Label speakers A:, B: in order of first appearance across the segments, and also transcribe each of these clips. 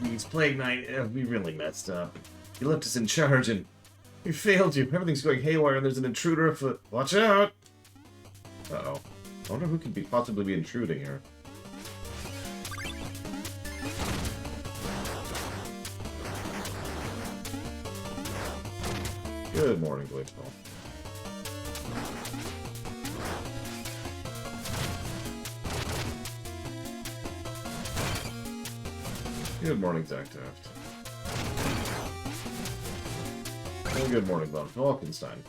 A: These Plague Knight, we really messed up. He left us in charge and we failed you. Everything's going haywire and there's an intruder afoot. Watch out! Uh-oh. I wonder who could possibly be intruding here. Good morning, Glitchball. Good morning, Zach Taft. And good morning, Von Falkenstein.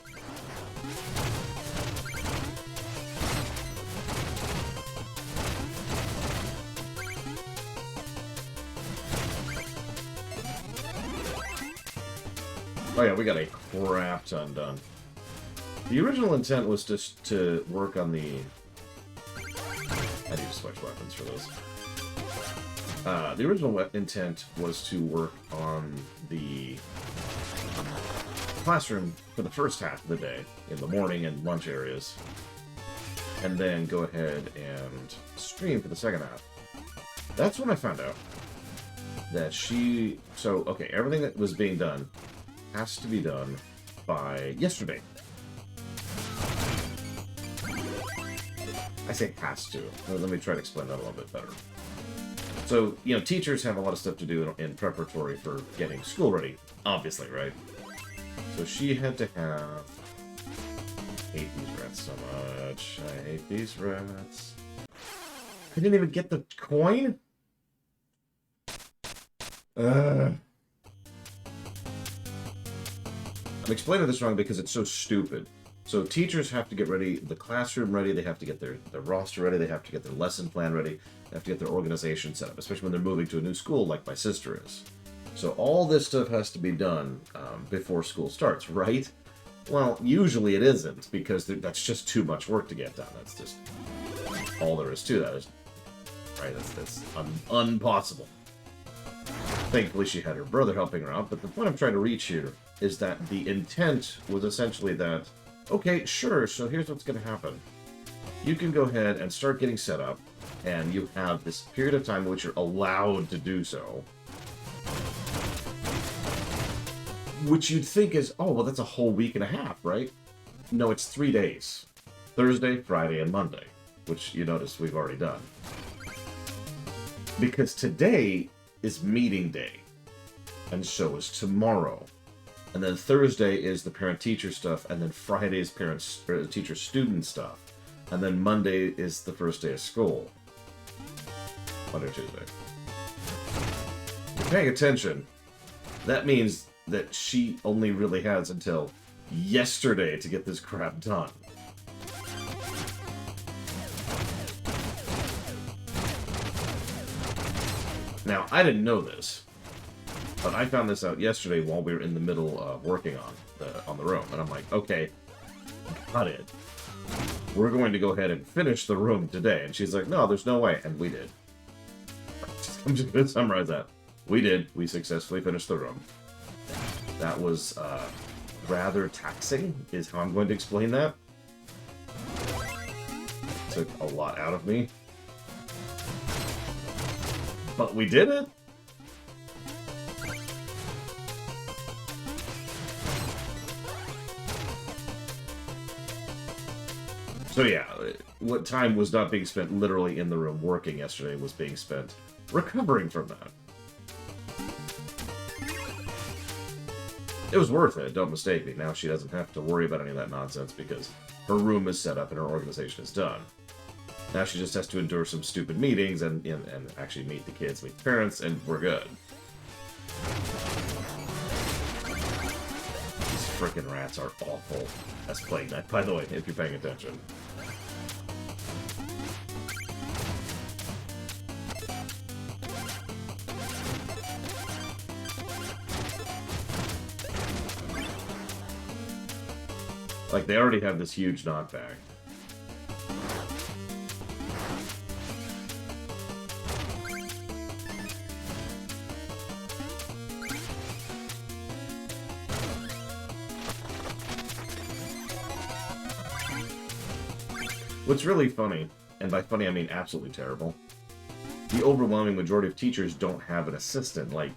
A: Oh yeah, we got a crap ton done. The original intent was just to work on the... I need to switch weapons for this. The original intent was to work on the classroom for the first half of the day, in the morning and lunch areas, and then go ahead and stream for the second half. That's when I found out that okay, everything that was being done has to be done by yesterday. I say has to. Let me try to explain that a little bit better. So, you know, teachers have a lot of stuff to do in preparatory for getting school ready, obviously, right? So she had to have... I hate these rats so much. I hate these rats. I didn't even get the coin? I'm explaining this wrong because it's so stupid. So teachers have to get ready, the classroom ready, they have to get their roster ready, they have to get their lesson plan ready, they have to get their organization set up, especially when they're moving to a new school like my sister is. So all this stuff has to be done before school starts, right? Well, usually it isn't, because that's just too much work to get done. That's just all there is to that. Right? That's impossible. Thankfully, she had her brother helping her out, but the point I'm trying to reach here is that the intent was essentially that, okay, sure, so here's what's going to happen. You can go ahead and start getting set up, and you have this period of time in which you're allowed to do so. Which you'd think is, oh, well, that's a whole week and a half, right? No, it's 3 days. Thursday, Friday, and Monday, which you notice we've already done. Because today is meeting day, and so is tomorrow. And then Thursday is the parent-teacher stuff, and then Friday is teacher-student stuff. And then Monday is the first day of school. Monday or Tuesday. If you're paying attention, that means that she only really has until yesterday to get this crap done. Now, I didn't know this, but I found this out yesterday while we were in the middle of working on the room, and I'm like, okay, got it. We're going to go ahead and finish the room today. And she's like, no, there's no way. And we did. I'm just going to summarize that. We did. We successfully finished the room. That was rather taxing, is how I'm going to explain that. Took a lot out of me. But we did it. So yeah, what time was not being spent literally in the room working yesterday was being spent recovering from that. It was worth it, don't mistake me. Now she doesn't have to worry about any of that nonsense because her room is set up and her organization is done. Now she just has to endure some stupid meetings and actually meet the kids, meet the parents, and we're good. These frickin' rats are awful. That's Plague Knight, by the way, if you're paying attention. Like, they already have this huge knockback. What's really funny, and by funny I mean absolutely terrible, the overwhelming majority of teachers don't have an assistant, like,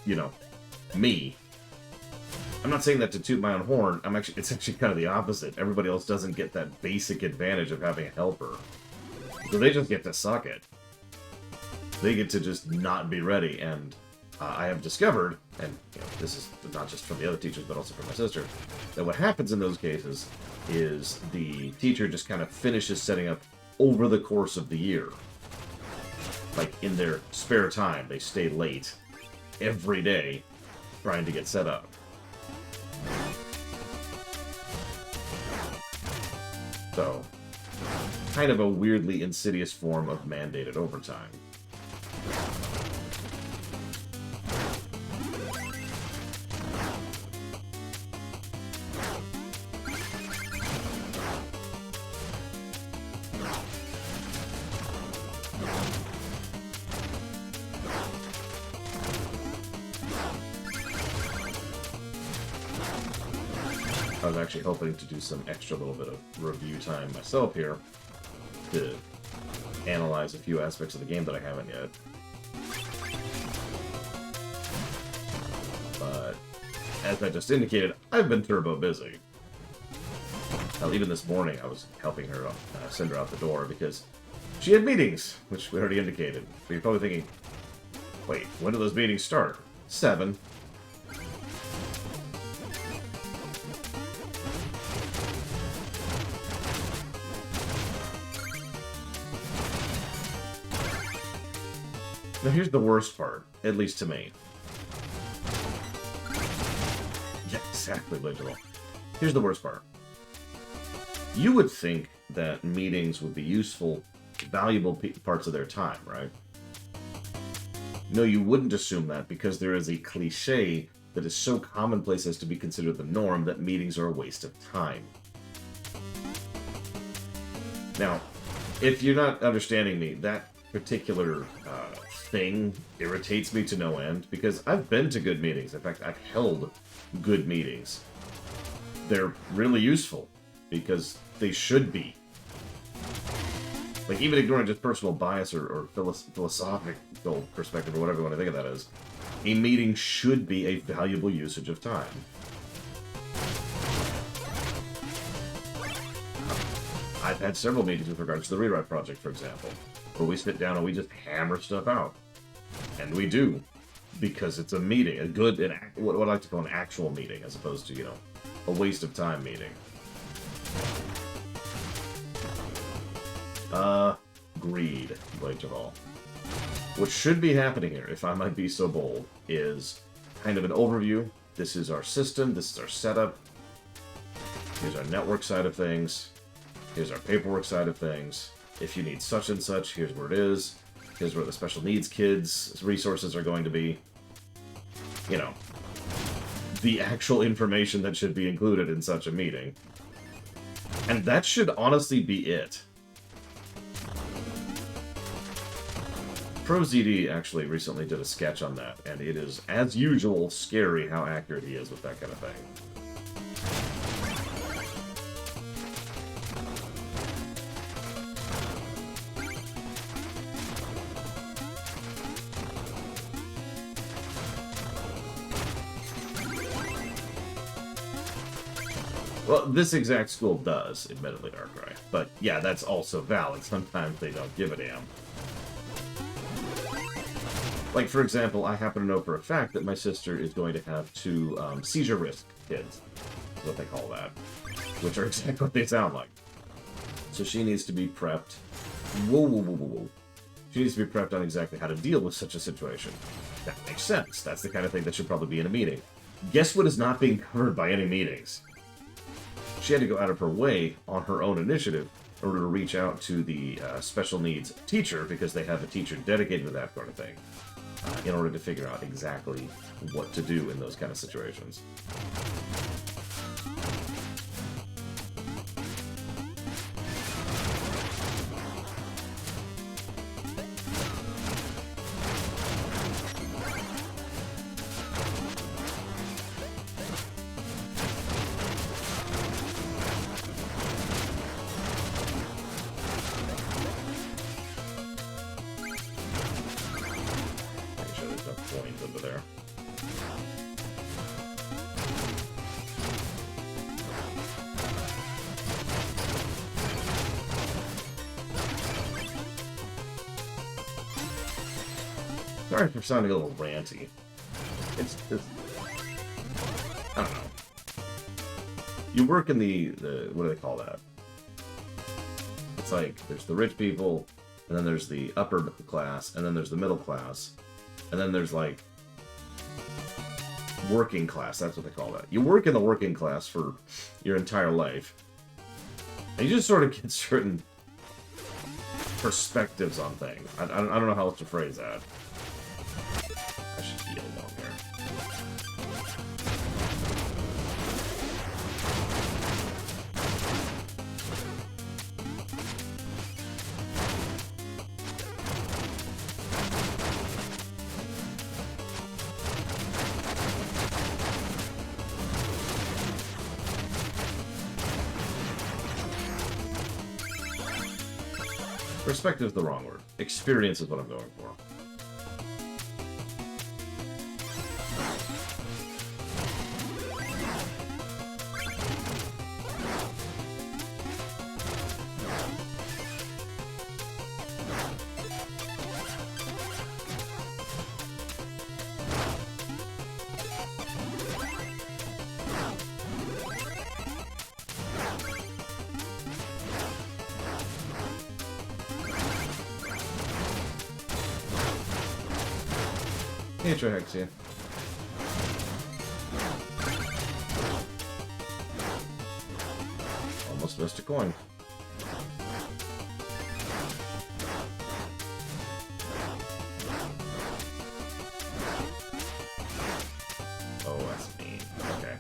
A: you know, me. I'm not saying that to toot my own horn. It's actually kind of the opposite. Everybody else doesn't get that basic advantage of having a helper. So they just get to suck it. They get to just not be ready, and I have discovered, and you know, this is not just from the other teachers, but also from my sister, that what happens in those cases is the teacher just kind of finishes setting up over the course of the year. Like, in their spare time, they stay late every day trying to get set up. So, kind of a weirdly insidious form of mandated overtime. I was actually hoping to do some extra little bit of review time myself here to analyze a few aspects of the game that I haven't yet. But, as I just indicated, I've been turbo busy. Hell, even this morning I was helping her send her out the door because she had meetings, which we already indicated. But you're probably thinking, wait, when do those meetings start? 7. Now here's the worst part, at least to me. Yeah, exactly, Legible. Here's the worst part. You would think that meetings would be useful, valuable parts of their time, right? No, you wouldn't assume that because there is a cliche that is so commonplace as to be considered the norm that meetings are a waste of time. Now, if you're not understanding me, that particular thing irritates me to no end because I've been to good meetings. In fact, I've held good meetings. They're really useful because they should be. Like, even ignoring just personal bias or philosophical perspective or whatever you want to think of that as, a meeting should be a valuable usage of time. I've had several meetings with regards to the Rewrite Project, for example, where we sit down and we just hammer stuff out. And we do, because it's a meeting, what I like to call an actual meeting, as opposed to, you know, a waste of time meeting. Greed, Blade of all. What should be happening here, if I might be so bold, is kind of an overview. This is our system, this is our setup. Here's our network side of things. Here's our paperwork side of things. If you need such and such, here's where it is. Here's where the special needs kids' resources are going to be. You know, the actual information that should be included in such a meeting. And that should honestly be it. ProZD actually recently did a sketch on that, and it is, as usual, scary how accurate he is with that kind of thing. Well, this exact school does, admittedly, Darkrai. But yeah, that's also valid. Sometimes they don't give a damn. Like, for example, I happen to know for a fact that my sister is going to have 2 seizure risk kids. Is what they call that. Which are exactly what they sound like. So she needs to be prepped. Whoa. She needs to be prepped on exactly how to deal with such a situation. That makes sense. That's the kind of thing that should probably be in a meeting. Guess what is not being covered by any meetings? She had to go out of her way on her own initiative in order to reach out to the special needs teacher, because they have a teacher dedicated to that sort of thing, in order to figure out exactly what to do in those kind of situations. Sorry for sounding a little ranty. It's I don't know. You work in the what do they call that? It's like there's the rich people, and then there's the upper class, and then there's the middle class, and then there's like working class. That's what they call that. You work in the working class for your entire life, and you just sort of get certain perspectives on things. I don't know how else to phrase that. I should heal down here. Perspective is the wrong word. Experience is what I'm going for. Hey, Trihexia. Almost missed a coin. Oh, that's mean. Okay.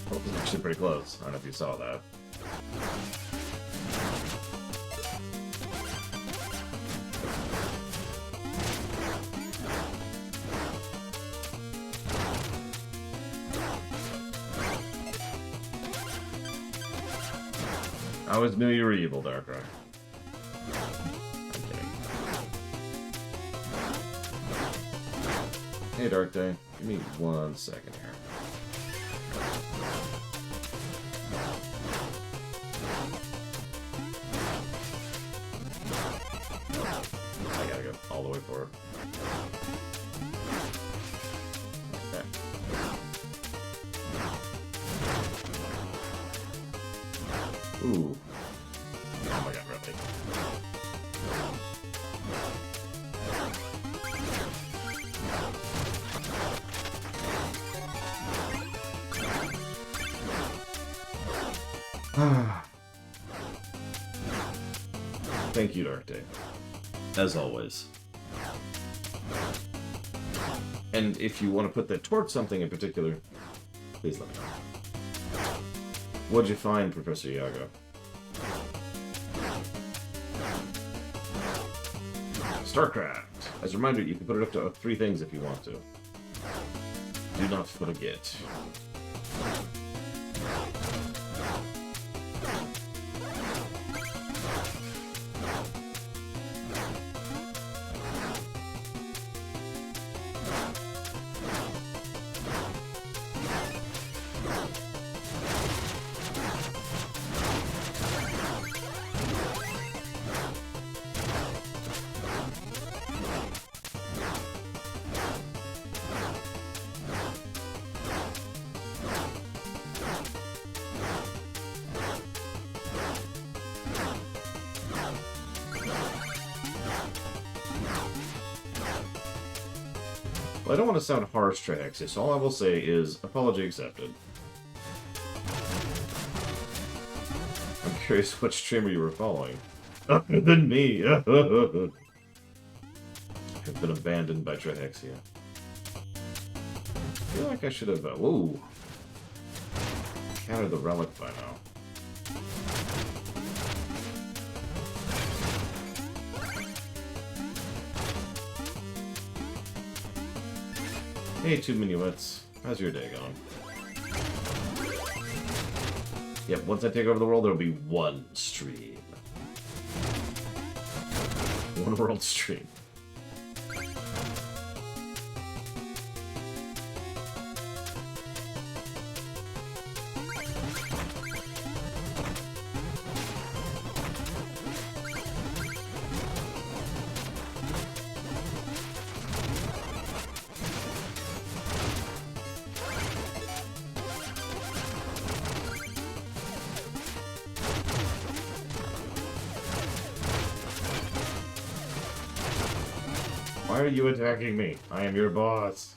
A: Well, it was actually pretty close. I don't know if you saw that. I always knew you were evil, Darkrai. I'm kidding. Hey, Dark Day. Give me 1 second here. I gotta go all the way for it. Okay. Ooh. Oh my god, really? Thank you, Dark Day. As always. And if you want to put that towards something in particular, please let me know. What'd you find, Professor Iago? StarCraft! As a reminder, you can put it up to 3 things if you want to. Do not forget. Well, I don't want to sound harsh, Trihexia, so all I will say is, apology accepted. I'm curious which streamer you were following. Other than me! I've been abandoned by Trihexia. I feel like I should have... whoa! Countered the relic by now. Hey, 2 minuets. How's your day going? Yep, once I take over the world, there'll be 1 stream. 1 world stream. Why are you attacking me? I am your boss.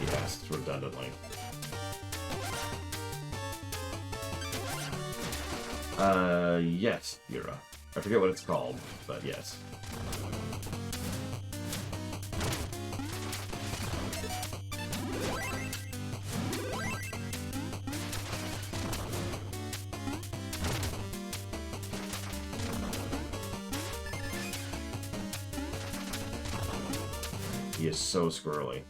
A: He asks redundantly. Yes, Yura. I forget what it's called, but yes. He is so squirrely.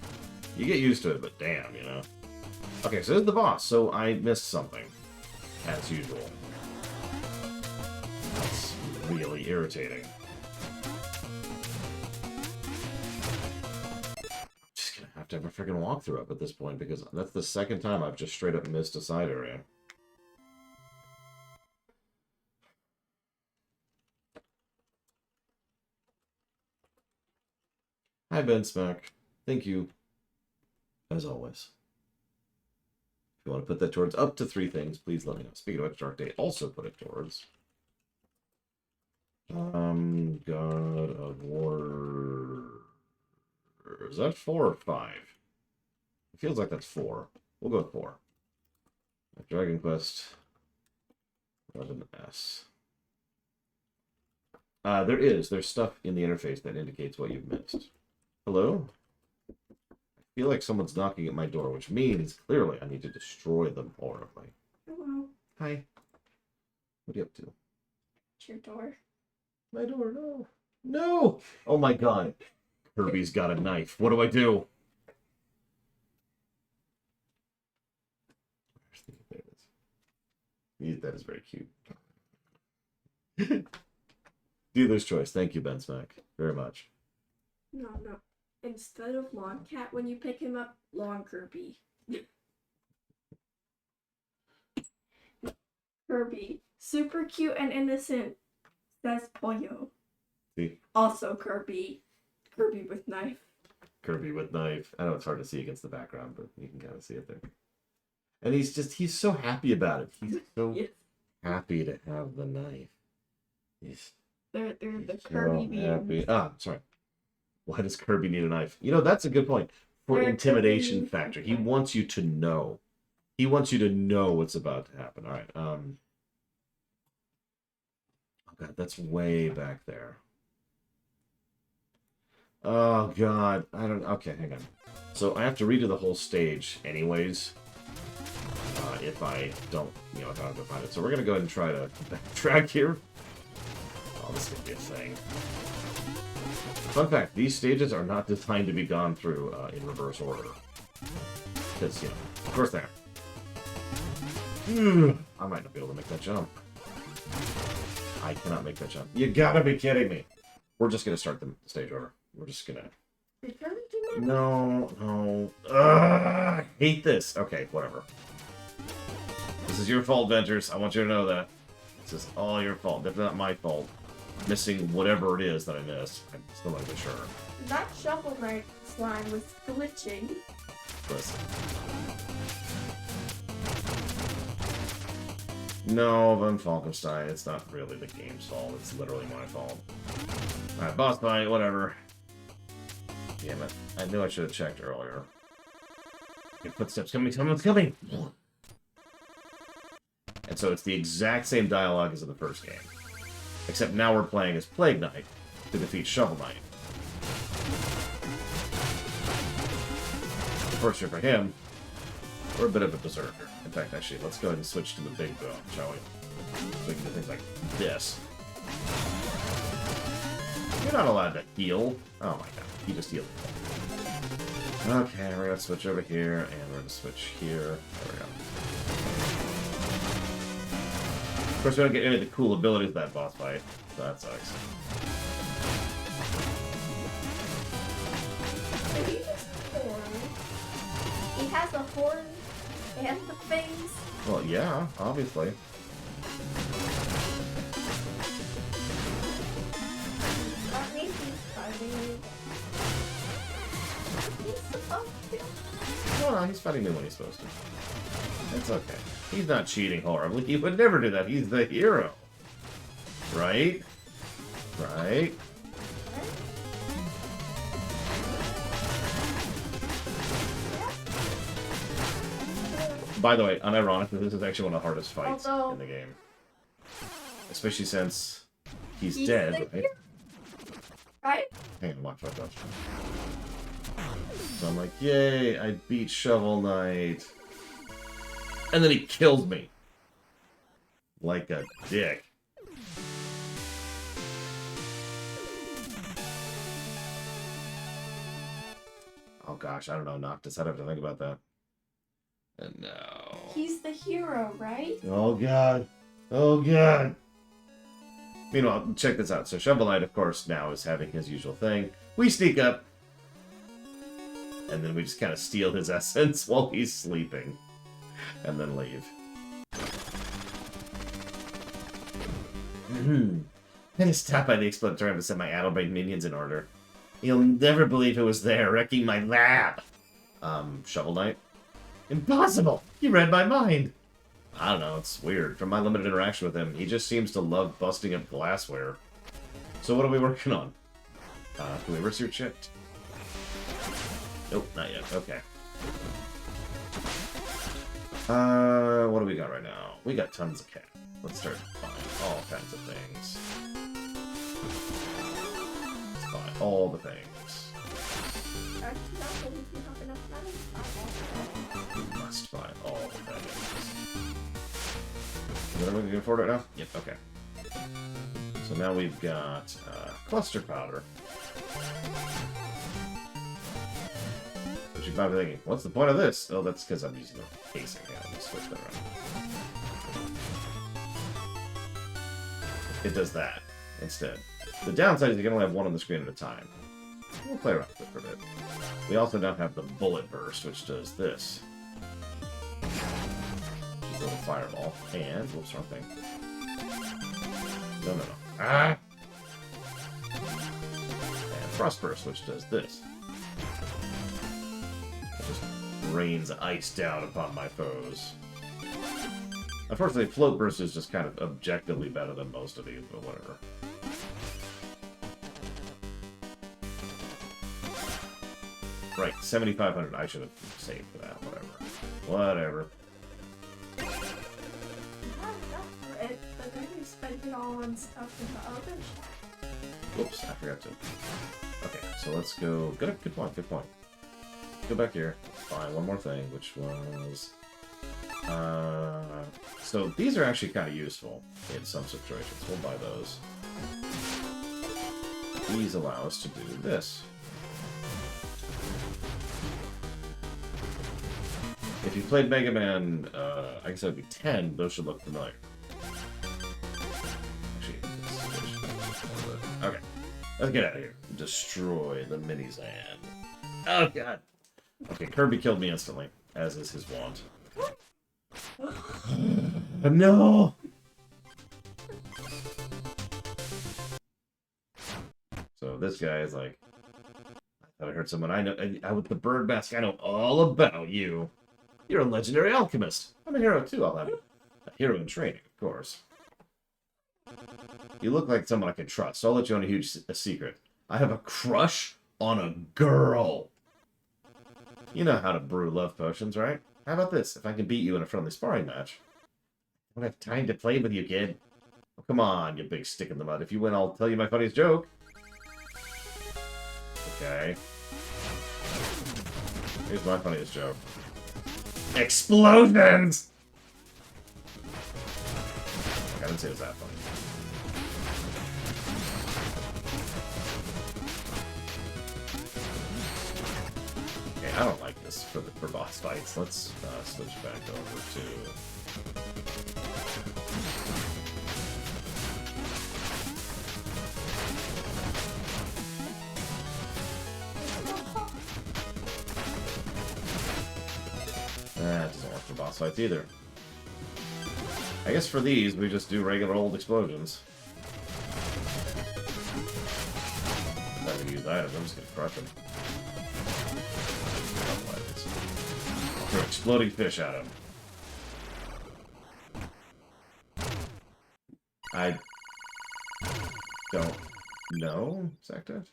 A: You get used to it, but damn, you know. Okay, so this is the boss, so I missed something. As usual. That's really irritating. Just gonna have to have a freaking walkthrough up at this point, because that's the second time I've just straight up missed a side area. Hi, Ben Smack. Thank you, as always. If you want to put that towards up to 3 things, please let me know. Speaking of which, Dark Day also put it towards. God of War. Is that 4 or 5? It feels like that's 4. We'll go with 4. Dragon Quest 11S. There's stuff in the interface that indicates what you've missed. Hello? I feel like someone's knocking at my door, which means clearly I need to destroy them horribly.
B: Hello.
A: Hi. What are you up to?
B: It's your door.
A: My door, no. No! Oh my god. Kirby's got a knife. What do I do? That is very cute. Dealer's choice. Thank you, Ben Smack. Very much.
B: No. Instead of Long Cat, when you pick him up, Long Kirby. Kirby. Super cute and innocent. Says Pollo.
A: See?
B: Also Kirby. Kirby with knife.
A: Kirby with knife. I know it's hard to see against the background, but you can kind of see it there. And he's so happy about it. He's so
B: Yes.
A: happy to have the knife.
B: They're the
A: So
B: Kirby
A: happy.
B: beans.
A: Sorry. Why does Kirby need a knife? You know, that's a good point. For
B: They're
A: intimidation
B: Kirby.
A: factor. He wants you to know. He wants you to know what's about to happen. All right. Oh god, that's way back there. Oh god, I don't. Okay, hang on. So I have to redo the whole stage, anyways. If I don't, if I don't go find it. So we're gonna go ahead and try to backtrack here. Oh, this is gonna be a thing. Fun fact: these stages are not designed to be gone through in reverse order, because of course they are. I might not be able to make that jump. I cannot make that jump. You gotta be kidding me. We're just gonna start the stage over. We're just gonna...
B: Did Kirby do that?
A: No. I hate this. Okay, whatever. This is your fault, Ventures. I want you to know that. This is all your fault. Definitely not my fault. Missing whatever it is that I missed. I'm still not even sure.
B: That Shovel Knight slime was glitching.
A: Listen. No, Von Falkenstein, it's not really the game's fault. It's literally my fault. Alright, boss fight, whatever. Damn it. I knew I should have checked earlier. Your footsteps coming, someone's coming! And so it's the exact same dialogue as in the first game. Except now we're playing as Plague Knight to defeat Shovel Knight. Unfortunately for him, we're a bit of a berserker. In fact, actually, let's go ahead and switch to the big bow, shall we? So we can do things like this. You're not allowed to heal. Oh my god, he just healed. Okay, we're gonna switch over here, and we're gonna switch here. There we go. Of course, we don't get any of the cool abilities of that boss fight, so that sucks.
B: Did he just horn? He has a horn and the fangs.
A: Well, yeah, obviously.
B: That means he's fighting. He's supposed to.
A: No, he's fighting me when he's supposed to. It's okay. He's not cheating horribly. He would never do that. He's the hero. Right? Right? By the way, unironically, this is actually one of the hardest fights
B: Although-
A: in the game. Especially since he's
B: He's
A: dead,
B: the
A: right?
B: hero. Right?
A: Hang on, watch. So I'm like, yay, I beat Shovel Knight. And then he killed me. Like a dick. Oh gosh, I don't know, Noctis. I'd have to think about that. And no.
B: He's the hero, right?
A: Oh god. Oh god. Meanwhile, check this out. So Shovel Knight, of course, now is having his usual thing. We sneak up. And then we just kind of steal his essence while he's sleeping. And then leave. I just stopped by the Exploratorium to set my Adelbrain minions in order. You'll never believe who was there, wrecking my lab. Shovel Knight? Impossible! He read my mind! I don't know, it's weird. From my limited interaction with him, he just seems to love busting up glassware. So what are we working on? Can we ever see your checked? Nope, not yet. Okay. What do we got right now? We got tons of cat. Let's start buying all kinds of things. Let's buy all the things.
B: Actually, not if you have enough money.
A: We must buy all the things. Is that everything we can afford right now? Yep, okay. So now we've got cluster powder. But you might be thinking, what's the point of this? Oh, that's because I'm using the casing. Yeah, let me switch that around. It does that instead. The downside is you can only have one on the screen at a time. We'll play around with it for a bit. We also now have the bullet burst, which does this. Which is a little fireball. And, whoops, wrong thing. No. Ah! And frost burst, which does this. It just rains ice down upon my foes. Unfortunately, float burst is just kind of objectively better than most of these, but whatever. Right, 7,500. I should have saved for that. Whatever.
B: You have enough for it, but then you spend it all on stuff in the other shop.
A: Whoops, I forgot to. Okay, so let's go. Good point. Go back here. Find one more thing, which was. So these are actually kind of useful in some situations. We'll buy those. These allow us to do this. If you played Mega Man, I guess that would be 10, those should look familiar. Actually, okay. Let's get out of here. Destroy the Mini-Zan. Oh, God. Okay, Kirby killed me instantly, as is his wont. No! So this guy is like, I thought I heard someone I know. With the bird mask, I know all about you. You're a legendary alchemist. I'm a hero too, I'll have it. A hero in training, of course. You look like someone I can trust, so I'll let you on a secret. I have a crush on a girl. You know how to brew love potions, right? How about this? If I can beat you in a friendly sparring match. I don't have time to play with you, kid. Oh, come on, you big stick in the mud. If you win, I'll tell you my funniest joke. Okay. Here's my funniest joke. Explosions! I didn't say it was that funny. Okay, I don't like this for boss fights. Let's switch back over to... That doesn't work for boss fights either. I guess for these, we just do regular old explosions. I'm not gonna use items, I'm just gonna crush them. Throw exploding fish at him. I don't know, Sector?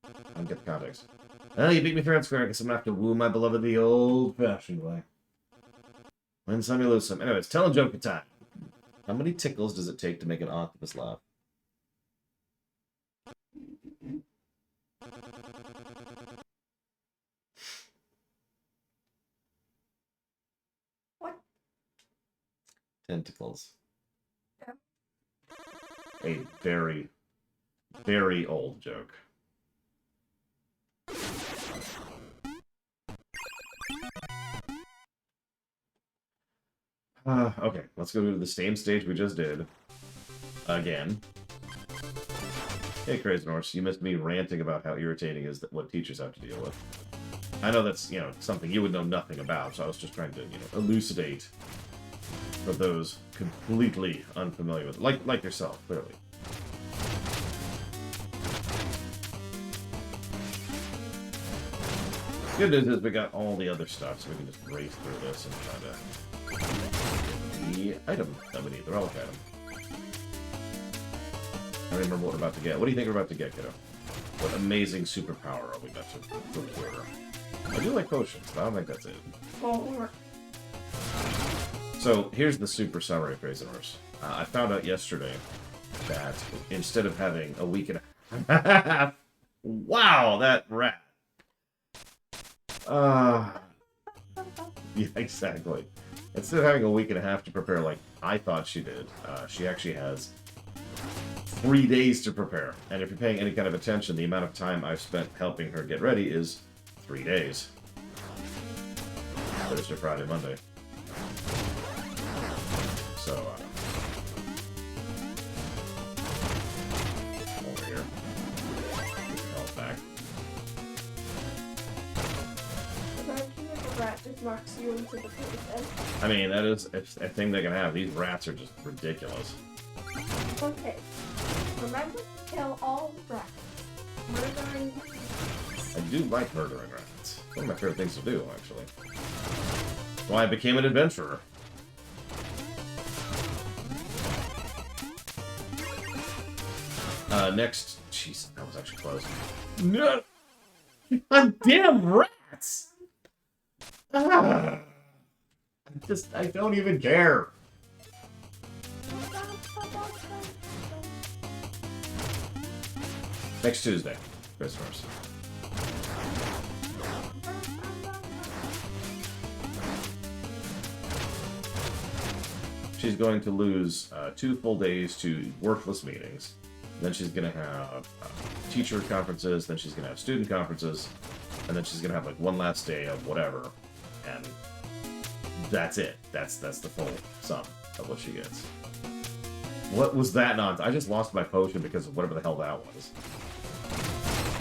A: I don't get the context. Oh, you beat me fair and square. I guess I'm gonna have to woo my beloved the old-fashioned way. Win some, you lose some. Anyways, telling joke time. How many tickles does it take to make an octopus laugh?
B: What?
A: Tentacles.
B: Yeah.
A: A very, very old joke. Okay, let's go to the same stage we just did. Again. Hey, Crazy Norse, you missed me ranting about how irritating is that what teachers have to deal with. I know that's, something you would know nothing about, so I was just trying to, elucidate for those completely unfamiliar with it. Like yourself, clearly. Good news is we got all the other stuff, so we can just race through this and try to... the item that we need, the relic item. I don't remember what we're about to get. What do you think we're about to get, kiddo? What amazing superpower are we about to procure? I do like potions, but I don't think that's it.
B: More.
A: So, here's the super summary, Crazy Norse. I found out yesterday that instead of having a week and a half... Wow, that rat! Yeah, exactly. Instead of having a week and a half to prepare like I thought she did, she actually has 3 days to prepare. And if you're paying any kind of attention, the amount of time I've spent helping her get ready is 3 days. Thursday, Friday, Monday. So, over here. Health back.
B: Imagine if a rat just knocks you into the pit.
A: I mean, that is a thing they can have. These rats are just ridiculous.
B: Okay. Remember to kill all rats. Murdering.
A: I do like murdering rats. It's one of my favorite things to do, actually. That's why I became an adventurer. Next... Jeez, that was actually close. No! Damn rats! Ah. I don't even care. Next Tuesday, Christmas. She's going to lose 2 full days to worthless meetings. Then she's going to have teacher conferences, then she's going to have student conferences, and then she's going to have like one last day of whatever. And that's it. That's the full sum of what she gets. What was that nonsense? I just lost my potion because of whatever the hell that was.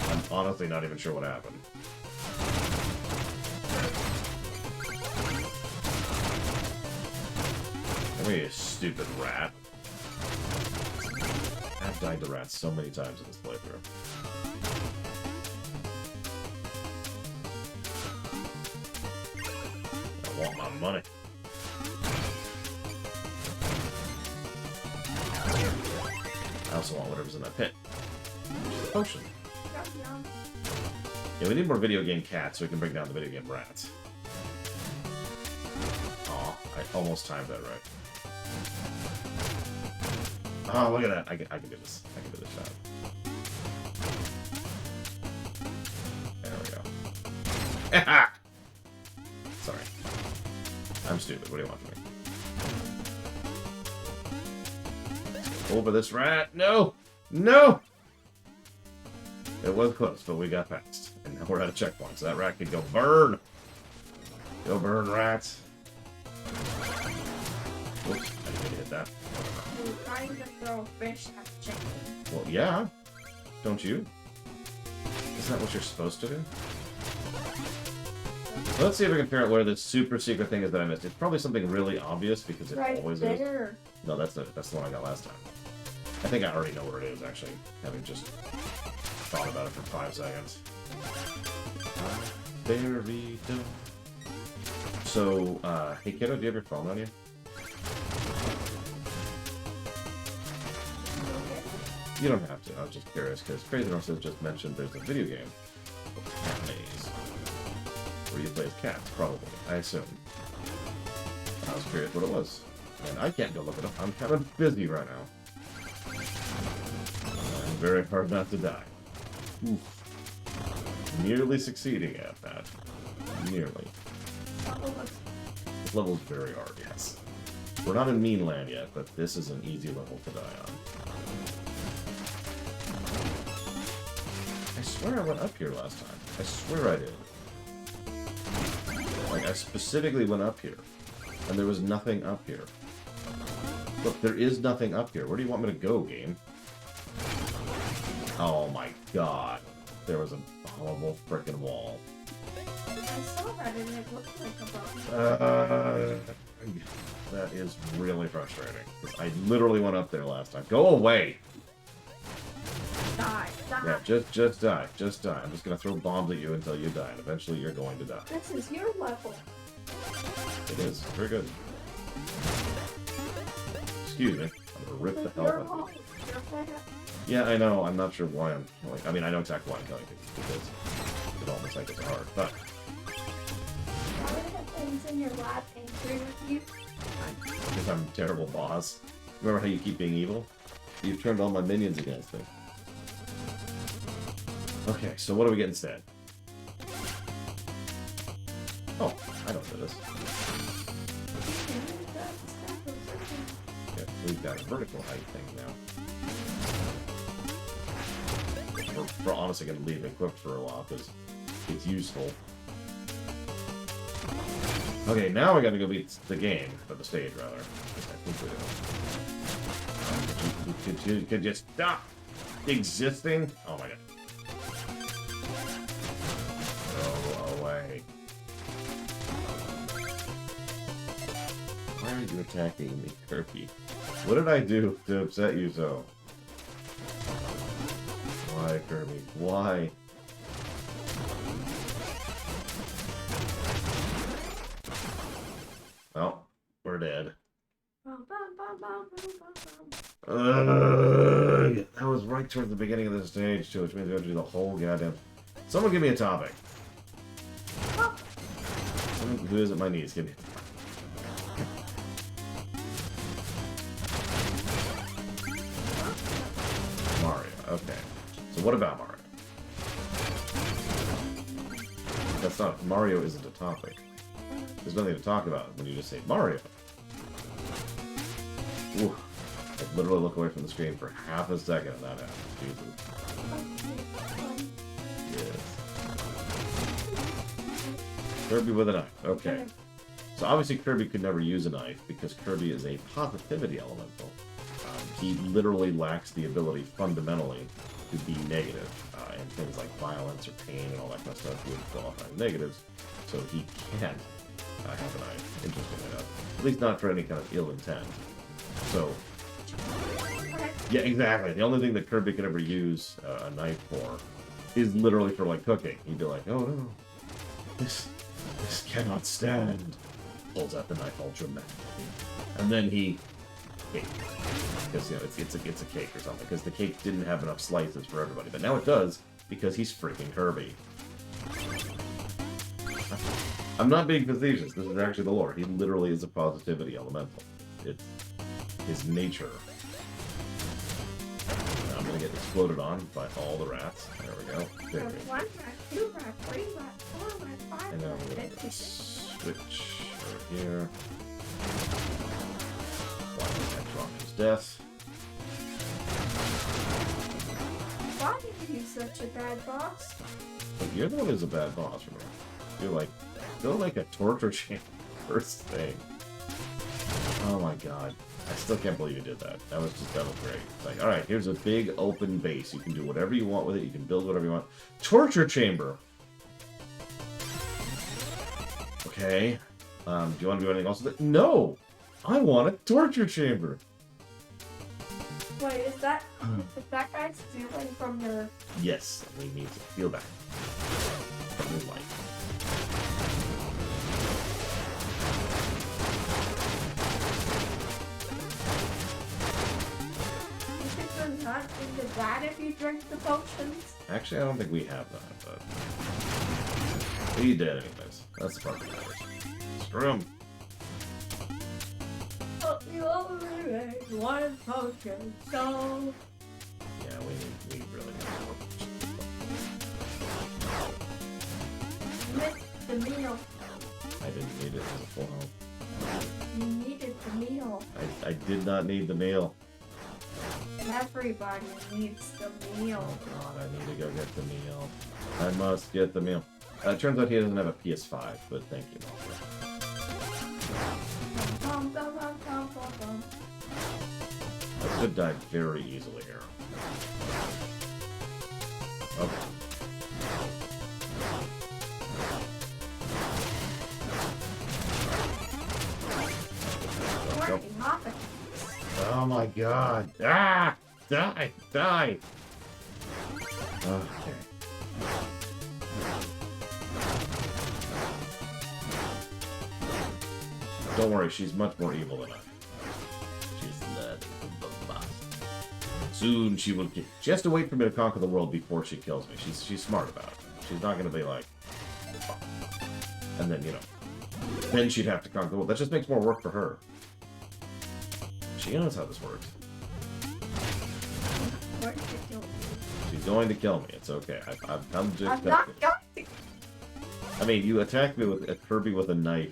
A: I'm honestly not even sure what happened. Come here, you stupid rat. I've died to rats so many times in this playthrough. I want my money. I also want whatever's in that pit. Potion. Yeah, we need more video game cats so we can bring down the video game rats. Aw, I almost timed that right. Oh, look at that. I can do this. I can do this shot. There we go. Sorry. I'm stupid. What do you want from me? Over this rat. No! No! It was close, but we got past. And now we're at a checkpoint, so that rat can go burn! Go burn, rats. Whoops, I didn't hit that.
B: You're trying to throw a fish at a chicken.
A: Well, yeah. Don't you? Isn't that what you're supposed to do? Let's see if we can figure out where this super secret thing is that I missed. It's probably something really obvious, because it
B: Right
A: always
B: there.
A: is. No, that's not. That's the one I got last time. I think I already know where it is, actually, having just thought about it for 5 seconds. Very dumb. So, hey kiddo, do you have your phone on you? You don't have to. I was just curious, because Crazy Norse has just mentioned there's a video game called Cat Maze, where you play as cats, probably. I assume. was curious what it was. And I can't go look it up. I'm kind of busy right now. And very hard not to die. Oof. Nearly succeeding at that. Nearly. This level's very hard, yes. We're not in Mean Land yet, but this is an easy level to die on. I swear I went up here last time. I swear I did. Like, I specifically went up here. And there was nothing up here. Look, there is nothing up here. Where do you want me to go, game? Oh my god. There was a horrible frickin' wall.
B: I saw that and it looked like a bump.
A: That is really frustrating. 'Cause I literally went up there last time. Go away!
B: Die.
A: Yeah, just die. Just die. I'm just gonna throw bombs at you until you die, and eventually you're going to die.
B: This is your level.
A: It is. Very good. Excuse me. I'm gonna rip the hell out of you. Yeah, I know. I'm not sure why I'm killing. I mean, I know exactly why I'm killing people, because development cycles are hard, but...
B: Why would have things in your lab angry with you?
A: Because I'm a terrible boss. Remember how you keep being evil? You've turned all my minions against me. Okay, so what do we get instead? Oh, I don't know this. Yeah, we've got a vertical height thing now. We're honestly going to leave it equipped for a while, because it's useful. Okay, now we got to go beat the game, or the stage, rather. I think we do. Could you stop existing? Oh my god. Go away. Why are you attacking me, Kirby? What did I do to upset you so? Why, Kirby? Why? Well, we're dead. That was right towards the beginning of the stage, too, which means we have to do the whole goddamn... Someone give me a topic. Someone who is at my knees, give me a topic. Mario, okay. So what about Mario? That's not... Mario isn't a topic. There's nothing to talk about when you just say Mario. Ooh. I literally look away from the screen for half a second and that happens. Jesus. Yes. Kirby with a knife. Okay. So obviously Kirby could never use a knife because Kirby is a positivity elemental. He literally lacks the ability fundamentally to be negative. And things like violence or pain and all that kind of stuff would qualify as negatives. So he can't have a knife, interestingly enough. At least not for any kind of ill intent. So, yeah, exactly. The only thing that Kirby could ever use a knife for is literally for, like, cooking. He'd be like, oh no, this cannot stand. Pulls out the knife all dramatically. And then he... Because, you know, it's a cake or something. Because the cake didn't have enough slices for everybody. But now it does, because he's freaking Kirby. I'm not being facetious. This is actually the lore. He literally is a positivity elemental. It's his nature. Now I'm gonna get exploded on by all the rats. There we go. There we go.
B: 1 rat, 2 rat, 3 rat, 4 rat, 5
A: And now
B: rat,
A: we're gonna
B: 56.
A: switch over here. Rock's death.
B: Why are you such a bad boss?
A: But you're the one who's a bad boss, remember? You're like, go like a torture chamber first thing. Oh my god. I still can't believe you did that. That was great. It's like, alright, here's a big open base. You can do whatever you want with it. You can build whatever you want. Torture chamber! Okay. Do you want to do anything else with it? No! I want a torture chamber!
B: Wait, is that guy stealing from your...
A: Yes, we need to feel that. Moonlight.
B: You could turn that into that if you drink the potions?
A: Actually, I don't think we have that, but... He did anyways. That's the part that matters. Screw him!
B: only one potion, so...
A: Yeah, we really need more.
B: Missed the meal.
A: I didn't need it as a full health.
B: You needed the meal.
A: I did not need the meal.
B: Everybody needs the
A: Oh
B: meal.
A: god, I need to go get the meal. I must get the meal. It turns out he doesn't have a PS5, but thank you, Malcolm.
B: Bum, bum, bum, bum, bum, bum.
A: I could die very easily here. Okay. Go.
B: Working Hopkins.
A: Oh my god. Ah! Die! Die! Okay. Don't worry, she's much more evil than I. She's the boss. Soon she will kill. She has to wait for me to conquer the world before she kills me. She's smart about it. She's not gonna be like, and then then she'd have to conquer the world. That just makes more work for her. She knows how this works.
B: Work to kill me.
A: She's going to kill me. It's okay. I've come to
B: I'm
A: accept
B: not
A: it.
B: going to.
A: I mean, you attacked me with a Kirby with a knife.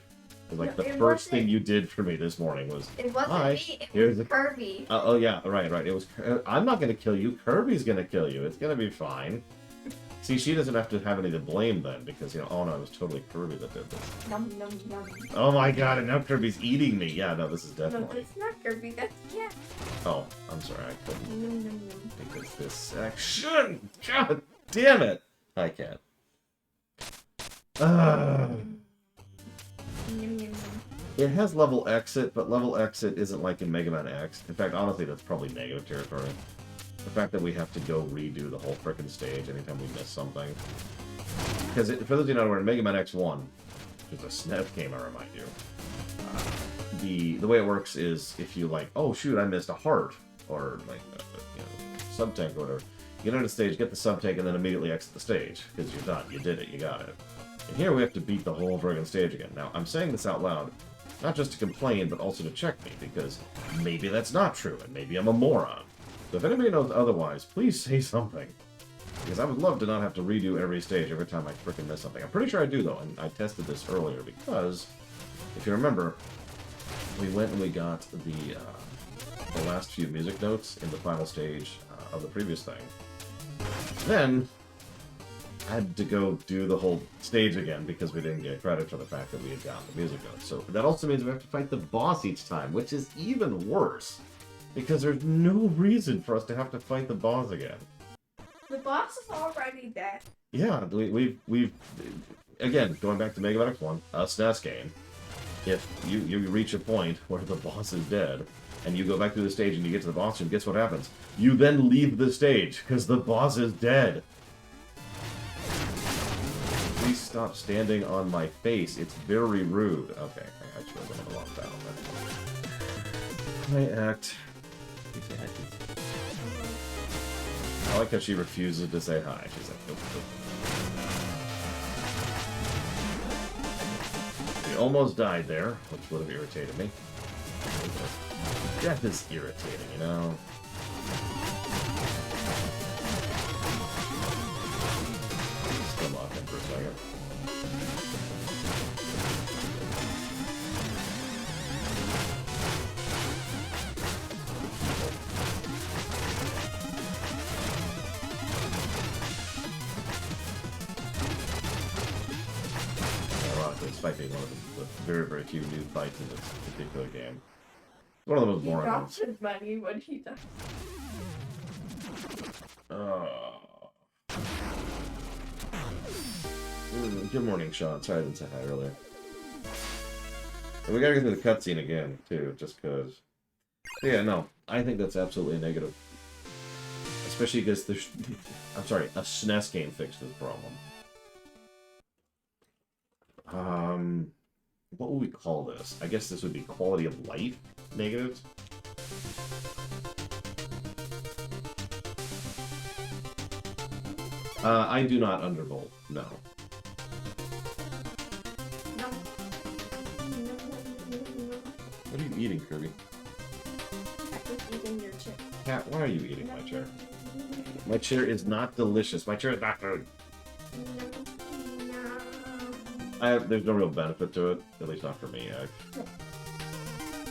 A: It was like
B: No,
A: the
B: it
A: first
B: wasn't.
A: thing you did for me this morning was.
B: It wasn't
A: Hi,
B: me. It
A: here's
B: was
A: the-
B: Kirby.
A: Oh yeah, right. It was. I'm not gonna kill you. Kirby's gonna kill you. It's gonna be fine. See, she doesn't have to have any to blame then, because oh no, it was totally Kirby that did this.
B: Num num num.
A: Oh my god, and now Kirby's eating me. Yeah, no, this is
B: No,
A: definitely.
B: that's not Kirby. That's Cat.
A: Oh, I'm sorry, I couldn't.
B: Num num num.
A: Because this action. God damn it! I can't.
B: Num num num.
A: It has level exit, but level exit isn't like in Mega Man X. In fact, honestly, that's probably negative territory. The fact that we have to go redo the whole frickin' stage anytime we miss something. Because for those of you not aware, in Mega Man X1, which is a SNES game, I remind you, the way it works is if you like, oh shoot, I missed a heart, or like, sub-tank or whatever, you get into the stage, get the sub-tank, and then immediately exit the stage, because you're done, you did it, you got it. And here we have to beat the whole friggin' stage again. Now, I'm saying this out loud, not just to complain, but also to check me, because maybe that's not true, and maybe I'm a moron. So if anybody knows otherwise, please say something. Because I would love to not have to redo every stage every time I frickin' miss something. I'm pretty sure I do, though, and I tested this earlier, because, if you remember, we went and we got the last few music notes in the final stage of the previous thing. Then, I had to go do the whole stage again because we didn't get credit for the fact that we had gotten the music notes. So that also means we have to fight the boss each time, which is even worse. Because there's no reason for us to have to fight the boss again.
B: The boss is already dead.
A: Yeah, we've again, going back to Mega Man X1, a SNES game, if you reach a point where the boss is dead, and you go back through the stage and you get to the boss room, guess what happens? You then leave the stage, because the boss is dead. Please stop standing on my face, it's very rude. Okay, I actually went on the wrong battle. Play act. I like how she refuses to say hi. She's like, nope, nope. We almost died there, which would have irritated me. Death is irritating, you know? Still lock in for a second. Ironically, despite being one of the very, very few new fights in this particular game. One of the most
B: He
A: boring
B: drops
A: ones.
B: his money when he does.
A: Good morning, Sean. Sorry I didn't say hi earlier. And we gotta get to the cutscene again, too, just because. Yeah, no, I think that's absolutely negative. Especially because there's. I'm sorry, a SNES game fixed this problem. What would we call this? I guess this would be quality of life negatives. I do not undervolt, no.
B: No.
A: What are you eating, Kirby?
B: in your chair.
A: Cat, why are you eating my chair? My chair is not delicious. My chair is not food. There's no real benefit to it, at least not for me.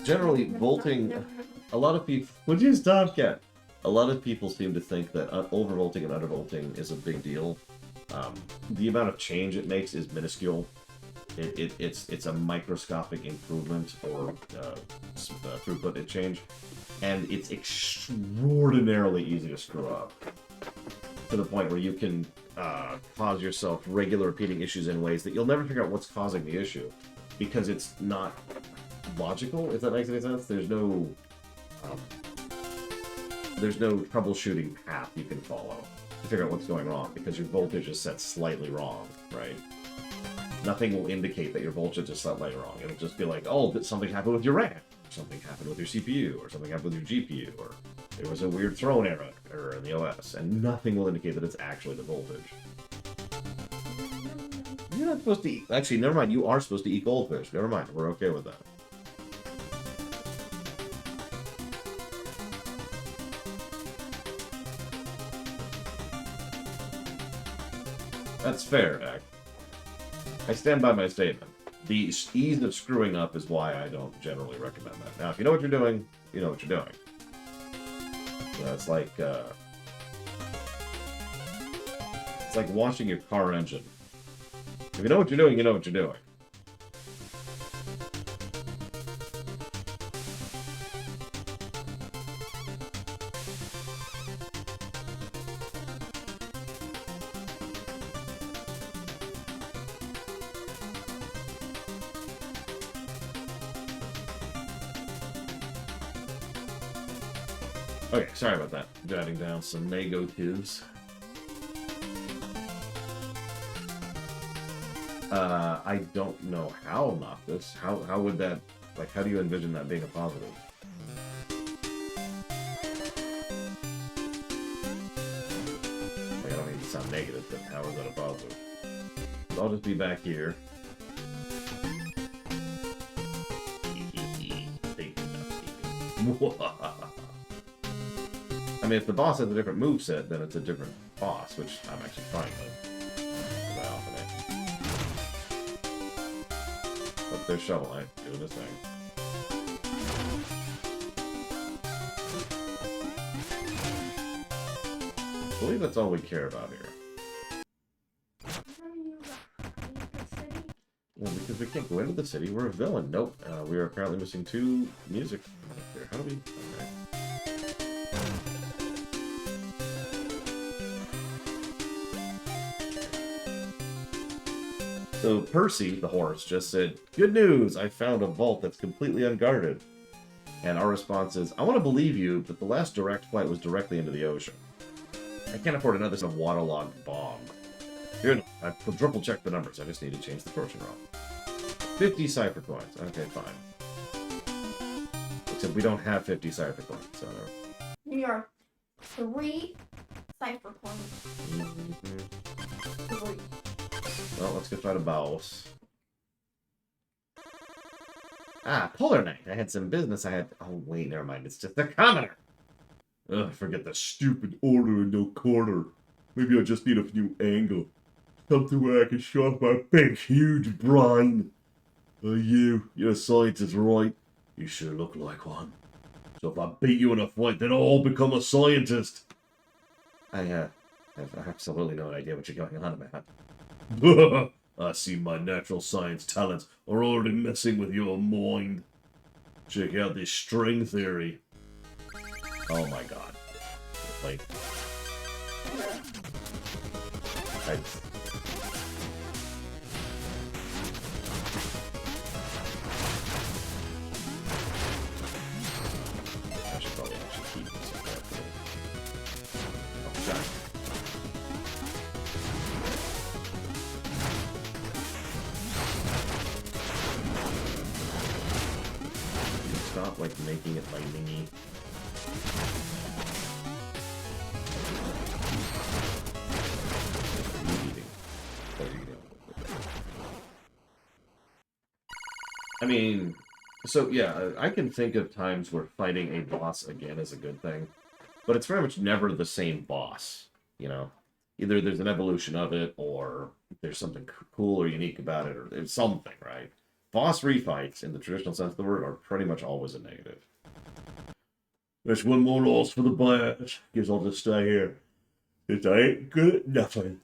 A: Generally, vaulting, a lot of people... Would you stop, Cat? A lot of people seem to think that overvolting and undervolting is a big deal. The amount of change it makes is minuscule. It's a microscopic improvement or throughput change, and it's extraordinarily easy to screw up to the point where you can cause yourself regular repeating issues in ways that you'll never figure out what's causing the issue because it's not logical. If that makes any sense, there's no troubleshooting path you can follow to figure out what's going wrong because your voltage is set slightly wrong, right? Nothing will indicate that your voltage is slightly wrong. It'll just be like, oh, something happened with your RAM, or something happened with your CPU, or something happened with your GPU, or there was a weird throne error in the OS, and nothing will indicate that it's actually the voltage. You're not supposed to eat. Actually, never mind. You are supposed to eat goldfish. Never mind. We're okay with that. That's fair, Dak. I stand by my statement. The ease of screwing up is why I don't generally recommend that. Now, if you know what you're doing, you know what you're doing. It's like washing your car engine. If you know what you're doing, you know what you're doing. Okay, sorry about that. Jotting down some negatives. I don't know how Noctis. How would that, like, how do you envision that being a positive? Like, I don't mean to sound negative, but how is that a positive? So I'll just be back here. I mean, if the boss has a different moveset, then it's a different boss, which I'm actually fine with. But there's Shovel Knight doing this thing. I believe that's all we care about here. Well, because we can't go into the city, we're a villain. Nope, we are apparently missing 2 music here. How do we... Okay. So Percy, the horse, just said, "Good news, I found a vault that's completely unguarded." And our response is, "I want to believe you, but the last direct flight was directly into the ocean. I can't afford another waterlogged bomb. Here, I've quadruple checked the numbers. I just need to change the fortune rod. 50 cipher coins. Okay, fine. Except we don't have 50 cipher coins, so...
B: We are 3 cipher coins.
A: Mm-hmm.
B: 3.
A: Well, let's go try the boss. Ah, Polar Knight. I had some business I had... Oh, wait, never mind. It's just a commoner. Ugh, forget the stupid order and no quarter. Maybe I just need a new angle. Something where I can show off my big, huge brain. Oh, you're a scientist, right? You sure look like one. So if I beat you in a fight, then I'll become a scientist. I have absolutely no idea what you're going on about. I see my natural science talents are already messing with your mind. Check out this string theory. Oh my god. Like... I should probably actually keep this carefully. Oh, shot. Stop, like, making it lightning-y. I mean, So yeah, I can think of times where fighting a boss again is a good thing, but it's very much never the same boss. You know, either there's an evolution of it, or there's something cool or unique about it, or there's something, right? Boss refights, in the traditional sense of the word, are pretty much always a negative. There's one more loss for the Blast. Guess I'll just stay here. Since I ain't good at nothing.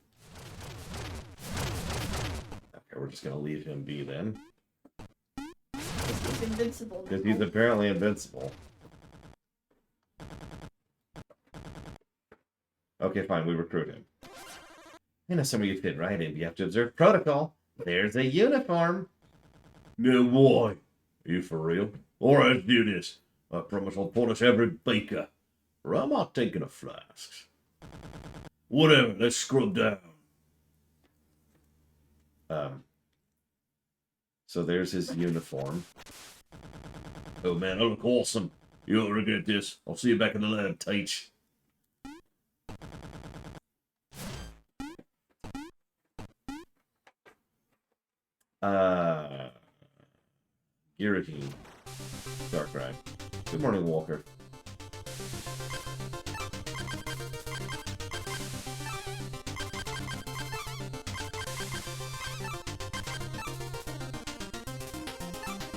A: Okay, we're just gonna leave him be then.
B: He's invincible.
A: Because he's apparently invincible. Okay, fine, we recruit him. I know some of you fit right in, but you have to observe protocol. There's a uniform. No, why? Are you for real? Alright, let's do this. I promise I'll punish every baker. Or I'm not taking of flasks. Whatever, let's scrub down. So there's his uniform. Oh man, I look awesome. You ought to regret this. I'll see you back in the lab, Teach. Girahim. Darkrai. Good morning, Walker.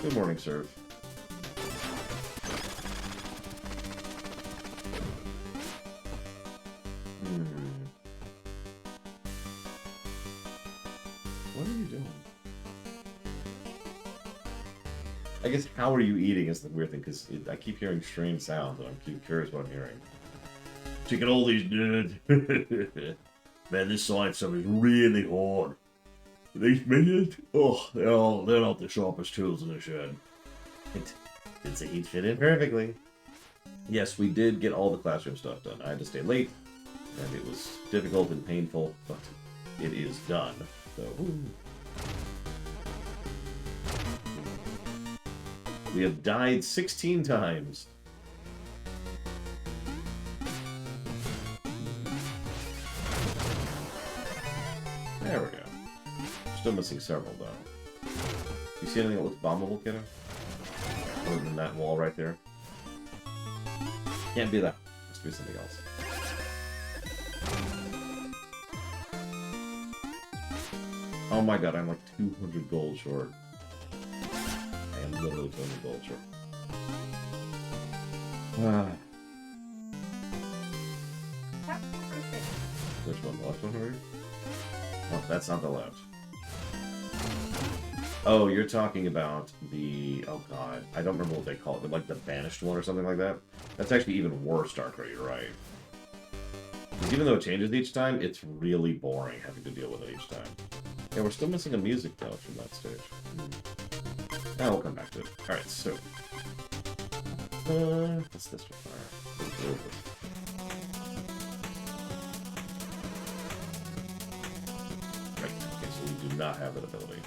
A: Good morning, sir. What are you doing? I guess how are you eating is the weird thing, because I keep hearing strange sounds, and I'm curious what I'm hearing. Taking all these dudes. Man, this science stuff is really hard. These minions, oh, they're not the sharpest tools in the shed. Did say he'd fit in perfectly. Yes, we did get all the classroom stuff done. I had to stay late, and it was difficult and painful, but it is done. So, woo. We have died 16 times. There we go. Still missing several, though. You see anything that looks bombable, kiddo? Other than that wall right there? Can't be that. Must be something else. Oh my god, I'm like 200 gold short. I am literally 200 gold short. Which one? The left one over here? Oh, that's not the left. Oh, you're talking about the... Oh god, I don't remember what they call it, but like the banished one or something like that? That's actually even worse, Darkrai, you're right. Because even though it changes each time, it's really boring having to deal with it each time. Yeah, we're still missing a music note from that stage. Now we'll come back to it. Alright, so... what's this require? Right, okay, so we do not have that ability.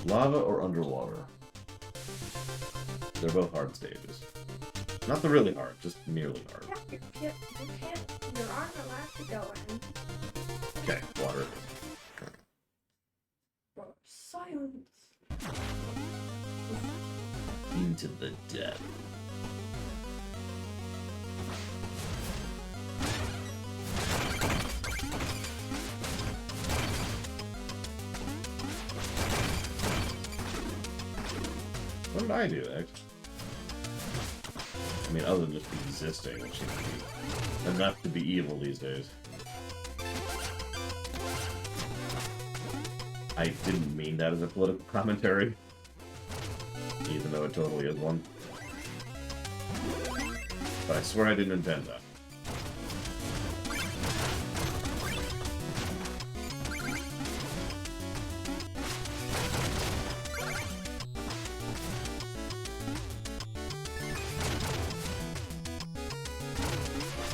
A: Lava or underwater? They're both hard stages. Not the really hard, just merely hard.
B: Yeah, you can't, you aren't allowed to go in.
A: Okay, water.
B: Well, silence.
A: Into the depth. What did I do, X? I mean, other than just existing, which seems to be enough to be evil these days. I didn't mean that as a political commentary, even though it totally is one. But I swear I didn't intend that.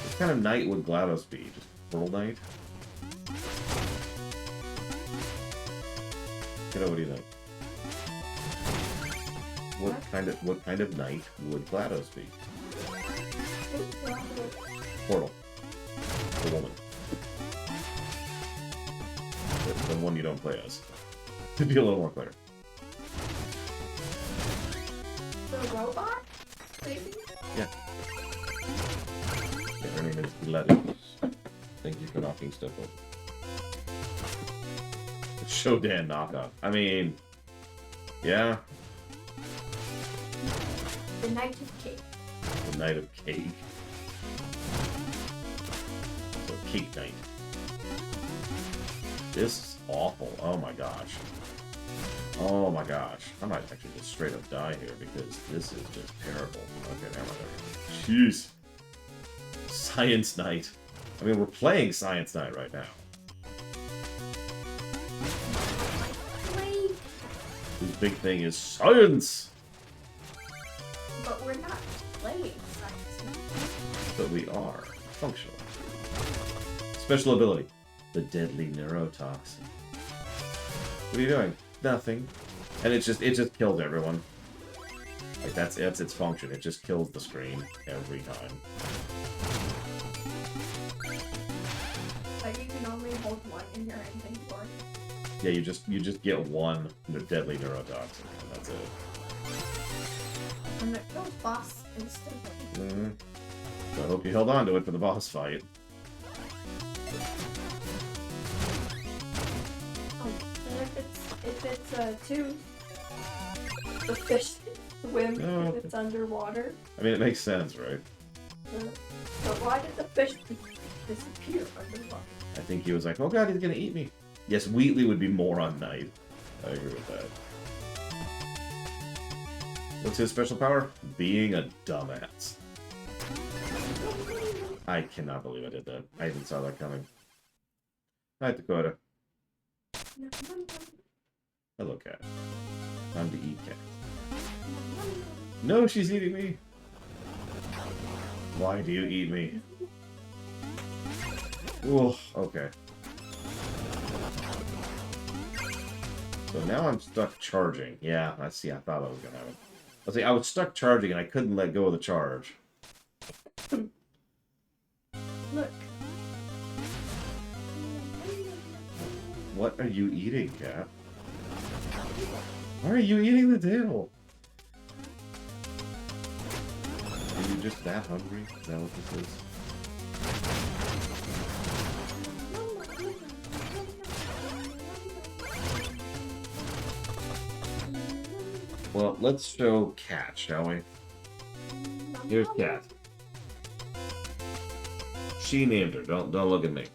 A: What kind of knight would GLaDOS be? Just Pearl Knight? Kiddo, what do you think? What kind of knight would GLaDOS be? Portal. The woman. The one you don't play as. To be a little more clear.
B: The robot? Maybe?
A: Yeah, her name is Gladys. Thank you for knocking stuff over. Shodan knockoff. I mean, yeah.
B: The Knight of Cake.
A: The Night of Cake. So, Cake Night. This is awful. Oh my gosh. Oh my gosh. I might actually just straight up die here because this is just terrible. Okay, now I'm Jeez. Science Night. I mean, we're playing Science Night right now.
B: Wait,
A: His big thing is science!
B: but we're not playing science.
A: But we are. Functional. Special ability. The deadly neurotoxin. What are you doing? Nothing. And it just kills everyone. Like that's its function. It just kills the screen every time.
B: But you can only hold one in your inventory.
A: Yeah, you just get one deadly neurotoxin, and that's it.
B: And it kills boss instantly.
A: So I hope you held on to it for the boss fight.
B: Oh, and if it's a tooth, the fish swim
A: Oh,
B: if it's underwater.
A: I mean, it makes sense, right?
B: But why did the fish disappear underwater?
A: I think he was like, oh god, he's gonna eat me. Yes, Wheatley would be more on Knight. I agree with that. What's his special power? Being a dumbass. I cannot believe I did that. I even saw that coming. Hi, Dakota. Hello, cat. Time to eat cat. No, she's eating me. Why do you eat me? Ooh, okay. So now I'm stuck charging. Yeah, I see. I thought I was gonna have it. I was stuck charging and I couldn't let go of the charge.
B: Look.
A: What are you eating, cat? Why are you eating the tail? Are you just that hungry? Is that what this is? Well, let's show Cat, shall we? Here's Cat. She named her. Don't look at me.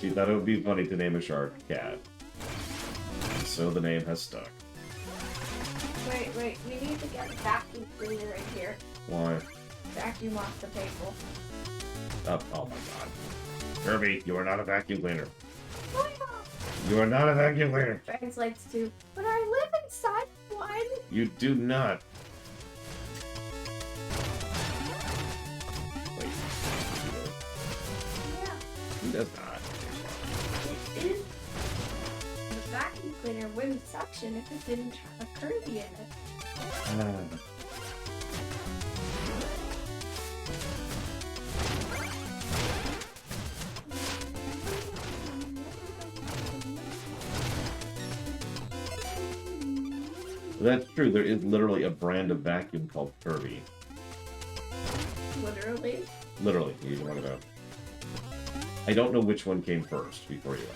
A: She thought it would be funny to name a shark Cat. And so the name has stuck.
B: Wait, we need to get a vacuum cleaner in here.
A: Why?
B: Vacuum off the table.
A: Oh my god. Kirby, you are not a vacuum cleaner.
B: Why not?
A: You are not a vacuum cleaner.
B: Translates to, but I live inside one.
A: You do not. Wait.
B: Yeah,
A: He does not.
B: it is. The vacuum cleaner wouldn't suction if it didn't have a Kirby in it.
A: That's true. There is literally a brand of vacuum called Kirby.
B: Literally.
A: Literally, you can look it up. I don't know which one came first before you.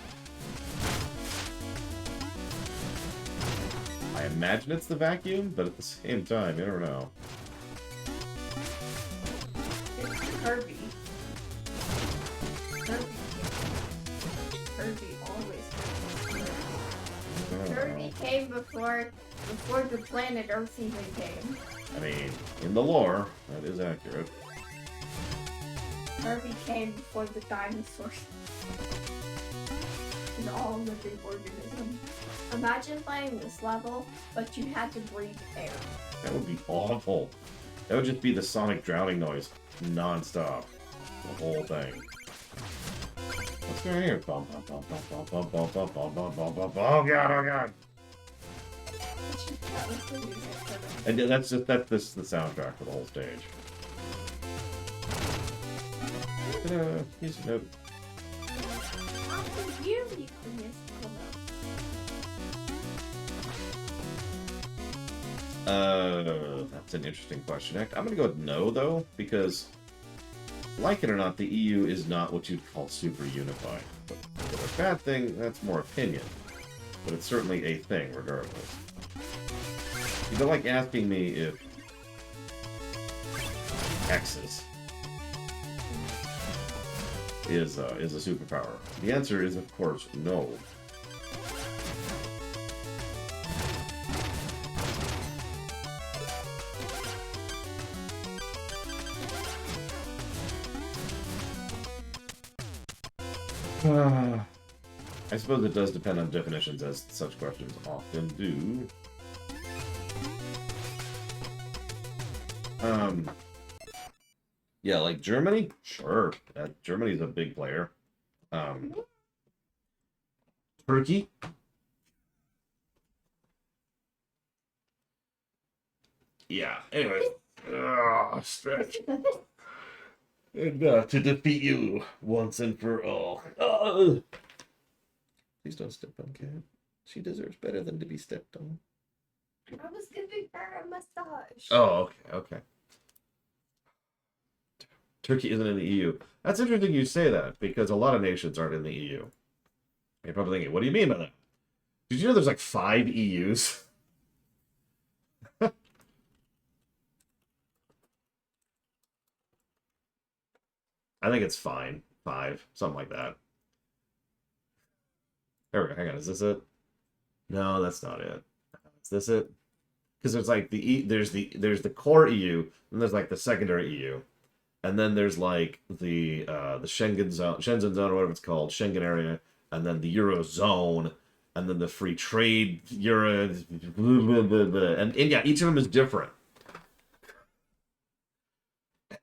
A: I imagine it's the vacuum, but at the same time, you never know.
B: It's Kirby. Kirby always comes. Kirby came before the planet Earth even came.
A: I mean, in the lore, that is accurate.
B: Kirby came before the dinosaurs. And all living organisms. Imagine playing this level, but you had to breathe air.
A: That would be awful. That would just be the sonic drowning noise non-stop. The whole thing. What's going on here? Bum, bum, bum, bum, bum, bum, bum, bum, bum, bum, bum, bum. Oh god, oh god!
B: That was the music for them.
A: And that's the soundtrack for the whole stage. Ta-da! Here's a note.
B: After you Yes,
A: That's an interesting question. I'm gonna go with no, though, because, like it or not, the EU is not what you'd call super unified. But a bad thing, that's more opinion. But it's certainly a thing, regardless. You don't like asking me if Texas is a superpower. The answer is, of course, no. I suppose it does depend on definitions, as such questions often do. Yeah, like Germany? Sure. Germany's a big player. Turkey? Yeah, anyway. Stretch. And to defeat you once and for all. Please don't step on Kat. She deserves better than to be stepped on.
B: I was giving her a massage.
A: Oh, okay. Turkey isn't in the EU. That's interesting you say that, because a lot of nations aren't in the EU. You're probably thinking, what do you mean by that? Did you know there's like 5 EUs? I think it's fine. 5, something like that. There we go. Hang on, is this it? No, that's not it. Is this it? Because there's like there's the core EU, and there's like the secondary EU, and then there's like the Shenzhen zone, or whatever it's called, Schengen area, and then the Eurozone, and then the free trade Euro, and yeah, each of them is different.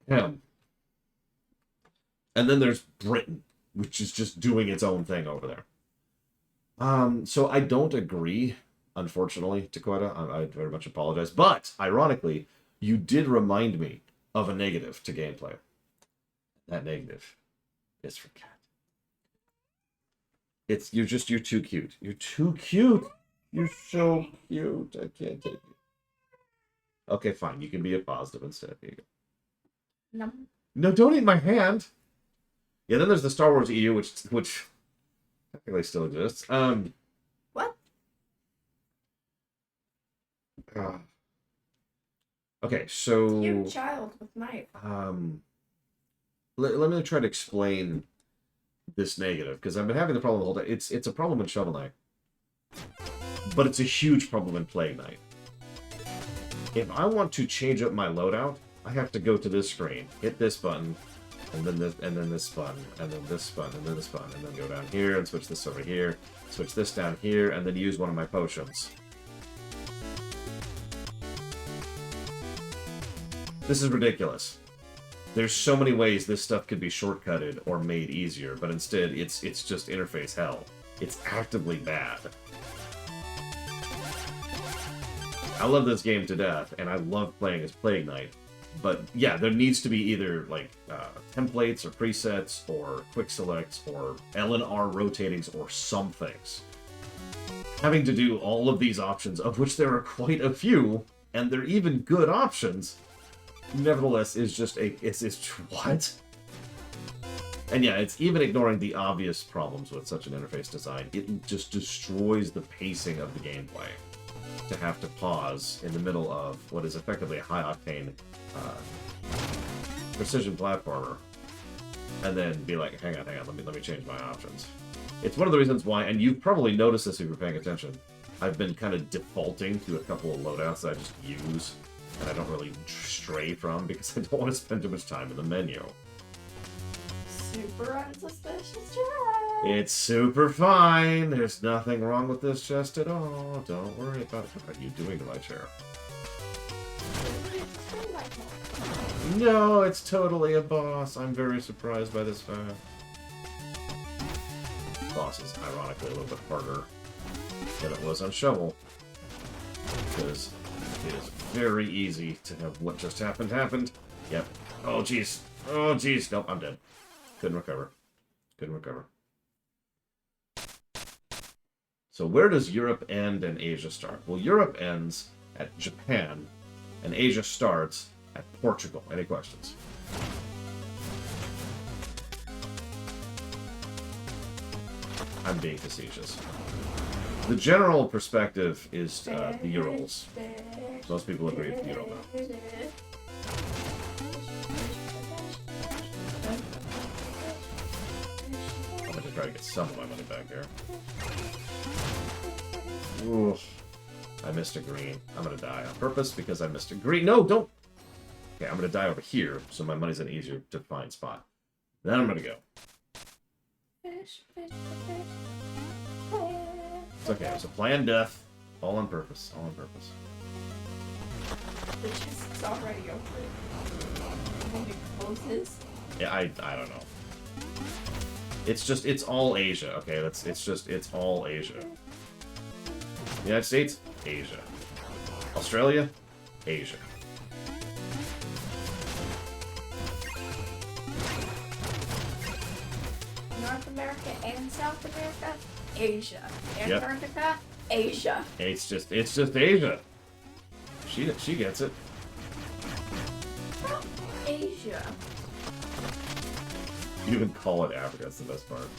A: Yeah. And then there's Britain, which is just doing its own thing over there. So I don't agree, unfortunately, Dakota. I very much apologize. But, ironically, you did remind me of a negative to gameplay. That negative is for Kat. You're too cute. You're too cute. You're so cute. I can't take it. Okay, fine. You can be a positive instead. Here you go.
B: No.
A: No, don't eat my hand. Yeah, then there's the Star Wars EU, which technically still exists.
B: What?
A: Okay, so
B: Cute child with knife.
A: let me try to explain this negative, because I've been having the problem the whole time. It's a problem in Shovel Knight, but it's a huge problem in Plague Knight. If I want to change up my loadout, I have to go to this screen, hit this button, and then this button, and then this button, and then this button, and then go down here and switch this over here, switch this down here, and then use one of my potions. This is ridiculous. There's so many ways this stuff could be shortcutted or made easier, but instead it's just interface hell. It's actively bad. I love this game to death, and I love playing as Plague Knight. But yeah, there needs to be either like templates or presets or quick selects or L&R rotatings or some things. Having to do all of these options, of which there are quite a few, and they're even good options, nevertheless is just it's what? And yeah, it's even ignoring the obvious problems with such an interface design. It just destroys the pacing of the gameplay to have to pause in the middle of what is effectively a high-octane precision platformer, and then be like, hang on, let me change my options. It's one of the reasons why, and you've probably noticed this if you're paying attention, I've been kind of defaulting to a couple of loadouts that I just use, and I don't really stray from, because I don't want to spend too much time in the menu.
B: Super unsuspicious chest.
A: It's super fine. There's nothing wrong with this chest at all. Don't worry about it. What are you doing to my chair? No, it's totally a boss. I'm very surprised by this fact. Boss is ironically a little bit harder than it was on Shovel, because it is very easy to have what just happened. Yep. Oh jeez. Oh jeez. Nope, I'm dead. Couldn't recover. So where does Europe end and Asia start? Well, Europe ends at Japan, and Asia starts at Portugal. Any questions? I'm being facetious. The general perspective is the Urals. Most people agree with the Ural now. I'm going to try to get some of my money back here. Ooh, I missed a green. I'm going to die on purpose because I missed a green. No, don't! Okay, I'm going to die over here, so my money's in an easier to find spot. Then I'm going to go. It's okay, it was a planned death. All on purpose, all on purpose.
B: The chest is already open. When it closes.
A: Yeah, I don't know. It's all Asia, okay? It's all Asia. United States, Asia. Australia, Asia.
B: North America and South America, Asia.
A: Yep.
B: Antarctica, Asia.
A: It's just Asia. She gets it.
B: Asia.
A: You even call it Africa, that's the best part.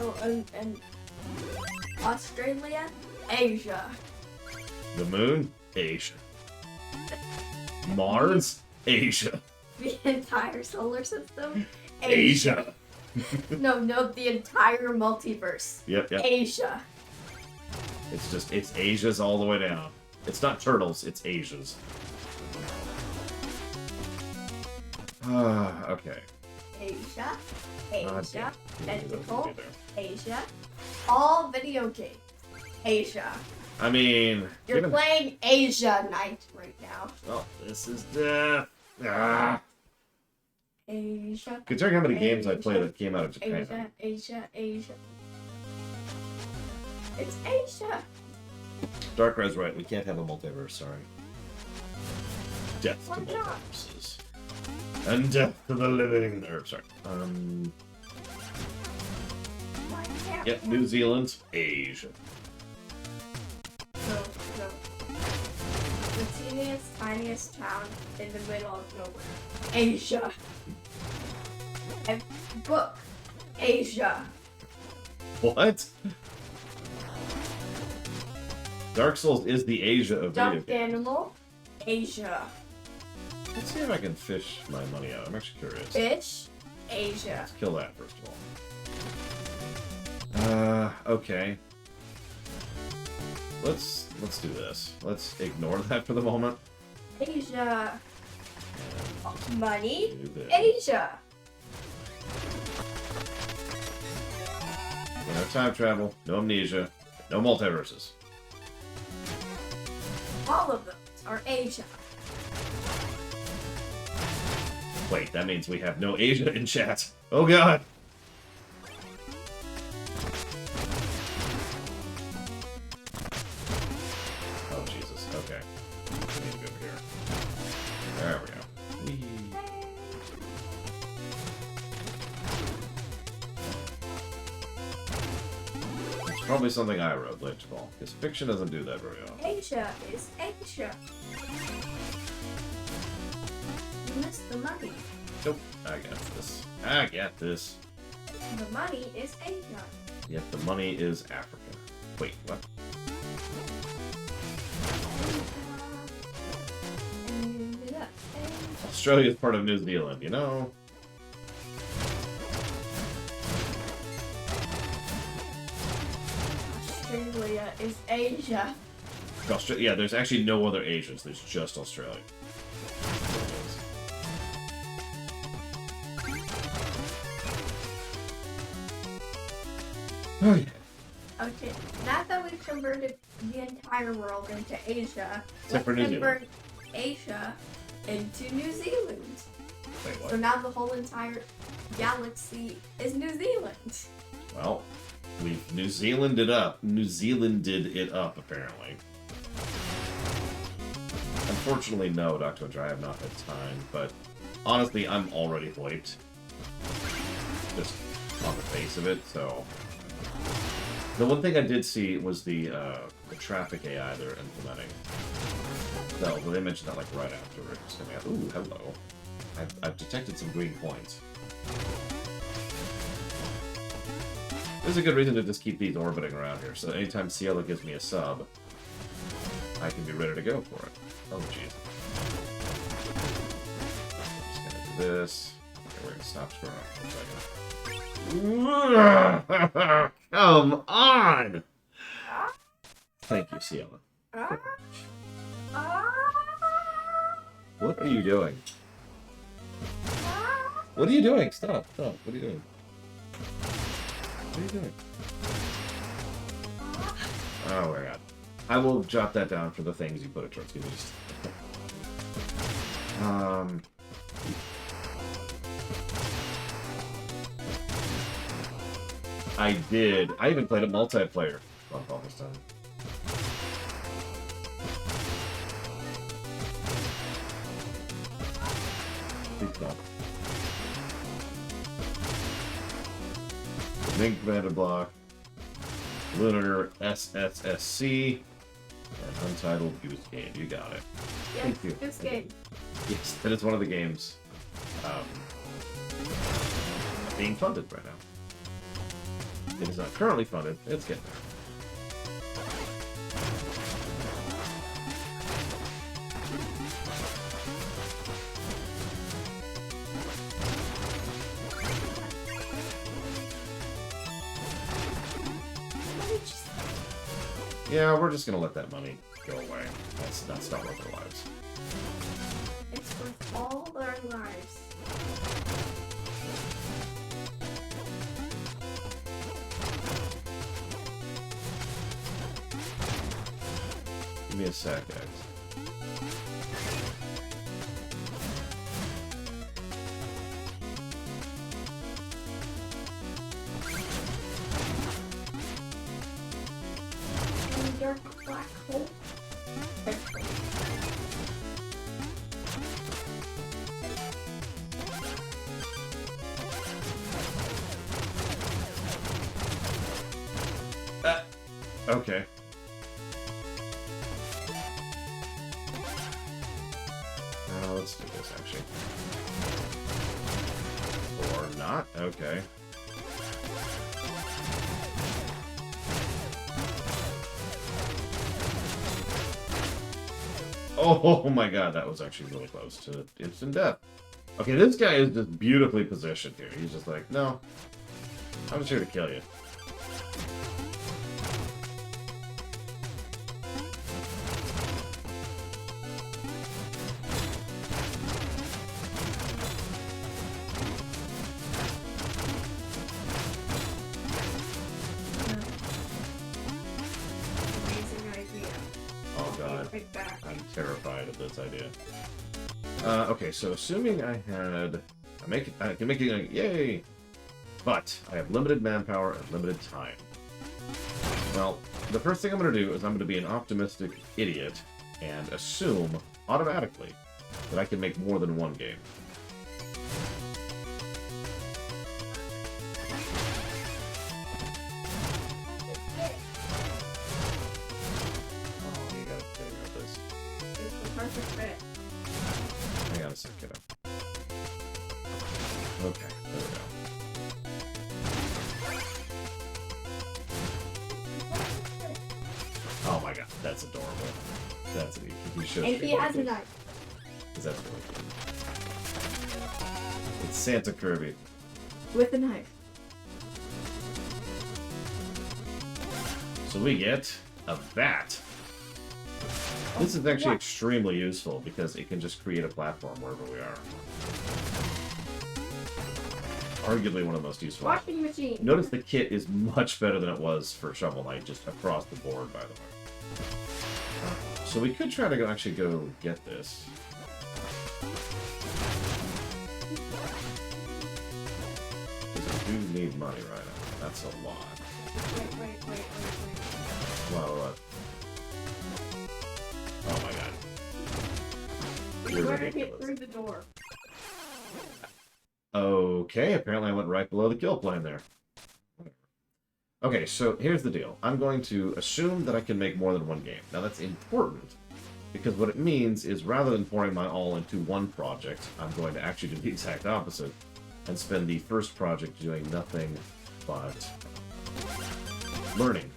B: Oh, and Australia, Asia.
A: The moon, Asia. Mars, Asia.
B: The entire solar system,
A: Asia.
B: No, the entire multiverse.
A: Yep.
B: Asia.
A: It's Asia's all the way down. It's not turtles, it's Asia's. Okay.
B: Asia.
A: God
B: Asia.
A: damn.
B: Tentacle. Asia. All video games. Asia.
A: I mean...
B: You're playing Asia Knight right now.
A: Oh, this is death. Ah.
B: Asia.
A: Considering how many games I played that came out of Japan.
B: Asia. It's Asia.
A: Dark Red's right, we can't have a multiverse, sorry. Death to
B: Why not?
A: multiverses. And death to the living... sorry.
B: Why can't
A: Yep,
B: we?
A: New Zealand, Asia.
B: No. The teeniest, tiniest town in the middle of nowhere. Asia. And book. Asia.
A: What? Dark Souls is the Asia of video
B: Stuffed
A: games.
B: animal. Asia.
A: Let's see if I can fish my money out. I'm actually curious.
B: Fish. Asia.
A: Let's kill that first of all. Okay. Let's do this. Let's ignore that for the moment.
B: Asia. Money.
A: Do this.
B: Asia.
A: No time travel, no amnesia, no multiverses.
B: All of those are Asia.
A: Wait, that means we have no Asia in chat. Oh god! Oh Jesus, okay. We need to go over here. There we go. Whee. It's probably something I wrote, Lich Ball, because fiction doesn't do that very often.
B: Asia is Asia. You missed the money.
A: Nope, I got this. I got this.
B: The money is Asia.
A: Yet the money is Africa. Wait, what?
B: Asia.
A: Australia is part of New Zealand, you know?
B: Australia is Asia.
A: Yeah, there's actually no other Asians. There's just Australia. Oh, yeah.
B: Okay, now that we've converted the entire world into Asia,
A: Except for
B: let's
A: New
B: convert Asia into New Zealand.
A: Wait,
B: So
A: what?
B: now the whole entire galaxy is New Zealand.
A: Well, we've New Zealanded it up, apparently. Unfortunately, no, Dr. Winter, I have not had time, but honestly, I'm already hyped. Just on the face of it, so... The one thing I did see was the traffic AI they're implementing. So, well, they mentioned that like right after it was coming out. Ooh, hello. I've detected some green coins. There's a good reason to just keep these orbiting around here, so anytime Cielo gives me a sub, I can be ready to go for it. Oh, jeez. Just gonna do this. Okay, we're gonna stop scrolling for a second. Come on! Thank you, Cielo. What are you doing? What are you doing? Stop, stop. What are you doing? What are you doing? Oh my god. I will jot that down for the things you put it towards. Give me just... I did. I even played a multiplayer on this time. Good stuff. Ming Commander Block, Lunar SSSC, and Untitled Goose Game. You got it.
B: Yes,
A: Thank you.
B: Goose Game.
A: Yes, that is one of the games being funded right now. It is not currently funded. It's getting there. Yeah, we're just gonna let that money go away. That's not worth our lives.
B: It's worth all their lives.
A: Give me a sec, guys.
B: Dark black hole.
A: Okay. Let's do this, actually. Or not? Okay. Oh my god, that was actually really close to instant death. Okay, this guy is just beautifully positioned here. He's just like, no, I'm just here to kill you.
B: Amazing idea.
A: Oh god.
B: Right back.
A: I'm terrified of this idea. Okay, so assuming I had... I can make it like, yay! But I have limited manpower and limited time. Well, the first thing I'm going to do is I'm going to be an optimistic idiot and assume, automatically, that I can make more than one game. Oh, you gotta figure out this.
B: It's the perfect fit.
A: Hang on a sec, kiddo. Okay, there we go. Oh my god, that's adorable. That's it. You should.
B: And he has a knife.
A: Because that's really cool. It's Santa Kirby.
B: With a knife.
A: So we get a bat. This is actually extremely useful because it can just create a platform wherever we are. Arguably one of the most useful.
B: Washing machine.
A: Notice the kit is much better than it was for Shovel Knight, just across the board, by the way. So we could try to actually go get this. Because we do need money right now. That's a lot.
B: Wait.
A: What? Oh my god. You're
B: Where hit
A: ridiculous.
B: through the door.
A: Okay, apparently I went right below the kill plane there. Okay, so here's the deal. I'm going to assume that I can make more than one game. Now that's important, because what it means is rather than pouring my all into one project, I'm going to actually do the exact opposite, and spend the first project doing nothing but learning.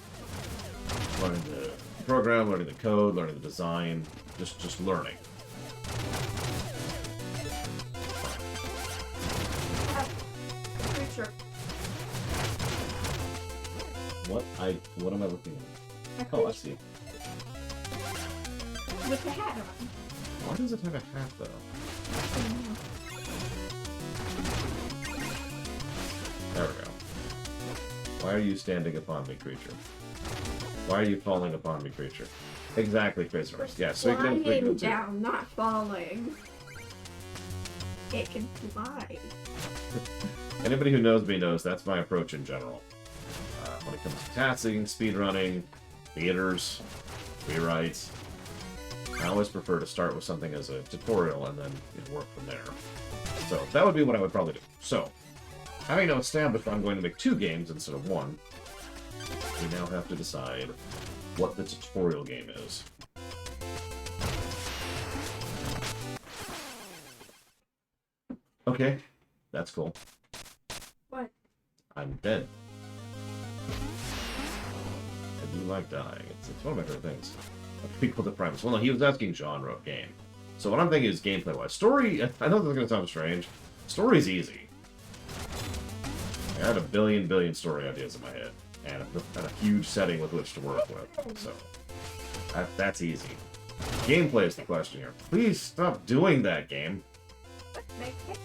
A: Learning the program, learning the code, learning the design, just learning.
B: Creature.
A: What am I looking at? Oh, I see.
B: With the hat on.
A: Why does it have a hat though? There we go. Why are you standing upon me, creature? Why are you falling upon me, creature? Exactly, prisoners. Yeah, so you can
B: Flying down, not falling. It can fly.
A: Anybody who knows me knows that's my approach in general. When it comes to tasking, speedrunning, theaters, rewrites, I always prefer to start with something as a tutorial and then work from there. So that would be what I would probably do. So, having now established I'm going to make 2 games instead of 1, we now have to decide what the tutorial game is. Okay, that's cool.
B: What?
A: I'm dead. I do like dying. It's one of my favorite things. People the premise. Well, no, he was asking genre of game. So what I'm thinking is gameplay-wise. Story, I know this is going to sound strange. Story's easy. I had a billion story ideas in my head. And a huge setting with which to work with. So, that's easy. Gameplay is the question here. Please stop doing that, game.
B: Make it.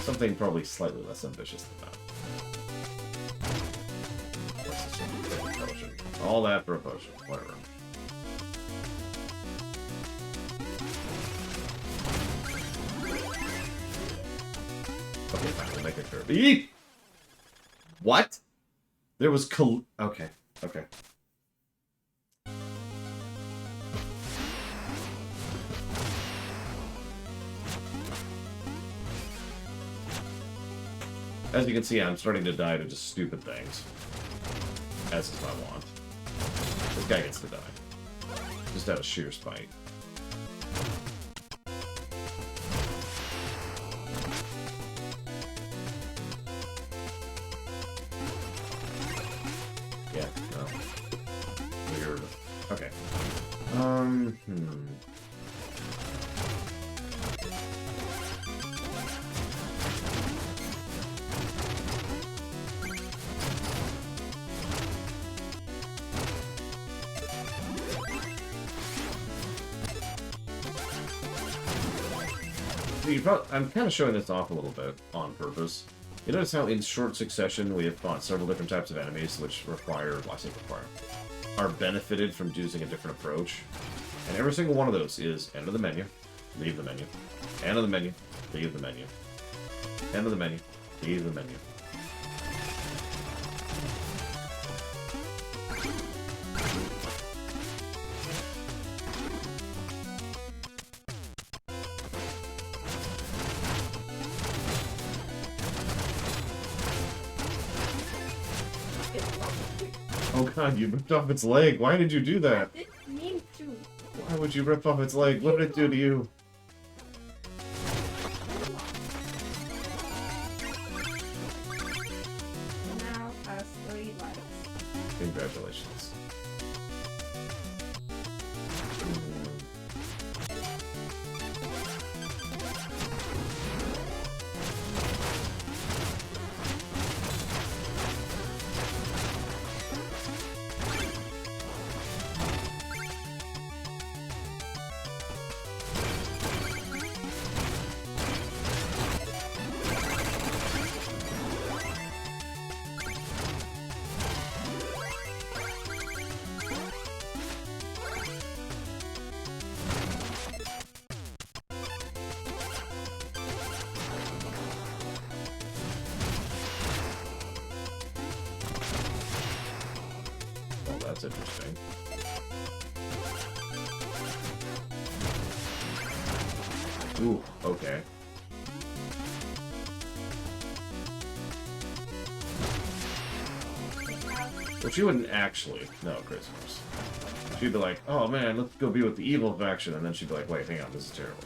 A: Something probably slightly less ambitious than that. What's this one? Potion. All that for a potion. Whatever. Okay, fine. We'll make it fair. Eep! What? There was okay. Okay. As you can see, I'm starting to die to just stupid things. As is my want. This guy gets to die. Just out of sheer spite. Yeah, no. Weird. Okay. I'm kind of showing this off a little bit on purpose. You notice how in short succession we have fought several different types of enemies which are benefited from using a different approach. And every single one of those is enter the menu, leave the menu, enter the menu, leave the menu, enter the menu, leave the menu. Oh god, you ripped off its leg. Why did you do that?
B: I didn't mean to.
A: Why would you rip off its leg? What did it do to you?
B: Now has 3 lives.
A: Congratulations. Well, that's interesting. Ooh, okay. Well, she wouldn't actually know Christmas. She'd be like, oh man, let's go be with the evil faction, and then she'd be like, wait, hang on, this is terrible.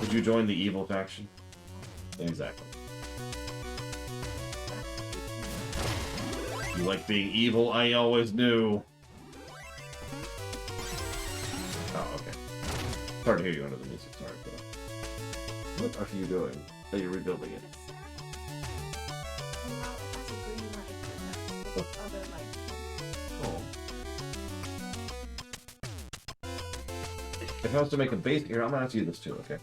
A: Would you join the evil faction? Exactly. You like being evil? I always knew. Oh, okay. It's hard to hear you under the music, sorry. But, what are you doing? Are you rebuilding it? Oh. If I was to make a base here, I'm gonna have to use this too, okay?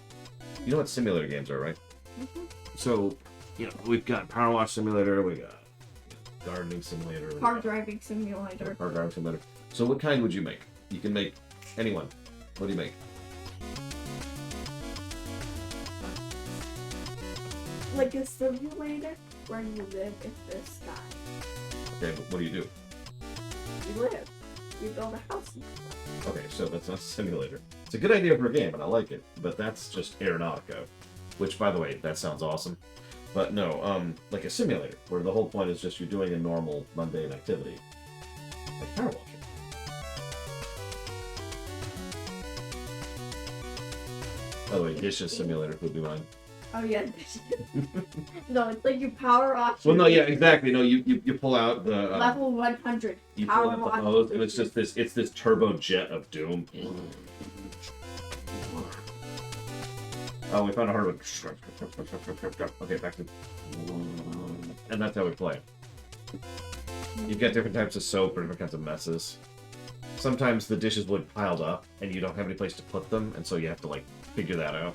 A: You know what simulator games are, right?
B: Mm-hmm.
A: So, you know, we've got Power Wash Simulator, we got Gardening Simulator,
B: Car driving simulator.
A: Car Driving Simulator. So what kind would you make? You can make anyone. What do you make?
B: Like a simulator where you live in the sky.
A: Okay, but what do you do?
B: You live. You build a house.
A: Okay, so that's not a simulator. It's a good idea for a game, and I like it, but that's just Aeronautica. Which, by the way, that sounds awesome. But no, like a simulator, where the whole point is just you're doing a normal, mundane activity. Like power washing. By the way, dishes simulator would be mine.
B: Oh yeah. No, it's like you power off.
A: Well, no, yeah, exactly. No, you pull out the
B: level 100.
A: you pull
B: Power
A: out the
B: wash.
A: hose, and it's just this turbo jet of doom. Oh, we found a hard one. Okay, back to, and that's how we play. You've got different types of soap or different kinds of messes. Sometimes the dishes would piled up, and you don't have any place to put them, and so you have to like figure that out.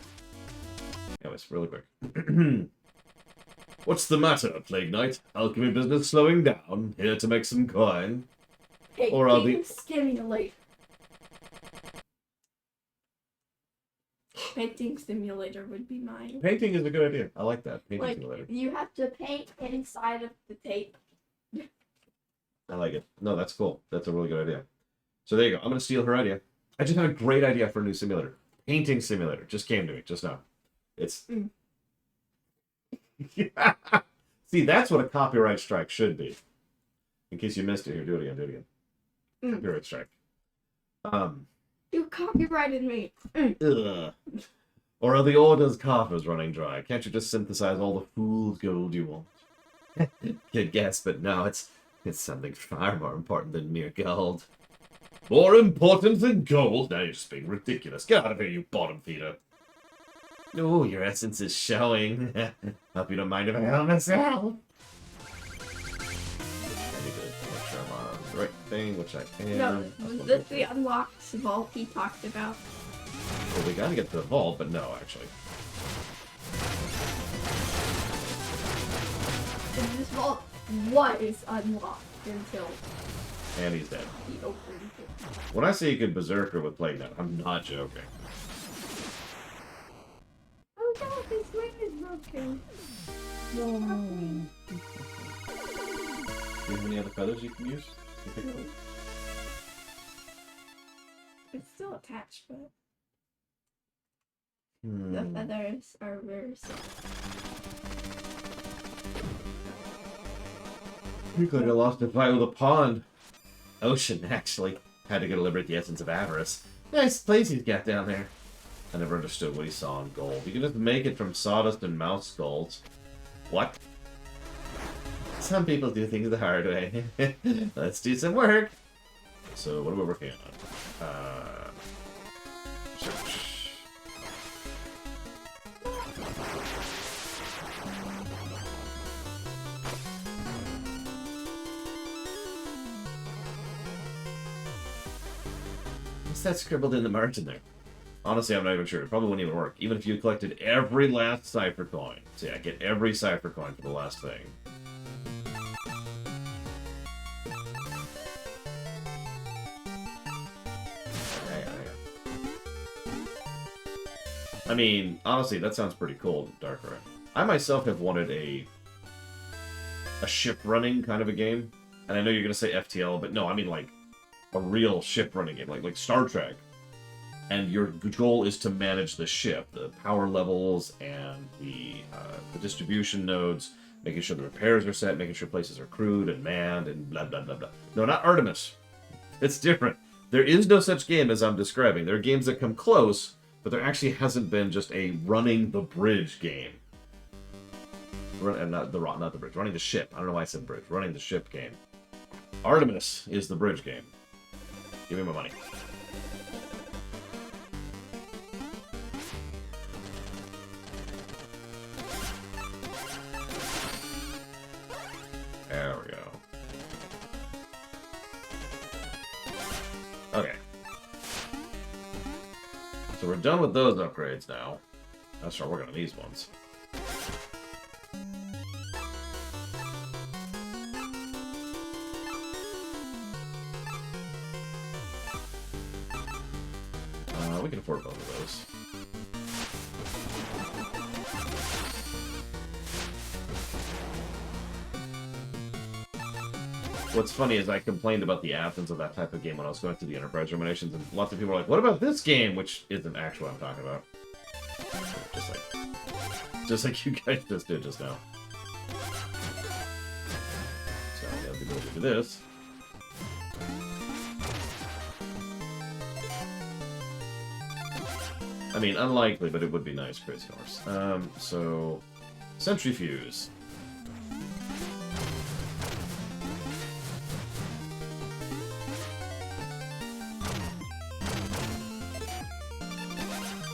A: Anyways, really quick. What's the matter, Plague Knight? Alchemy business slowing down? Here to make some coin?
B: Hey,
A: Or are the-
B: stimulate. Painting simulator would be mine.
A: Painting is a good idea. I like that. Painting
B: Like,
A: simulator.
B: you have to paint inside of the tape.
A: I like it. No, that's cool. That's a really good idea. So there you go. I'm going to steal her idea. I just had a great idea for a new simulator. Painting simulator. Just came to me just now. It's...
B: Mm.
A: See, that's what a copyright strike should be. In case you missed it, here, do it again, do it again.
B: Mm.
A: Copyright strike.
B: You copyrighted me.
A: Ugh. Or are the order's coffers running dry? Can't you just synthesize all the fool's gold you want? Good guess, but no, it's something far more important than mere gold. More important than gold? Now you're just being ridiculous. Get out of here, you bottom feeder. Oh, your essence is showing. Hope you don't mind if I help myself. I need to make sure I'm on the right thing, which I am.
B: No, was this the unlocked vault he talked about?
A: Well, we gotta get to the vault, but no, actually.
B: And this vault was unlocked until
A: And he's dead.
B: he opened it.
A: When I say you could berserker with Plague Knight, I'm not joking.
B: Oh no, his wing is broken.
A: Do you have any other feathers you can use? You pick those?
B: It's still attached, but
A: Hmm.
B: the feathers are very simple.
A: Look like I lost a fight with a pond. Ocean, actually. Had to go to liberate the essence of avarice. Nice place he's got down there. I never understood what he saw in gold. You can just make it from sawdust and mouse skulls. What? Some people do things the hard way. Let's do some work. So, what are we working on? Search. What's that scribbled in the margin there? Honestly, I'm not even sure. It probably wouldn't even work. Even if you collected every last cipher coin. So yeah, get every cipher coin for the last thing. I mean, honestly, that sounds pretty cool, Darker. I myself have wanted a ship running kind of a game. And I know you're gonna say FTL, but no, I mean like a real ship running game, like Star Trek. and your goal is to manage the ship, the power levels, and the distribution nodes, making sure the repairs are set, making sure places are crewed and manned, and blah blah blah blah. No, not Artemis. It's different. There is no such game as I'm describing. There are games that come close, but there actually hasn't been just a running the bridge game. Not the bridge. Running the ship. I don't know why I said bridge. Running the ship game. Artemis is the bridge game. Give me my money. There we go. Okay. So we're done with those upgrades now. Let's start working on these ones. We can afford both of those. What's funny is I complained about the Athens of that type of game when I was going through the Enterprise Ruminations, and lots of people are like, what about this game? Which isn't actually what I'm talking about. Just like you guys just did just now. So I have the ability to do this. I mean, unlikely, but it would be nice, Crazy Horse. So... Centrifuge.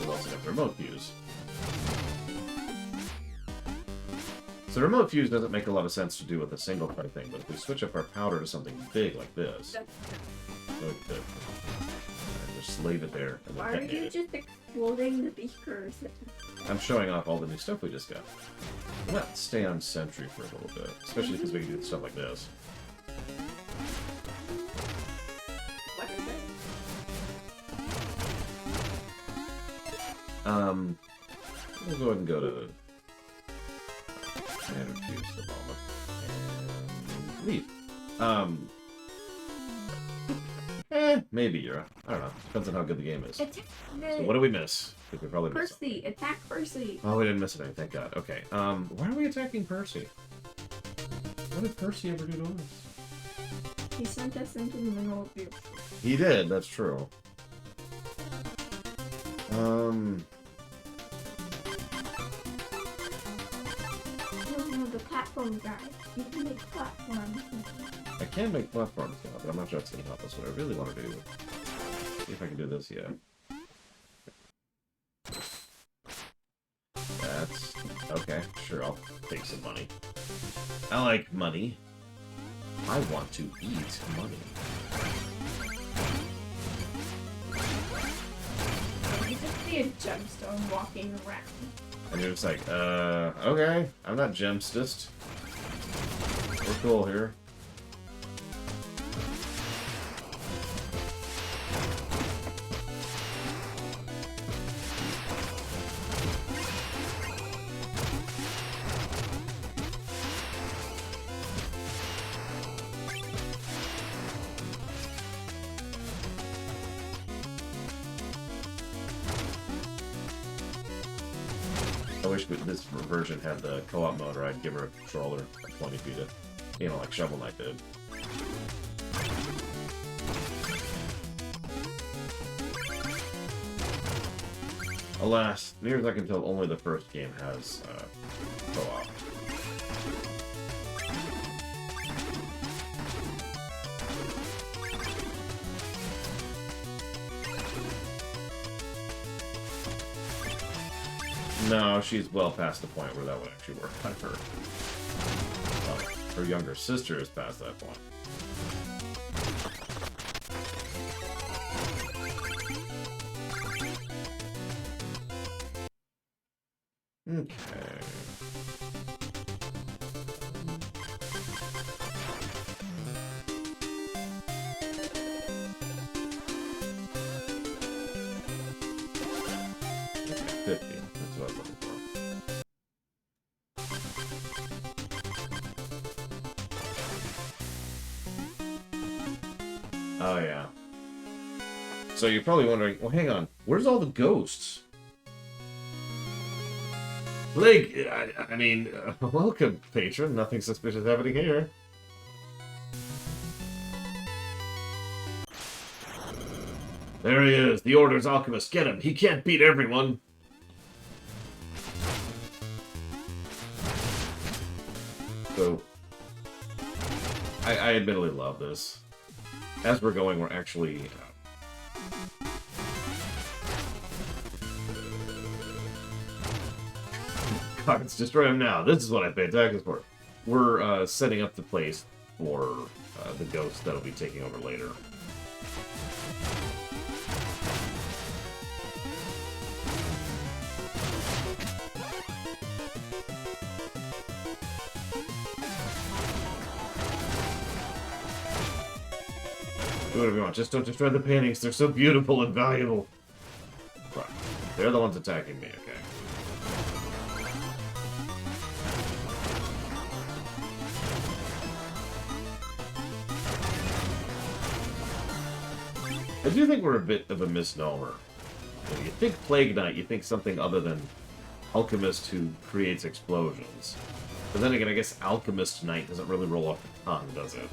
A: We've also got the remote fuse. So the remote fuse doesn't make a lot of sense to do with a single type thing, but if we switch up our powder to something big like this... Really good. Just leave it there. And
B: why are you just exploding the beakers?
A: I'm showing off all the new stuff we just got. Let's stay on Sentry for a little bit, especially because we can do stuff like this.
B: What is it?
A: We'll go ahead and go to standard fuse for the moment and leave. Maybe you're. I don't know. Depends on how good the game is.
B: Attack
A: So what do we miss? We could probably miss
B: Percy. Attack Percy.
A: Oh, we didn't miss anything. Thank God. Okay. Why are we attacking Percy? What did Percy ever do to us?
B: He sent us into the middle of the ocean.
A: He did. That's true.
B: No, the platform guy. You can make platforms.
A: I can make platforms now, but I'm not sure it's going to help us. What I really want to do... See if I can do this, yeah. That's... Okay, sure, I'll take some money. I like money. I want to eat money.
B: You just see a gemstone walking around.
A: And you're just like, okay, I'm not gemstist. We're cool here. I wish this version had the co-op mode where I'd give her a controller and 20 feet it. You know, like Shovel Knight did. Alas, near as I can tell, only the first game has co-op. No, she's well past the point where that would actually work on her. Well, her younger sister is past that point. Okay. Okay, 50. That's what I was looking for. Oh, yeah. So you're probably wondering, well, hang on, where's all the ghosts? Blake, I mean, welcome, patron. Nothing suspicious happening here. There he is, the Order's alchemist. Get him. He can't beat everyone. So, I admittedly love this. As we're going, we're actually... cards, destroy them now. This is what I pay taxes for. We're setting up the place for the ghost that'll be taking over later. Do whatever you want. Just don't destroy the paintings. They're so beautiful and valuable. Right. They're the ones attacking me, okay? I do think we're a bit of a misnomer. When you think Plague Knight, you think something other than Alchemist who creates explosions. But then again, I guess Alchemist Knight doesn't really roll off the tongue, does it?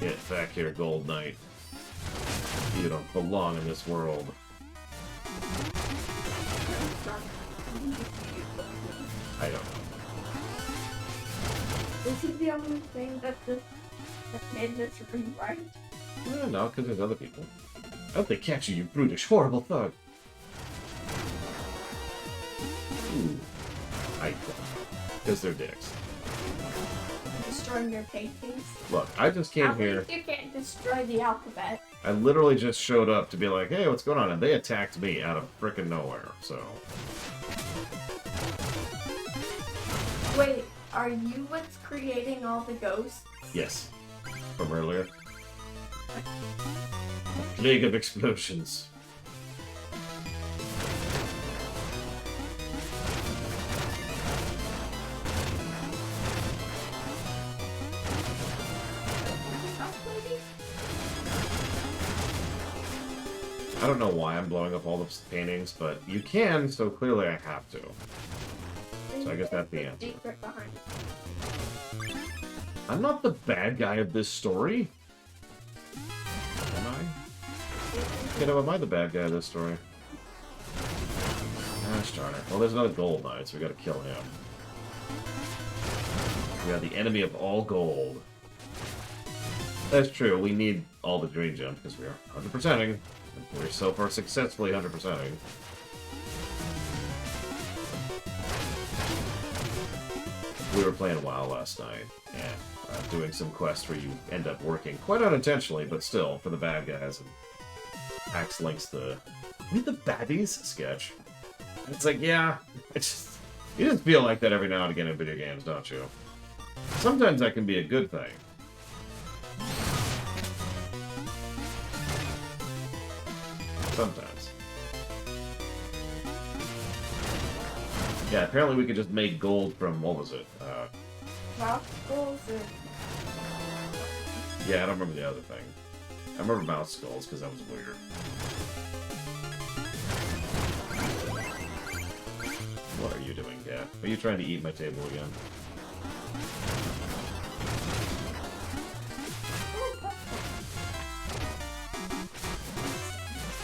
A: Get back here, Gold Knight. You don't belong in this world. I don't know.
B: This is the only thing that made this rewrite.
A: No, because there's other people. I hope they catch you, you brutish, horrible thug. Ooh. I don't. Because they're dicks.
B: Destroying your paintings.
A: Look, I just came here.
B: At least you can't destroy the alphabet.
A: I literally just showed up to be like, hey, what's going on? And they attacked me out of frickin' nowhere, so...
B: Wait, are you what's creating all the ghosts?
A: Yes. From earlier. A plague of explosions. I don't know why I'm blowing up all the paintings, but you can, so clearly I have to. So I guess that's the answer.
B: Secret behind it.
A: I'm not the bad guy of this story. Am I? You know, am I the bad guy of this story? Gosh darn it. Well, there's another Gold Knight, so we gotta kill him. We are the enemy of all gold. That's true, we need all the green gems because we are 100%ing. We're so far successfully 100%ing. We were playing WoW last night, and doing some quests where you end up working, quite unintentionally, but still, for the bad guys, and Axe links the... Meet the baddies sketch. And it's like, yeah, it's... You just feel like that every now and again in video games, don't you? Sometimes that can be a good thing. Sometimes. Yeah, apparently we could just make gold from, what was it?
B: Mouse skulls and...
A: Yeah, I don't remember the other thing. I remember mouse skulls, because that was weird. What are you doing, Gat? Are you trying to eat my table again?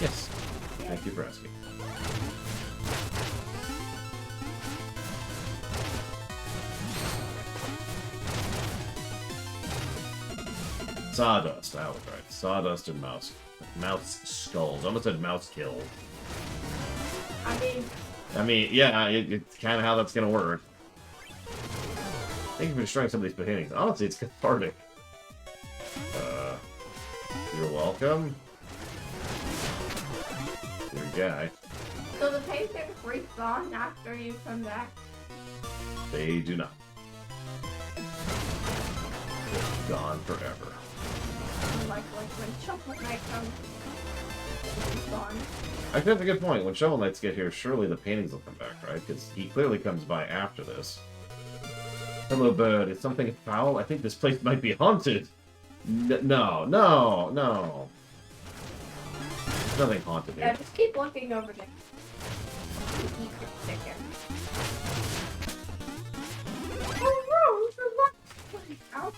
A: Yes. Thank you for asking. Sawdust, I was right. Sawdust and mouse skulls. I almost said mouse kill. I mean, yeah, it's kind of how that's gonna work. Thank you for destroying some of these paintings. Honestly, it's cathartic. You're welcome. Your guy.
B: So the paintings respawn after you come back?
A: They do not. They're gone forever.
B: Like when Chocolate Knight comes. It's gone.
A: Actually, that's a good point. When Shovel Knights get here, surely the paintings will come back, right? Because he clearly comes by after this. Hello, bird. Is something foul? I think this place might be haunted. No. There's nothing haunted
B: Yeah,
A: here.
B: just keep looking over there. Keep your sticker. Oh no, the light out.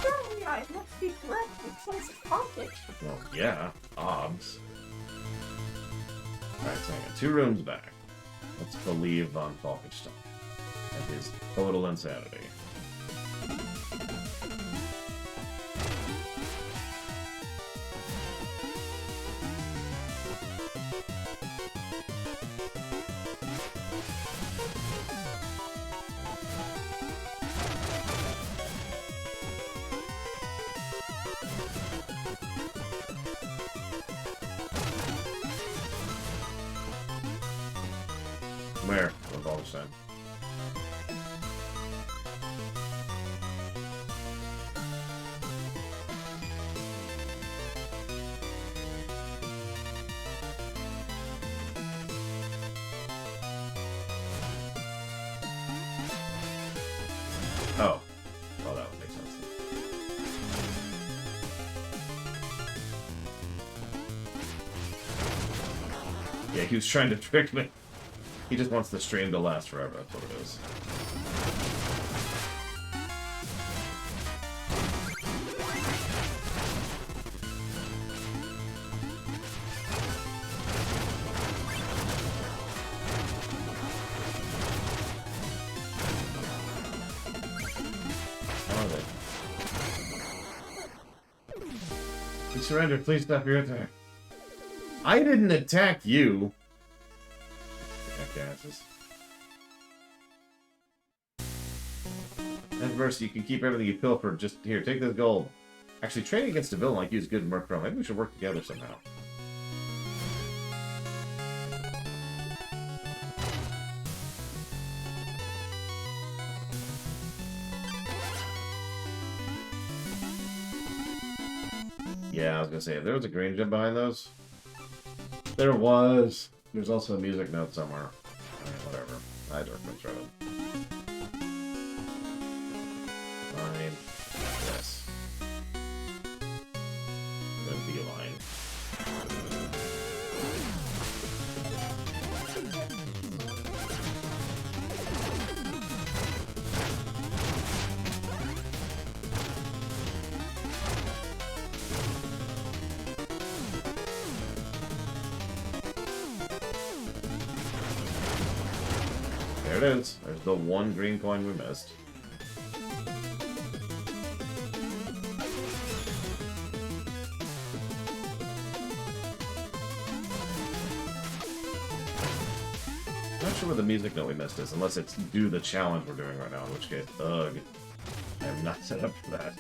B: Surely I must be correct. It says haunted.
A: Well, yeah. Obs. Alright, so I got 2 rooms back. Let's believe Von Falkenstein and his total insanity. Where? Von Falkenstein. Oh. Oh, that would make sense. Yeah, he was trying to trick me. He just wants the stream to last forever, that's what it is. How are they? Please surrender, please stop your attack. I didn't attack you! Jackasses. At first, you can keep everything you pilfer. Just here, take this gold. Actually, training against a villain like you is good in Murkrow. Maybe we should work together somehow. Yeah, I was gonna say, if there was a green gem behind those. There was. There's also a music note somewhere. Alright, whatever. I don't control it. Fine. Yes. Then beeline. There it is. There's the 1 green coin we missed. Not sure what the music note we missed is, unless it's do the challenge we're doing right now, in which case, ugh. I am not set up for that.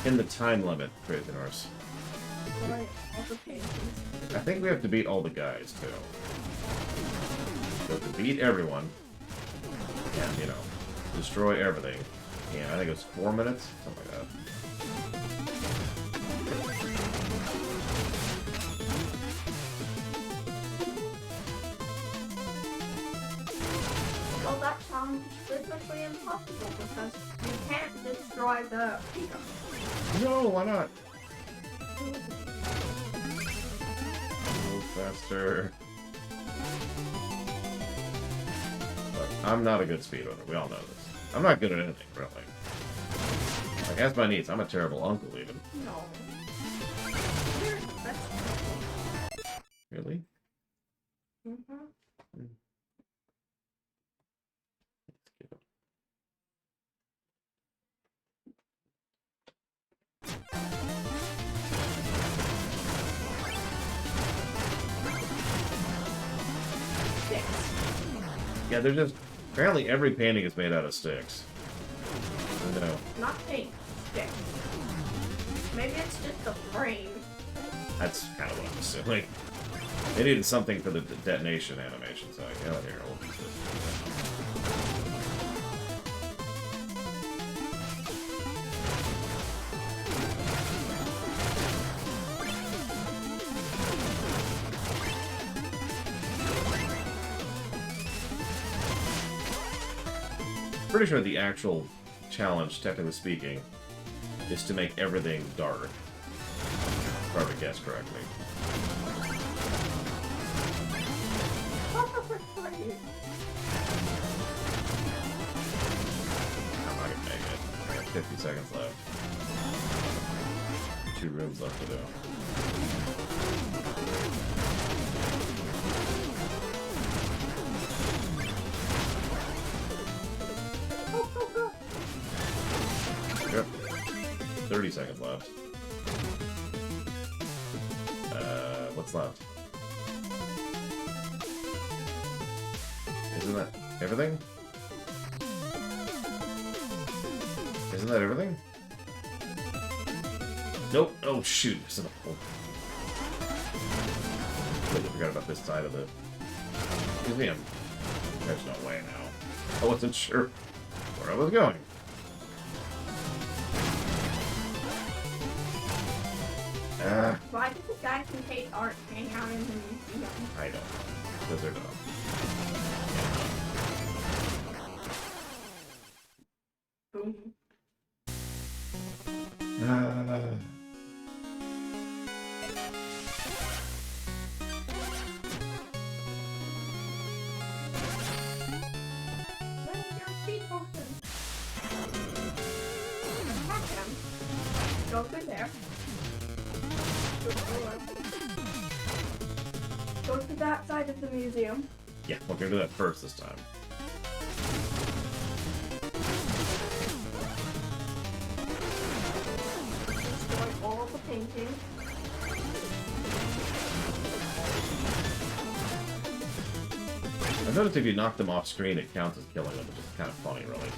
A: In the time limit, Crazy Norse.
B: Right, all the pages.
A: I think we have to beat all the guys, too. So to beat everyone, and, you know, destroy everything. Yeah, I think it was 4 minutes? Something like that.
B: Well, that challenge is physically impossible because you can't destroy the Pika.
A: No, why not? Move faster. Look, I'm not a good speedrunner. We all know this. I'm not good at anything, really. Like, as my niece, I'm a terrible uncle, even.
B: No. You're the best.
A: Really?
B: Mm-hmm.
A: Yeah, they're just... Apparently every painting is made out of sticks. I know.
B: not pink. Okay. Maybe it's just the frame.
A: That's kind of what I'm assuming. They needed something for the detonation animation, so I got here. We'll use this. Pretty sure the actual challenge, technically speaking, is to make everything dark. If I would guess correctly. I'm not gonna make it. I got 50 seconds left. 2 rooms left to do. Yep. 30 seconds left. What's left? Isn't that everything? Isn't that everything? Nope. Oh shoot! There's a hole. Completely forgot about this side of the museum. There's no way now. I wasn't sure where I was going.
B: Why does the guy who hates art hang out in the museum?
A: I don't. Because they're dumb.
B: Boom. Where's your speed potion? Attack him. Go through there. Go to that side of the museum.
A: Yeah, we're gonna do that first this time.
B: Destroy all of the paintings.
A: I noticed if you knock them off screen, it counts as killing them, which is kind of funny, really.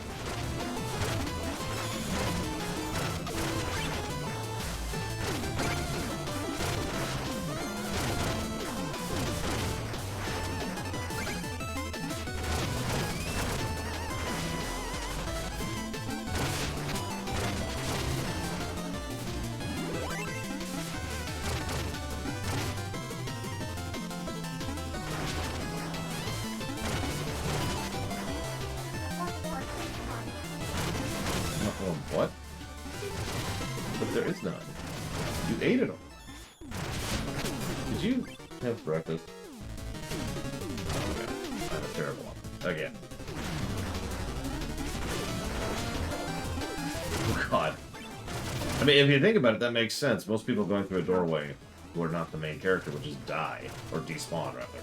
A: What? But there is none. You ate it all. Did you have breakfast? Oh, God. I'm a terrible one. Again. Oh, God. I mean, if you think about it, that makes sense. Most people going through a doorway who are not the main character would just die. Or despawn, rather.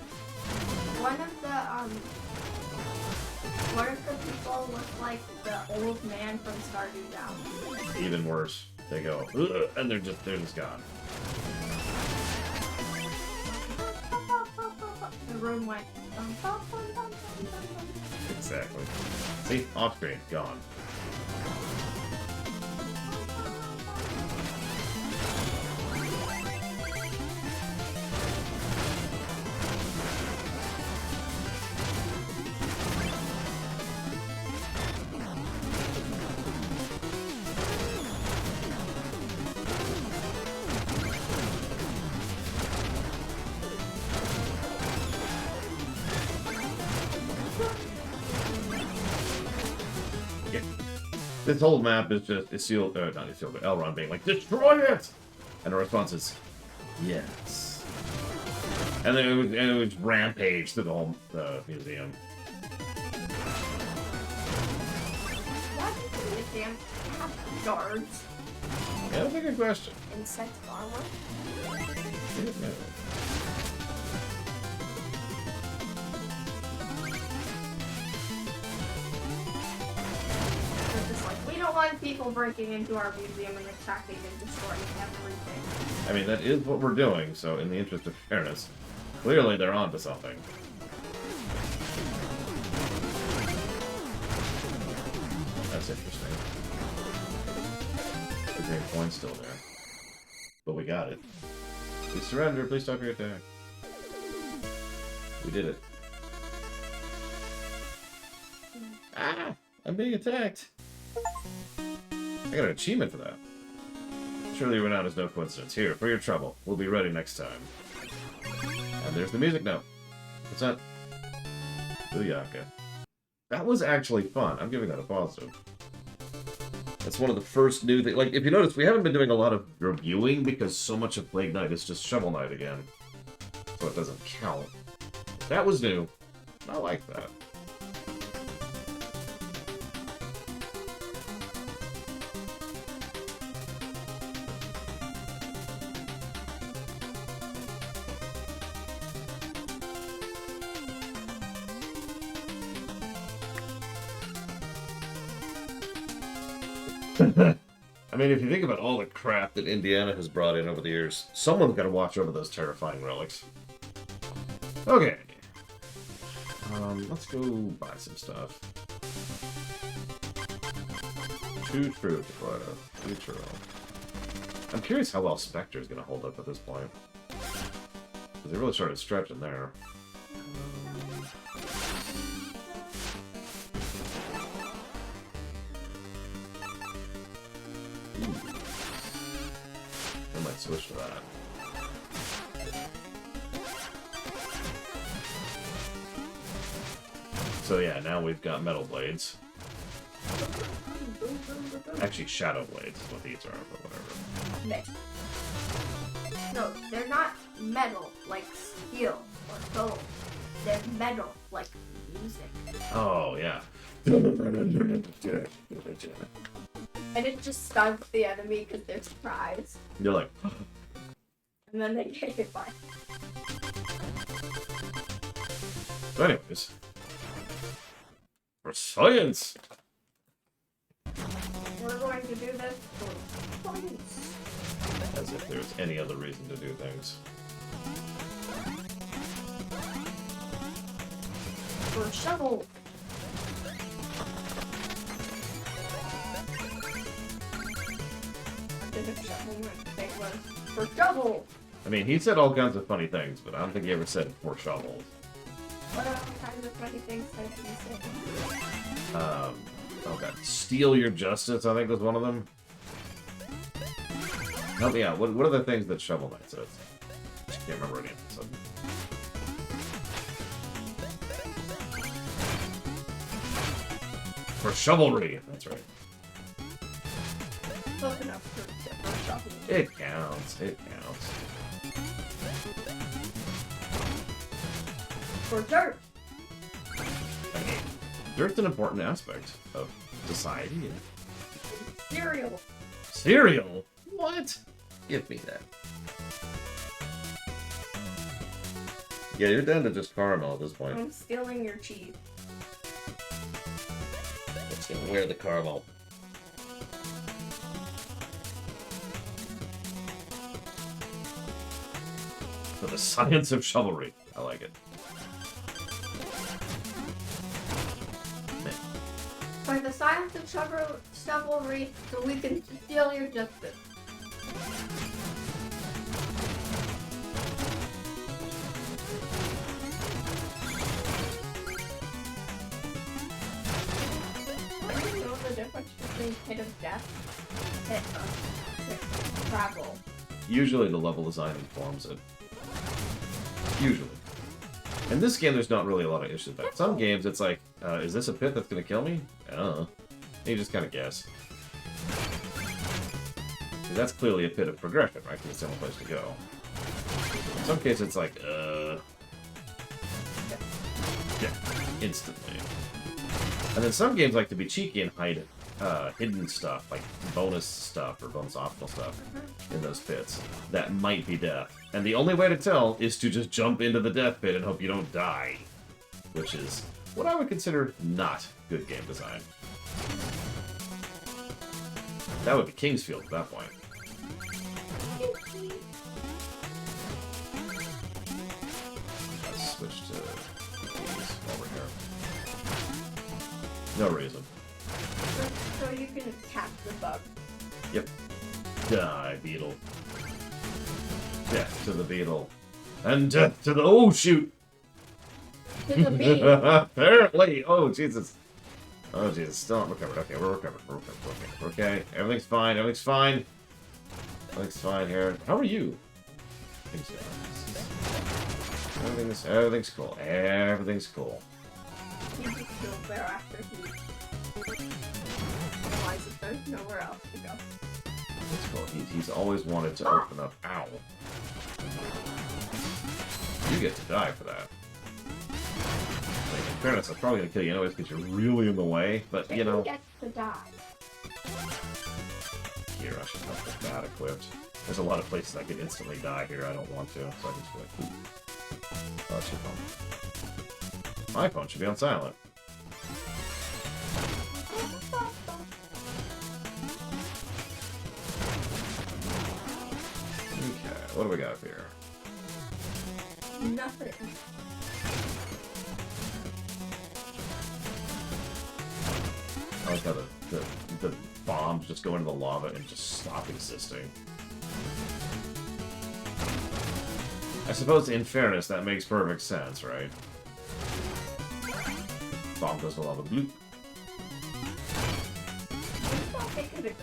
B: One of the people was like the old man from Stardew Valley.
A: Even worse. They go, "Ugh," and they're just gone.
B: The room went. Dum, dum, dum, dum, dum, dum.
A: Exactly. See? Off screen. Gone. This whole map is just Isil, not Isil, but Elrond being like, destroy it! And the response is, yes. And then it was rampage through the whole museum.
B: Why do the museum have guards?
A: Yeah, that's a good question.
B: Insect armor?
A: Yeah.
B: We don't want people breaking into our museum and attacking and destroying everything.
A: I mean, that is what we're doing, so in the interest of fairness, clearly they're onto something. That's interesting. Okay, point's still there. But we got it. Please surrender. Please stop your attack. We did it. Ah! I'm being attacked! I got an achievement for that. Surely renown is no coincidence. Here, for your trouble. We'll be ready next time. And there's the music now. What's that? Booyaka. That was actually fun. I'm giving that a positive. That's one of the first new things. Like, if you notice, we haven't been doing a lot of reviewing because so much of Plague Knight is just Shovel Knight again. So it doesn't count. That was new. I like that. I mean, if you think about all the crap that Indiana has brought in over the years, someone's got to watch over those terrifying relics. Okay. Let's go buy some stuff. 2 truth, right? 2 true. I'm curious how well Spectre is going to hold up at this point. Because they really started stretching there. I might switch to that. So yeah, now we've got metal blades. Actually, shadow blades is what these are, but whatever.
B: Metal. No, they're not metal like steel or gold. They're metal like music.
A: Oh, yeah.
B: And it just stuns the enemy because they're surprised.
A: You're like,
B: And then they get hit by.
A: so anyways. For science!
B: We're going to do this for science.
A: As if there's any other reason to do things.
B: For shovel. For shovel.
A: I mean, he said all kinds of funny things, but I don't think he ever said for shovels.
B: What other kinds of funny things did he say?
A: Okay. Steal your justice, I think was one of them. Help me out. What are the things that Shovel Knight says? I can't remember any of them. For chivalry, that's right.
B: Close enough for shovel.
A: It counts. It counts.
B: For dirt.
A: I mean, dirt's an important aspect of society.
B: Cereal.
A: Cereal? What? Give me that. Yeah, you're down to just caramel at this point.
B: I'm stealing your cheese.
A: It's gonna wear the caramel. For the science of chivalry. I like it.
B: For the science of chivalry, so we can steal your justice. You know the difference between hit of death and hit travel.
A: Usually the level design informs it. Usually. In this game, there's not really a lot of issues with that. Some games, it's like, is this a pit that's going to kill me? I don't know. And you just kind of guess. 'Cause that's clearly a pit of progression, right? Because it's the only place to go. In some cases, it's like, yeah, instantly. And then some games like to be cheeky and hide hidden stuff, like bonus stuff or bonus optional stuff in those pits. That might be death. And the only way to tell is to just jump into the death pit and hope you don't die. Which is what I would consider not good game design. That would be Kingsfield at that point. Let's switch to these while we're here. No reason.
B: So you can catch the bug.
A: Yep. Die, beetle. Death to the beetle. And death to the... Oh, shoot!
B: To the bee.
A: Apparently! Oh, Jesus. Oh, Jesus. Still not recovered. Okay, we're recovered. We're recovered. Okay, everything's fine. Everything's fine. Everything's fine here. How are you? Everything's cool. Everything's cool.
B: He just goes there after he realizes there's nowhere else to go.
A: It's cool. He's always wanted to open up. Ow. You get to die for that. Like, in fairness, I'm probably gonna kill you anyways because you're really in the way, but you know.
B: He gets to die.
A: Here, I should have the bat equipped. There's a lot of places I could instantly die here. I don't want to, so I can just be like, ooh. Oh, that's your phone. My phone should be on silent. Okay, what do we got up here?
B: Nothing.
A: I like how the bombs just go into the lava and just stop existing. I suppose, in fairness, that makes perfect sense, right? Bomb goes to lava. Bloop.
B: I thought they could have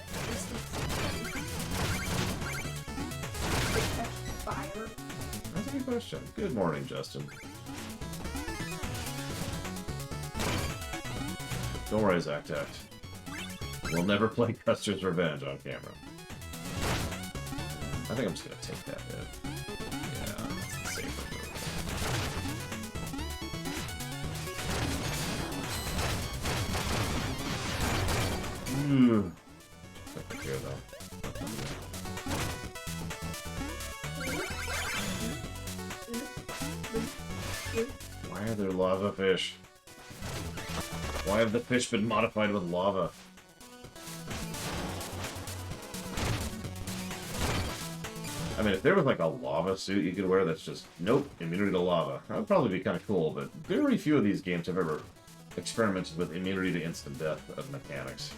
B: fire.
A: That's a good question. Good morning, Justin. Don't worry, Zack Tech. We'll never play Custer's Revenge on camera. I think I'm just gonna take that hit. Yeah, that's the safer move. Right here, though. Why are there lava fish? Why have the fish been modified with lava? I mean, if there was like a lava suit you could wear that's just, nope, immunity to lava, that would probably be kind of cool, but very few of these games have ever experimented with immunity to instant death of mechanics.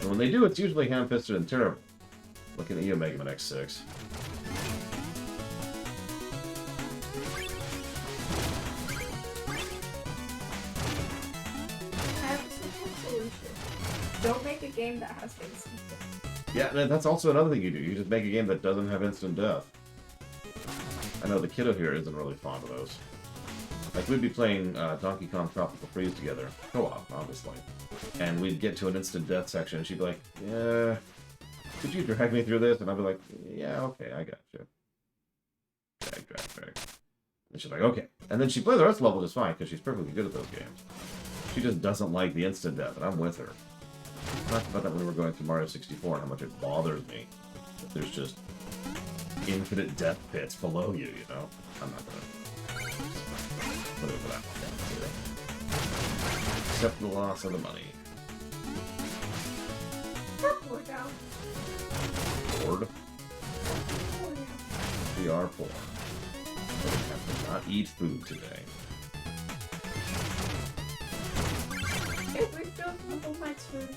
A: And when they do, it's usually ham-fisted and terrible. Looking at you, Mega Man X6.
B: I have a simple solution. Don't make a game that has instant death.
A: Yeah, that's also another thing you do. You just make a game that doesn't have instant death. I know the kiddo here isn't really fond of those. Like, we'd be playing Donkey Kong Tropical Freeze together. Co-op, obviously. And we'd get to an instant death section, and she'd be like, yeah, could you drag me through this? And I'd be like, yeah, okay, I got you. Drag. And she's like, okay. And then she plays the rest of the level just fine, because she's perfectly good at those games. She just doesn't like the instant death, and I'm with her. I talked about that when we were going through Mario 64 and how much it bothers me that there's just infinite death pits below you, you know? I'm not gonna put it for that one. Except the loss of the money.
B: We're down.
A: Bored?
B: Oh, yeah.
A: We are poor. But we have to not eat food today.
B: If we don't level my food.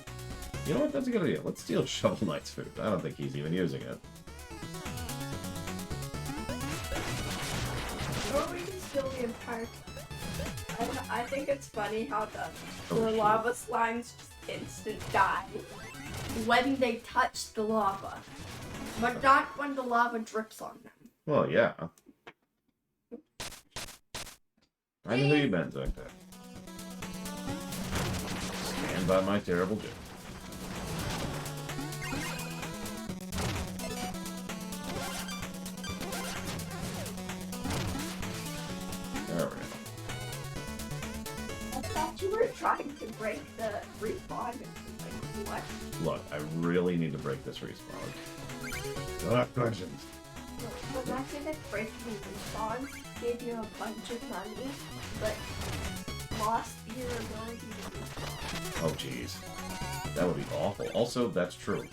A: You know what? That's a good idea. Let's steal Shovel Knight's food. I don't think he's even using it.
B: Or we can steal the entire. I think it's funny how the
A: Oh, shit.
B: lava slimes just instant die when they touch the lava, but not when the lava drips on them.
A: Well, yeah. I know who you meant, Zector. Stand by my terrible joke. There we go.
B: I thought you were trying to break the respawn. Like, what?
A: Look, I really need to break this respawn. Questions.
B: Well, imagine if breaking respawns gave you a bunch of money, but lost your ability to respawn.
A: Oh, jeez. That would be awful. Also, that's true.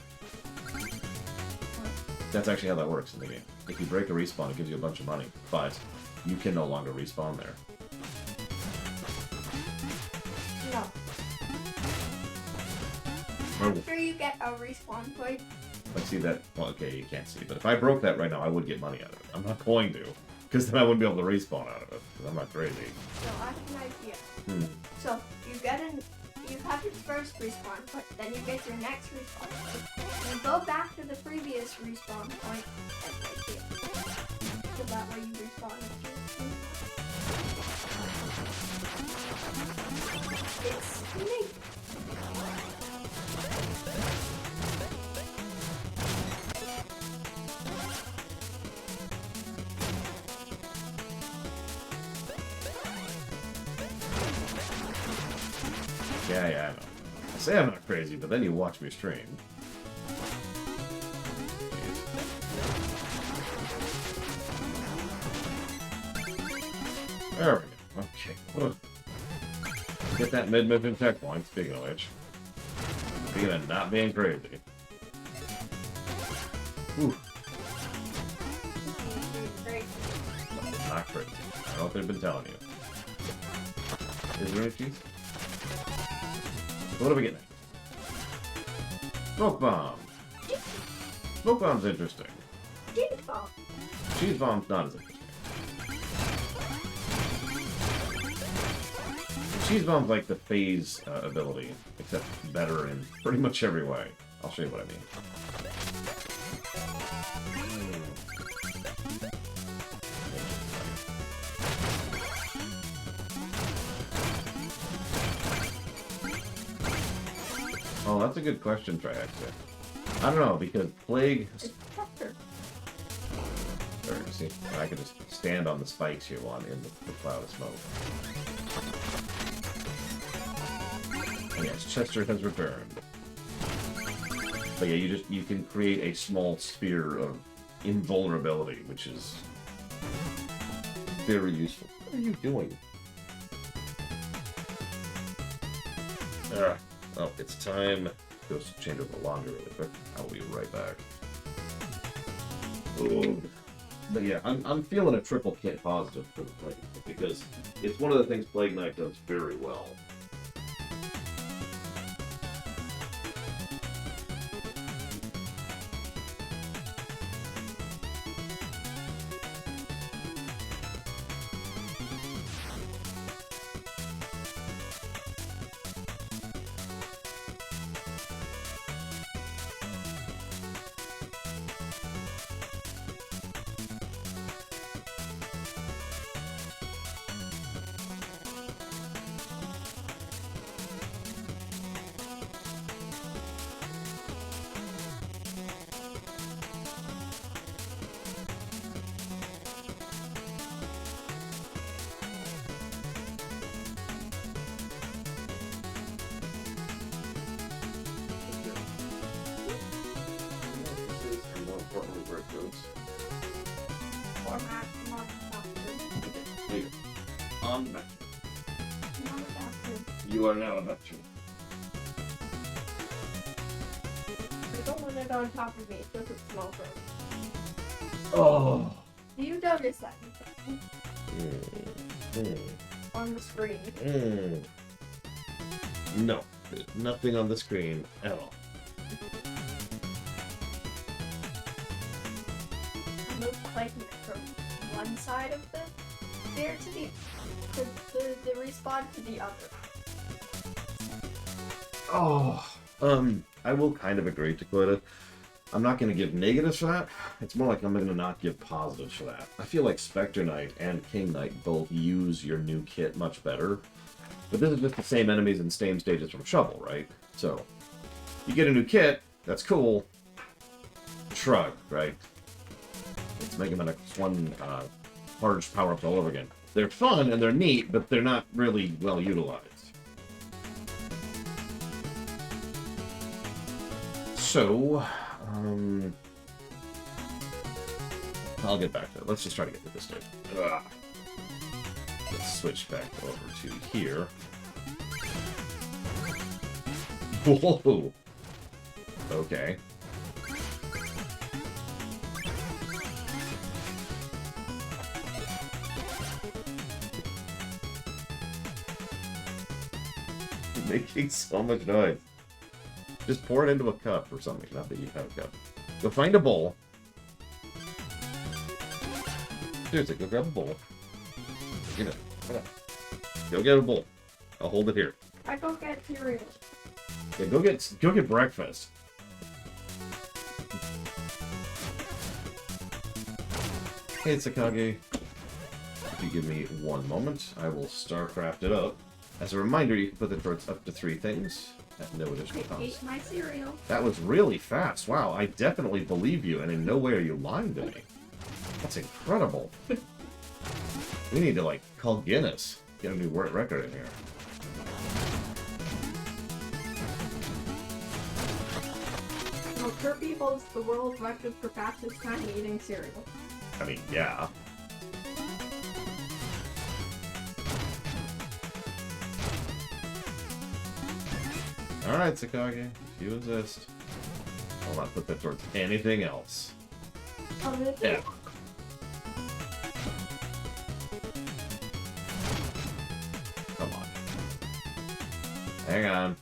A: That's actually how that works in the game. If you break a respawn, it gives you a bunch of money, but you can no longer respawn there.
B: No.
A: Oh,
B: After you get a respawn point,
A: Like, see that? Well, okay, you can't see, but if I broke that right now, I would get money out of it. I'm not going to, because then I wouldn't be able to respawn out of it. 'Cause I'm not crazy.
B: So I have an idea. So you have your first respawn point, then you get your next respawn point. You go back to the previous respawn point and right here. So that way you respawn at your It's me.
A: Yeah, I know. I say I'm not crazy, but then you watch me stream. Jeez. There we go. Okay. Get that mid-mission checkpoint, speaking of which. Speaking of not being crazy. Whew. Not crazy. I don't know what they've been telling you. Is there any cheese? What do we get next? Smoke bomb. Smoke bomb's interesting.
B: Cheese bomb.
A: Cheese bomb's not as interesting. Cheese bomb's like the phase ability, except better in pretty much every way. I'll show you what I mean. Oh, that's a good question, Triaxia. I don't know, because Plague...
B: It's pepper.
A: There, you see, I can just stand on the spikes here while I'm in the cloud of smoke. And yes, Chester has returned. But yeah, you can create a small sphere of invulnerability, which is very useful. What are you doing? Oh, it's time. Go change over the laundry really quick. I will be right back. Ooh. But yeah, I'm feeling a triple kit positive for the Plague Knight, because it's one of the things Plague Knight does very well.
B: Format, not factory.
A: On back.
B: Not factory.
A: You are now a veteran.
B: I don't want it on top of me. It doesn't smell good.
A: Oh.
B: Do you notice that
A: Mm.
B: on the screen?
A: No, there's nothing on the screen at all.
B: Move clicking from one side of the sphere to the respawn to the other.
A: Oh. I will kind of agree, Dakota. I'm not going to give negatives for that. It's more like I'm going to not give positives for that. I feel like Spectre Knight and King Knight both use your new kit much better. But this is just the same enemies and same stages from Shovel, right? So, you get a new kit, that's cool. Shrug, right? It's making them one charged power-ups all over again. They're fun and they're neat, but they're not really well utilized. So, I'll get back to it. Let's just try to get to this stage. Ugh. Let's switch back over to here. Whoa! Okay. Making so much noise. Just pour it into a cup or something. Not that you have a cup. Go find a bowl. Seriously, go grab a bowl. Get it. Come on. Go get a bowl. I'll hold it here.
B: I go get cereal.
A: Yeah, go get breakfast. Hey, Tsukage. If you give me one moment, I will StarCraft it up. As a reminder, you can put the towards up to 3 things at no additional
B: I
A: cost.
B: ate my cereal.
A: That was really fast. Wow, I definitely believe you, and in no way are you lying to me. That's incredible. We need to, like, call Guinness. Get a new world record in here.
B: Well, Kirby holds the world record for fastest time eating cereal.
A: I mean, yeah. Alright, Tsukage. If you insist. I'll not put that towards anything else.
B: Oh, this
A: Yeah. Come on. Hang on.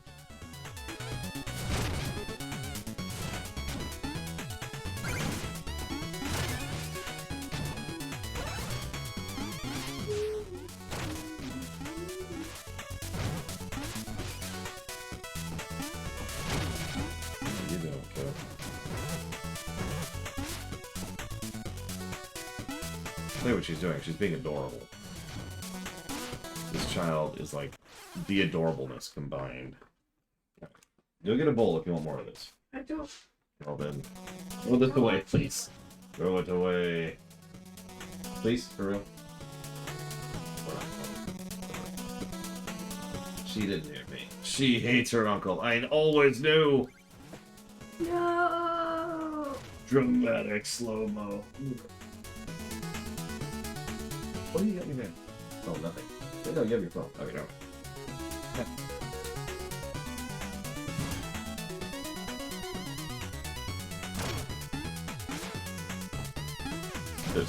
A: You don't care. Look at what she's doing. She's being adorable. This child is like the adorableness combined. Go get a bowl if you want more of this.
B: I do.
A: Well then, throw this away, please. Throw it away. Please, for real. She didn't hear me. She hates her uncle. I always knew.
B: No.
A: Dramatic slow-mo. What do you got me there? Oh, nothing. No, you have your phone. Okay, no. Yeah.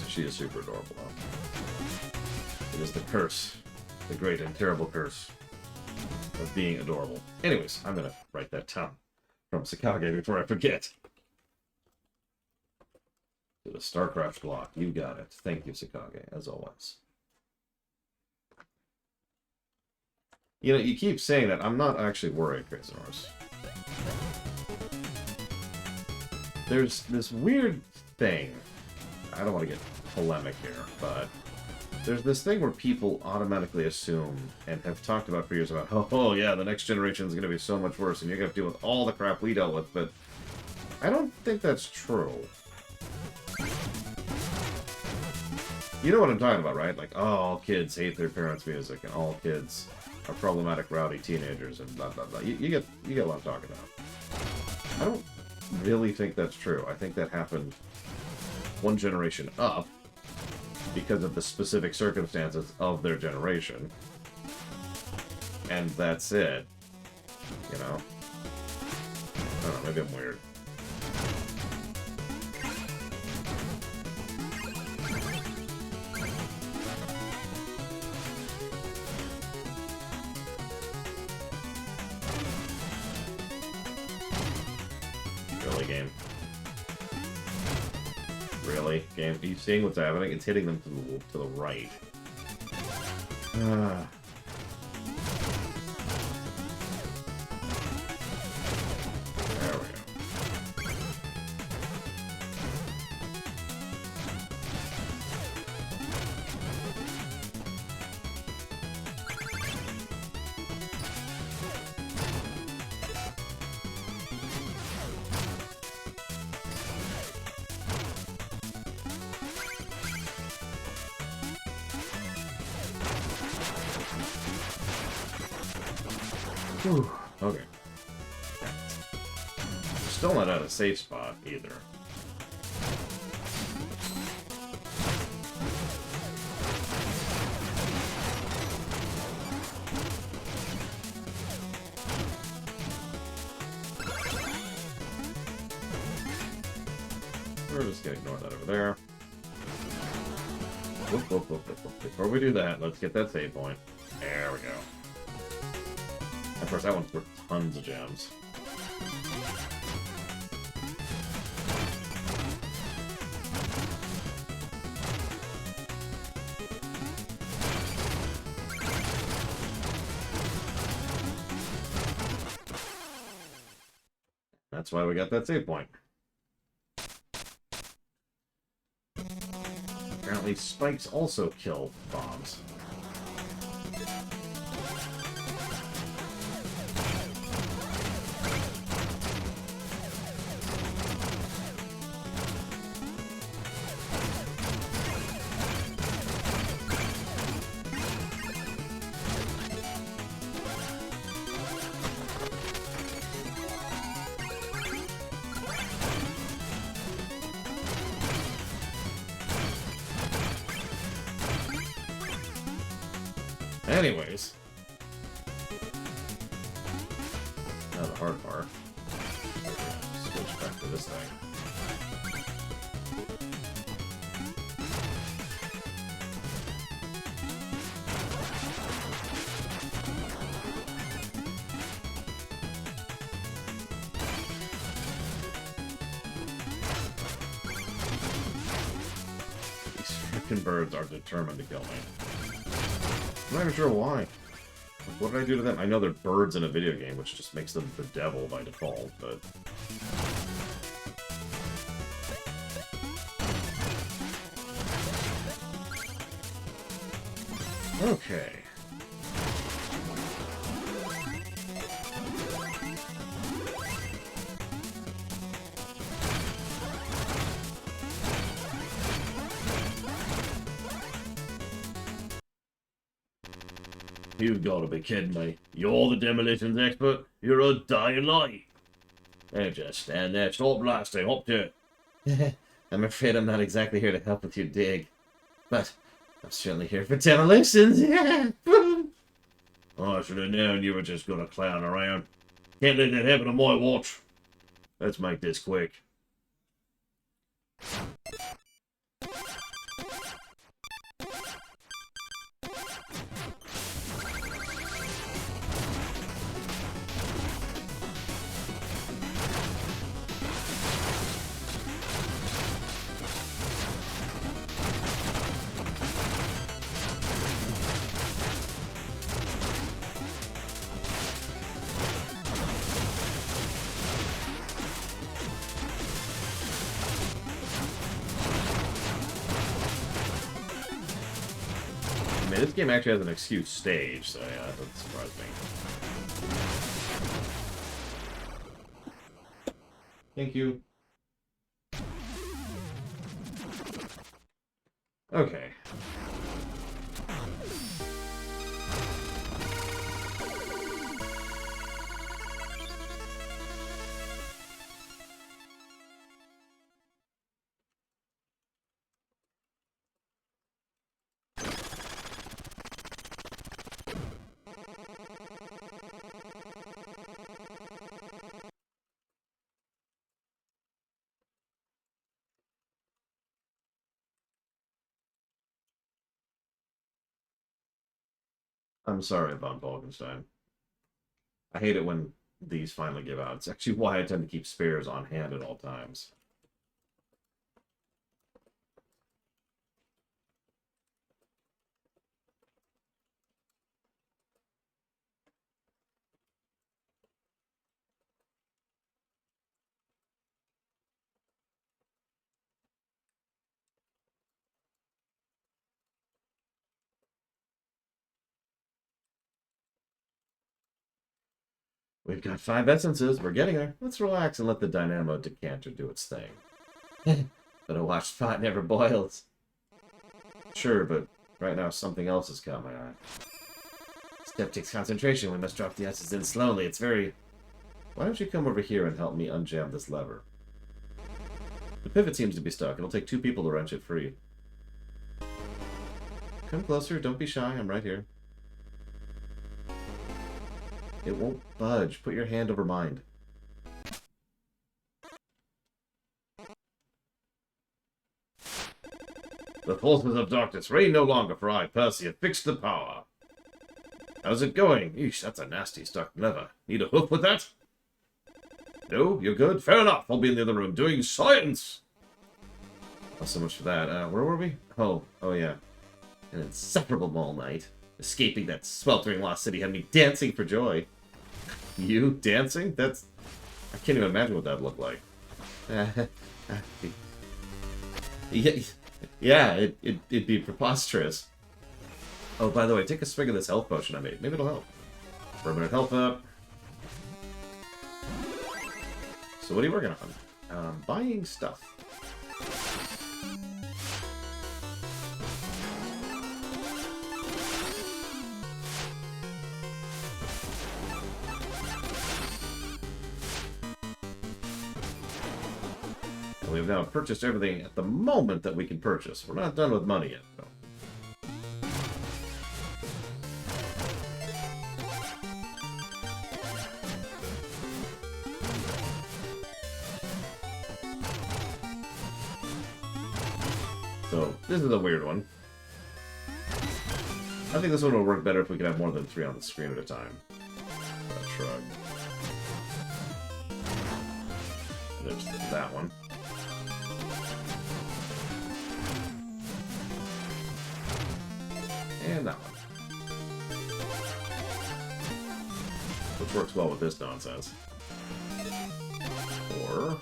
A: She is super adorable, though. It is the curse. The great and terrible curse of being adorable. Anyways, I'm gonna write that down from Tsukage before I forget. To the StarCraft block. You got it. Thank you, Tsukage, as always. You know, you keep saying that. I'm not actually worried, Crazy Norse. There's this weird thing. I don't want to get polemic here, but there's this thing where people automatically assume, and have talked about for years about, oh yeah, the next generation is going to be so much worse, and you're going to have to deal with all the crap we dealt with, but I don't think that's true. You know what I'm talking about, right? Like, oh, all kids hate their parents' music, and all kids are problematic, rowdy teenagers, and blah, blah, blah. You get what I'm talking about. I don't really think that's true. I think that happened one generation up because of the specific circumstances of their generation. And that's it. You know? I don't know, maybe I'm weird. Really, game? Really? Game? Are you seeing what's happening? It's hitting them to the right. There we go. Whew. Okay. Still not at a safe spot either. We're just gonna ignore that over there. Whoop, whoop, whoop, whoop, whoop. Before we do that, let's get that save point. There we go. Of course, that one's worth tons of gems. That's why we got that save point. Apparently spikes also kill bombs. Anyways. Now the hard part. Switch back to this thing. These frickin' birds are determined to kill me. I'm not even sure why. What did I do to them? I know they're birds in a video game, which just makes them the devil by default, but... Okay. You've got to be kidding me. You're the demolitions expert? You're a dying light. Now just stand there. Stop blasting. Up to it. I'm afraid I'm not exactly here to help with your dig. But I'm certainly here for demolitions. I should have known you were just going to clown around. Can't let that happen on my watch. Let's make this quick. I mean, this game actually has an excuse stage, so yeah, that doesn't surprise me. Thank you. Okay. I'm sorry, Von Bolgenstein. I hate it when these finally give out. It's actually why I tend to keep spares on hand at all times. We've got 5 essences. We're getting there. Let's relax and let the dynamo decanter do its thing. But a watch pot never boils. Sure, but right now something else has caught my eye. Step takes concentration. We must drop the essence in slowly. It's very... Why don't you come over here and help me unjam this lever? The pivot seems to be stuck. It'll take 2 people to wrench it free. Come closer. Don't be shy. I'm right here. It won't budge. Put your hand over mine. The forces of darkness reign no longer, for I, Percy, have fixed the power. How's it going? Eesh, that's a nasty stuck lever. Need a hoof with that? No, you're good? Fair enough. I'll be in the other room doing science. Not so much for that. Where were we? Oh yeah. An insufferable mall night. Escaping that sweltering lost city had me dancing for joy. You dancing? That's I can't even imagine what that'd look like. Yeah, it'd be preposterous. Oh, by the way, take a swig of this health potion I made. Maybe it'll help. Permanent health up. So what are you working on? Buying stuff. And we've now purchased everything at the moment that we can purchase. We're not done with money yet, though. So, this is a weird one. I think this one would work better if we could have more than 3 on the screen at a time. Shrug. There's that one. And that one. Which works well with this nonsense. Or...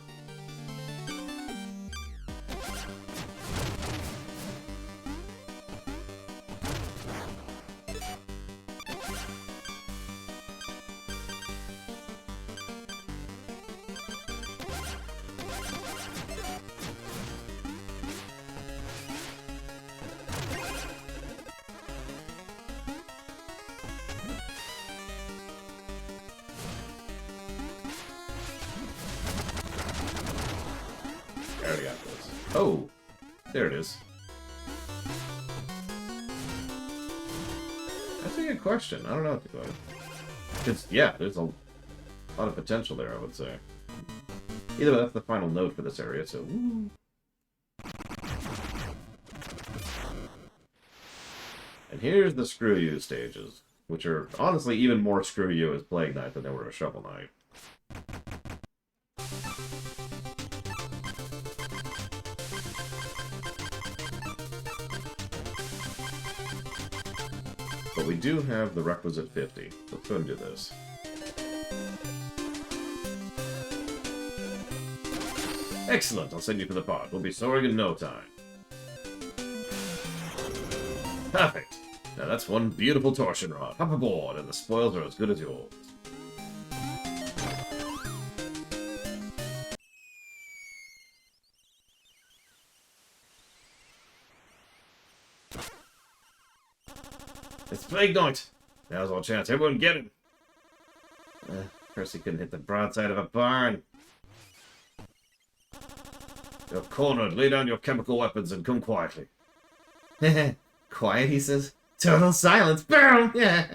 A: I already got this. Oh! There it is. That's a good question. I don't know what to go with. It's, yeah, there's a lot of potential there, I would say. Either way, that's the final note for this area, so... Woo. And here's the Screw You stages, which are honestly even more Screw You as Plague Knight than they were as Shovel Knight. But we do have the requisite 50. Let's go and do this. Excellent! I'll send you to the pod. We'll be soaring in no time. Perfect! Now that's one beautiful torsion rod. Hop aboard, and the spoils are as good as yours. It's Plague Knight! Now's our chance. Everyone get him! Percy couldn't hit the broadside of a barn. You're cornered. Lay down your chemical weapons and come quietly. Quiet, he says. Total silence. Boom! Yeah.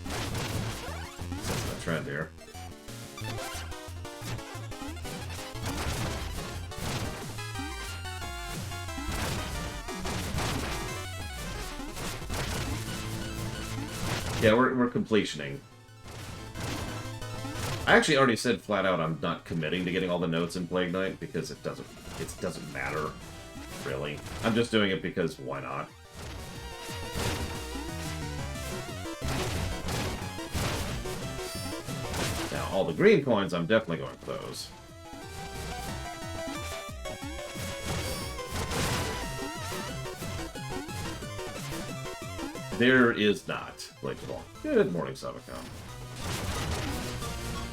A: That's a trend here. Yeah, we're completioning. I actually already said flat out I'm not committing to getting all the notes in Plague Knight because it doesn't matter, really. I'm just doing it because why not? Now, all the green coins, I'm definitely going for those. There is not, Blake Ball. Good morning, Sabacon.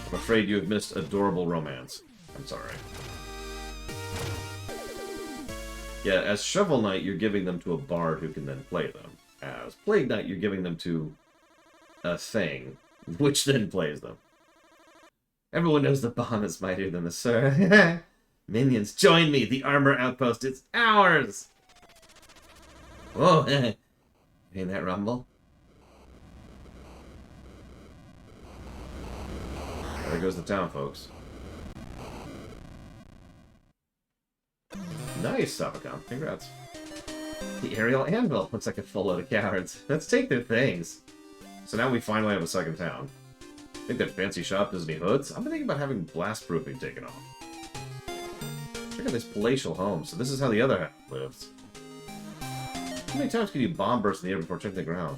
A: I'm afraid you have missed adorable romance. I'm sorry. Yeah, as Shovel Knight, you're giving them to a bard who can then play them. As Plague Knight, you're giving them to a thing, which then plays them. Everyone knows the bomb is mightier than the sword. Minions, join me! The armor outpost is ours! Whoa, hear that rumble? There goes the town, folks. Nice, Sabacon. Congrats. The aerial anvil looks like a full load of cowards. Let's take their things. So now we finally have a second town. Think that fancy shop does any hoods? I've been thinking about having blast proofing taken off. Check out this palatial home. So this is how the other half lives. How many times can you bomb burst in the air before checking the ground?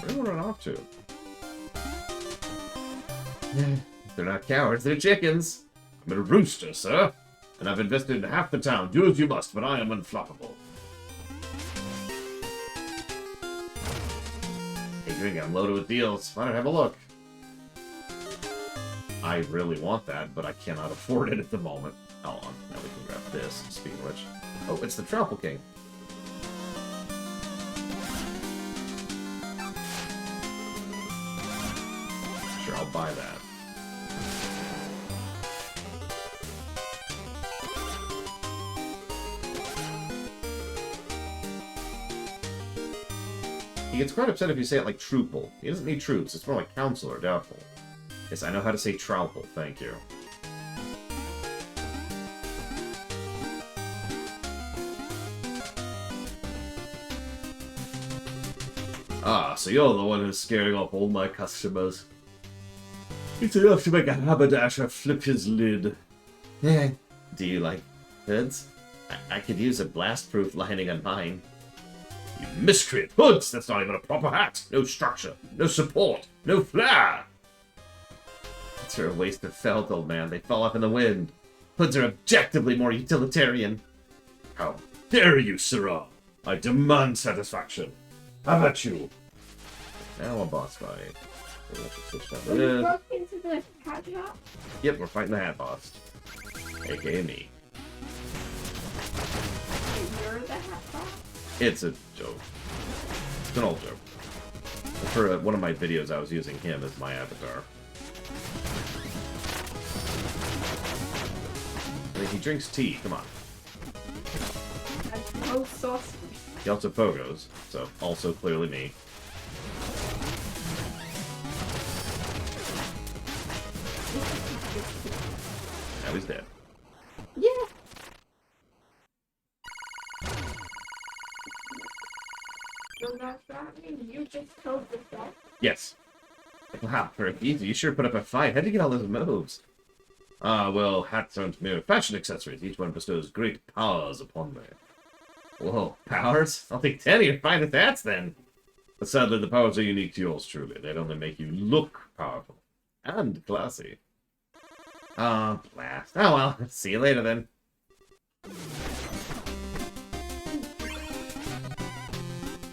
A: Where do we run off to? They're not cowards, they're chickens. I'm a rooster, sir. And I've invested in half the town. Do as you must, but I am unflappable. Hey, drink, I'm loaded with deals. Why don't I have a look? I really want that, but I cannot afford it at the moment. Hold on, now we can grab this. Speaking of which... Oh, it's the Trample King. Sure, I'll buy that. He gets quite upset if you say it like Troople. He doesn't need troops, it's more like Counselor, doubtful. Yes, I know how to say Trowple, thank you. Ah, so you're the one who's scaring off all my customers. It's enough to make a haberdasher flip his lid. Yeah. Do you like hoods? I could use a blast-proof lining on mine. You miscreant! Hoods! That's not even a proper hat! No structure, no support, no flair! It's a waste of felt, old man. They fall off in the wind. Hoods are objectively more utilitarian. How dare you, Sirrah! I demand satisfaction. How about you? Now a boss fight.
B: When you broke into the hat shop?
A: Yep, we're fighting the hat boss. AKA me.
B: You're the hat boss?
A: It's a joke. It's an old joke. For one of my videos, I was using him as my avatar. I mean, he drinks tea, come on.
B: That's no sauce.
A: He also pogos, so also clearly me. Now he's dead.
B: Yeah. So that's that mean you just killed yourself?
A: Yes. Wow, for easy, you sure put up a fight. How'd you get all those moves? Ah, well, hats aren't mere fashion accessories. Each one bestows great powers upon me. Whoa, powers? I'll take 10 of your finest hats, then. But sadly, the powers are unique to yours, truly. They'd only make you look powerful. And classy. Ah, blast. Oh, well, see you later, then.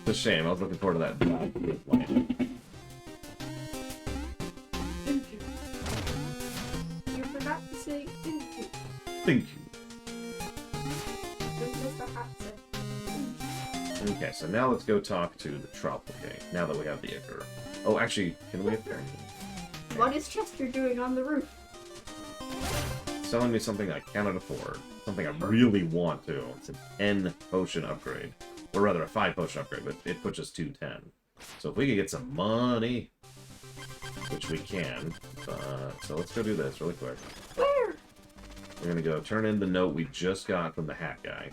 A: It's a shame. I was looking forward to that.
B: You forgot to say thank you.
A: Thank you.
B: This is the hat set.
A: Okay, so now let's go talk to the Trample King, now that we have the Ichor. Oh, actually, can we appear?
B: What is Chester doing on the roof?
A: Selling me something I cannot afford. Something I really want to. It's an 10 potion upgrade. Or rather, a 5 potion upgrade, but it puts us to 10. So if we could get some money, which we can, so let's go do this really quick.
B: Where?
A: We're gonna go turn in the note we just got from the hat guy.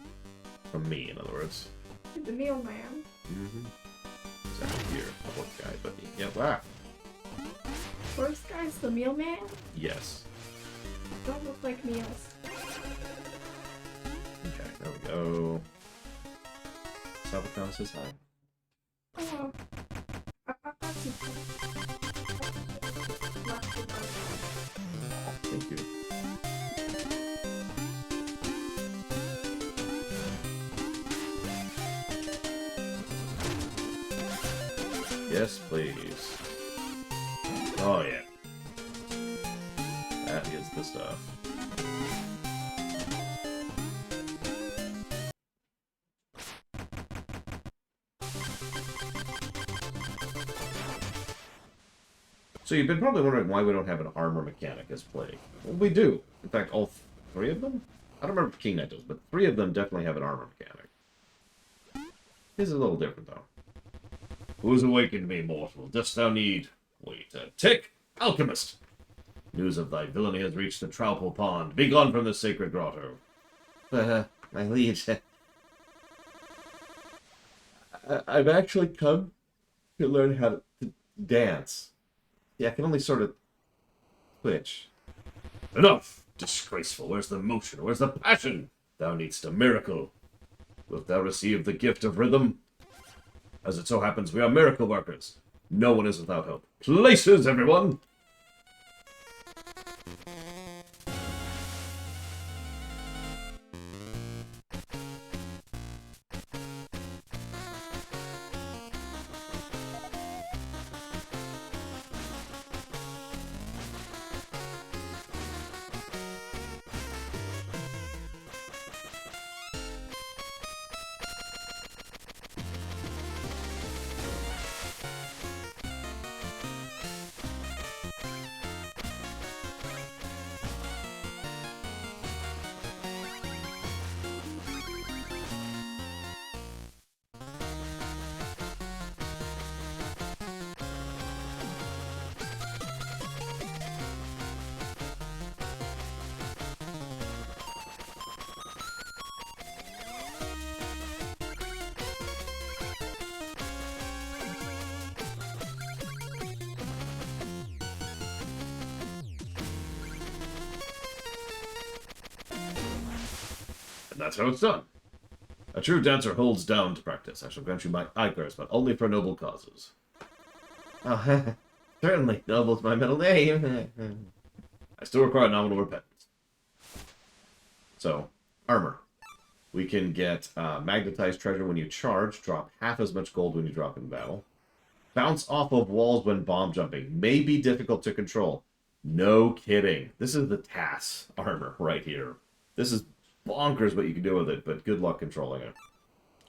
A: From me, in other words.
B: The meal man.
A: Mm-hmm. He's actually here, the horse guy, but yeah, wow.
B: First guy's the meal man?
A: Yes.
B: Don't look like meals.
A: Okay, there we go. Salvatron says hi.
B: Oh. That's
A: Thank you. Yes, please. Oh, yeah. That is the stuff. So you've been probably wondering why we don't have an armor mechanic as Plague. Well, we do. In fact, all 3 of them? I don't remember if King Knight does, but 3 of them definitely have an armor mechanic. His is a little different, though. Who's awakened me, mortal? Dost thou need... Wait a tick! Alchemist! News of thy villainy has reached the Trowple Pond. Be gone from the sacred grotto. My liege... I've actually come to learn how to dance. Yeah, I can only sort of twitch. Enough! Disgraceful. Where's the motion? Where's the passion? Thou needst a miracle. Wilt thou receive the gift of rhythm? As it so happens, we are miracle workers. No one is without help. Places, everyone! That's how it's done. A true dancer holds down to practice. I shall grant you my Icarus, but only for noble causes. Oh, certainly. Noble's my middle name. I still require nominal repentance. So, armor. We can get magnetized treasure when you charge, drop half as much gold when you drop in battle. Bounce off of walls when bomb jumping. May be difficult to control. No kidding. This is the TAS armor right here. This is bonkers what you can do with it, but good luck controlling it.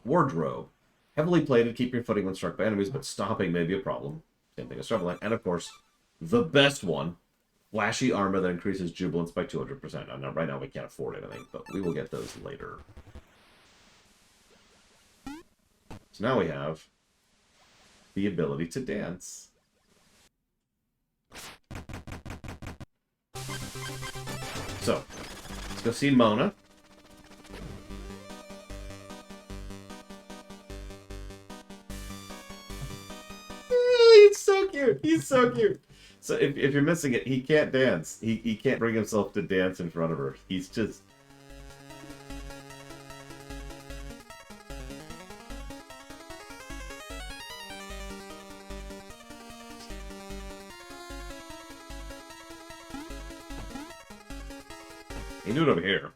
A: Wardrobe. Heavily plated, keep your footing when struck by enemies, but stopping may be a problem. Same thing as shoveling. And of course, the best one, flashy armor that increases jubilance by 200%. I know right now we can't afford anything, but we will get those later. So now we have the ability to dance. So, let's go see Mona. He's so cute. He's so cute. So if you're missing it, he can't dance. He can't bring himself to dance in front of her. He's just... You do it over here.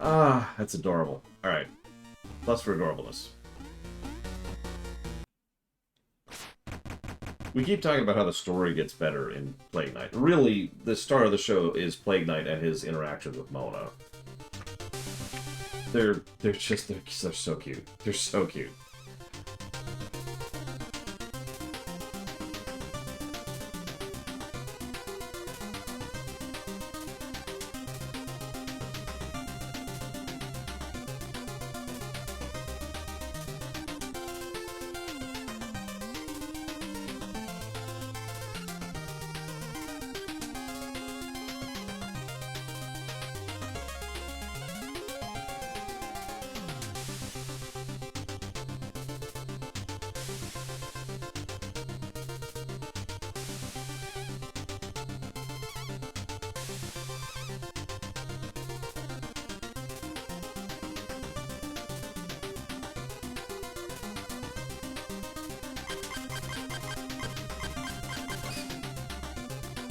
A: Ah, that's adorable. Alright. Plus for adorableness. We keep talking about how the story gets better in Plague Knight. Really, the star of the show is Plague Knight and his interactions with Mona. They're so cute. They're so cute.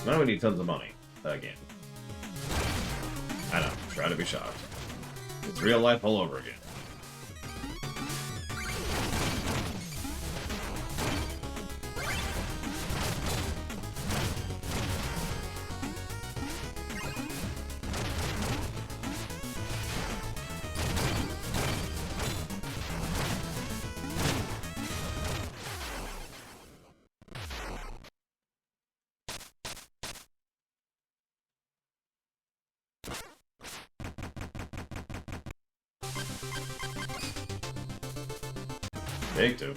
A: Now we need tons of money. Again. I know. Try to be shocked. It's real life all over again. Take two.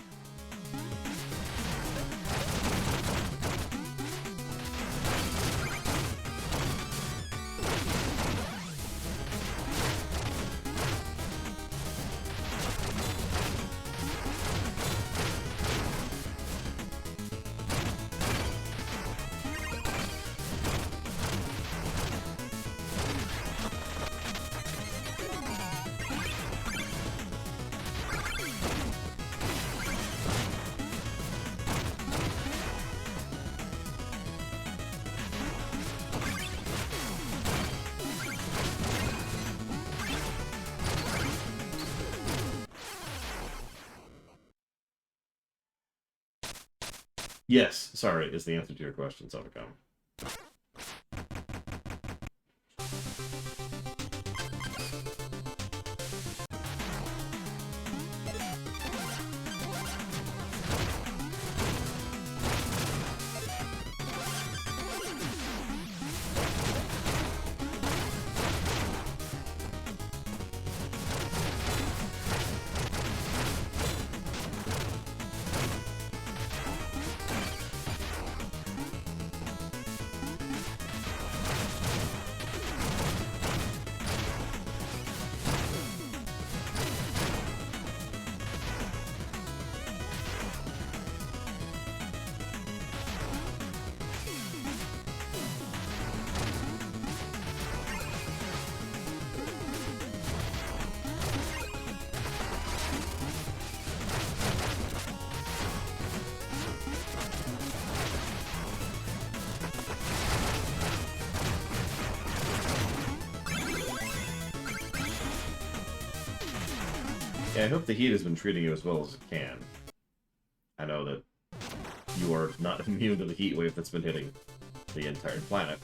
A: Yes, sorry, is the answer to your question, Sovicom. Yeah, I hope the heat has been treating you as well as it can. I know that you are not immune to the heat wave that's been hitting the entire planet.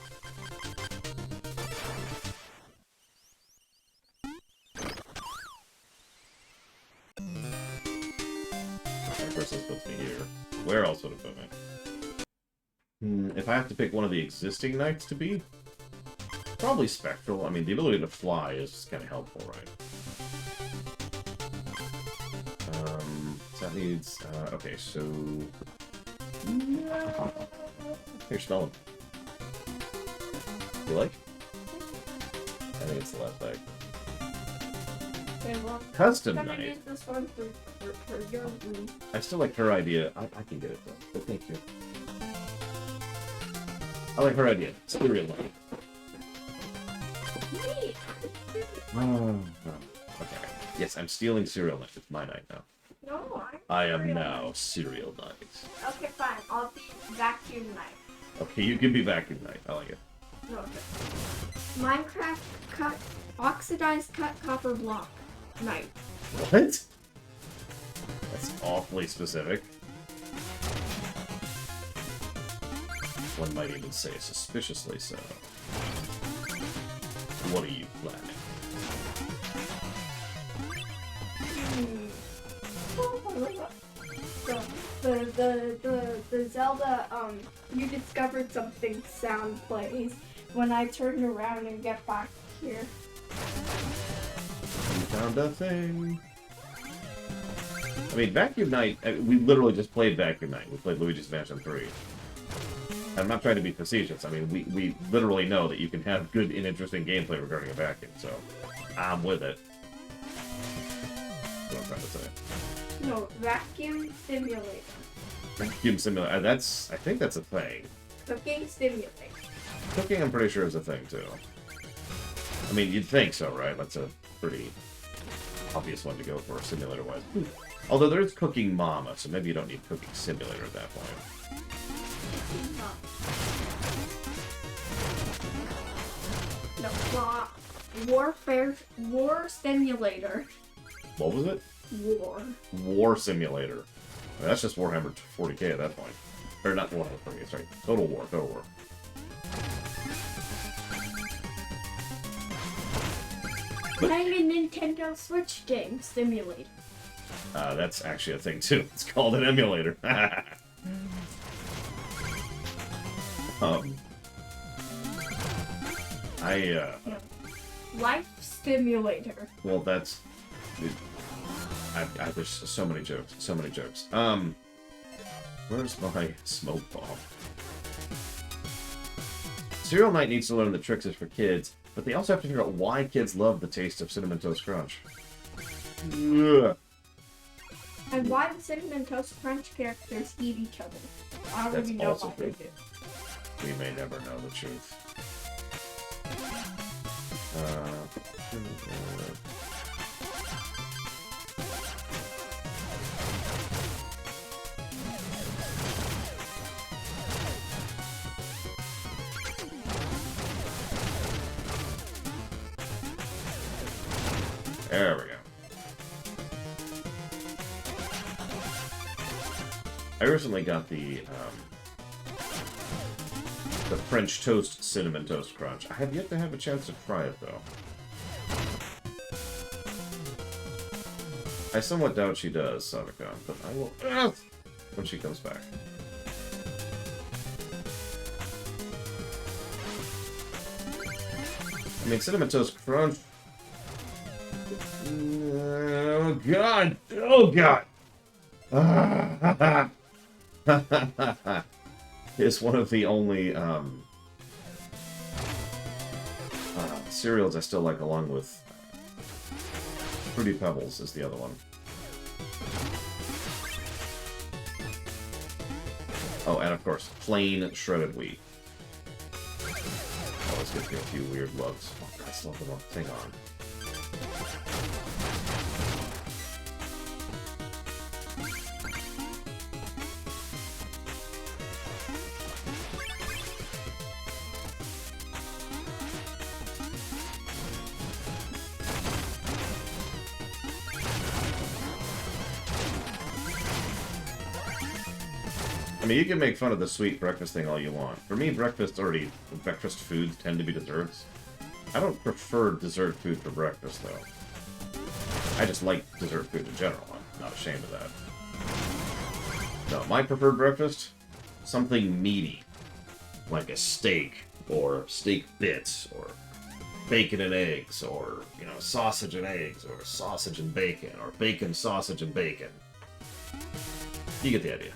A: Of course, this puts me here. Where else would it put me? If I have to pick one of the existing knights to be, probably Spectral. I mean, the ability to fly is kind of helpful, right? So that needs... okay, so... Here, smell them. You like? I think it's the left leg.
B: Okay, well,
A: Custom
B: I'm gonna
A: knight.
B: use this one for your room.
A: I still like her idea. I can get it, though. But thank you. I like her idea. Serial knight.
B: Wait!
A: Okay. Yes, I'm stealing Serial Knight. It's my night now.
B: No,
A: I am now Serial Knight.
B: Okay, fine. I'll be vacuum knife.
A: Okay, you can be Vacuum Knight. I like it.
B: Okay. Minecraft cut oxidized cut copper block knife.
A: What? That's awfully specific. One might even say suspiciously so. What are you planning?
B: The Zelda, you discovered something sound plays when I turn around and get back here.
A: You found a thing. I mean, Vacuum Knight, we literally just played Vacuum Knight. We played Luigi's Mansion 3. I'm not trying to be facetious. I mean, we literally know that you can have good and interesting gameplay regarding a vacuum, so I'm with it. That's what I'm trying to say.
B: No, vacuum simulator.
A: Vacuum simulator. I think that's a thing.
B: Cooking simulator.
A: Cooking, I'm pretty sure, is a thing, too. I mean, you'd think so, right? That's a pretty obvious one to go for, simulator-wise. Although there's Cooking Mama, so maybe you don't need Cooking Simulator at that point.
B: No, war simulator.
A: What was it?
B: War.
A: War Simulator. I mean, that's just Warhammer 40k at that point. Or not Warhammer 40k, sorry. Total War, Total War.
B: Playing a Nintendo Switch game simulator.
A: That's actually a thing too. It's called an emulator.
B: Life simulator.
A: Well, that's... there's so many jokes. So many jokes. Where's my smoke bomb? Serial Knight needs to learn the tricks is for kids, but they also have to figure out why kids love the taste of Cinnamon Toast Crunch. Ugh.
B: And why the Cinnamon Toast Crunch characters eat each other. I don't
A: That's
B: even know
A: also
B: why they
A: true.
B: do.
A: We may never know the truth. There we go. I recently got the French Toast Cinnamon Toast Crunch. I have yet to have a chance to try it, though. I somewhat doubt she does, Sabicon, but I will when she comes back. I mean, Cinnamon Toast Crunch... Oh, God! Oh, God! It's one of the only cereals I still like, along with Fruity Pebbles is the other one. Oh, and of course, plain shredded wheat. Oh, this gives me a few weird looks. Oh, I still have the one thing on. I mean, you can make fun of the sweet breakfast thing all you want. For me, breakfast foods tend to be desserts. I don't prefer dessert food for breakfast, though. I just like dessert food in general. I'm not ashamed of that. No, my preferred breakfast? Something meaty. Like a steak, or steak bits, or bacon and eggs, or, you know, sausage and eggs, or sausage and bacon, or bacon, sausage, and bacon. You get the idea.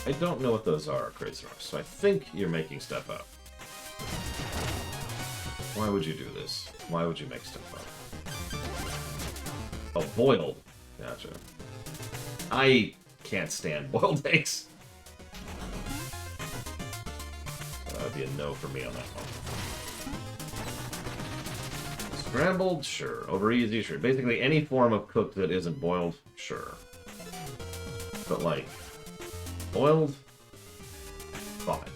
A: I don't know what those are, Crazy Rush, so I think you're making stuff up. Why would you do this? Why would you make stuff up? Oh, boiled. Gotcha. I can't stand boiled eggs. That would be a no for me on that one. Scrambled? Sure. Over easy? Sure. Basically, any form of cooked that isn't boiled? Sure. But, like, boiled? Vomit.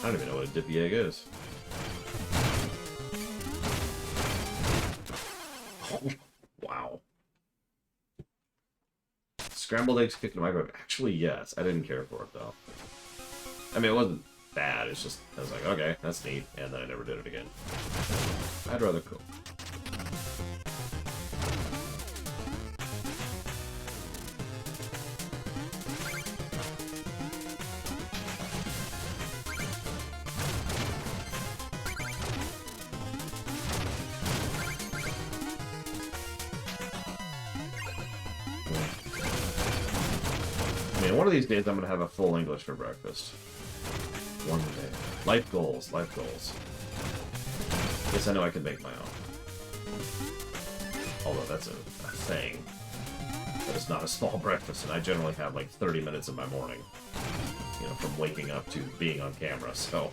A: I don't even know what a dippy egg is. Oh, wow. Scrambled eggs cooked in the microwave? Actually, yes. I didn't care for it, though. I mean, it wasn't bad. It's just, I was like, okay, that's neat. And then I never did it again. I'd rather cook. I mean, one of these days I'm going to have a full English for breakfast. One day. Life goals, life goals. Yes, I know I can make my own. Although that's a thing. But it's not a small breakfast, and I generally have like 30 minutes in my morning. You know, from waking up to being on camera, so...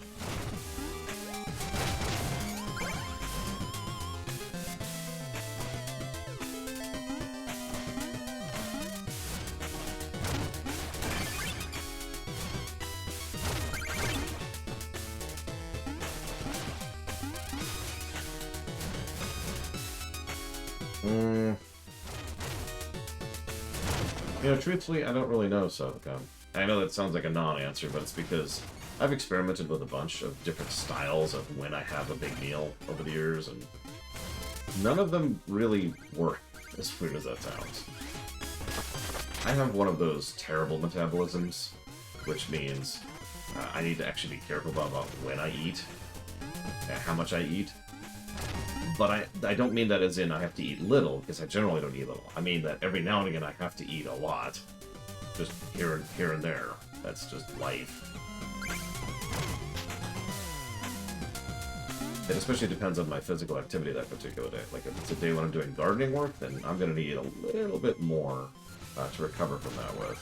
A: You know, truthfully, I don't really know, Sothicon. I know that sounds like a non-answer, but it's because I've experimented with a bunch of different styles of when I have a big meal over the years, and none of them really work, as weird as that sounds. I have one of those terrible metabolisms, which means I need to actually be careful about when I eat, and how much I eat. But I don't mean that as in I have to eat little, because I generally don't eat little. I mean that every now and again I have to eat a lot. Just here and there. That's just life. It especially depends on my physical activity that particular day. Like if it's a day when I'm doing gardening work, then I'm going to need a little bit more to recover from that with.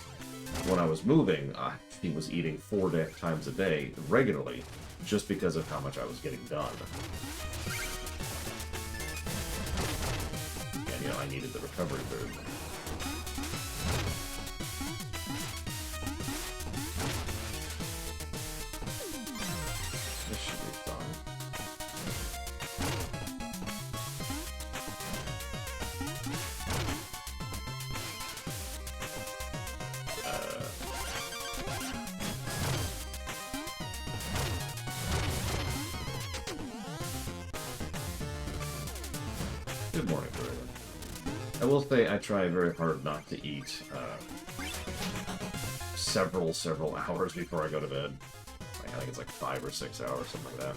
A: When I was moving, I was eating 4 times a day regularly, just because of how much I was getting done. You know, I needed the recovery period. This should be fun. Good morning, everyone. I will say I try very hard not to eat several hours before I go to bed. Like, I think it's like 5 or 6 hours, something like that.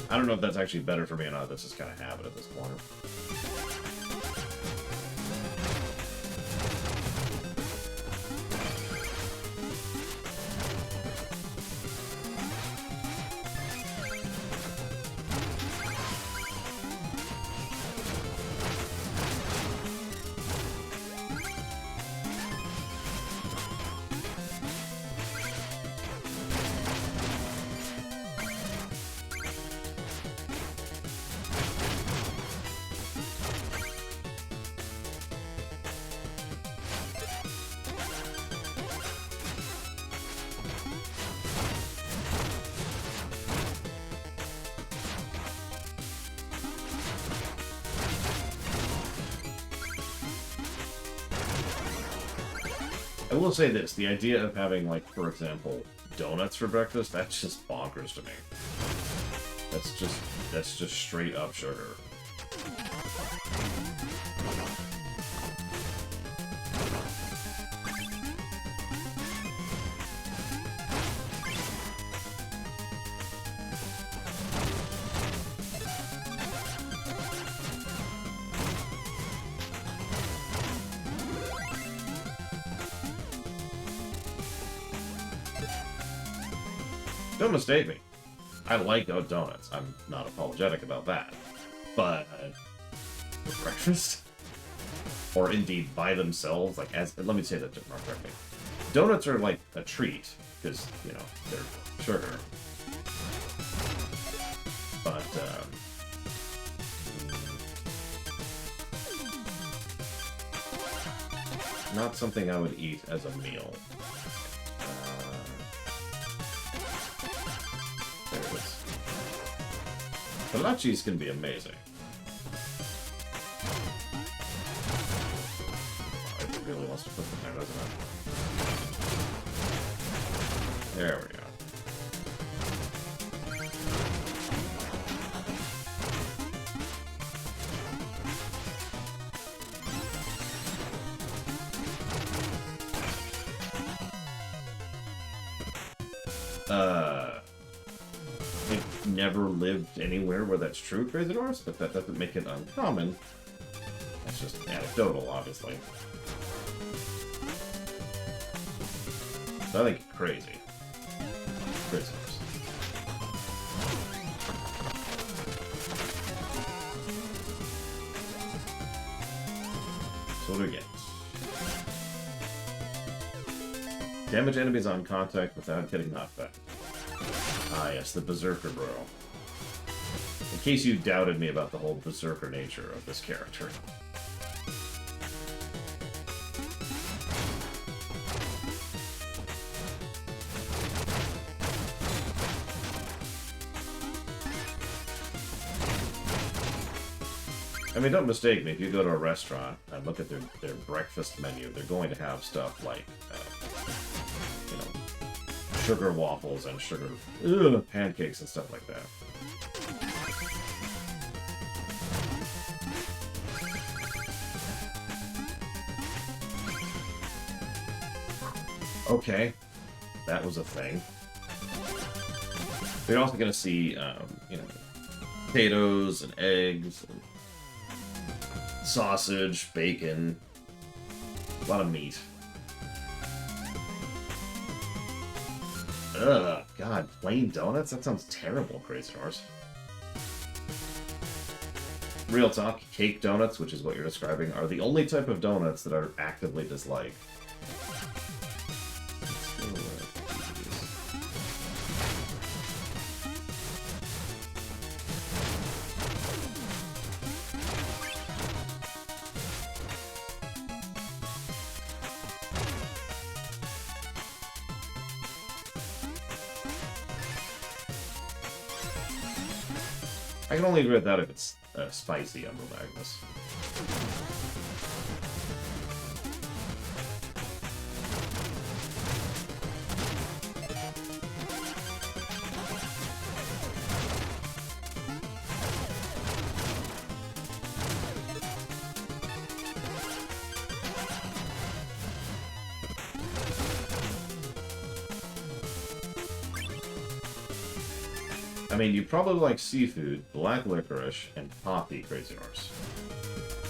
A: I don't know if that's actually better for me or not. That's just kind of habit at this point. I will say this, the idea of having, like, for example, donuts for breakfast, that's just bonkers to me. That's just straight up sugar. Don't mistake me. I like donuts. I'm not apologetic about that. But for breakfast? Or indeed by themselves, like let me say that more correctly. Donuts are like a treat, because, you know, they're sugar. But, not something I would eat as a meal. There it is. Kolaches can be amazing. Oh, it really wants to put them there, doesn't it? There we go. I've never lived anywhere where that's true, Crazy Norse, but that doesn't make it uncommon. That's just anecdotal, obviously. So I think crazy. Crazy Norse. So what do we get? Damage enemies on contact without getting knocked back. Ah, yes, the Berserker Bro. In case you doubted me about the whole Berserker nature of this character. I mean, don't mistake me, if you go to a restaurant and look at their breakfast menu, they're going to have stuff like, you know, sugar waffles and sugar pancakes and stuff like that. Okay, that was a thing. You're also going to see, you know, potatoes and eggs, and sausage, bacon, a lot of meat. Ugh, God, plain donuts? That sounds terrible, Crazy Horse. Real talk, cake donuts, which is what you're describing, are the only type of donuts that are actively disliked. I can only agree with that if it's spicy, Umbral Magnus. I mean, you probably like seafood, black licorice, and poppy, Crazy Horse.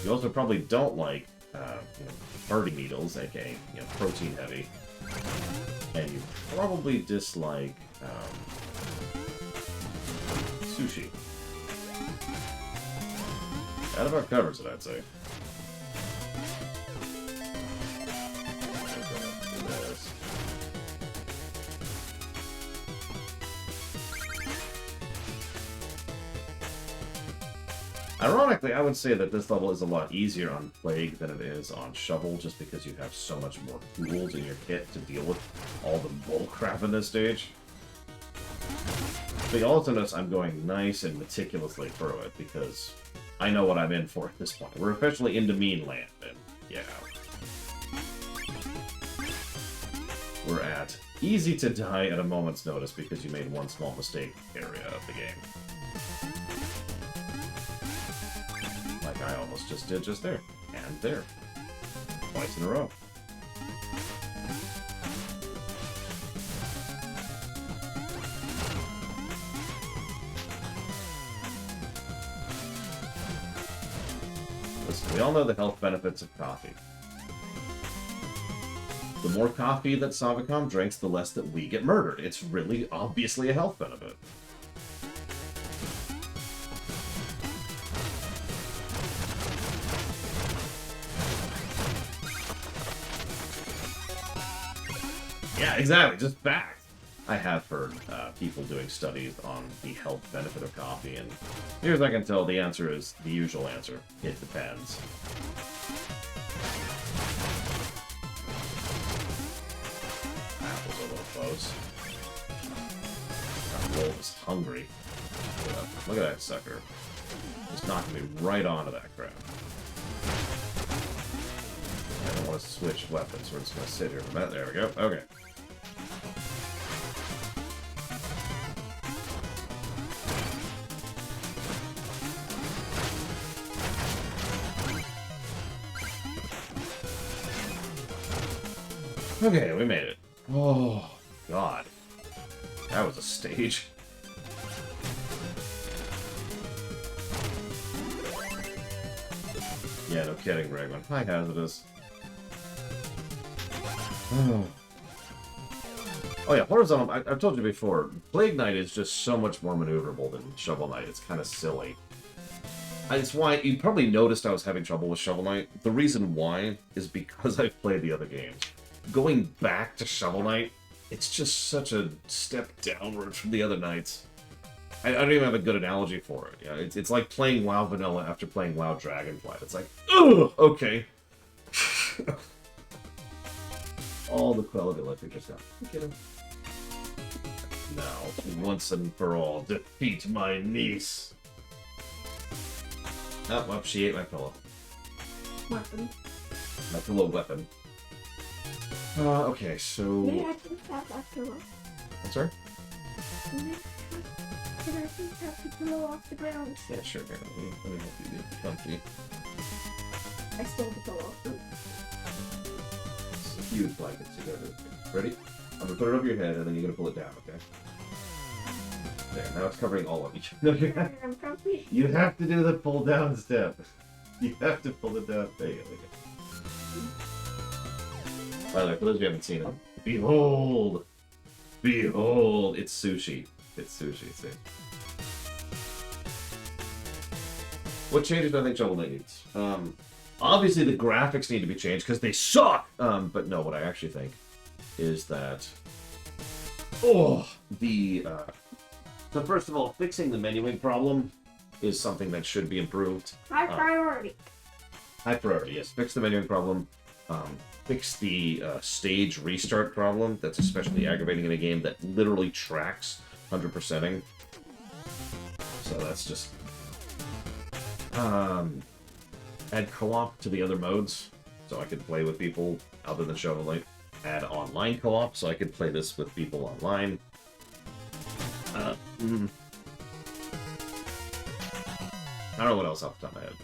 A: You also probably don't like, you know, party needles, aka, you know, protein heavy. And you probably dislike, sushi. That about covers it, I'd say. Ironically, I would say that this level is a lot easier on Plague than it is on Shovel, just because you have so much more tools in your kit to deal with all the bullcrap in this stage. But you also notice I'm going nice and meticulously through it, because I know what I'm in for at this point. We're officially into Mean Land, and yeah. we're at easy to die at a moment's notice because you made one small mistake area of the game. Like I almost just did just there. And there. Twice in a row. Listen, we all know the health benefits of coffee. The more coffee that Savicom drinks, the less that we get murdered. It's really obviously a health benefit. Yeah, exactly. Just facts. I have heard people doing studies on the health benefit of coffee, and near as I can tell, the answer is the usual answer. It depends. That was a little close. That wolf is hungry. Look at that sucker. Just knocking me right onto that crap. I don't want to switch weapons. We're just going to sit here for a minute. There we go. Okay. Okay, we made it. Oh, God. That was a stage. Yeah, no kidding, Ragman. Hi, Hazardous. Oh yeah, horizontal. I've told you before, Plague Knight is just so much more maneuverable than Shovel Knight. It's kind of silly. It's why you probably noticed I was having trouble with Shovel Knight. The reason why is because I've played the other games. Going back to Shovel Knight, it's just such a step downward from the other Knights. I don't even have a good analogy for it. Yeah, it's like playing WoW Vanilla after playing WoW Dragonflight. It's like, ugh, okay. All the quality life we just got. Get him. Now, once and for all, defeat my niece. Oh, well, she ate my pillow.
B: Weapon.
A: My pillow weapon. Okay, so...
B: Maybe I can have that pillow.
A: I'm sorry?
B: Can I please have the pillow off the ground?
A: Yeah, sure, here. Let me help you get comfy.
B: I stole the pillow.
A: It's a huge blanket, so you gotta do it. Ready? I'm gonna put it over your head, and then you're gonna pull it down, okay? There, now it's covering all of each. No,
B: I'm comfy.
A: you have to do the pull down step. You have to pull it down. There you go. There you go. By the way, for those of you who haven't seen it, behold! Behold! It's sushi. It's sushi, see? What changes do I think Shovel Knight needs? Obviously the graphics need to be changed because they suck! But no, what I actually think is that... Oh! So first of all, fixing the menuing problem is something that should be improved.
B: High priority.
A: High priority, yes. Fix the menuing problem. Fix the stage restart problem. That's especially aggravating in a game that literally tracks 100%ing. So that's just... add co-op to the other modes, so I could play with people other than Shovel Knight. Add online co-op, so I could play this with people online. I don't know what else off the top of my head.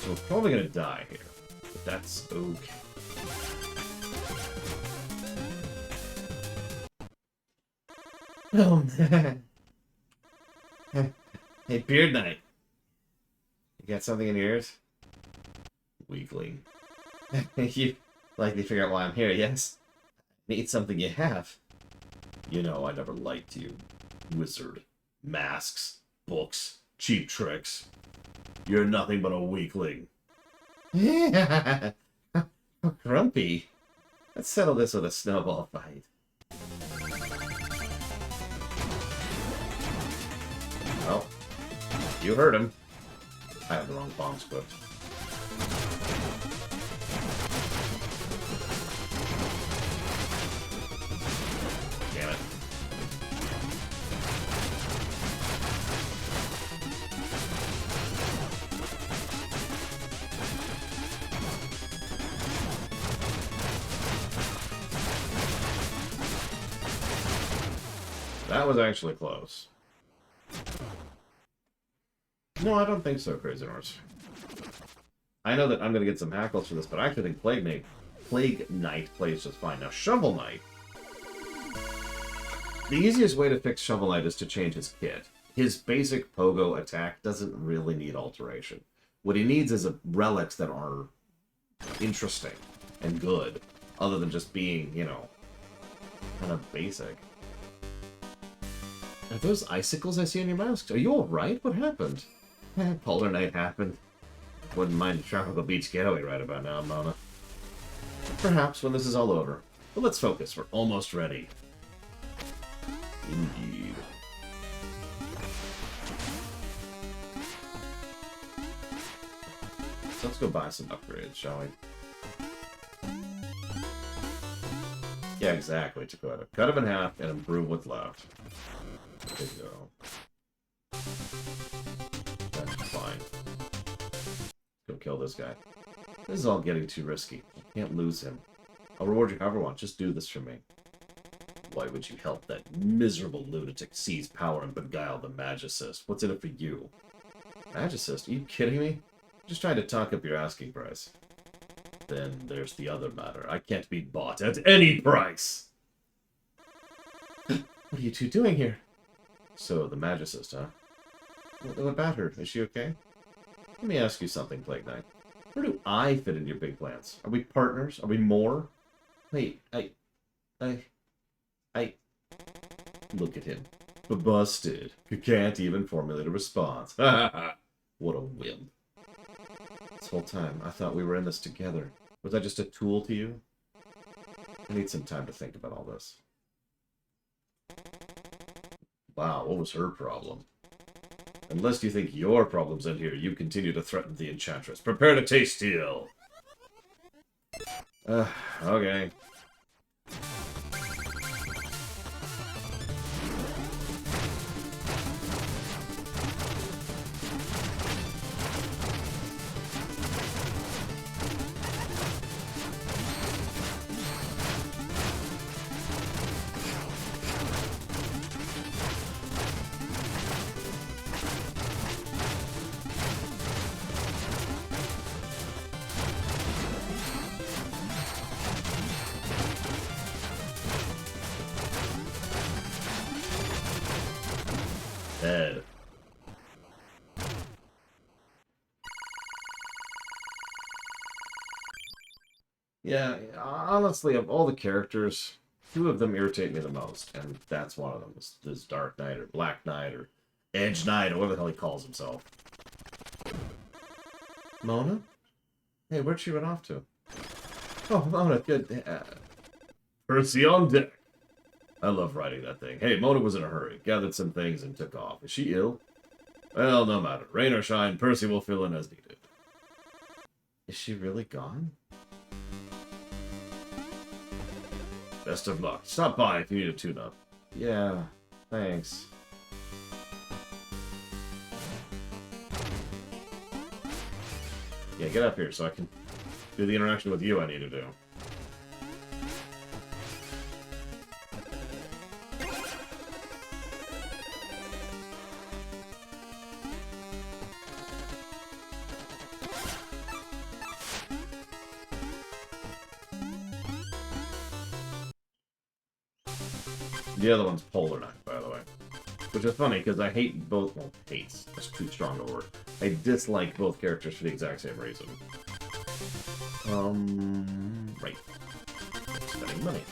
A: So we're probably gonna die here, but that's okay. Oh man. Hey, Beard Knight. You got something in your ears? Weakling. You likely figure out why I'm here, yes? Need something you have. You know I never liked you. Wizard. Masks. Books. Cheap tricks. You're nothing but a weakling. Yeah. Grumpy. Let's settle this with a snowball fight. Well, you heard him. I have the wrong bomb script. Damn it. That was actually close. No, I don't think so, Crazy Norse. I know that I'm going to get some hackles for this, but I actually think Plague Knight plays just fine. Now, Shovel Knight. The easiest way to fix Shovel Knight is to change his kit. His basic pogo attack doesn't really need alteration. What he needs is relics that are interesting and good, other than just being, you know, kind of basic. Are those icicles I see on your mask? Are you alright? What happened? Polar Night happened. Wouldn't mind a tropical beach getaway right about now, Mona. Perhaps when this is all over. But let's focus. We're almost ready. Indeed. So let's go buy some upgrades, shall we? Yeah, exactly, Dakota. Cut him in half and improve what's left. There you go. That's fine. Go kill this guy. This is all getting too risky. I can't lose him. I'll reward you however I want. Just do this for me. Why would you help that miserable lunatic seize power and beguile the Magicist? What's in it for you? Magicist? Are you kidding me? I'm just trying to talk up your asking price. Then there's the other matter. I can't be bought at any price! What are you two doing here? So, the Magicist, huh? What about her? Is she okay? Let me ask you something, Plague Knight. Where do I fit in your big plans? Are we partners? Are we more? Wait, Look at him. Busted. Can't even formulate a response. What a wimp. This whole time, I thought we were in this together. Was I just a tool to you? I need some time to think about all this. Wow, what was her problem? Unless you think your problem's in here, you continue to threaten the Enchantress. Prepare to taste steel! Okay. Dead. Yeah, honestly, of all the characters, two of them irritate me the most, and that's one of them. This Dark Knight, or Black Knight, or Edge Knight, or whatever the hell he calls himself. Mona? Hey, where'd she run off to? Oh, Mona, good. Percy on deck. I love riding that thing. Hey, Mona was in a hurry, gathered some things, and took off. Is she ill? Well, no matter. Rain or shine, Percy will fill in as needed. Is she really gone? Best of luck. Stop by if you need a tune-up. Yeah, thanks. Yeah, get up here so I can do the interaction with you I need to do. The other one's Polar Knight, by the way. Which is funny, because I hate both... Well, hate's just too strong a word. I dislike both characters for the exact same reason. Right. Spending money.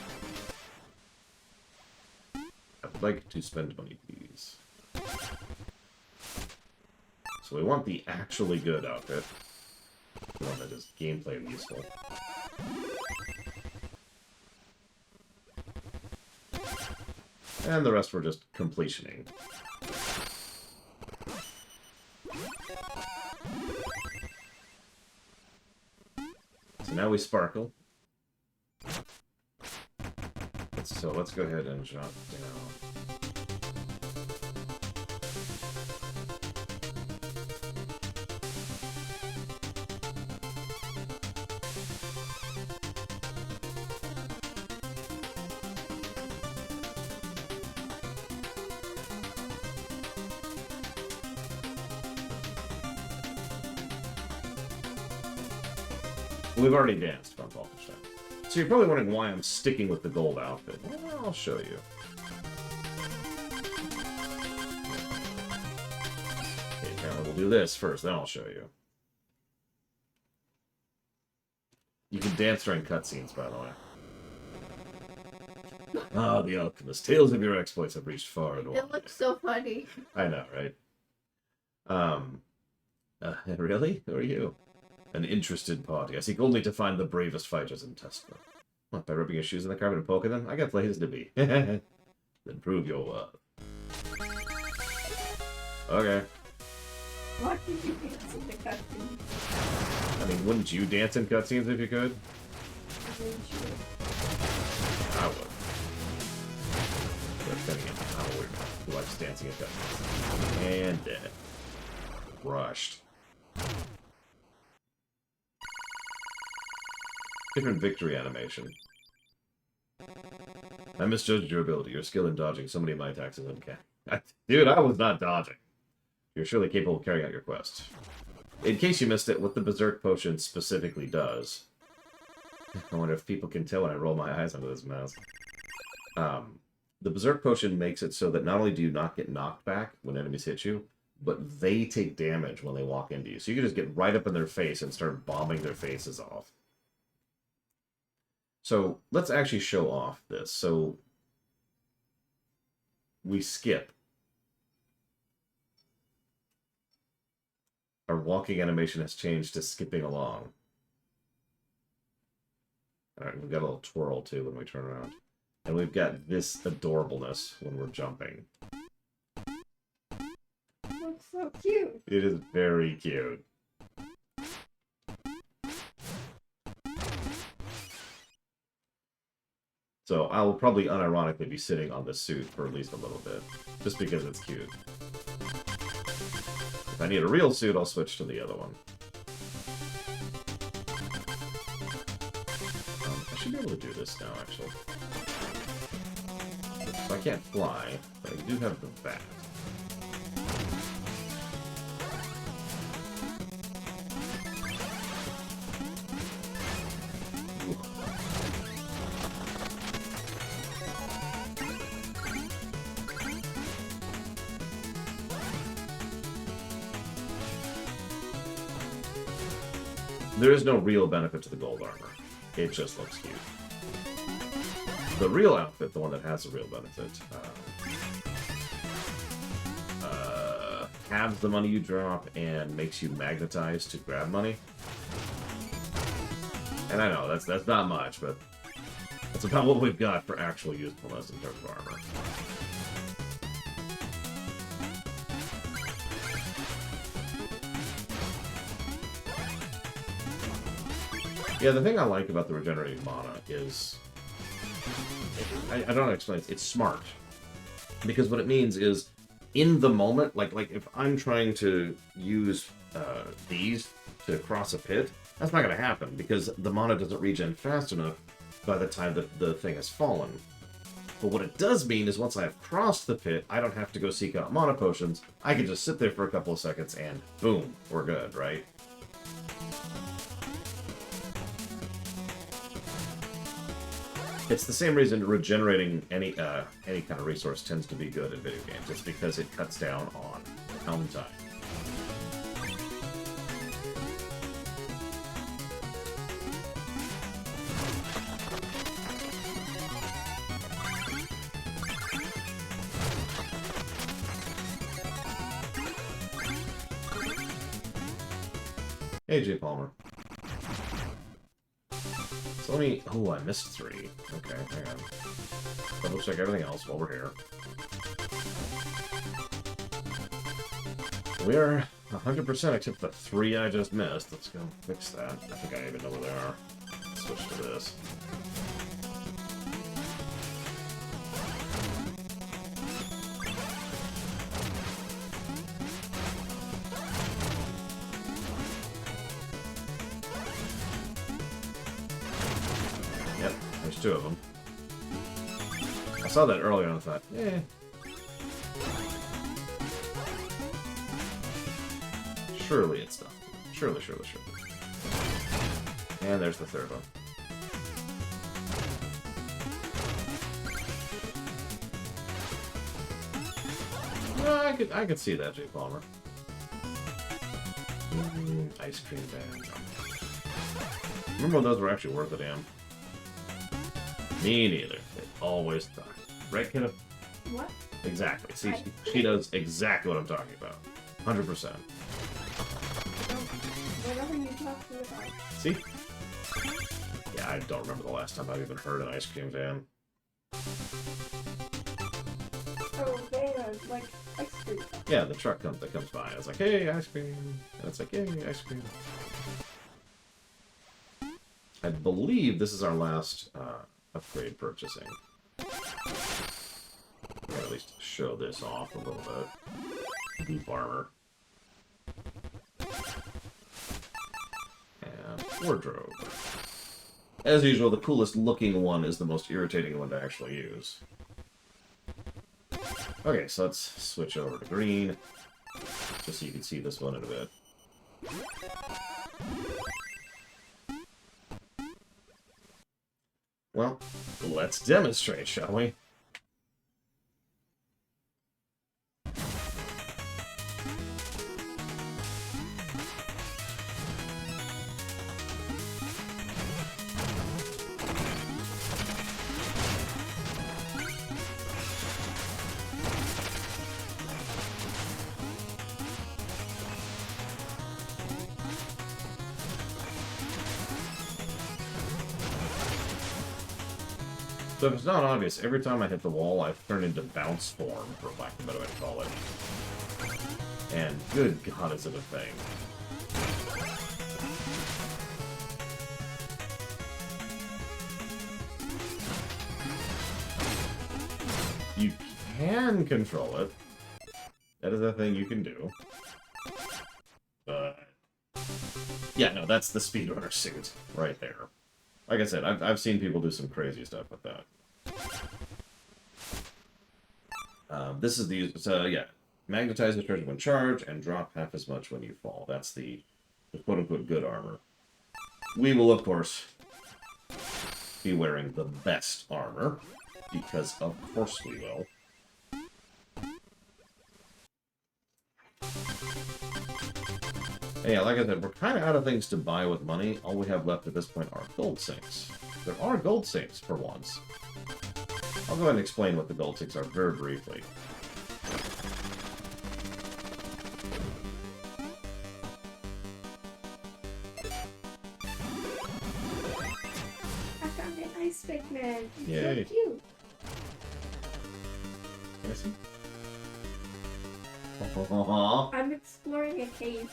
A: I would like to spend money, please. So we want the actually good outfit. The one that is gameplay useful. And the rest were just completioning. So now we sparkle. So let's go ahead and jump down. We've already danced from Wolfenstein. So you're probably wondering why I'm sticking with the gold outfit. Well, I'll show you. Okay, apparently we'll do this first, then I'll show you. You can dance during cutscenes, by the way. Ah, the Alchemist. Tales of your exploits have reached far and wide.
B: It looks so funny.
A: I know, right? Really? Who are you? An interested party. I seek only to find the bravest fighters and test them. What, by rubbing your shoes in the carpet and poking them? I got places to be. Then prove your worth. Okay.
B: What did you dance in the cutscene?
A: I mean, wouldn't you dance in cutscenes if you could? I would. But then again, I'm a weird man who likes dancing in cutscenes. And dead. Rushed. Different victory animation. I misjudged your ability. Your skill in dodging so many of my attacks is uncanny. Dude, I was not dodging. You're surely capable of carrying out your quest. In case you missed it, what the Berserk Potion specifically does... I wonder if people can tell when I roll my eyes under this mask. The Berserk Potion makes it so that not only do you not get knocked back when enemies hit you, but they take damage when they walk into you. So you can just get right up in their face and start bombing their faces off. So let's actually show off this. So we skip. Our walking animation has changed to skipping along. Alright, we've got a little twirl too when we turn around. And we've got this adorableness when we're jumping.
B: Looks so cute.
A: It is very cute. So I'll probably unironically be sitting on this suit for at least a little bit. Just because it's cute. If I need a real suit, I'll switch to the other one. I should be able to do this now, actually. So I can't fly, but I do have the bat. There is no real benefit to the gold armor. It just looks cute. The real outfit, the one that has a real benefit, halves the money you drop and makes you magnetized to grab money. And I know, that's not much, but that's about what we've got for actual usefulness in terms of armor. Yeah, the thing I like about the regenerating mana is... I don't know how to explain it. It's smart. Because what it means is, in the moment, like if I'm trying to use these to cross a pit, that's not going to happen, because the mana doesn't regen fast enough by the time that the thing has fallen. But what it does mean is once I've crossed the pit, I don't have to go seek out mana potions. I can just sit there for a couple of seconds and boom, we're good, right? It's the same reason regenerating any kind of resource tends to be good in video games. It's because it cuts down on helm time. AJ Palmer. So let me... Oh, I missed 3. Okay, hang on. Double check everything else while we're here. We're 100% except the 3 I just missed. Let's go fix that. I think I even know where they are. Switch to this. Yep, there's 2 of them. I saw that earlier and I thought, eh. Surely it's done. Surely. And there's the third one. No, I could see that, Jake Palmer. Ice cream van. Remember when those were actually worth a damn? Me neither. They always thought. Right, kiddo?
B: What?
A: Exactly. See, she does exactly what I'm talking about. 100%.
B: Whatever you talk to about.
A: See? Yeah, I don't remember the last time I've even heard an ice cream van.
B: Oh, they like ice cream.
A: Yeah, the truck that comes by. It's like, hey, ice cream. And it's like, yay, ice cream. I believe this is our last upgrade purchasing. Or at least show this off a little bit. Deep armor. And wardrobe. As usual, the coolest looking one is the most irritating one to actually use. Okay, so let's switch over to green, just so you can see this one in a bit. Well, let's demonstrate, shall we? So if it's not obvious, every time I hit the wall, I turn into bounce form, for lack of a better way to call it. And good God, is it a thing. You can control it. That is a thing you can do. But yeah, no, that's the speedrunner suit right there. Like I said, I've seen people do some crazy stuff with that. This is the yeah, magnetize the treasure when charged and drop half as much when you fall. That's the quote-unquote good armor. We will, of course, be wearing the best armor, because of course we will. Yeah, like I said, we're kind of out of things to buy with money. All we have left at this point are gold sinks. There are gold sinks for once. I'll go ahead and explain what the gold sinks are very briefly.
B: I found an ice pick man. It's
A: Yay.
B: so cute.
A: Can I see?
B: I'm exploring a cave.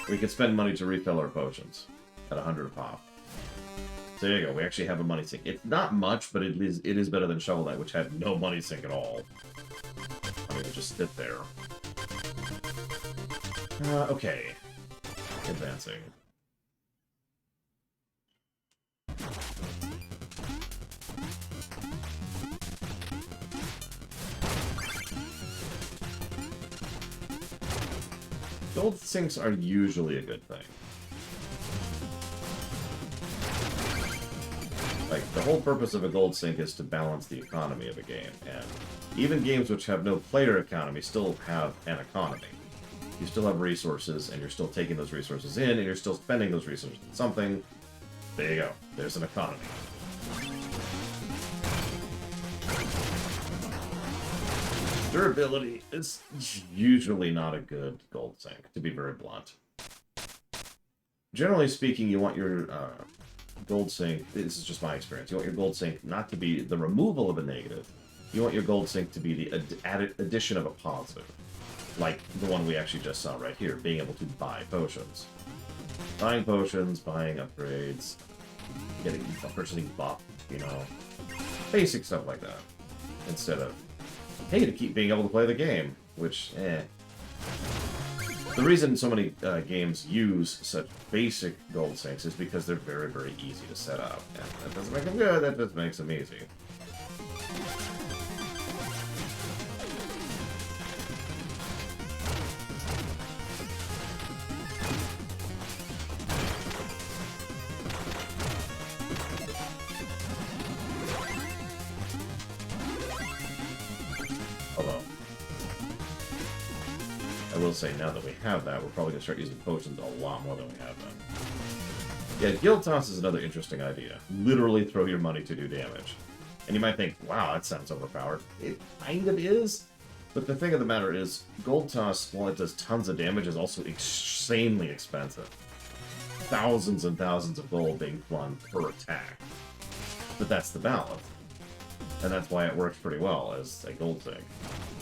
A: We could spend money to refill our potions at 100 a pop. So there you go. We actually have a money sink. It's not much, but it is better than Shovel Knight, which had no money sink at all. I mean, it just sit there. Okay. Advancing. Gold sinks are usually a good thing. Like, the whole purpose of a gold sink is to balance the economy of a game, and even games which have no player economy still have an economy. You still have resources, and you're still taking those resources in, and you're still spending those resources on something. There you go. There's an economy. Durability is usually not a good gold sink, to be very blunt. Generally speaking, you want your gold sink, this is just my experience, you want your gold sink not to be the removal of a negative. You want your gold sink to be the added addition of a positive. Like the one we actually just saw right here, being able to buy potions. Buying potions, buying upgrades, purchasing buff, you know. Basic stuff like that. Instead of, hey, to keep being able to play the game, which, eh. The reason so many games use such basic gold sinks is because they're very, very easy to set up. And that doesn't make them good, that just makes them easy. I will say, now that we have that, we're probably going to start using potions a lot more than we have them. Yeah, Guild Toss is another interesting idea. Literally throw your money to do damage. And you might think, wow, that sounds overpowered. It kind of is. But the thing of the matter is, Gold Toss, while it does tons of damage, is also insanely expensive. Thousands and thousands of gold being flung per attack. But that's the balance. And that's why it works pretty well as a gold thing.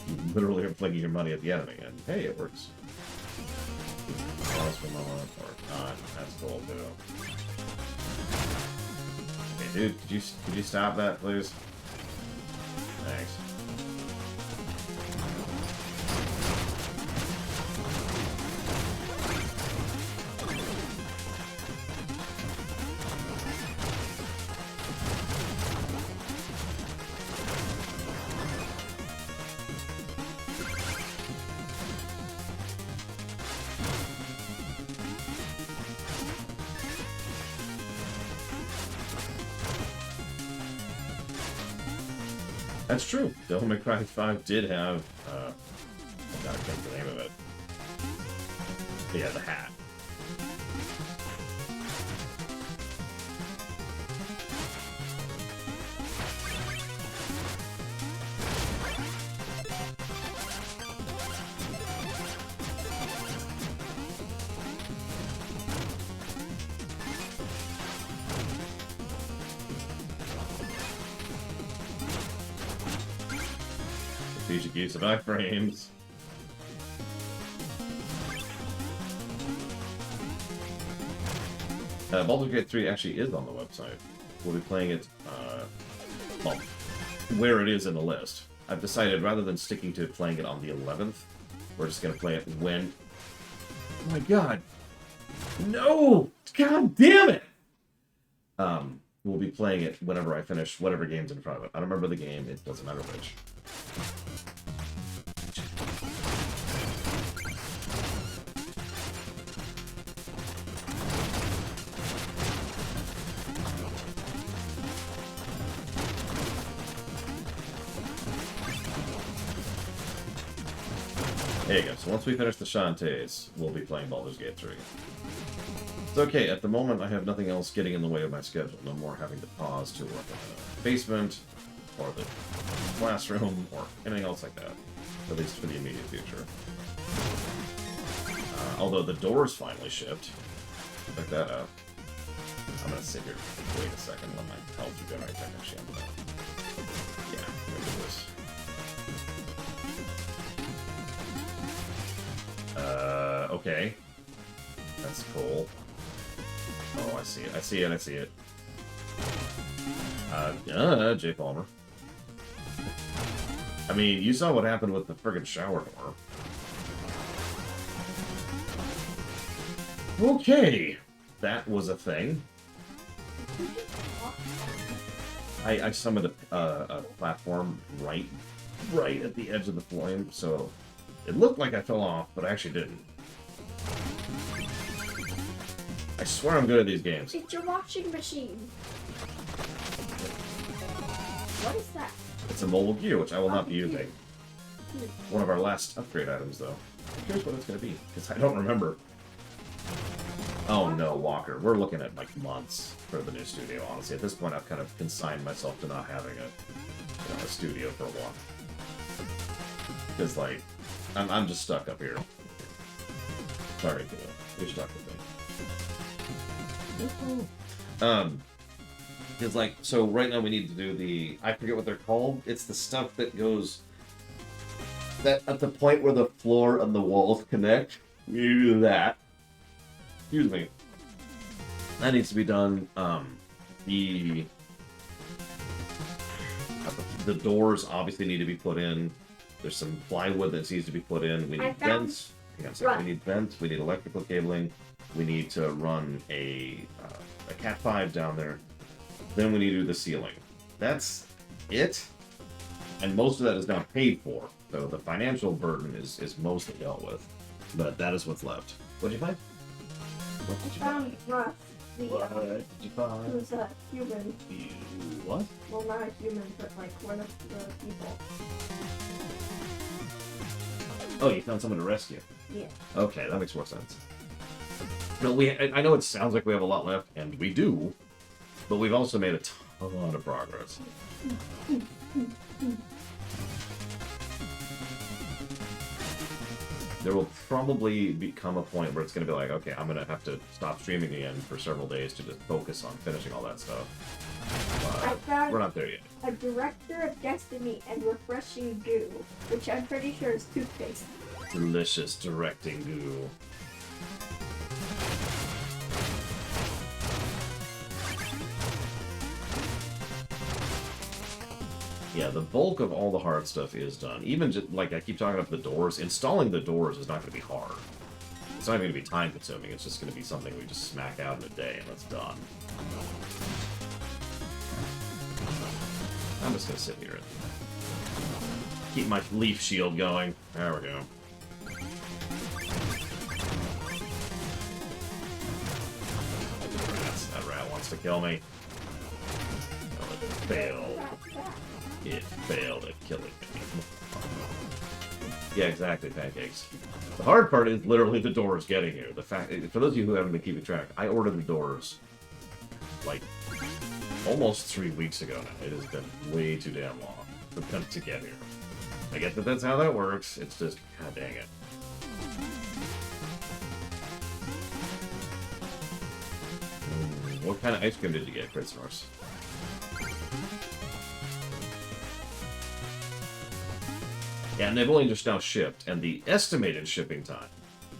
A: You literally are flinging your money at the enemy, and hey, it works. Pause for a moment, or not. That's cool, too. Hey, dude, could you stop that, please? Thanks. That's true. Devil May Cry 5 did have, I can't think the name of it. But yeah, the hat. Strategic use of iframes. Baldur's Gate 3 actually is on the website. We'll be playing it, well, where it is in the list. I've decided, rather than sticking to playing it on the 11th, we're just going to play it when... Oh my god! No! God damn it! We'll be playing it whenever I finish whatever game's in front of it. I don't remember the game, it doesn't matter which. There you go. So once we finish the Shantaes, we'll be playing Baldur's Gate 3. It's okay. At the moment, I have nothing else getting in the way of my schedule. No more having to pause to work in the basement, or the classroom, or anything else like that. At least for the immediate future. Although the doors finally shipped. Check that out. I'm gonna sit here. Wait a second. Let my health regenerate back in Shambhala. Yeah, look at this. Okay. That's cool. Oh, I see it. I see it. I see it. Jay Palmer. I mean, you saw what happened with the friggin' shower door. Okay. That was a thing. I summoned a platform right at the edge of the flame, so it looked like I fell off, but I actually didn't. I swear I'm good at these games.
B: It's your washing machine. What is that?
A: It's a mobile gear, which I will not be using. One of our last upgrade items, though. Here's what it's going to be, because I don't remember. Oh no, Walker. We're looking at, like, months for the new studio, honestly. At this point, I've kind of consigned myself to not having a studio for a while. Because, like, I'm just stuck up here. Sorry, you're stuck with me. It's like, so right now we need to do the, I forget what they're called. It's the stuff that goes, that at the point where the floor and the walls connect, you do that. Excuse me. That needs to be done. The doors obviously need to be put in. There's some plywood that needs to be put in. We need vents. Hang on a second. We need vents. We need electrical cabling. We need to run a Cat 5 down there. Then we need to do the ceiling. That's it. And most of that is now paid for. So the financial burden is mostly dealt with. But that is what's left. What did you find? What did you find?
B: Russ.
A: What did you find?
B: Who's a human.
A: You what?
B: Well, not a human, but like one of the people.
A: Oh, you found someone to rescue.
B: Yeah.
A: Okay, that makes more sense. No, I know it sounds like we have a lot left, and we do, but we've also made a ton of progress. There will probably become a point where it's going to be like, okay, I'm going to have to stop streaming again for several days to just focus on finishing all that stuff.
B: I found
A: We're not there yet.
B: a Director of Destiny and Refreshing Goo, which I'm pretty sure is toothpaste.
A: Delicious directing goo. Yeah, the bulk of all the hard stuff is done. Even just, like, I keep talking about the doors. Installing the doors is not going to be hard. It's not going to be time-consuming. It's just going to be something we just smack out in a day, and that's done. I'm just going to sit here and keep my leaf shield going. There we go. That rat wants to kill me. Oh, it failed. It failed at killing me. Yeah, exactly, pancakes. The hard part is literally the doors getting here. The fact, for those of you who haven't been keeping track, I ordered the doors like almost 3 weeks ago now. It has been way too damn long for them to get here. I get that that's how that works. It's just, god dang it. What kind of ice cream did you get, Christmas? Yeah, and they've only just now shipped, and the estimated shipping time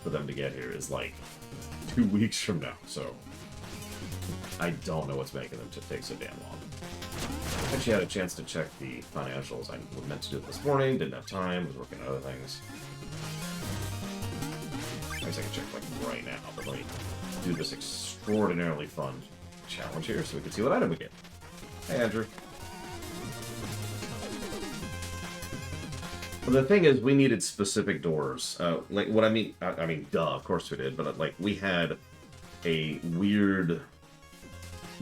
A: for them to get here is like 2 weeks from now, so I don't know what's making them take so damn long. I actually had a chance to check the financials. I was meant to do it this morning, didn't have time, was working on other things. I guess I can check like right now, but let me do this extraordinarily fun challenge here so we can see what item we get. Hey, Andrew. Well, the thing is, we needed specific doors. Like, what I mean, duh, of course we did, but, like, we had a weird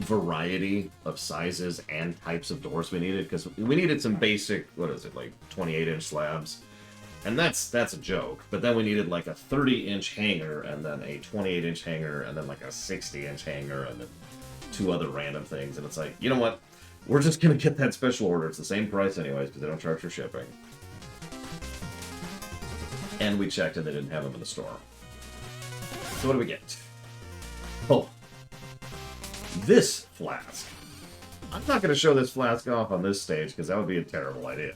A: variety of sizes and types of doors we needed, because we needed some basic, what is it, like, 28-inch slabs. And that's a joke. But then we needed, like, a 30-inch hanger, and then a 28-inch hanger, and then, like, a 60-inch hanger, and then 2 other random things. And it's like, you know what? We're just going to get that special order. It's the same price anyways, because they don't charge for shipping. And we checked and they didn't have them in the store. So what do we get? Oh. This flask. I'm not going to show this flask off on this stage because that would be a terrible idea.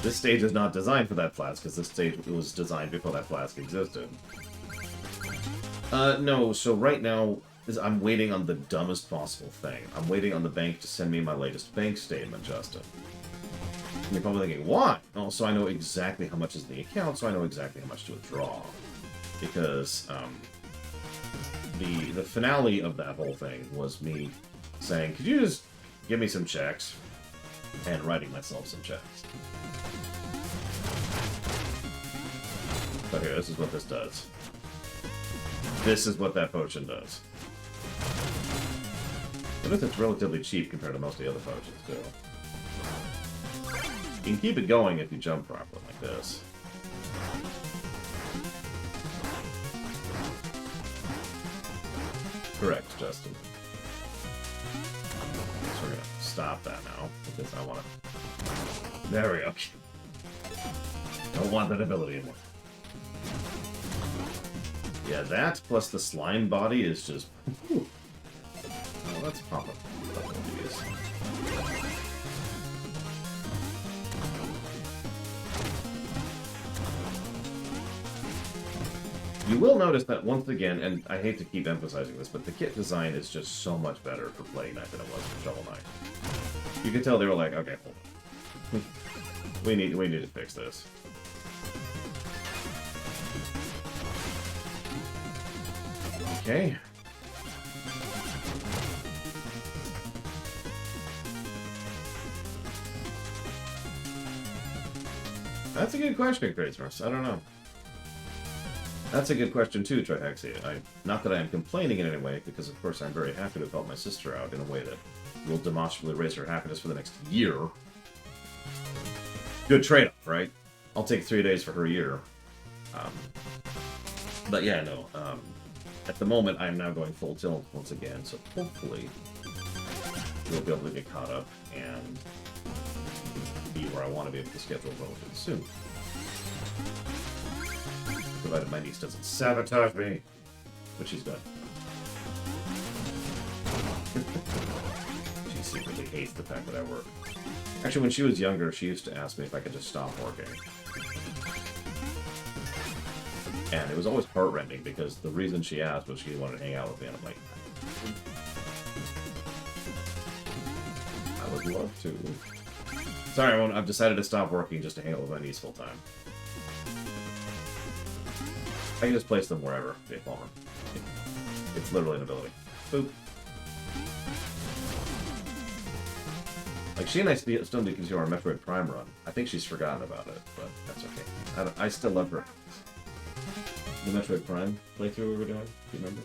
A: This stage is not designed for that flask because this stage was designed before that flask existed. No, so right now I'm waiting on the dumbest possible thing. I'm waiting on the bank to send me my latest bank statement, Justin. And you're probably thinking, why? Oh, so I know exactly how much is in the account, so I know exactly how much to withdraw. Because the finale of that whole thing was me saying, could you just give me some checks? And writing myself some checks. So here, this is what this does. This is what that potion does. Notice it's relatively cheap compared to most of the other potions, too. You can keep it going if you jump properly, like this. Correct, Justin. So we're gonna stop that now, because I want to... There we go. Don't want that ability anymore. Yeah, that plus the slime body is just... Whew. Oh, let's pop up a couple of these. You will notice that once again, and I hate to keep emphasizing this, but the kit design is just so much better for Plague Knight than it was for Shovel Knight. You can tell they were like, okay, hold on. we need to fix this. Okay. That's a good question, Kratos. I don't know. That's a good question too, Trihexia. Not that I am complaining in any way, because of course I'm very happy to have helped my sister out in a way that will demonstrably raise her happiness for the next year. Good trade-off, right? I'll take 3 days for her year. But yeah, no. At the moment, I'm now going full tilt once again, so hopefully we'll be able to get caught up and be where I want to be able to schedule relatively soon. Provided my niece doesn't sabotage me, which she's done. She secretly hates the fact that I work. Actually, when she was younger, she used to ask me if I could just stop working. And it was always heart-rending because the reason she asked was she wanted to hang out with me, and I'm like, I would love to. Sorry, everyone, I've decided to stop working just to hang out with my niece full time. I can just place them wherever they fall in. It's literally an ability. Boop. Like, she and I still do continue our Metroid Prime run. I think she's forgotten about it, but that's okay. I still love her. The Metroid Prime playthrough we were doing, do you remember?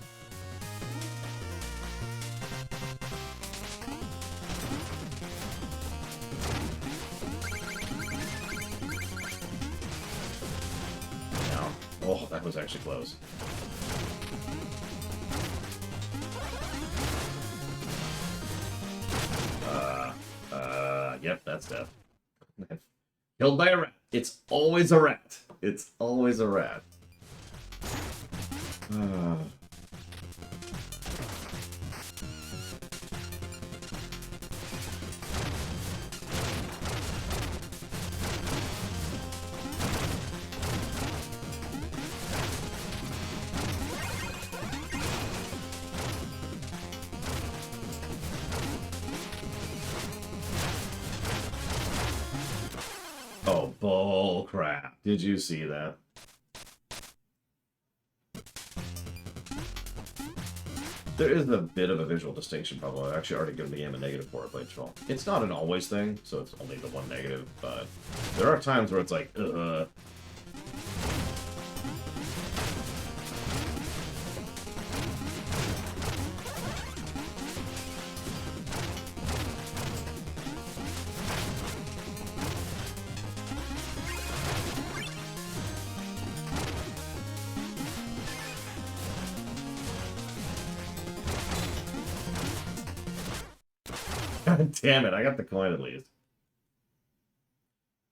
A: No. Oh, that was actually close. Yep, that's death. Killed by a rat. It's always a rat. It's always a rat. Oh, bull crap. Did you see that? There is a bit of a visual distinction problem. I've actually already given the game a negative for it played troll. It's not an always thing, so it's only the one negative, but there are times where it's like, God damn it, I got the coin at least.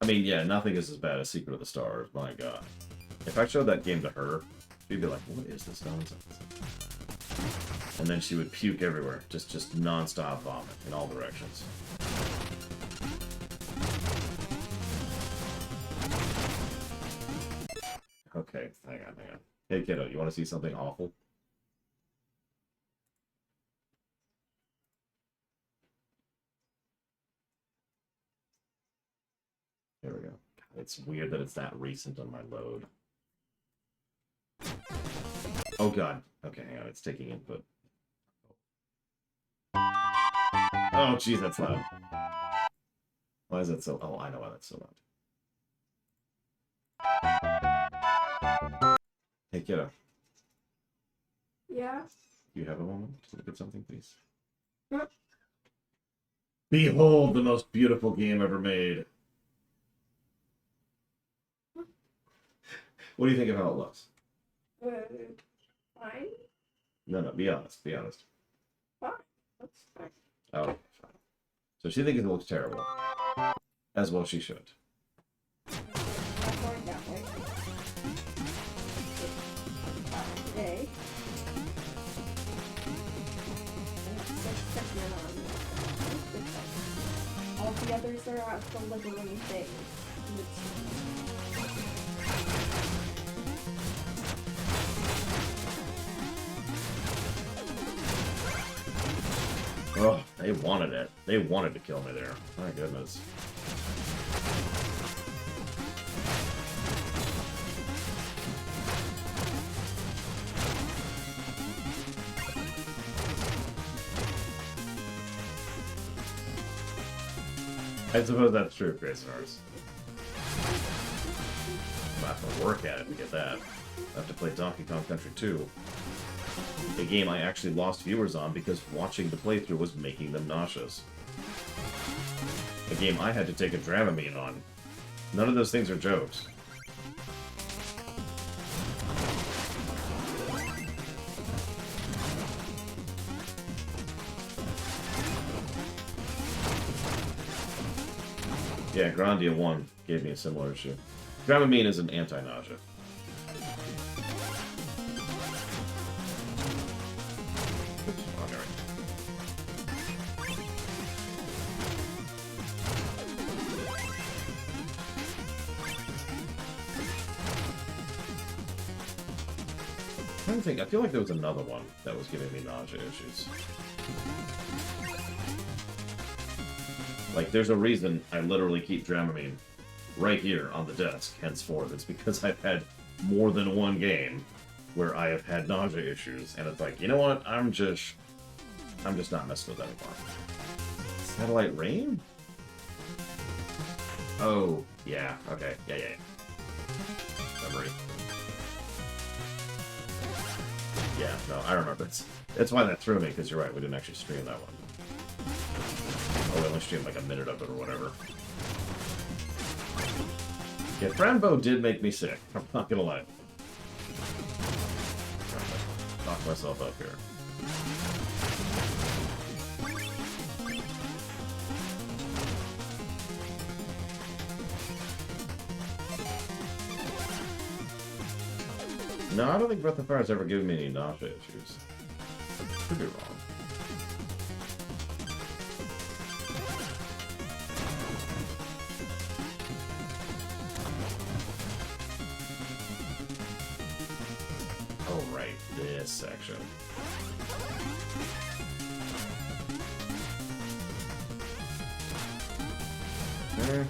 A: I mean, yeah, nothing is as bad as Secret of the Stars, my god. If I showed that game to her, she'd be like, what is this nonsense? And then she would puke everywhere, just non-stop vomit in all directions. Okay, hang on. Hey kiddo, you want to see something awful? There we go. It's weird that it's that recent on my load. Oh god. Okay, hang on. It's taking input. Oh, jeez, that's loud. Why is that so... Oh, I know why that's so loud. Hey, kiddo.
B: Yeah?
A: Do you have a moment to look at something, please?
B: Yep.
A: Behold the most beautiful game ever made. What do you think of how it looks?
B: Fine.
A: No, be honest. Be honest.
B: Fine. That's fine.
A: Oh, fine. So she thinks it looks terrible. As well she should.
B: I'm going that way. Today. All the others are out delivering things.
A: Oh, they wanted it. They wanted to kill me there. My goodness. I suppose that's true, Grayson Ars. I'm gonna have to work at it to get that. I have to play Donkey Kong Country 2. A game I actually lost viewers on because watching the playthrough was making them nauseous. A game I had to take a Dramamine on None of those things are jokes. Yeah, Grandia 1 gave me a similar issue. Dramamine is an anti-nausea. Oops, wrong area. I'm trying to think, I feel like there was another one that was giving me nausea issues. Like, there's a reason I literally keep Dramamine right here on the desk, henceforth. It's because I've had more than one game where I have had nausea issues, and it's like, you know what? I'm just not messing with that anymore. Satellite Rain? Oh, yeah. Okay. Yeah. Memory. Yeah, no, I remember. That's why that threw me, because you're right, we didn't actually stream that one. Oh, we only streamed like a minute of it or whatever. Yeah, Frambo did make me sick. I'm not gonna lie. Knock myself up here. No, I don't think Breath of Fire has ever given me any nausea issues. Could be wrong. Oh, right. This section. Eh.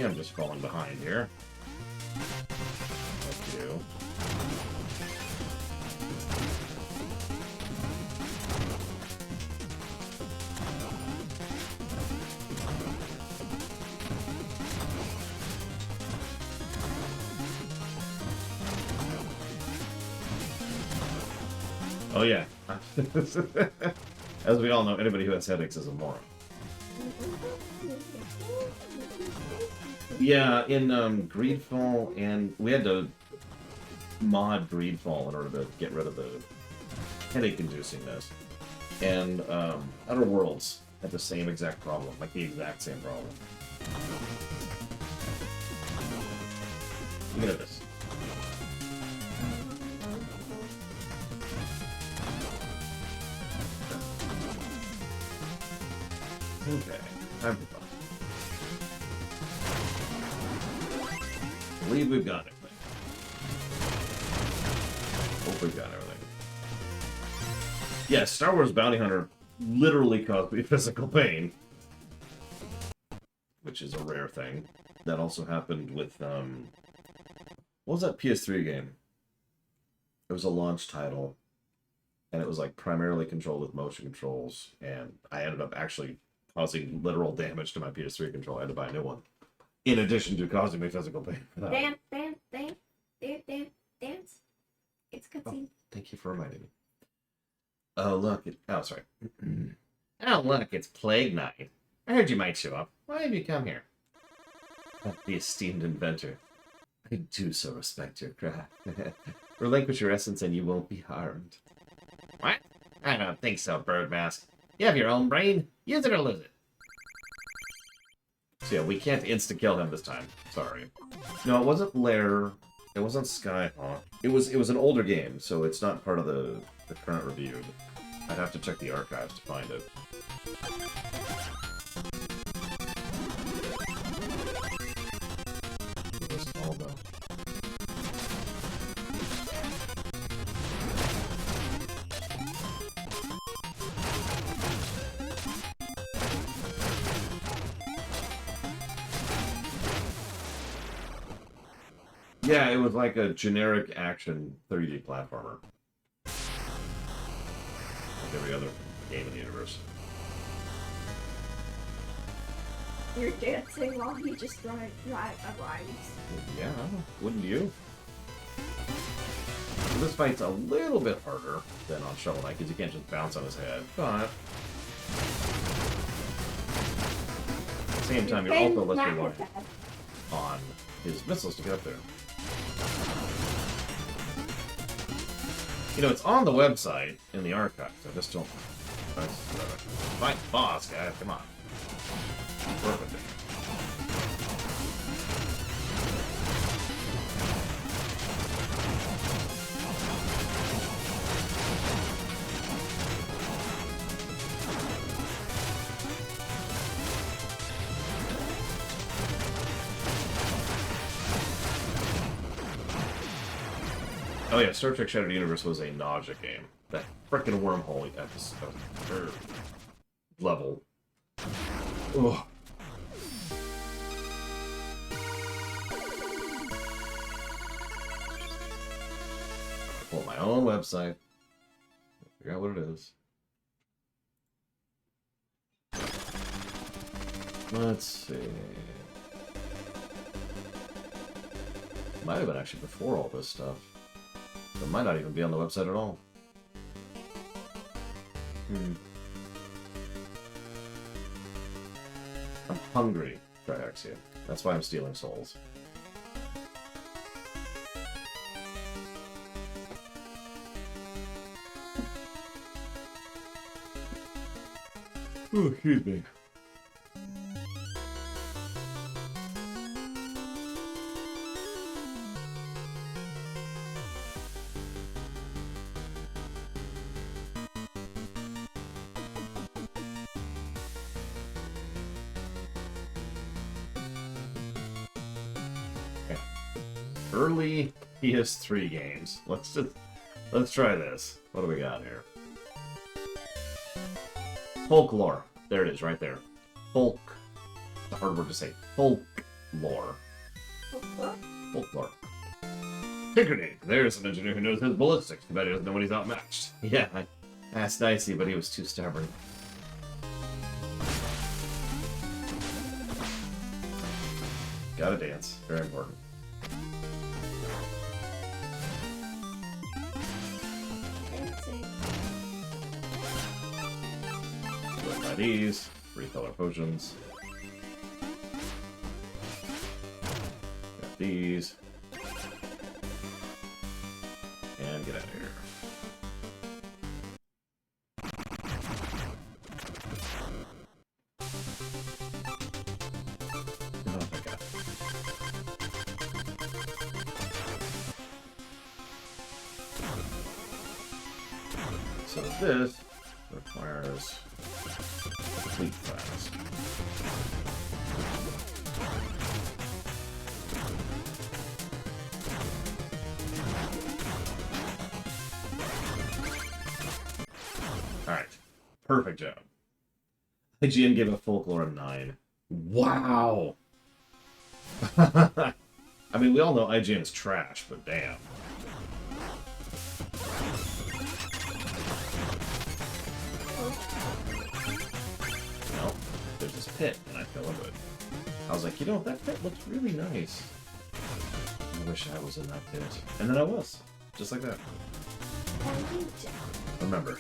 A: I'm just falling behind here. Like you. Oh yeah. As we all know, anybody who has headaches is a moron. Yeah, in Greedfall, and we had to mod Greedfall in order to get rid of the headache-inducingness. And Outer Worlds had the same exact problem, like the exact same problem. Look at this. Okay, time for fun. I believe we've got everything. Hope we've got everything. Yeah, Star Wars Bounty Hunter literally caused me physical pain. Which is a rare thing. That also happened with, what was that PS3 game? It was a launch title. And it was like primarily controlled with motion controls. And I ended up actually causing literal damage to my PS3 control. I had to buy a new one. In addition to causing me physical pain.
B: Dance. It's cutscene.
A: Thank you for reminding me. Oh, look. Oh, sorry. Oh, look. It's Plague Knight. I heard you might show up. Why have you come here? The esteemed inventor. I do so respect your craft. Relinquish your essence and you won't be harmed. What? I don't think so, Birdmask. You have your own brain. Use it or lose it. So yeah, we can't insta-kill him this time. Sorry. No, it wasn't Lair. It wasn't Skyhawk. It was an older game, so it's not part of the current review. I'd have to check the archives to find it. What was it called, though? Yeah, it was like a generic action 3D platformer. Like every other game in the universe.
B: You're dancing while he just rides.
A: Yeah, wouldn't you? This fight's a little bit harder than on Shovel Knight, because you can't just bounce on his head, but... At the same time, you're also less reliant on his missiles to get up there. You know, it's on the website, in the archives. I just don't... Fight the boss, guys. Come on. Perfect. Oh yeah, Star Trek Shattered Universe was a nausea game. That frickin' wormhole episode. Or level. Ugh. Pull my own website. Figure out what it is. Let's see. Might have been actually before all this stuff. It might not even be on the website at all. I'm hungry, Triaxia. That's why I'm stealing souls. Oh, excuse me. Early PS3 games. Let's try this. What do we got here? Folklore. There it is, right there. Folk. It's a hard word to say. Folklore. Folklore. Pickering. There's an engineer who knows his ballistics. Too bad he doesn't know when he's outmatched. Yeah, I asked Dicey, but he was too stubborn. Gotta dance. Very important. These 3-color potions. Got these. And get out of here. Oh my god. So this requires complete class. Alright. Perfect job. IGN gave a Folklore a 9. Wow! I mean, we all know IGN is trash, but damn. There's this pit, and I fell into it. I was like, you know, that pit looks really nice. I wish I was in that pit. And then I was. Just like that. Remember,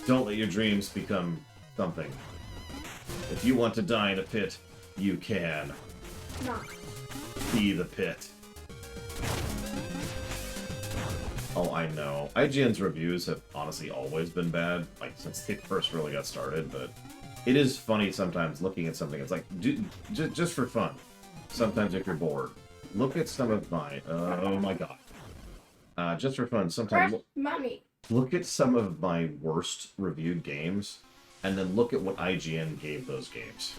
A: don't let your dreams become something. If you want to die in a pit, you can.
B: Not.
A: Be the pit. Oh, I know. IGN's reviews have honestly always been bad, like, since they first really got started, but it is funny sometimes looking at something. It's like, just for fun. Sometimes if you're bored, look at some of my... oh my god. Just for fun, sometimes...
B: Money.
A: Look at some of my worst reviewed games, and then look at what IGN gave those games.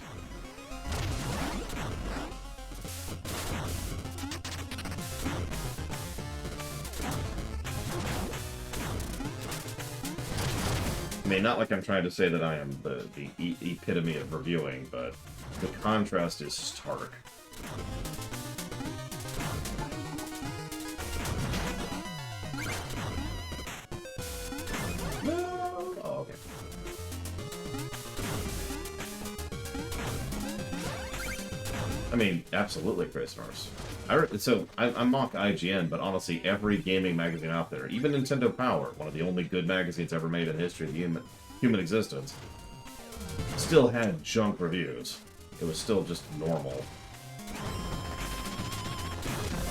A: I mean, not like I'm trying to say that I am the epitome of reviewing, but the contrast is stark. No! Oh, okay. I mean, absolutely, Chris Norris. I mock IGN, but honestly, every gaming magazine out there, even Nintendo Power, one of the only good magazines ever made in the history of human existence, still had junk reviews. It was still just normal.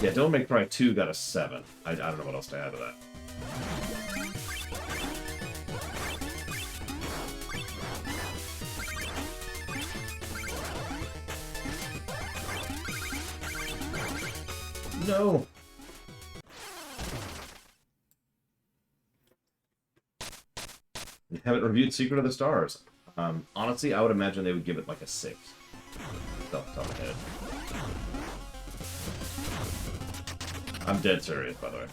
A: Yeah, Devil May Cry 2 got a 7. I don't know what else to add to that. No! You haven't reviewed Secret of the Stars. Honestly, I would imagine they would give it like a 6. Off the top of my head. I'm dead serious, by the way.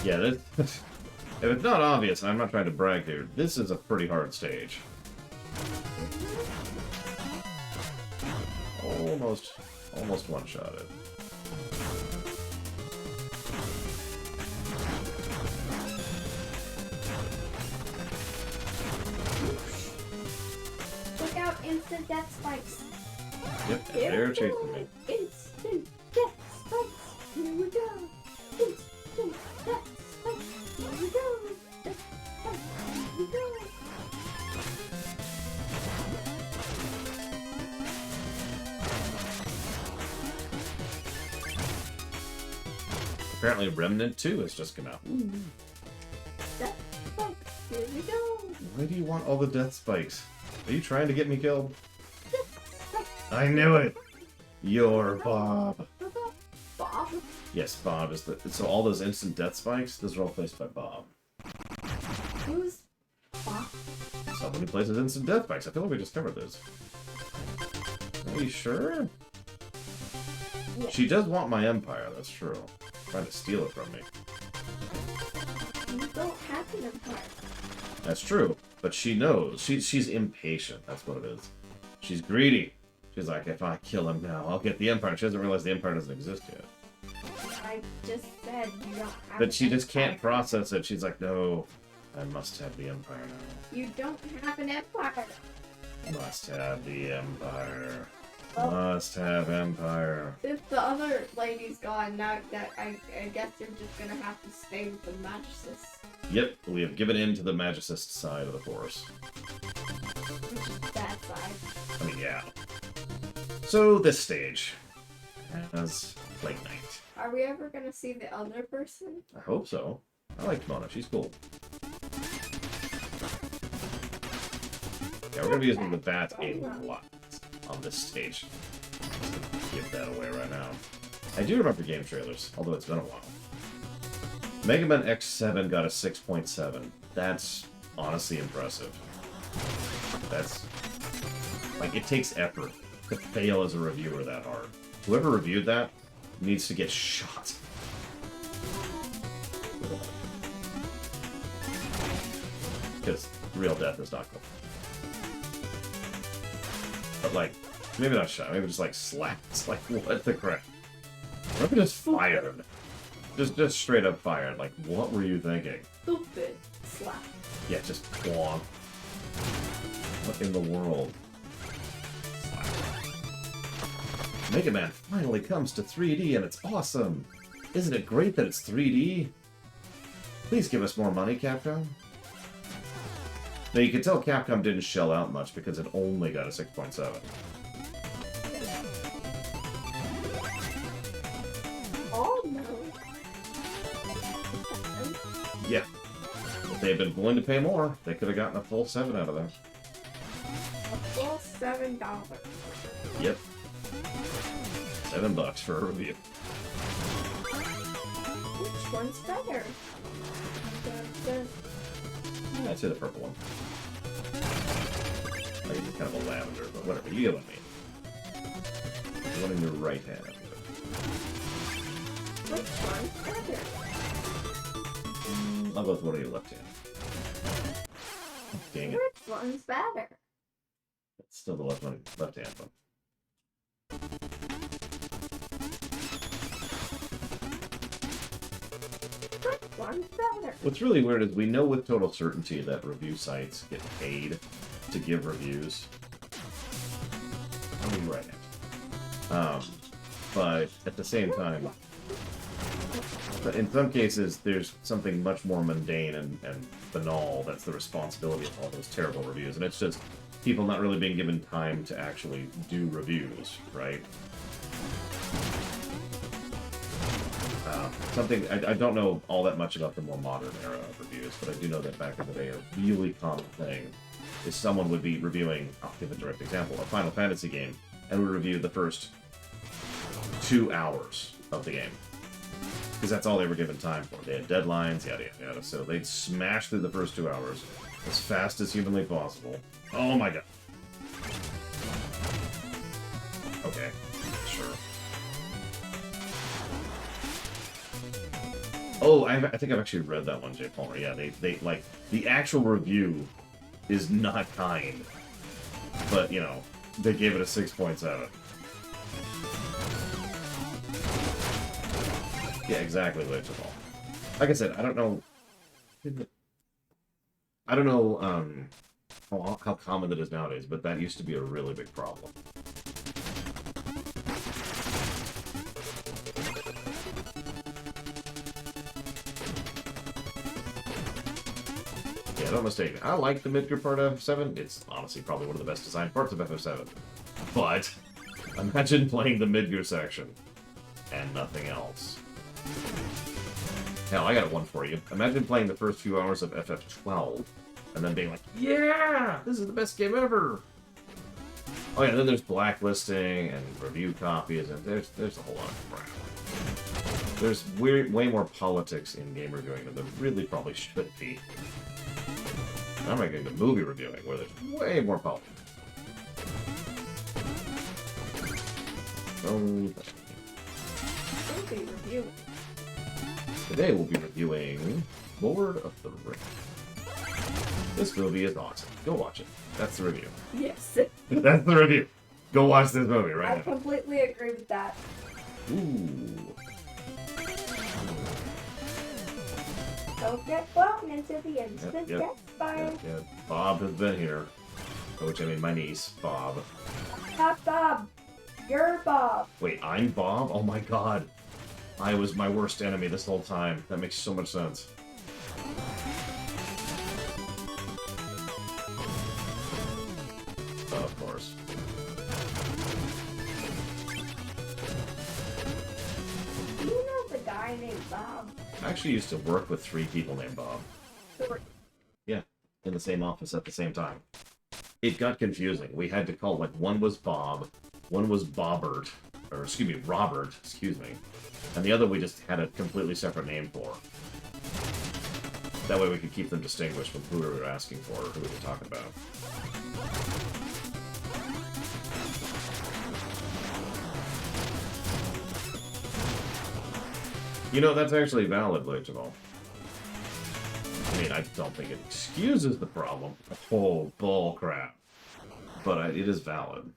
A: Yeah, this, if it's not obvious, and I'm not trying to brag here, this is a pretty hard stage. Almost one-shotted.
B: Look out, instant death spikes.
A: Yep, and they're chasing me.
B: Instant death spikes. Here we go. Instant death spikes. Here we go. Death spikes. Here we go.
A: Apparently Remnant 2 has just come out.
B: Death spikes. Here we go.
A: Why do you want all the death spikes? Are you trying to get me killed?
B: Death spikes.
A: I knew it! You're Bob.
B: Bob?
A: Yes, Bob is the... So all those instant death spikes, those are all placed by Bob.
B: Who's Bob?
A: Someone who places instant death spikes. I feel like we discovered this. Are you sure?
B: Yeah.
A: She does want my empire, that's true. Trying to steal it from me.
B: You don't have an empire.
A: That's true, but she knows. She's impatient, that's what it is. She's greedy. She's like, if I kill him now, I'll get the empire. She doesn't realize the empire doesn't exist yet.
B: I just said you don't have
A: But she
B: an
A: just can't
B: empire.
A: process it. She's like, no, I must have the empire now.
B: You don't have an empire.
A: Must have the empire.
B: Well,
A: Must have empire.
B: if the other lady's gone, now that I guess you're just gonna have to stay with the Magus,
A: Yep, we have given in to the magicist side of the force.
B: which is that side.
A: I mean, yeah. So, this stage has Late Night.
B: Are we ever gonna see the other person?
A: I hope so. I like Mona, she's cool. Yeah, we're gonna be using the bat a lot on this stage. Give that away right now. I do remember game trailers, although it's been a while. Mega Man X7 got a 6.7. That's honestly impressive. That's... like, it takes effort to fail as a reviewer that hard. Whoever reviewed that needs to get shot. Because real death is not cool. But, like, maybe not shot, maybe just, like, slapped. Like, what the crap? Maybe just fired. Just straight up fired. Like, what were you thinking?
B: Stupid slap.
A: Yeah, just wrong. What in the world? Slap. Mega Man finally comes to 3D and it's awesome! Isn't it great that it's 3D? Please give us more money, Capcom. Now you can tell Capcom didn't shell out much because it only got a 6.7.
B: Oh no.
A: Yeah. If they had been willing to pay more, they could have gotten a full 7 out of that.
B: A full $7.
A: Yep. $7 for a review.
B: Which one's better?
A: I'd say the purple one. I mean, kind of a lavender, but whatever. You get what I mean. The one in your right hand.
B: Which one's better?
A: I'll go with one in your left hand. Dang it.
B: Which one's better?
A: It's still the left hand one.
B: first one's better.
A: What's really weird is we know with total certainty that review sites get paid to give reviews. I mean, right now. But at the same time, but in some cases, there's something much more mundane and banal that's the responsibility of all those terrible reviews. And it's just people not really being given time to actually do reviews, right? Something I don't know all that much about the more modern era of reviews, but I do know that back in the day, a really common thing is someone would be reviewing, I'll give a direct example, a Final Fantasy game, and would review the first 2 hours of the game. Because that's all they were given time for. They had deadlines, yada yada yada. So they'd smash through the first 2 hours as fast as humanly possible. Oh my god. Okay, sure. Oh, I think I've actually read that one, Jay Palmer. Yeah, they like, the actual review is not kind. But, you know, they gave it a 6.7. Yeah, exactly, Legible. Like I said, I don't know how common that is nowadays, but that used to be a really big problem. Yeah, don't mistake me. I like the Midgar part of FF7. It's honestly probably one of the best designed parts of FF7. But imagine playing the Midgar section and nothing else. Hell, I got one for you. Imagine playing the first few hours of FF12 and then being like, yeah, this is the best game ever. Oh yeah, then there's blacklisting and review copies, and there's a whole lot of crap. There's way more politics in game reviewing than there really probably should be. I'm not getting to movie reviewing, where there's way more politics.
B: Movie review.
A: Today we'll be reviewing Lord of the Rings. This movie is awesome. Go watch it. That's the review.
B: Yes.
A: That's the review. Go watch this movie right
B: I
A: now.
B: completely agree with that.
A: Ooh.
B: Don't get blown into the instant
A: Yep.
B: death fire.
A: Yeah. Bob has been here. By which I mean my niece, Bob.
B: Not Bob. You're Bob.
A: Wait, I'm Bob? Oh my god. I was my worst enemy this whole time. That makes so much sense. Of course.
B: Do you know the guy named Bob?
A: I actually used to work with 3 people named Bob.
B: Sorry.
A: Yeah, in the same office at the same time. It got confusing. We had to call, like, one was Bob, one was Bobbert, or excuse me, Robert, excuse me, and the other we just had a completely separate name for. That way we could keep them distinguished from who we were asking for or who we were talking about. You know, that's actually valid, Legival. I mean, I don't think it excuses the problem. Oh, bull crap. But it is valid.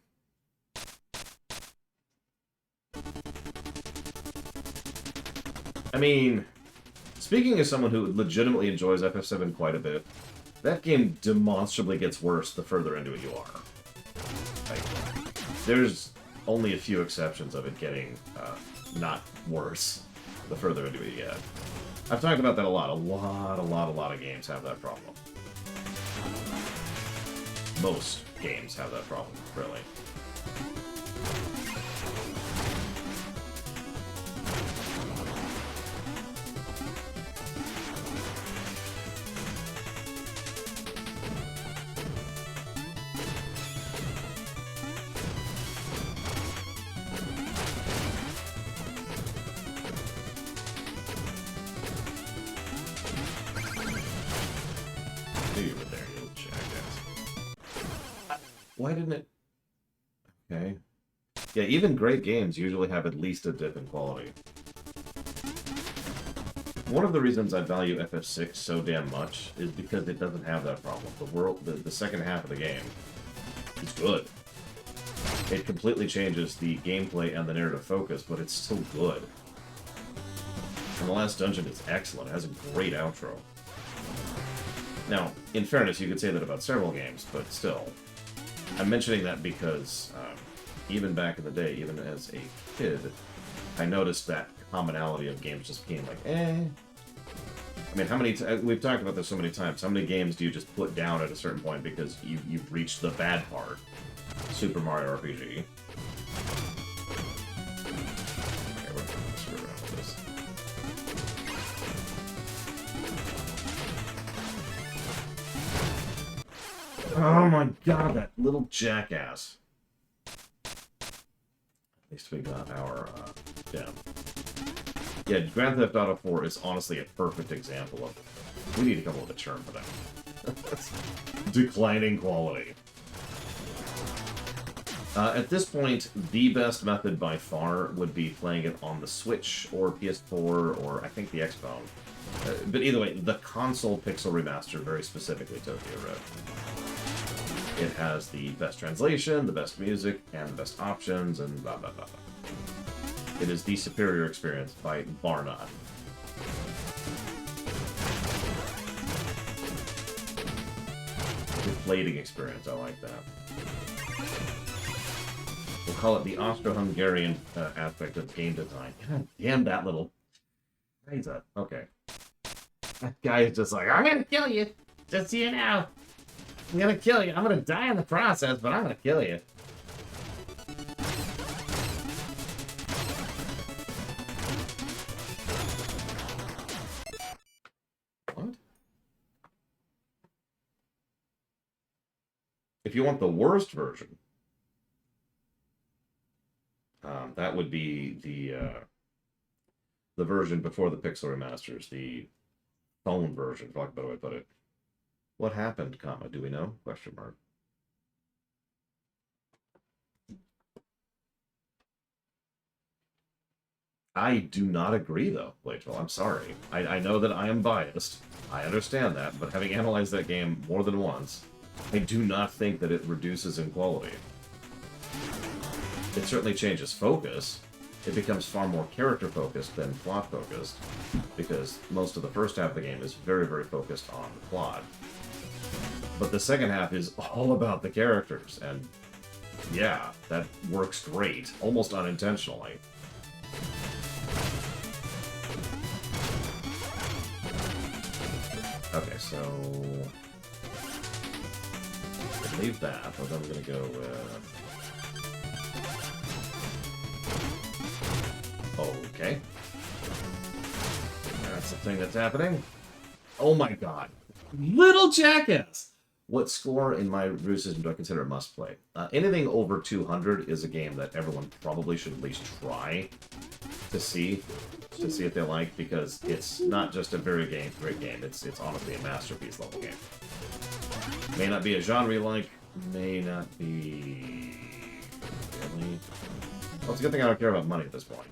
A: I mean, speaking as someone who legitimately enjoys FF7 quite a bit, that game demonstrably gets worse the further into it you are. Like, there's only a few exceptions of it getting not worse the further into it you get. I've talked about that a lot. A lot of games have that problem. Most games have that problem, really. Why didn't it... Okay. Yeah, even great games usually have at least a dip in quality. One of the reasons I value FF6 so damn much is because it doesn't have that problem. The second half of the game is good. It completely changes the gameplay and the narrative focus, but it's still good. And the last dungeon is excellent. It has a great outro. Now, in fairness, you could say that about several games, but still. I'm mentioning that because even back in the day, even as a kid, I noticed that commonality of games just being like, eh. I mean, how many... we've talked about this so many times. How many games do you just put down at a certain point because you've reached the bad part? Super Mario RPG. Okay, we're gonna screw around with this. Oh my god, that little jackass. At least we got our, yeah. Yeah, Grand Theft Auto 4 is honestly a perfect example of... We need to come up with a term for that. Declining quality. At this point, the best method by far would be playing it on the Switch or PS4 or I think the Xbox. But either way, the console pixel remaster, very specifically Tokyo Red. It has the best translation, the best music, and the best options, and blah blah blah blah. It is the superior experience by bar none. Deflating experience, I like that. We'll call it the Austro-Hungarian aspect of game design. God damn that little... Okay. That guy is just like, I'm gonna kill you! Just so you know! I'm gonna kill you! I'm gonna die in the process, but I'm gonna kill you! What? If you want the worst version, that would be the version before the pixel remasters, the phone version, for lack of a better way to put it. What happened, comma, do we know? Question mark. I do not agree, though, Blacheville. I'm sorry. I know that I am biased. I understand that, but having analyzed that game more than once, I do not think that it reduces in quality. It certainly changes focus. It becomes far more character-focused than plot-focused, because most of the first half of the game is very, very focused on the plot. But the second half is all about the characters, and yeah, that works great, almost unintentionally. Okay, so... leave that, but then we're gonna go with... Okay. That's the thing that's happening. Oh my god. Little jackass! What score in my review system do I consider a must-play? Anything over 200 is a game that everyone probably should at least try to see if they like, because it's not just a very great game, it's honestly a masterpiece level game. May not be a genre you like, may not be... Really? Well, it's a good thing I don't care about money at this point.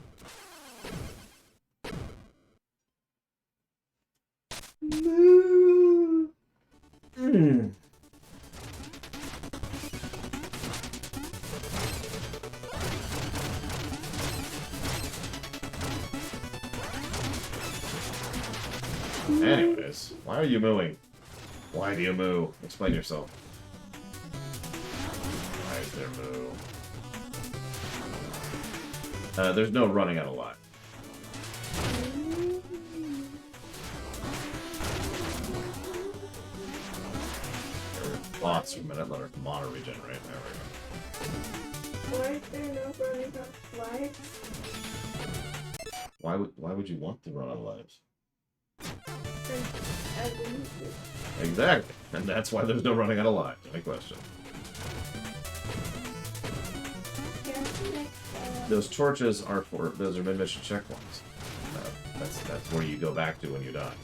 A: Anyways, why are you mooing? Why do you moo? Explain yourself. Why is there moo? There's no running out of life. Lots for a minute, let her mana regenerate. There we go.
B: Why is there no running out of lives?
A: Why would you want to run out of lives?
B: I didn't.
A: Exactly, and that's why there's no running out of lives. Any question? Those torches are those are mid-mission checkpoints. That's where you go back to when you die.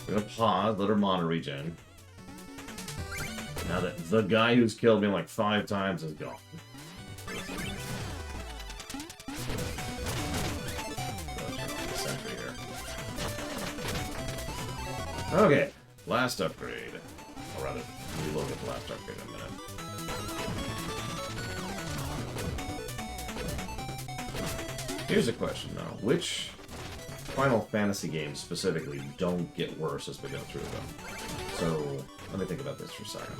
A: We're gonna pause, let her mana regen. Now that the guy who's killed me like 5 times is gone. Okay, last upgrade. Or rather, we look at the last upgrade in a minute. Here's a question though. Which Final Fantasy games specifically don't get worse as we go through them. So, let me think about this for a second.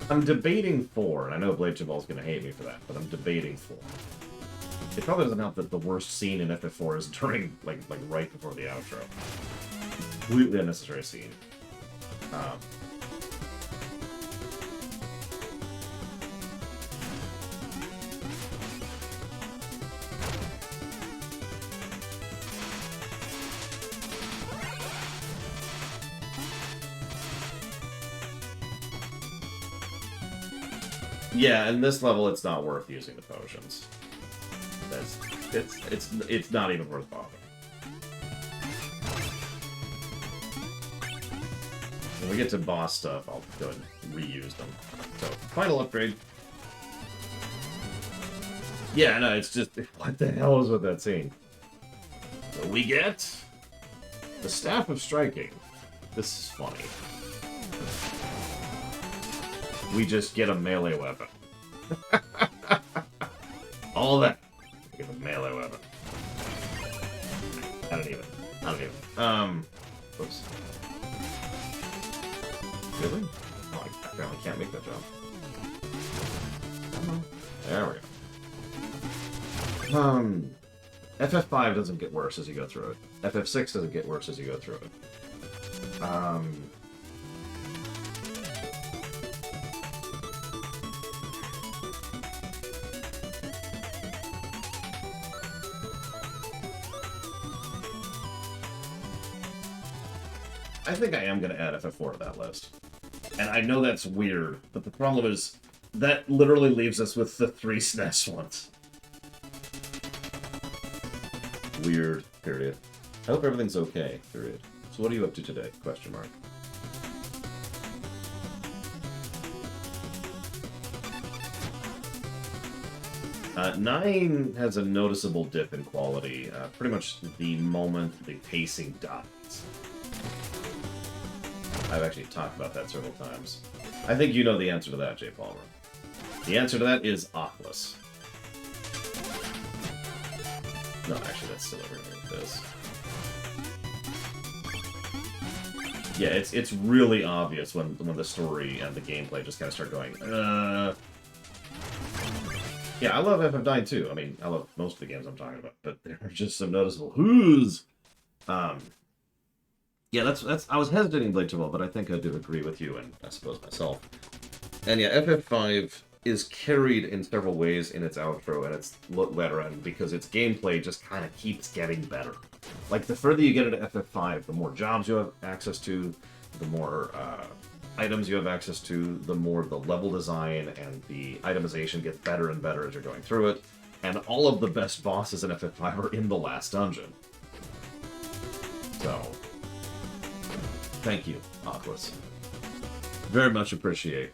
A: I'm debating 4, and I know Blade Chabal's gonna hate me for that, but I'm debating 4. It probably doesn't help that the worst scene in FF4 is during, like right before the outro. Completely unnecessary scene. Yeah, in this level, it's not worth using the potions. It's not even worth bothering. When we get to boss stuff, I'll go ahead and reuse them. So, final upgrade. Yeah, no, it's just, what the hell is with that scene? So we get the Staff of Striking. This is funny. We just get a melee weapon. All that. We get a melee weapon. I don't even. Oops. Really? Oh, I apparently can't make that jump. There we go. FF5 doesn't get worse as you go through it. FF6 doesn't get worse as you go through it. I think I am going to add FF4 to that list. And I know that's weird, but the problem is that literally leaves us with the 3 SNES ones. Weird, period. I hope everything's okay, period. So what are you up to today? Question mark. Nine has a noticeable dip in quality, pretty much the moment the pacing dies. I've actually talked about that several times. I think you know the answer to that, Jay Palmer. The answer to that is Oculus. No, actually, that's still over here with this. Yeah, it's really obvious when the story and the gameplay just kind of start going, Yeah, I love FF9 too. I mean, I love most of the games I'm talking about, but there are just some noticeable who's. Yeah, that's. I was hesitating Blade Chaval, but I think I do agree with you, and I suppose myself. And yeah, FF5 is carried in several ways in its outro and its latter end because its gameplay just kind of keeps getting better. Like, the further you get into FF5, the more jobs you have access to, the more items you have access to, the more the level design and the itemization gets better and better as you're going through it. And all of the best bosses in FF5 are in the last dungeon. So, thank you, Oculus. Very much appreciate.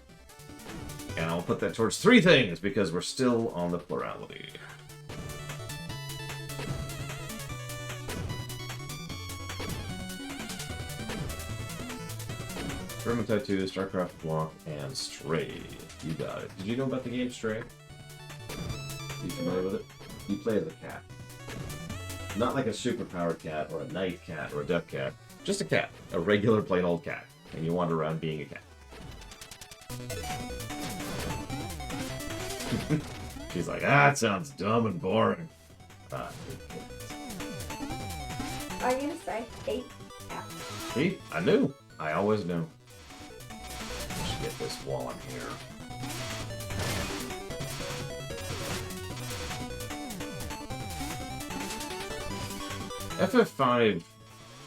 A: And I'll put that towards 3 things, because we're still on the plurality. Vermintide 2, StarCraft Block, and Stray. You got it. Did you know about the game Stray? Are you familiar with it? You play as a cat. Not like a superpowered cat, or a knife cat, or a death cat. Just a cat. A regular plain old cat. And you wander around being a cat. She's like, it sounds dumb and boring.
B: Are you gonna say hate cats?
A: See? I knew. I always knew. I should get this while I'm here. FF5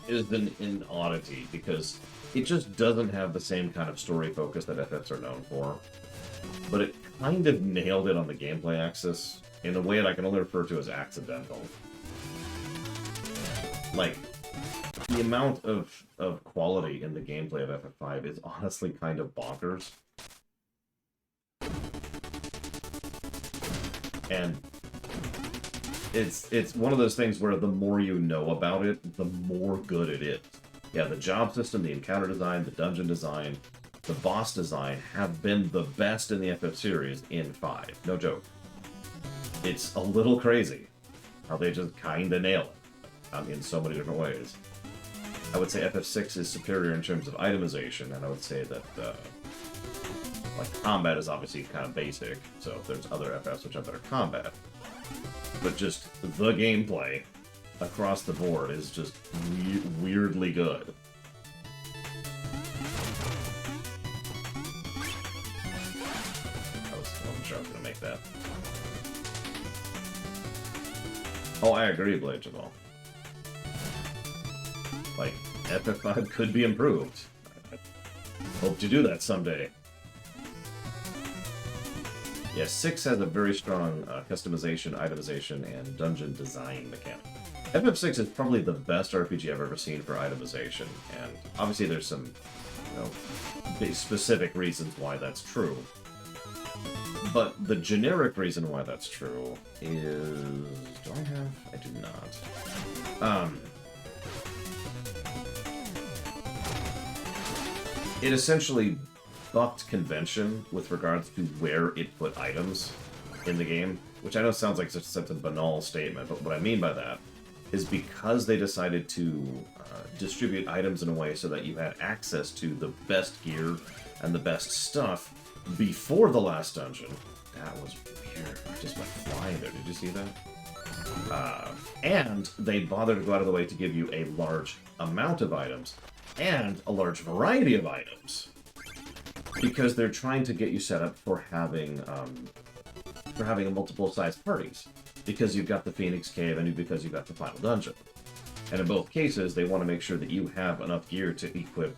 A: is an oddity because it just doesn't have the same kind of story focus that FFs are known for. But it kind of nailed it on the gameplay axis in a way that I can only refer to as accidental. Like, the amount of quality in the gameplay of FF5 is honestly kind of bonkers. And it's one of those things where the more you know about it, the more good it is. Yeah, the job system, the encounter design, the dungeon design, the boss design have been the best in the FF series in 5. No joke. It's a little crazy how they just kind of nail it in so many different ways. I would say FF6 is superior in terms of itemization, and I would say that like combat is obviously kind of basic, so there's other FFs which have better combat. But just the gameplay across the board is just weirdly good. I wasn't sure I was going to make that. Oh, I agree, Blade Jamal. Like, FF5 could be improved. I hope to do that someday. Yeah, 6 has a very strong customization, itemization, and dungeon design mechanic. FF6 is probably the best RPG I've ever seen for itemization, and obviously there's some, you know, specific reasons why that's true. But the generic reason why that's true is... do I have? I do not. It essentially bucked convention with regards to where it put items in the game, which I know sounds like such a banal statement, but what I mean by that is because they decided to distribute items in a way so that you had access to the best gear and the best stuff before the last dungeon. That was weird. I just went flying there. Did you see that? And they bothered to go out of the way to give you a large amount of items and a large variety of items, because they're trying to get you set up for having a multiple-sized parties, because you've got the Phoenix Cave and because you've got the final dungeon. And in both cases, they want to make sure that you have enough gear to equip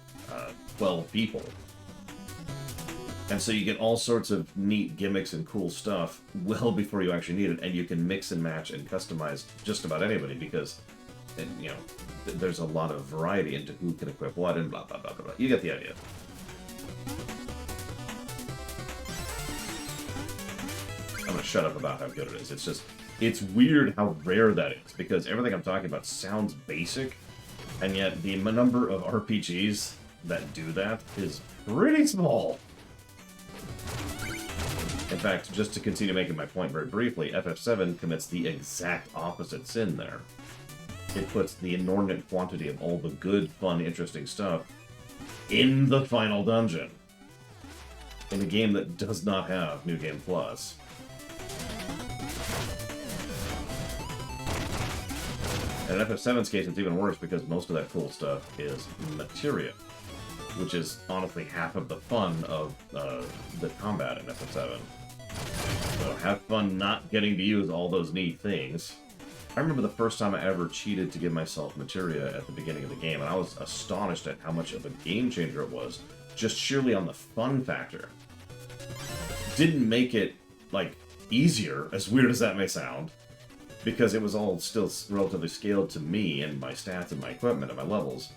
A: 12 people. And so you get all sorts of neat gimmicks and cool stuff well before you actually need it, and you can mix and match and customize just about anybody, because, you know, there's a lot of variety into who can equip what and blah, blah, blah, blah, blah. You get the idea. I'm going to shut up about how good it is. It's just, it's weird how rare that is, because everything I'm talking about sounds basic, and yet the number of RPGs that do that is pretty small. In fact, just to continue making my point very briefly, FF7 commits the exact opposite sin there. It puts the inordinate quantity of all the good, fun, interesting stuff in the final dungeon, in a game that does not have New Game Plus. And in FF7's case, it's even worse because most of that cool stuff is materia, which is honestly half of the fun of the combat in FF7. So have fun not getting to use all those neat things. I remember the first time I ever cheated to give myself materia at the beginning of the game, and I was astonished at how much of a game changer it was, just sheerly on the fun factor. Didn't make it, like, easier, as weird as that may sound, because it was all still relatively scaled to me and my stats and my equipment and my levels,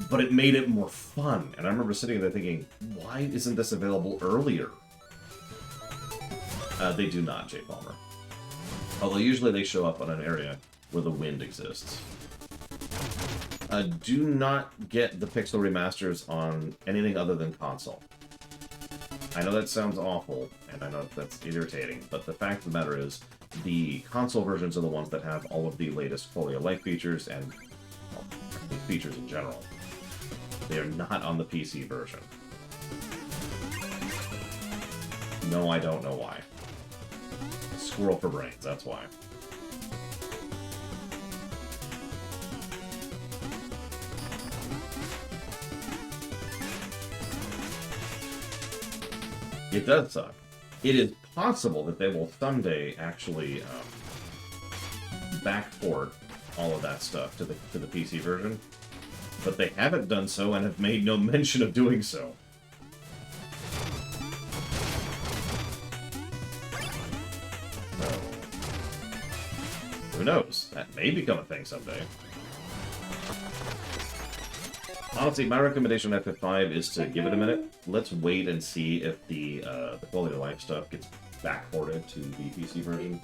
A: but it made it more fun. And I remember sitting there thinking, why isn't this available earlier? They do not, Jay Palmer. Although usually they show up on an area where the wind exists. Do not get the pixel remasters on anything other than console. I know that sounds awful, and I know that's irritating, but the fact of the matter is, the console versions are the ones that have all of the latest quality of life features and, well, features in general. They are not on the PC version. No, I don't know why. Squirrel for brains, that's why. It does suck. It is possible that they will someday actually backport all of that stuff to the PC version, But they haven't done so and have made no mention of doing so. So, who knows? That may become a thing someday. Honestly, my recommendation on FF5 is to give it a minute. Let's wait and see if the quality of life stuff gets backported to the PC version.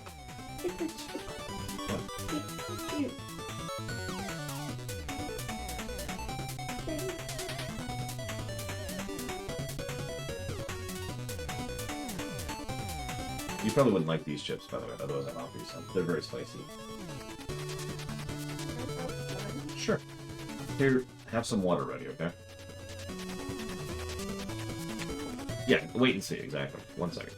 A: You probably wouldn't like these chips, by the way, otherwise I'd offer you some. They're very spicy. Sure. Here, have some water ready, okay? Yeah, wait and see, exactly. 1 second.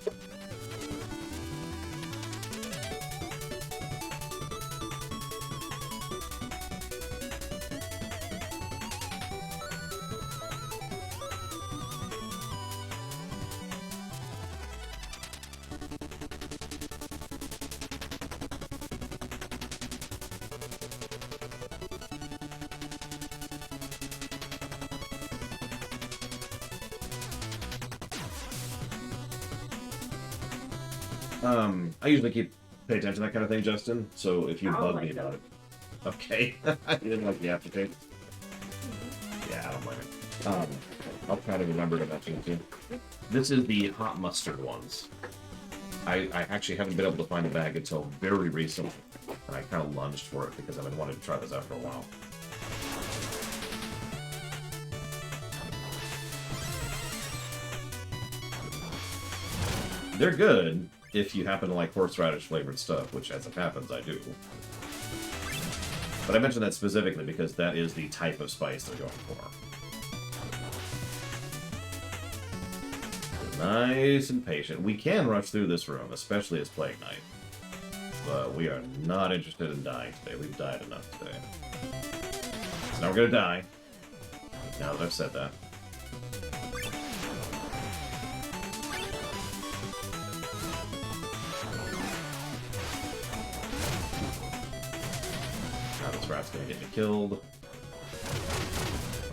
A: I usually pay attention to that kind of thing, Justin, so if you bug me about it. Okay. You didn't like the aftertaste? Yeah, I don't mind it. I'll try to remember to mention it to you. This is the hot mustard ones. I actually haven't been able to find the bag until very recently, and I kind of lunged for it because I've been wanting to try this out for a while. They're good if you happen to like horseradish flavored stuff, which as it happens, I do. But I mentioned that specifically because that is the type of spice they're going for. Nice and patient. We can rush through this room, especially as Plague Knight. But we are not interested in dying today. We've died enough today. So now we're gonna die. Now that I've said that. Now this rat's gonna get me killed.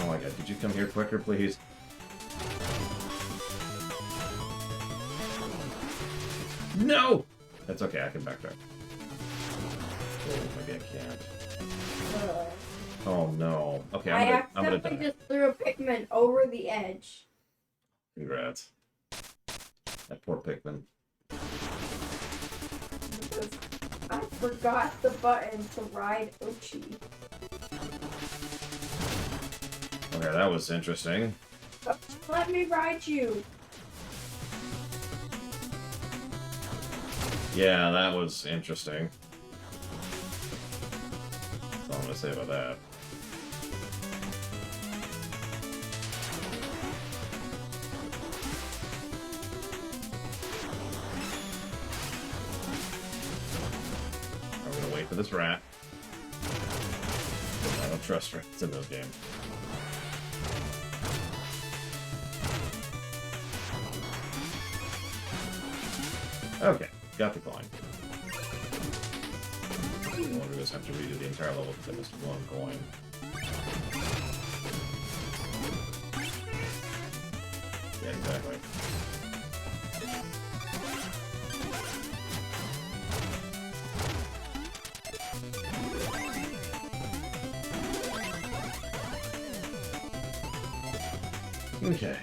A: Oh my god, could you come here quicker, please? No! That's okay, I can backtrack. Oh, maybe I can't. Oh no. Okay, I'm gonna die.
B: Just threw a Pikmin over the edge.
A: Congrats. That poor Pikmin.
B: Because I forgot the button to ride Ochi.
A: Okay, that was interesting.
B: Let me ride you.
A: Yeah, that was interesting. That's all I'm gonna say about that. I'm gonna wait for this rat. I don't trust rats in this game. Okay. Got the coin. I wonder if I just have to redo the entire level because I missed one coin. Yeah, exactly. Okay.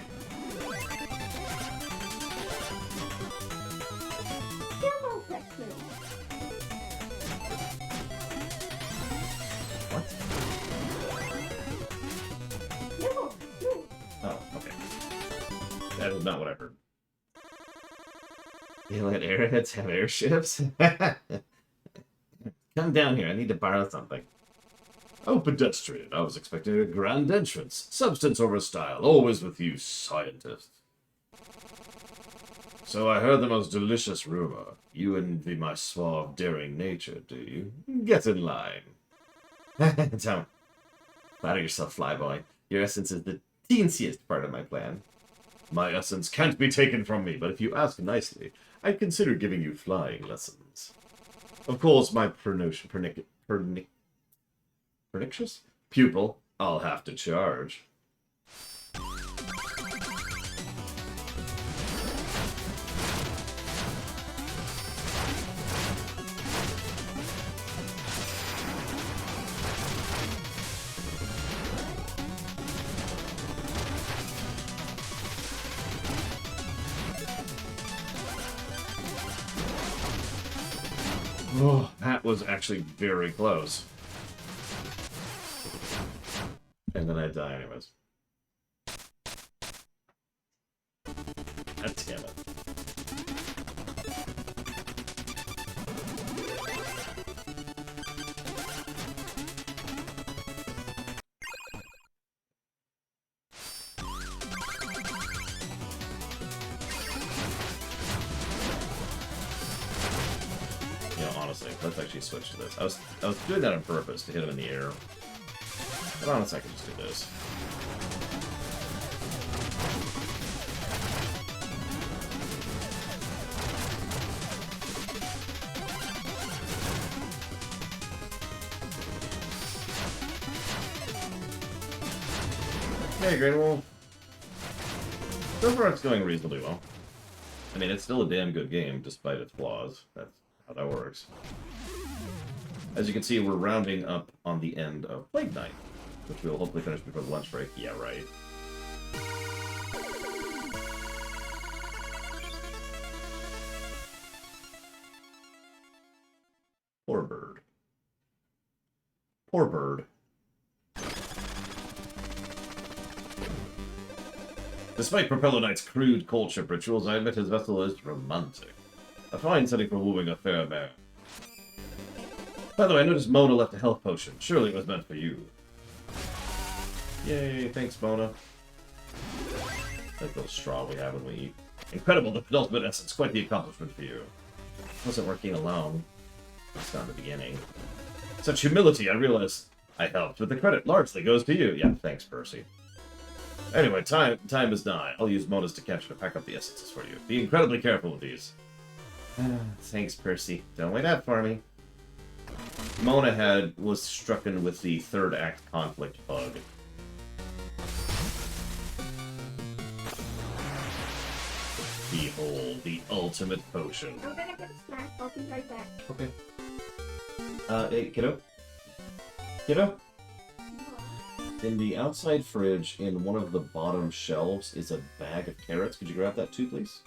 A: That is not what I heard. You let airheads have airships? Come down here, I need to borrow something. Oh, pedestrian, I was expecting a grand entrance. Substance over style, always with you, scientist. So I heard the most delicious rumor. You envy my suave, daring nature, do you? Get in line. Don't flatter yourself, flyboy. Your essence is the teensiest part of my plan. My essence can't be taken from me, but if you ask nicely, I'd consider giving you flying lessons. Of course, my pernicious pupil I'll have to charge. Oh, that was actually very close. And then I die anyways. God damn it. Honestly, let's actually switch to this. I was doing that on purpose to hit him in the air. But honestly, I can just do this. Hey, Great Wolf. So far, it's going reasonably well. I mean, it's still a damn good game, despite its flaws. That's how that works. As you can see, we're rounding up on the end of Plague Knight, which we'll hopefully finish before the lunch break. Yeah, right. Poor bird. Poor bird. Despite Propeller Knight's crude courtship rituals, I admit his vessel is romantic. A fine setting for wooing a fair mare. By the way, I noticed Mona left a health potion. Surely it was meant for you. Yay, thanks, Mona. Like those straw we have when we eat. Incredible, the penultimate essence. Quite the accomplishment for you. Wasn't working alone. That's not the beginning. Such humility, I realize I helped, but the credit largely goes to you. Yeah, thanks, Percy. Anyway, time is nigh. I'll use Mona's decanter to pack up the essences for you. Be incredibly careful with these. Thanks, Percy. Don't wait out for me. Mona was strucken with the third act conflict bug. Behold, the ultimate potion.
B: I'm gonna get a snack. I'll be right back.
A: Okay. Hey, kiddo? Kiddo? In the outside fridge, in one of the bottom shelves, is a bag of carrots. Could you grab that too, please?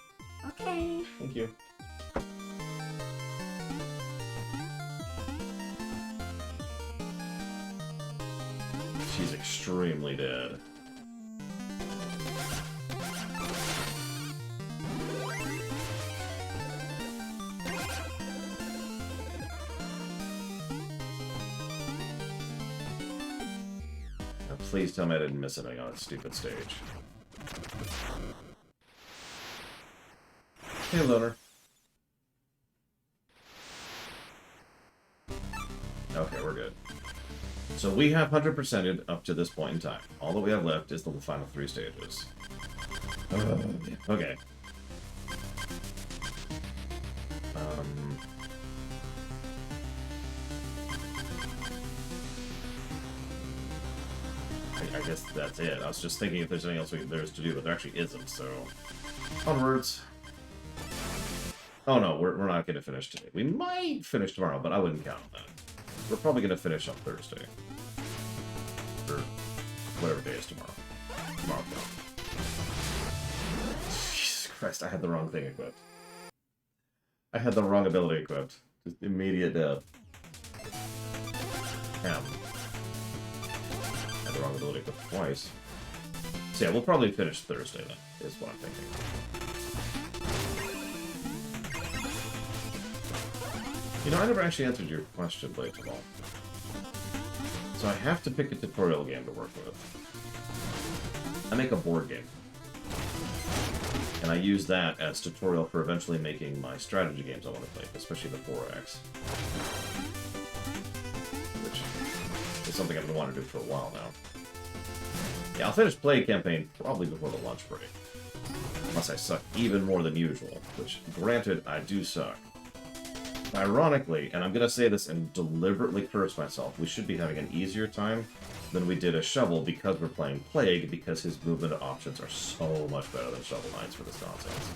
B: Okay.
A: Thank you. She's extremely dead. Now, please tell me I didn't miss anything on that stupid stage. Hey, Loner. Okay, we're good. So we have 100%ed up to this point in time. All that we have left is the final 3 stages. Okay. I guess that's it. I was just thinking if there's anything else there's to do, but there actually isn't, so... Onwards. Oh no, we're not going to finish today. We might finish tomorrow, but I wouldn't count on that. We're probably going to finish on Thursday. Or whatever day is tomorrow. Tomorrow. Jesus Christ, I had the wrong thing equipped. I had the wrong ability equipped. Just immediate death. Damn. I had the wrong ability equipped twice. So yeah, we'll probably finish Thursday then, is what I'm thinking. You know, I never actually answered your question, Blade of all. So I have to pick a tutorial game to work with. I make a board game. And I use that as tutorial for eventually making my strategy games I want to play, especially the 4X. Which is something I've been wanting to do for a while now. Yeah, I'll finish Plague Campaign probably before the lunch break. Unless I suck even more than usual, which, granted, I do suck. Ironically, and I'm going to say this and deliberately curse myself, we should be having an easier time than we did as Shovel because we're playing Plague, because his movement options are so much better than Shovel Knight's for this nonsense.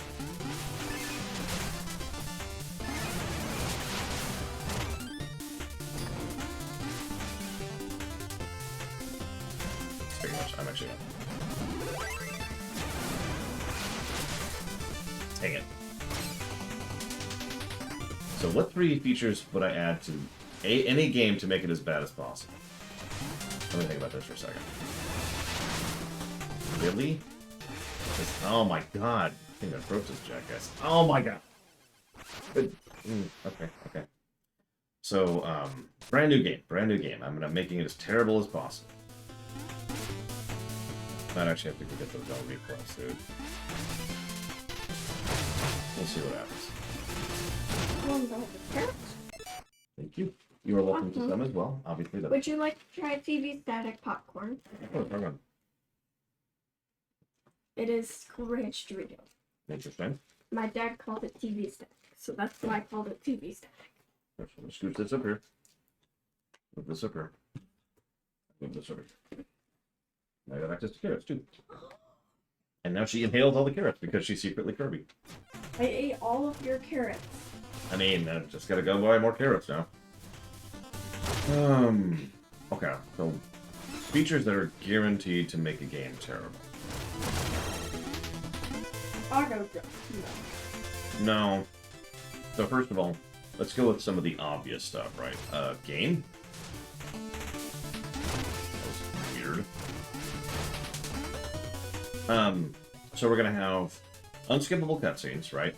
A: Pretty much, I'm actually not. Dang it. So what 3 features would I add to any game to make it as bad as possible? Let me think about this for a second. Really? Oh my god. I think that broke this jackass. Oh my god. Okay. So, brand new game. I'm making it as terrible as possible. Might actually have to go get those LV plus, dude. We'll see what happens. Thank you. You are welcome to some as well, obviously.
B: Would you like to try TV static popcorn?
A: Oh, hang on.
B: It is Ranch Doritos.
A: Interesting.
B: My dad called it TV static, so that's why I called it TV static.
A: Let me scoot this up here. Move this up here. Move this up here. Now I got access to carrots, too. And now she inhaled all the carrots because she's secretly Kirby.
B: I ate all of your carrots.
A: I mean, I just gotta go buy more carrots now. Okay, so features that are guaranteed to make a game terrible.
B: Auto jump.
A: No. So first of all, let's go with some of the obvious stuff, right? Game. That was weird. So we're gonna have unskippable cutscenes, right?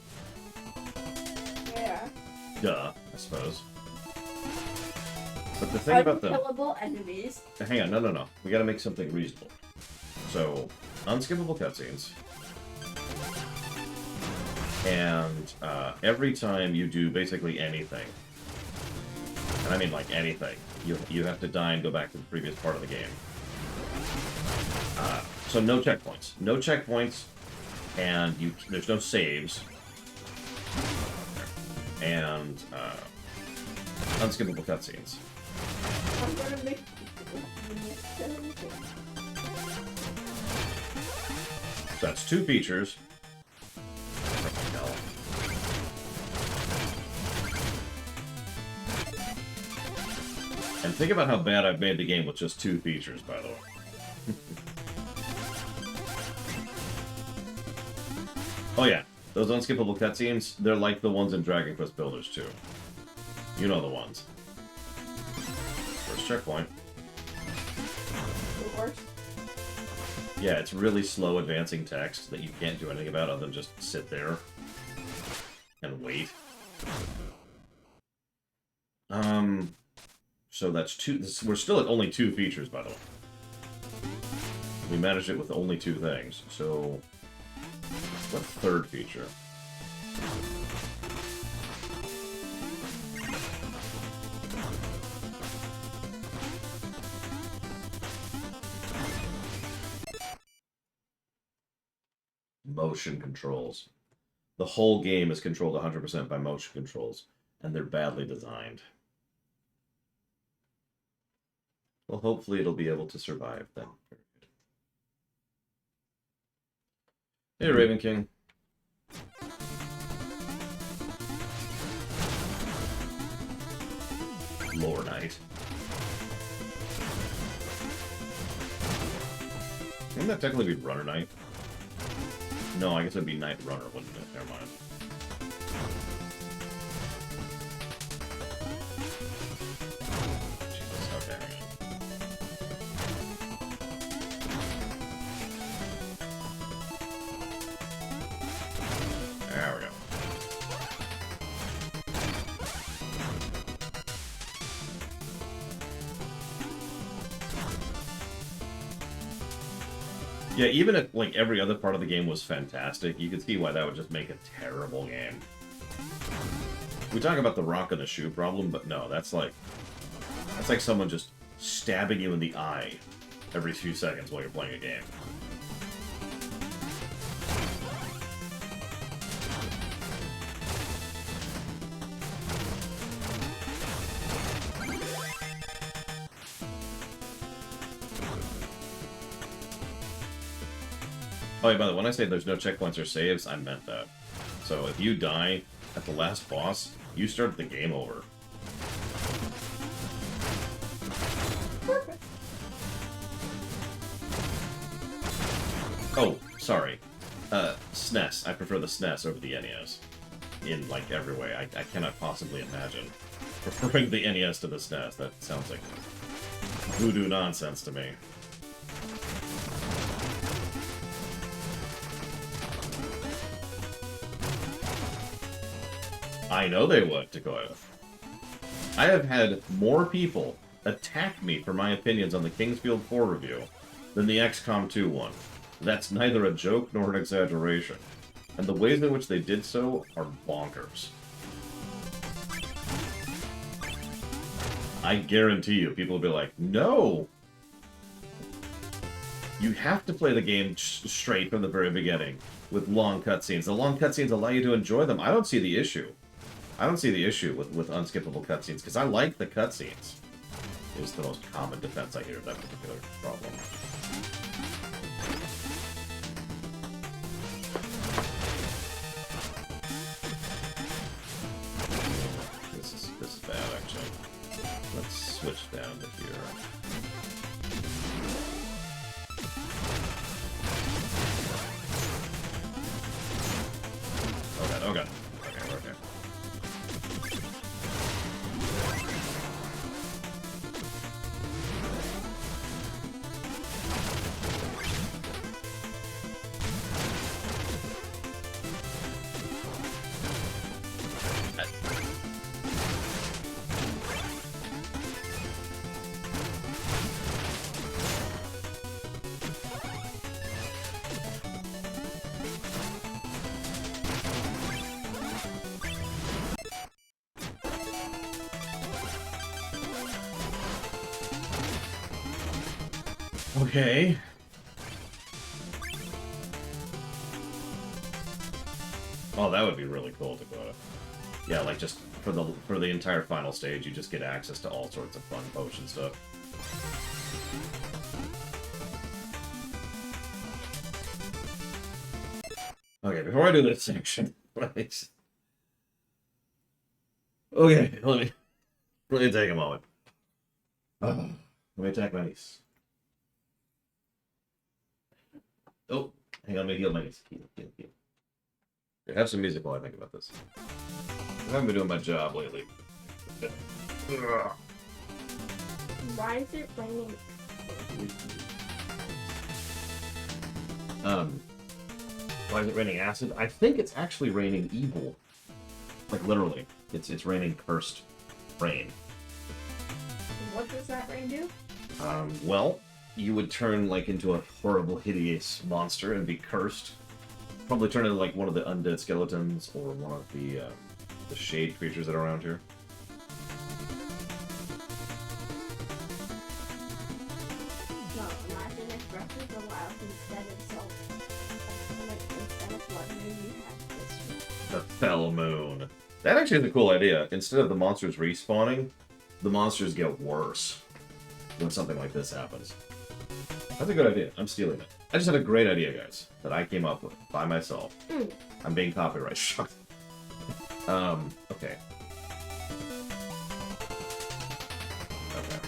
B: Yeah.
A: Duh, I suppose. But the thing about them...
B: Unkillable enemies.
A: Hang on, no. We gotta make something reasonable. So, unskippable cutscenes. And every time you do basically anything, and I mean like anything, you have to die and go back to the previous part of the game. So no checkpoints. No checkpoints, and there's no saves. And unskippable cutscenes.
B: I'm gonna make
A: So that's 2 features. And think about how bad I've made the game with just 2 features, by the way. Oh yeah, those unskippable cutscenes, they're like the ones in Dragon Quest Builders 2. You know the ones. First checkpoint.
B: the worst.
A: Yeah, it's really slow advancing text that you can't do anything about other than just sit there and wait. So that's 2. We're still at only 2 features, by the way. We managed it with only 2 things. So, what 3rd feature? Motion controls. The whole game is controlled 100% by motion controls, and they're badly designed. Well, hopefully it'll be able to survive then. Hey, Raven King. Lore Knight. Wouldn't that technically be Runner Knight? No, I guess it'd be Knight Runner, wouldn't it? Never mind. Jesus, okay, hang on. There we go. Yeah, even if like every other part of the game was fantastic, you could see why that would just make a terrible game. We talk about the rock in the shoe problem, but no, that's like someone just stabbing you in the eye every few seconds while you're playing a game. Oh, yeah, by the way, when I say there's no checkpoints or saves, I meant that. So if you die at the last boss, you start the game over.
B: Perfect.
A: Oh, sorry. SNES. I prefer the SNES over the NES. In, like, every way. I cannot possibly imagine preferring the NES to the SNES. That sounds like voodoo nonsense to me. I know they would, Dakota. I have had more people attack me for my opinions on the Kingsfield 4 review than the XCOM 2 one. That's neither a joke nor an exaggeration. And the ways in which they did so are bonkers. I guarantee you, people will be like, no! You have to play the game straight from the very beginning, with long cutscenes. The long cutscenes allow you to enjoy them. I don't see the issue. I don't see the issue with unskippable cutscenes, because I like the cutscenes. Is the most common defense I hear of that particular problem. This is bad, actually. Let's switch down to here. Oh god, oh god. Okay, we're okay. Okay. Oh, that would be really cool, Dakota. Yeah, like just for the entire final stage, you just get access to all sorts of fun potion stuff. Okay, before I do this section, please. Okay, let me take a moment. Let me attack my niece. Oh, hang on, let me heal my niece. Heal. Here, have some music while I think about this. I haven't been doing my job lately.
B: Why is it raining?
A: Why is it raining acid? I think it's actually raining evil. Like literally. It's raining cursed rain.
B: What does that rain do?
A: Well, you would turn like into a horrible, hideous monster and be cursed. Probably turn into like one of the undead skeletons or one of the shade creatures that are around here.
B: No, imagine if Breath of the Wild instead of blood moon, you have this.
A: The Fell Moon. That actually is a cool idea. Instead of the monsters respawning, the monsters get worse when something like this happens. That's a good idea. I'm stealing it. I just had a great idea, guys, that I came up with by myself. I'm being copyright struck. Okay. Okay.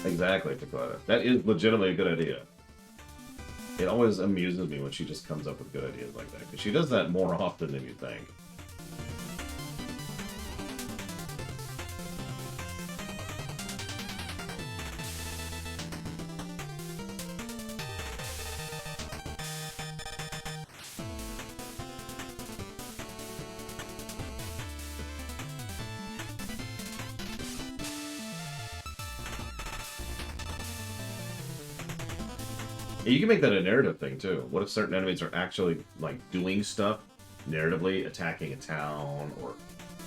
A: Exactly, Dakota. That is legitimately a good idea. It always amuses me when she just comes up with good ideas like that, because she does that more often than you think. You can make that a narrative thing, too. What if certain enemies are actually, like, doing stuff, narratively, attacking a town, or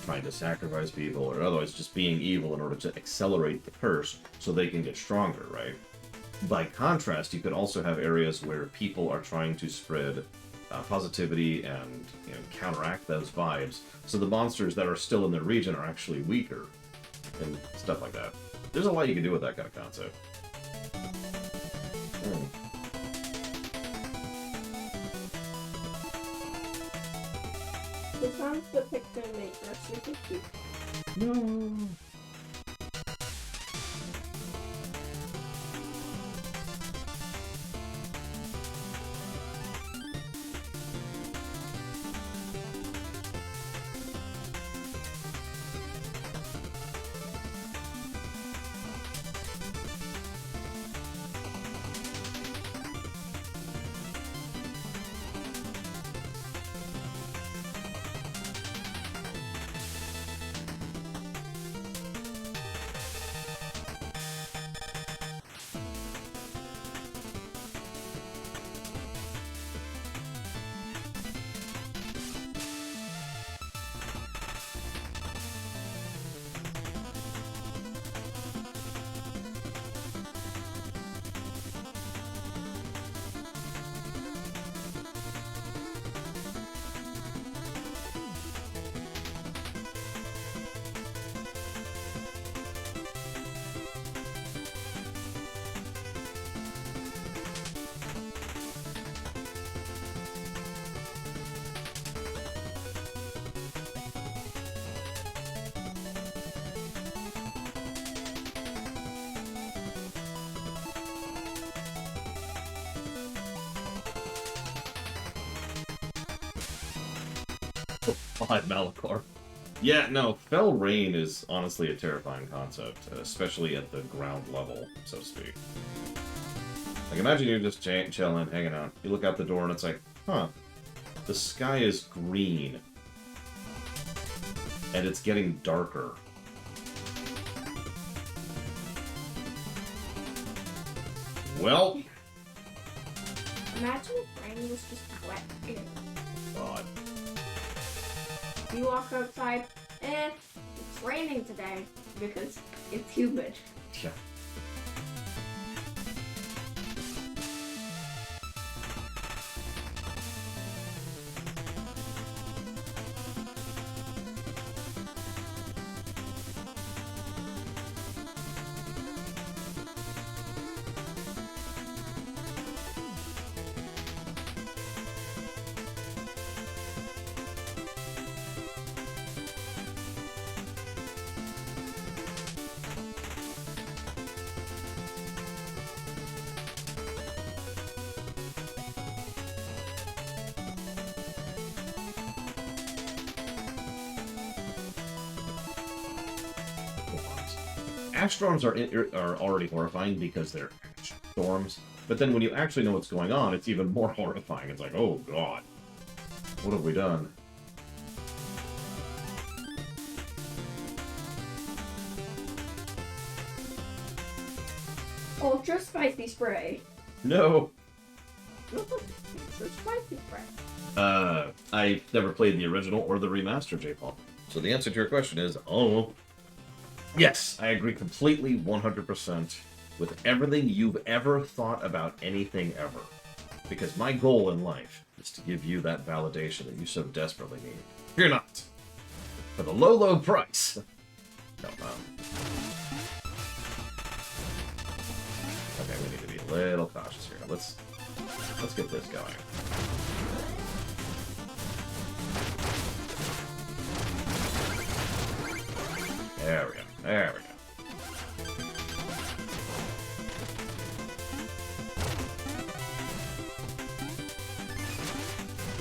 A: trying to sacrifice people, or otherwise just being evil in order to accelerate the curse so they can get stronger, right? By contrast, you could also have areas where people are trying to spread positivity and counteract those vibes. So the monsters that are still in the region are actually weaker and stuff like that. There's a lot you can do with that kind of concept.
B: The sounds the picture make are super cute.
A: No. Five Malachor. Yeah, no, Fell Rain is honestly a terrifying concept, especially at the ground level, so to speak. Like, imagine you're just chilling, hanging out. You look out the door and it's like, huh, the sky is green. And it's getting darker. Well...
B: Imagine if rain was just wet air.
A: God.
B: You walk outside, it's raining today because it's humid.
A: Yeah. Ash storms are already horrifying because they're ash storms, but then when you actually know what's going on, it's even more horrifying. It's like, oh god, what have we done?
B: Ultra spicy spray.
A: No.
B: Ultra spicy spray.
A: I never played the original or the remaster, J-Paul. So the answer to your question is, oh. Yes, I agree completely, 100%, with everything you've ever thought about anything ever. Because my goal in life is to give you that validation that you so desperately need. Fear not. For the low, low price. No, okay, we need to be a little cautious here. Let's get this going. There we go. There we go.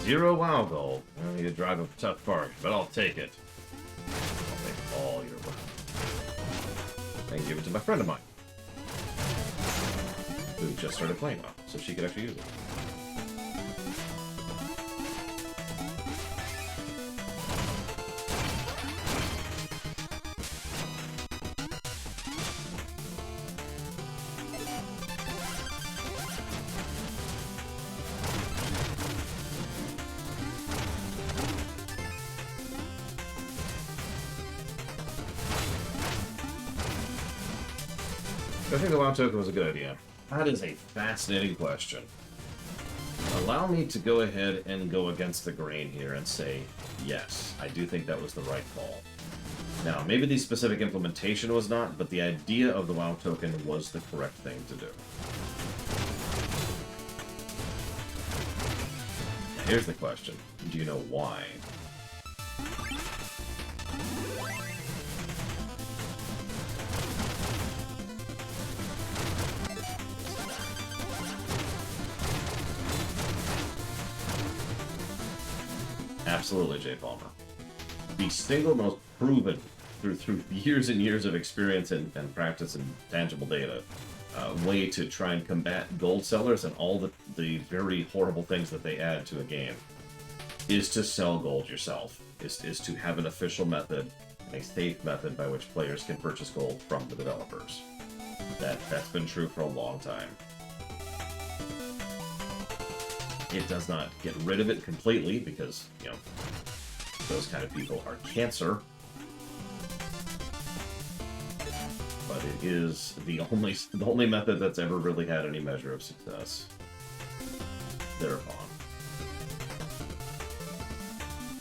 A: Zero WoW gold. I need to drive a tough bargain, but I'll take it. I'll take all your WoW. And give it to my friend of mine, who just started playing WoW, so she could actually use it. I think the WoW token was a good idea. That is a fascinating question. A allow me to go ahead and go against the grain here and say, yes, I do think that was the right call. Now, maybe the specific implementation was not, but the idea of the WoW token was the correct thing to do. Now, here's the question. Do you know why? Absolutely, Jay Palmer. The single most proven, through years and years of experience and practice and tangible data, way to try and combat gold sellers and all the very horrible things that they add to a game is to sell gold yourself. Is to have an official method, a safe method by which players can purchase gold from the developers. That's been true for a long time. It does not get rid of it completely because, you know, those kind of people are cancer. But it is the only method that's ever really had any measure of success thereupon.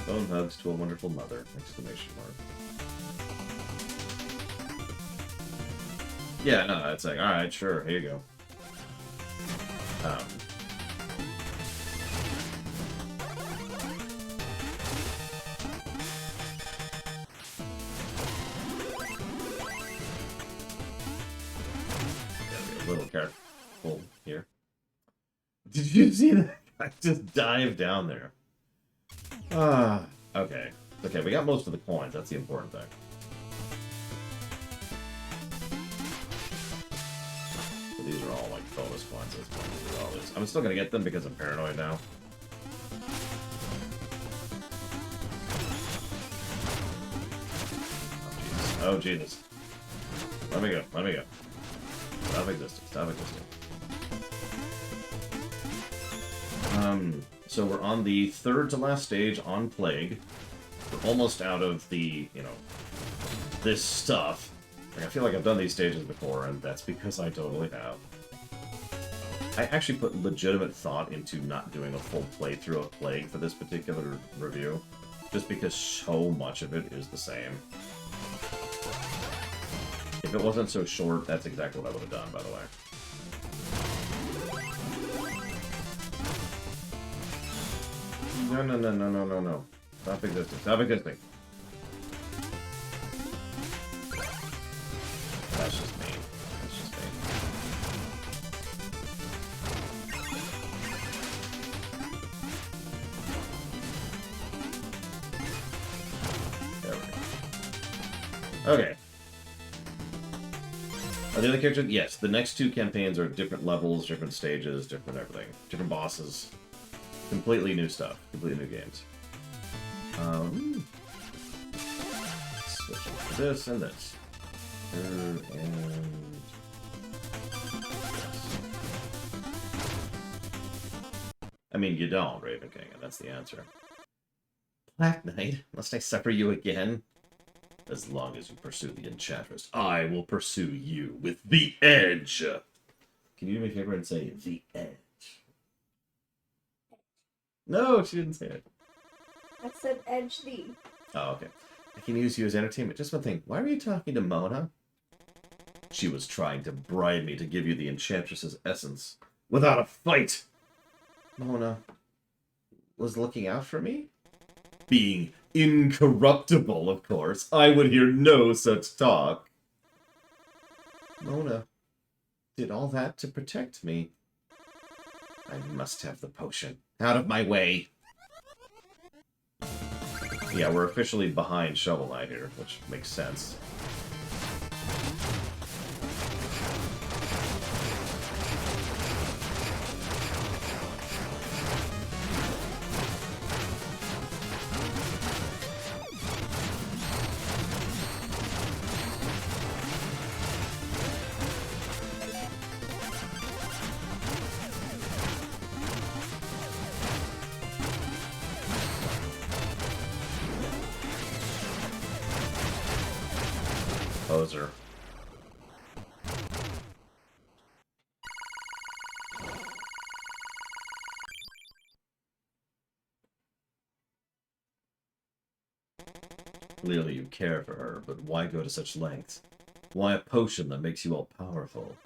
A: Bone hugs to a wonderful mother! Exclamation mark. Yeah, no, it's like, alright, sure, here you go. Little careful here. Did you see that? I just dived down there. Okay. Okay, we got most of the coins. That's the important thing. So these are all like bonus coins. I'm still gonna get them because I'm paranoid now. Oh Jesus! Let me go. Let me go. Stop existing. Stop existing. So we're on the third to last stage on Plague. We're almost out of the, you know, this stuff. Like, I feel like I've done these stages before, and that's because I totally have. I actually put legitimate thought into not doing a full playthrough of Plague for this particular review, just because so much of it is the same. If it wasn't so short, that's exactly what I would have done, by the way. No, no, no, no, no, no, no. Stop existing. Stop existing. That's just me. That's just me. There we go. Okay. Are the other characters? Yes, the next two campaigns are different levels, different stages, different everything. Different bosses. Completely new stuff. Completely new games. Switch to this and this. And... yes. I mean, you don't, Raven King, and that's the answer. Black Knight, must I suffer you again? As long as you pursue the Enchantress, I will pursue you with the Edge! Can you do me a favor and say, the Edge? No, she didn't say it.
B: I said Edge thee.
A: Oh, okay. I can use you as entertainment. Just one thing. Why were you talking to Mona? She was trying to bribe me to give you the Enchantress's essence without a fight. Mona was looking out for me? Being incorruptible, of course. I would hear no such talk. Mona did all that to protect me. I must have the potion. Out of my way. Yeah, we're officially behind Shovel Knight here, which makes sense. Poser. Clearly you care for her, but why go to such lengths? Why a potion that makes you all powerful?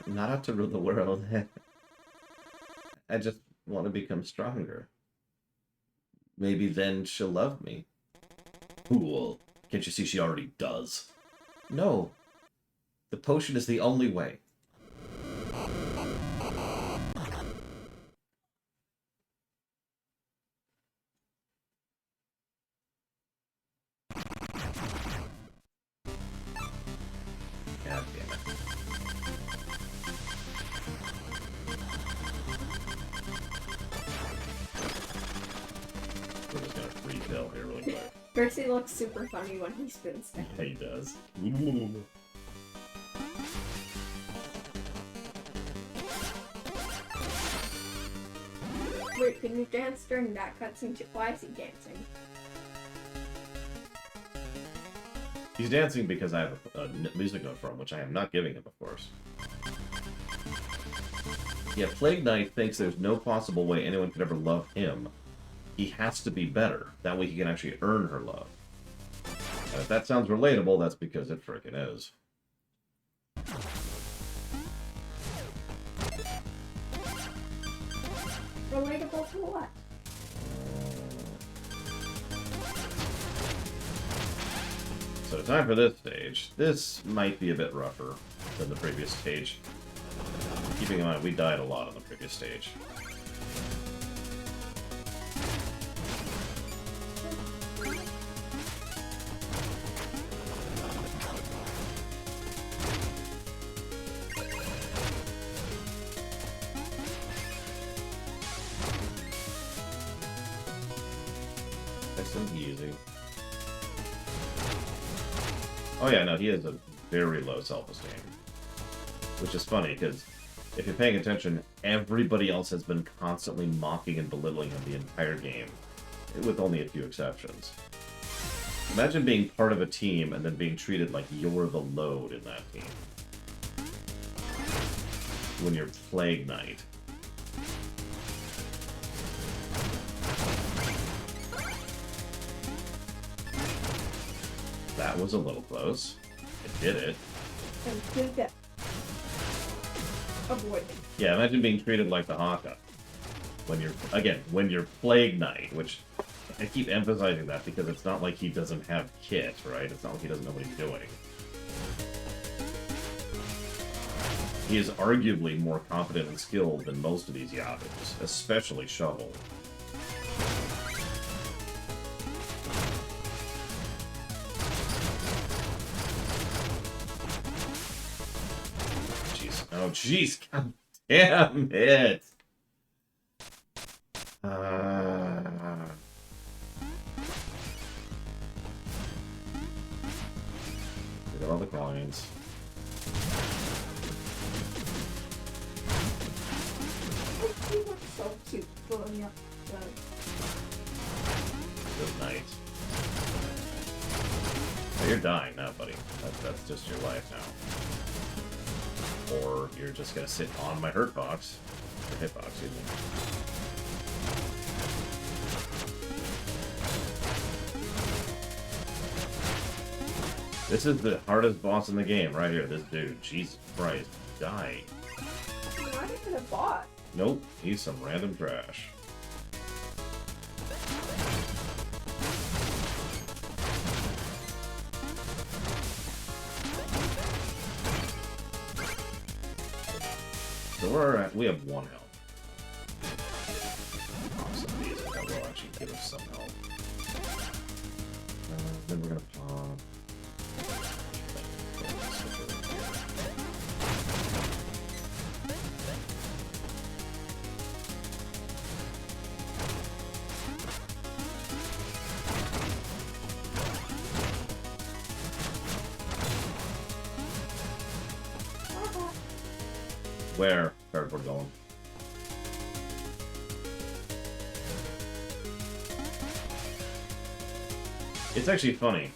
A: Not out to rule the world. I just want to become stronger. Maybe then she'll love me. Fool. Can't you see she already does? No. The potion is the only way. God damn it. We're just gonna free kill here really quick.
B: Percy looks super funny when he spins down.
A: Yeah, he does.
B: Wait, can you dance during that cutscene? Why is he dancing?
A: He's dancing because I have a music note for him, which I am not giving him, of course. Yeah, Plague Knight thinks there's no possible way anyone could ever love him. He has to be better. That way he can actually earn her love. And if that sounds relatable, that's because it frickin' is.
B: Relatable to what?
A: So time for this stage. This might be a bit rougher than the previous stage. Keeping in mind, we died a lot on the previous stage. Nice and easy. Oh yeah, no, he has a very low self-esteem. Which is funny, because if you're paying attention, everybody else has been constantly mocking and belittling him the entire game, with only a few exceptions. Imagine being part of a team and then being treated like you're the load in that team. When you're Plague Knight. That was a little close. It did it.
B: And do that. Avoid it.
A: Yeah, imagine being treated like the Haka. When you're, again, when you're Plague Knight, which I keep emphasizing that because it's not like he doesn't have kit, right? It's not like he doesn't know what he's doing. He is arguably more competent and skilled than most of these Yakuts, especially Shovel. Oh, jeez. God damn it. We got all the coins.
B: He looks so cute going up the...
A: Good night. Oh, you're dying now, buddy. That's just your life now. Or you're just gonna sit on my hurt box. Or hitbox, excuse me. This is the hardest boss in the game, right here. This dude. Jesus Christ. Die.
B: Not even a bot.
A: Nope. He's some random trash. So we have 1 health. Some of these that will actually give us some health. Then we're gonna pop. Where we're going? It's actually funny.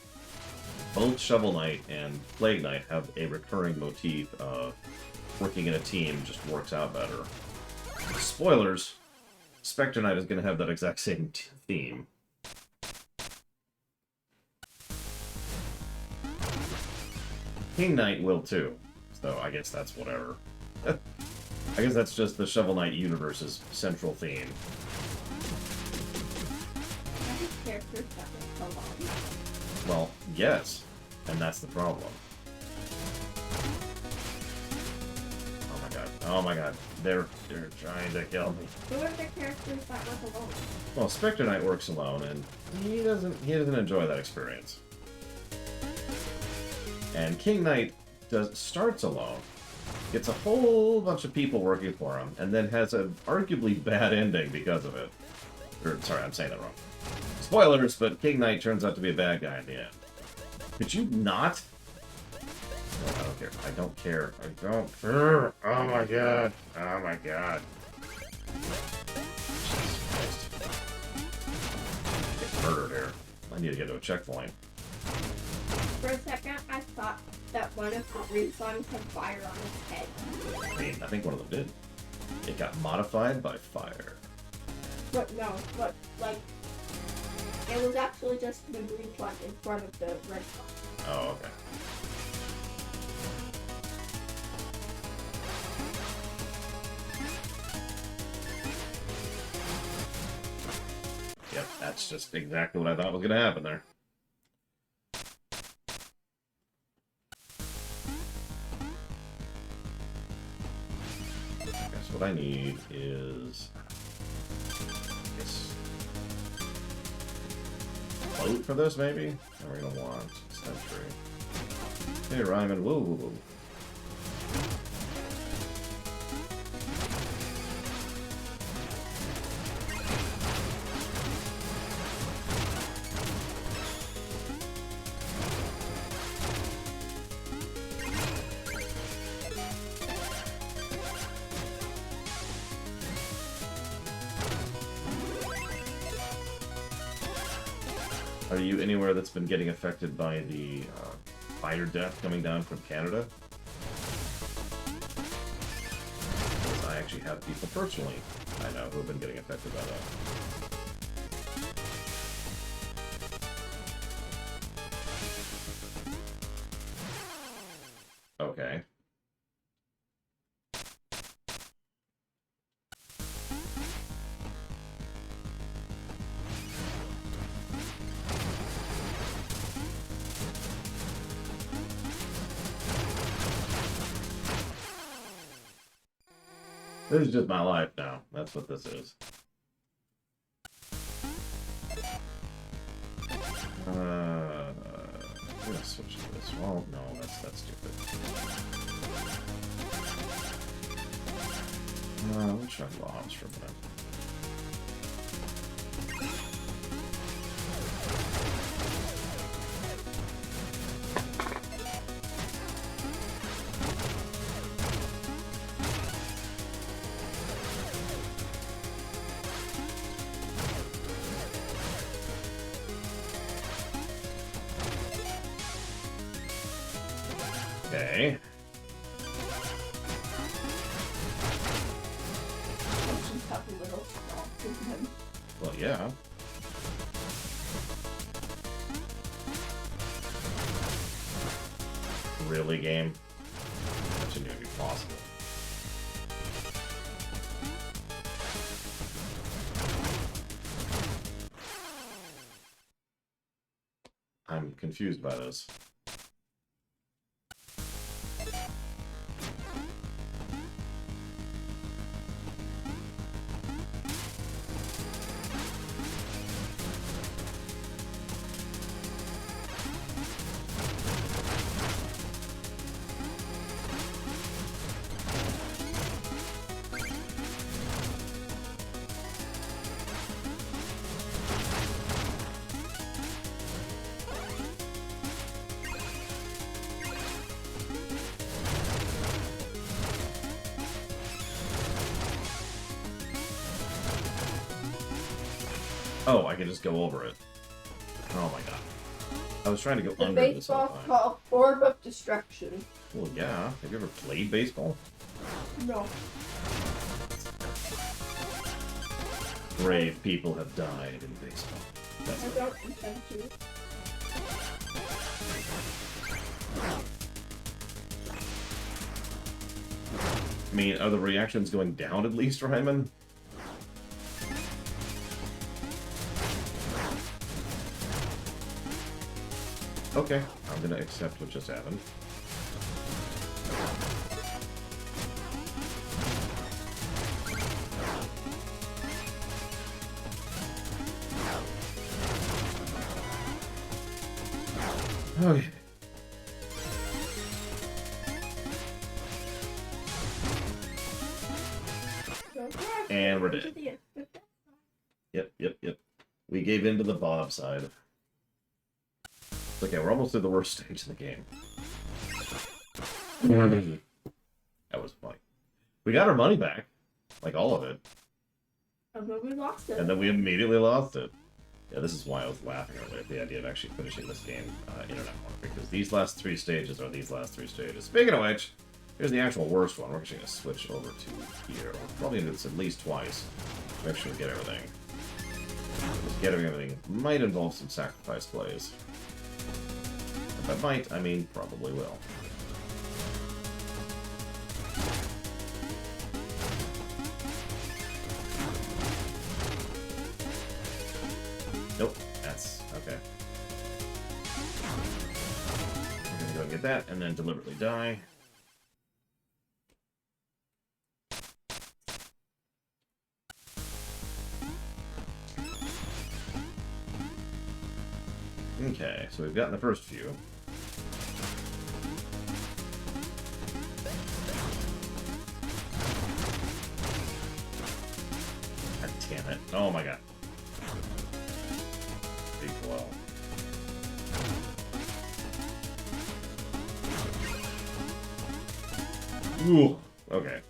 A: Both Shovel Knight and Plague Knight have a recurring motif of working in a team just works out better. Spoilers, Spectre Knight is going to have that exact same theme. King Knight will too. So I guess that's whatever. I guess that's just the Shovel Knight universe's central theme.
B: Characters that are so long.
A: Well, yes. And that's the problem. Oh my god. Oh my god. They're trying to kill me.
B: Who are the characters that work alone?
A: Well, Spectre Knight works alone, and he doesn't enjoy that experience. And King Knight starts alone, gets a whole bunch of people working for him, and then has an arguably bad ending because of it. Or, sorry, I'm saying that wrong. Spoilers, but King Knight turns out to be a bad guy in the end. Could you not? No, I don't care. I don't care. I don't care. Oh my god. Oh my god. Jesus Christ. Get murdered here. I need to get to a checkpoint.
B: For a second, I thought that one of the respawns had fire on its head.
A: I mean, I think one of them did. It got modified by fire.
B: But no, but like, it was actually just the green one in front of the red one.
A: Oh, okay. Yep, that's just exactly what I thought was going to happen there. Guess what I need is... Yes. Float for this, maybe? No, we're going to want Sentry. Hey, Ryman, whoa, whoa, whoa. Are you anywhere that's been getting affected by the fire death coming down from Canada? Because I actually have people personally I know who have been getting affected by that. Okay. This is just my life now. That's what this is. I'm gonna switch to this. Well, no, that's stupid. We'll try lobs for a minute. Okay.
B: Have a little small to him.
A: Well, yeah. Really, game? That shouldn't even be possible. I'm confused by this. Oh, I can just go over it. Oh my god. I was trying to go
B: The
A: under this whole
B: baseball
A: time.
B: called Orb of Destruction.
A: Well, yeah. Have you ever played baseball?
B: No.
A: Brave people have died in baseball. That's
B: I don't intend to.
A: I mean, are the reactions going down at least, Ryman? Okay, I'm gonna accept what just happened. Okay. And we're dead. Yep. We gave in to the Bob side. Okay, we're almost through the worst stage in the game. That was funny. We got our money back. Like, all of it.
B: And then we lost it.
A: And then we immediately lost it. Yeah, this is why I was laughing earlier at the idea of actually finishing this game internet more, because these last 3 stages are these last 3 stages. Speaking of which, here's the actual worst one. We're actually going to switch over to here. We're probably going to do this at least twice. Make sure we get everything. Just getting everything might involve some sacrifice plays. If I might, I mean probably will. Nope, that's okay. We're gonna go and get that, and then deliberately die. Okay, so we've gotten the first few. God damn it. Oh my god. Big blow. Ooh, okay.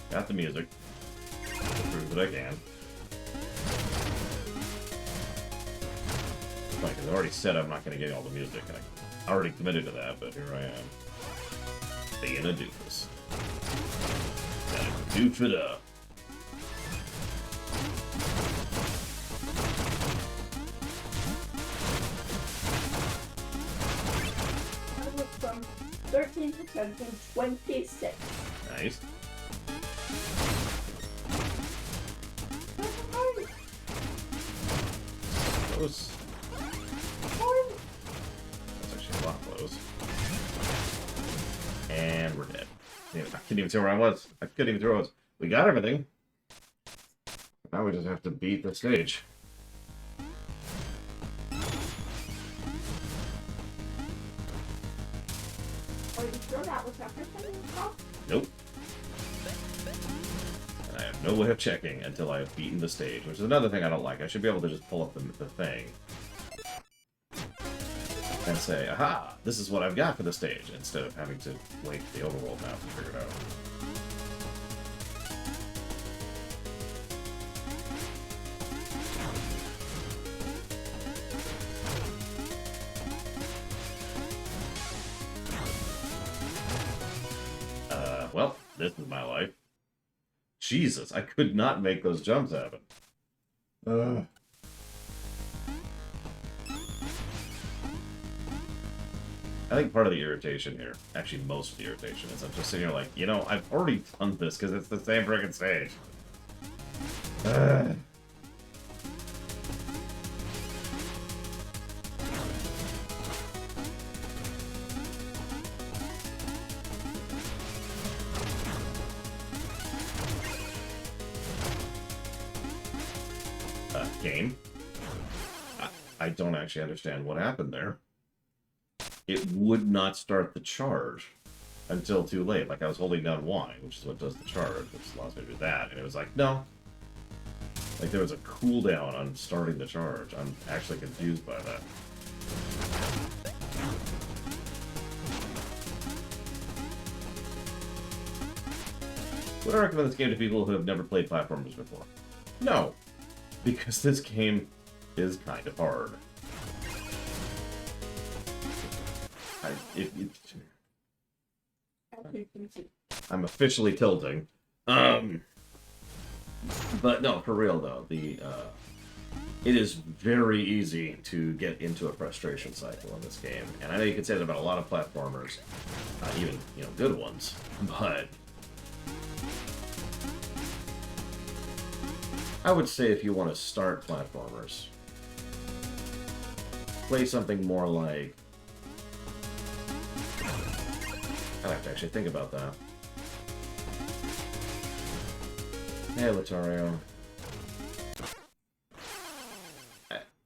A: Got the music. Prove that I can. Because I already said I'm not going to get all the music, and I already committed to that, but here I am. Being a doofus. Gotta doof it up.
B: I went from 13 to 10 to 26.
A: Nice. Close. That's actually a lot close. And we're dead. I couldn't even see where I was. I couldn't even throw it. We got everything. Now we just have to beat the stage.
B: Are you sure that was everything?
A: Nope. And I have no way of checking until I have beaten the stage, which is another thing I don't like. I should be able to just pull up the thing and say, aha, this is what I've got for the stage, instead of having to wait for the overworld map to figure it out. Well, this is my life. Jesus, I could not make those jumps happen. I think part of the irritation here, actually most of the irritation, is I'm just sitting here like, you know, I've already done this because it's the same freaking stage. Game. I don't actually understand what happened there. It would not start the charge until too late. Like, I was holding down Y, which is what does the charge, which allows me to do that, and it was like, no. Like, there was a cooldown on starting the charge. I'm actually confused by that. Would I recommend this game to people who have never played platformers before? No. Because this game is kind of hard. I'm officially tilting. But no, for real though, it is very easy to get into a frustration cycle in this game, and I know you can say that about a lot of platformers, even good ones, but I would say if you want to start platformers, play something more like... I have to actually think about that. Hey, Lothario.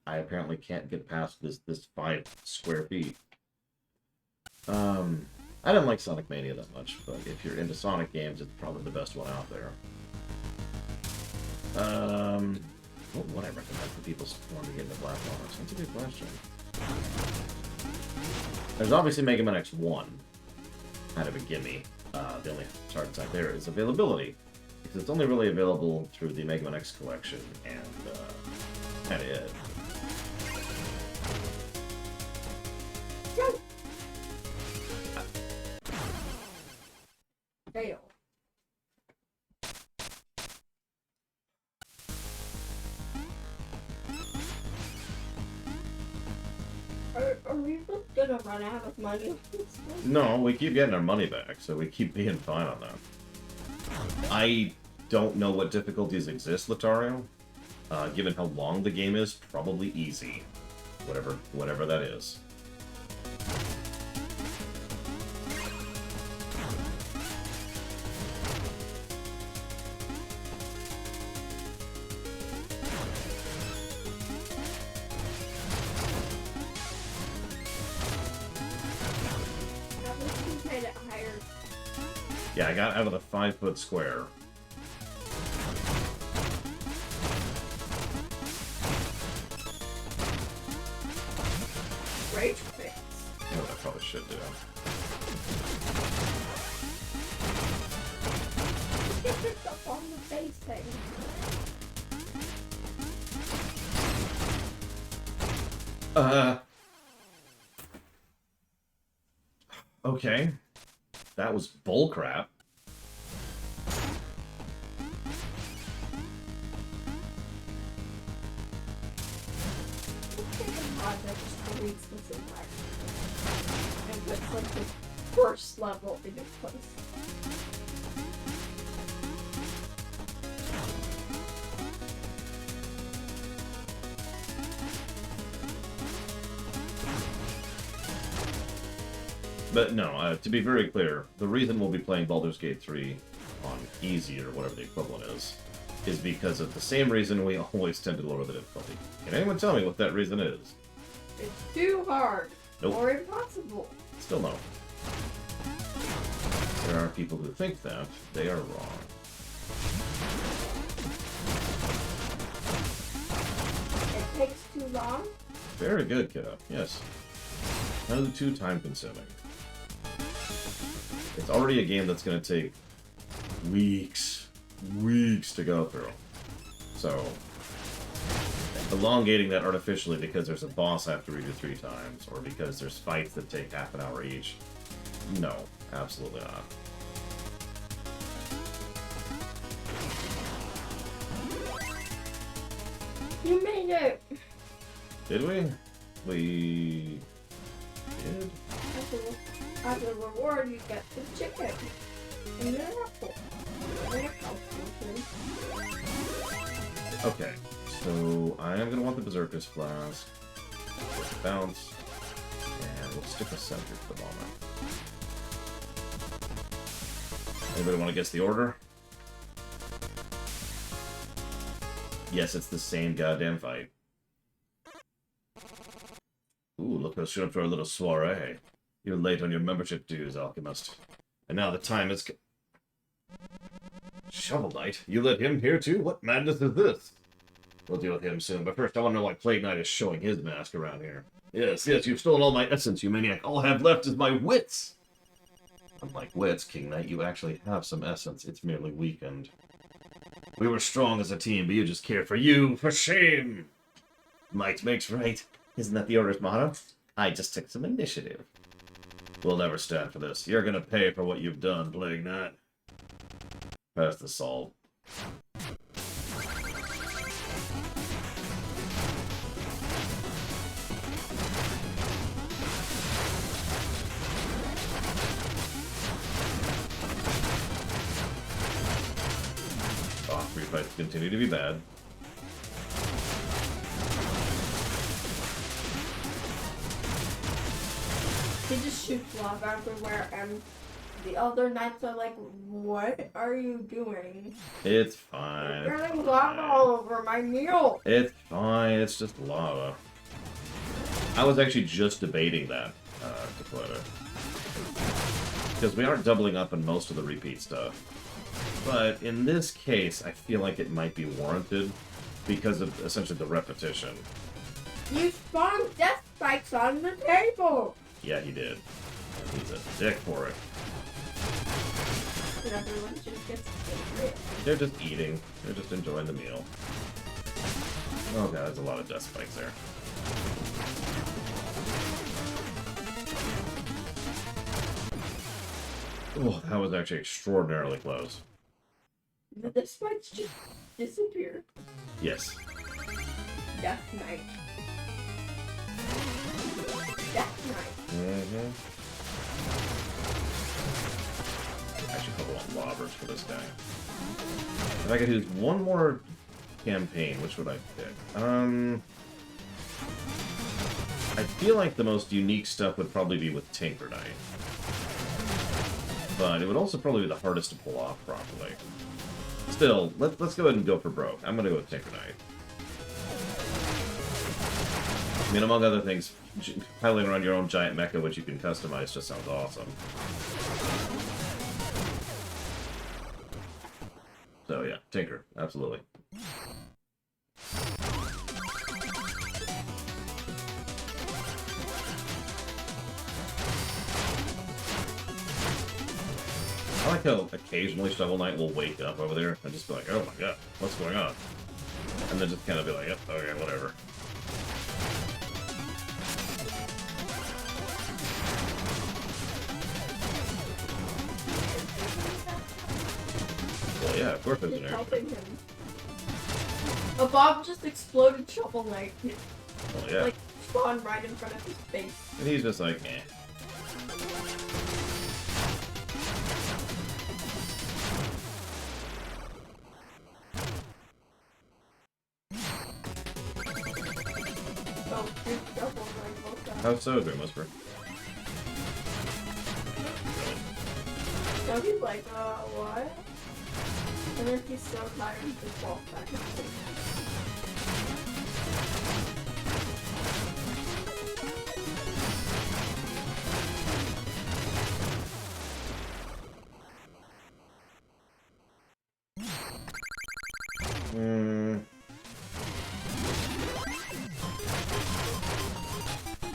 A: I apparently can't get past this 5 square feet. I didn't like Sonic Mania that much, but if you're into Sonic games, it's probably the best one out there. What would I recommend for people who want to get into platformers? That's a good question. There's obviously Mega Man X1. Kind of a gimme. The only hard side there is availability. Because it's only really available through the Mega Man X collection, and kind of it.
B: Fail. Are we gonna run out of money?
A: No, we keep getting our money back, so we keep being fine on that. I don't know what difficulties exist, Lothario. Given how long the game is, probably easy. Whatever that is. Yeah, I got out of the 5-foot square.
B: Rage quits.
A: You know what I probably should do.
B: Get yourself on the face thing.
A: Okay. That was bullcrap.
B: And puts like the first level in its place.
A: But no, to be very clear, the reason we'll be playing Baldur's Gate 3 on easy, or whatever the equivalent is because of the same reason we always tend to lower the difficulty. Can anyone tell me what that reason is?
B: It's too hard.
A: Nope.
B: Or impossible.
A: Still no. There are people who think that. They are wrong.
B: It takes too long.
A: Very good, kiddo. Yes. No, too time-consuming. It's already a game that's going to take weeks to go through. So, elongating that artificially because there's a boss I have to redo 3 times, or because there's fights that take half an hour each. No, absolutely not.
B: You made it.
A: Did we? We did?
B: As a reward, you get the chicken. And an apple. And a potion.
A: Okay, so I am going to want the Berserker's Flask. Bounce. And we'll stick with Sentry for the moment. Anybody want to guess the order? Yes, it's the same goddamn fight. Ooh, look who's showed up to our little soiree. You're late on your membership dues, Alchemist. And now the time is... Shovel Knight? You let him here too? What madness is this? We'll deal with him soon, but first I want to know why Plague Knight is showing his mask around here. Yes, you've stolen all my essence, you maniac. All I have left is my wits! Unlike wits, King Knight, you actually have some essence. It's merely weakened. We were strong as a team, but you just care for you. For shame! Might makes right. Isn't that the Order's motto? I just took some initiative. We'll never stand for this. You're gonna pay for what you've done, Plague Knight. Pass the salt. Free fights continue to be bad.
B: He just shoots lava everywhere, and the other knights are like, "What are you doing?
A: It's fine.
B: You're
A: It's
B: getting
A: fine.
B: lava all over my meal."
A: It's fine. It's just lava. I was actually just debating that, Dakota. Because we aren't doubling up on most of the repeat stuff. But in this case, I feel like it might be warranted because of essentially the repetition.
B: You spawned death spikes on the table.
A: Yeah, he did. He's a dick for it.
B: And everyone just gets angry.
A: They're just eating. They're just enjoying the meal. Oh god, there's a lot of death spikes there. Oh, that was actually extraordinarily close.
B: The death spikes just disappear.
A: Yes.
B: Death Knight. Death Knight.
A: Mm-hmm. Actually, probably want lobbers for this guy. If I could use one more campaign, which would I pick? I feel like the most unique stuff would probably be with Tinker Knight. But it would also probably be the hardest to pull off properly. Still, let's go ahead and go for broke. I'm gonna go with Tinker Knight. I mean, among other things, piling around your own giant mecha, which you can customize, just sounds awesome. So yeah, Tinker, absolutely. I like how occasionally Shovel Knight will wake up over there and just be like, oh my god, what's going on? And then just kind of be like, yep, okay, whatever. Well, yeah, of course there's an
B: Just
A: air.
B: helping him. A bomb just exploded Shovel Knight.
A: Well, yeah.
B: Like, spawned right in front of his face.
A: And he's just like, eh.
B: Oh, shoot, Shovel Knight woke up.
A: How so, Grim Whisper?
B: So he's like, what? And then he's so tired he just falls back asleep.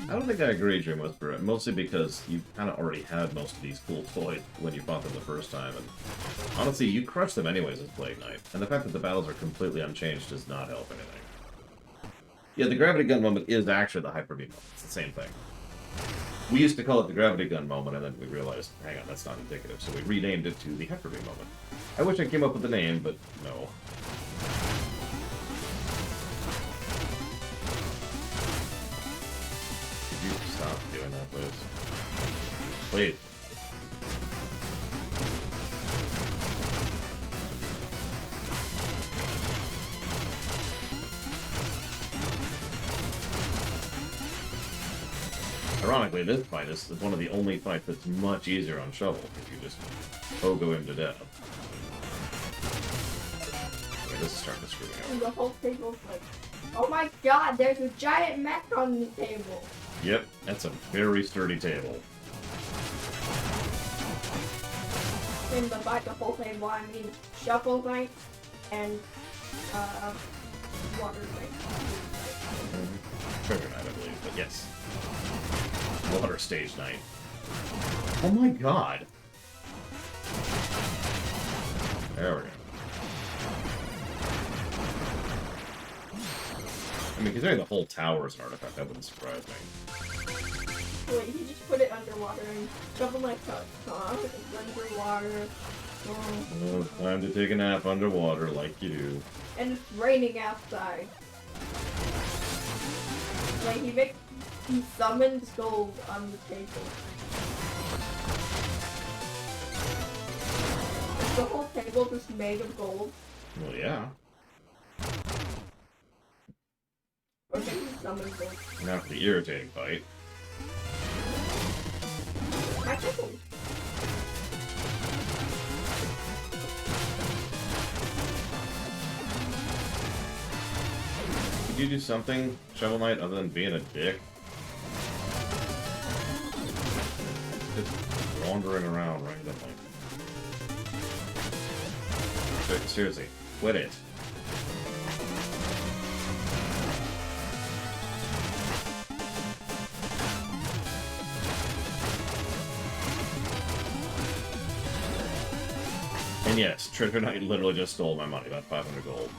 A: I don't think I agree, Dream Whisperer, mostly because you kind of already had most of these cool toys when you fought them the first time, and honestly, you crushed them anyways as Plague Knight, and the fact that the battles are completely unchanged does not help anything. Yeah, the Gravity Gun moment is actually the Hyper Beam moment. It's the same thing. We used to call it the Gravity Gun moment, and then we realized, hang on, that's not indicative, so we renamed it to the Hyper Beam moment. I wish I came up with the name, but no. Could you stop doing that, please? Please. Ironically, this fight is one of the only fights that's much easier on Shovel, if you just pogo him to death. Okay, this is starting to screw me
B: And
A: up.
B: the whole table's like, oh my god, there's a giant mech on the table.
A: Yep, that's a very sturdy table.
B: And by the whole table, I mean Shovel Knight and Water Knight.
A: Treasure Knight, I believe, but yes. Water Stage Knight. Oh my god! There we go. I mean, considering the whole tower is an artifact, that wouldn't surprise me.
B: Wait, he just put it underwater and Shovel Knight it's underwater. Oh.
A: Oh, time to take a nap underwater like you do.
B: And it's raining outside. Like he summons gold on the table. Is the whole table just made of gold?
A: Well, yeah.
B: Or can he summon gold?
A: Now for the irritating fight.
B: My pickle.
A: Could you do something, Shovel Knight, other than being a dick? Just wandering around randomly. Seriously, quit it. And yes, Treasure Knight literally just stole my money, about 500 gold.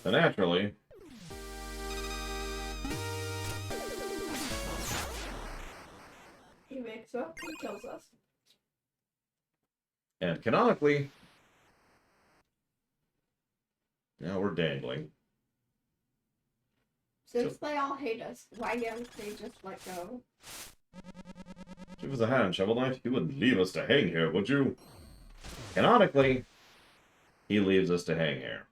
A: So naturally,
B: He wakes up and kills us.
A: and canonically, now we're dangling.
B: Since they all hate us, why don't they just let go?
A: Give us a hand, Shovel Knight. You wouldn't leave us to hang here, would you? Canonically, he leaves us to hang here.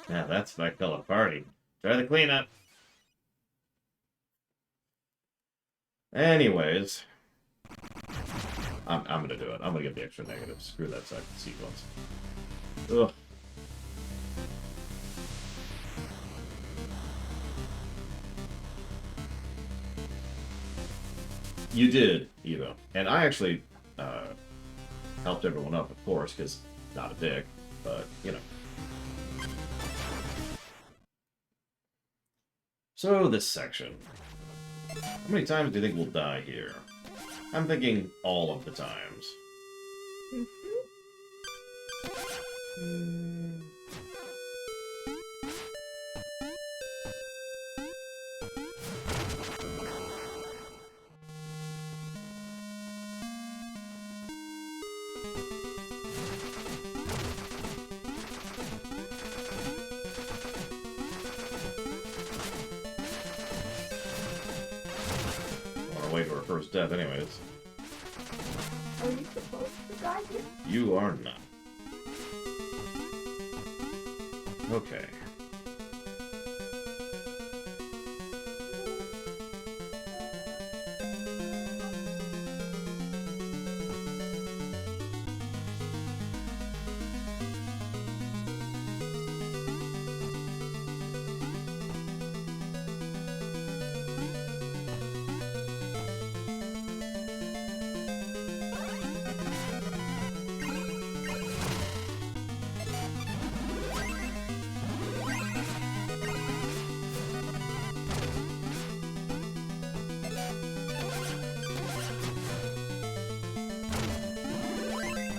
A: Now that's my color party. Try the cleanup. Anyways, I'm gonna do it. I'm gonna get the extra negative. Screw that second sequence. Ugh. You did, Evo. And I actually helped everyone up, of course, because not a dick, but, you know. So, this section. How many times do you think we'll die here? I'm thinking all of the times. Wait for her first death anyways.
B: Are you supposed to die here?
A: You are not. Okay.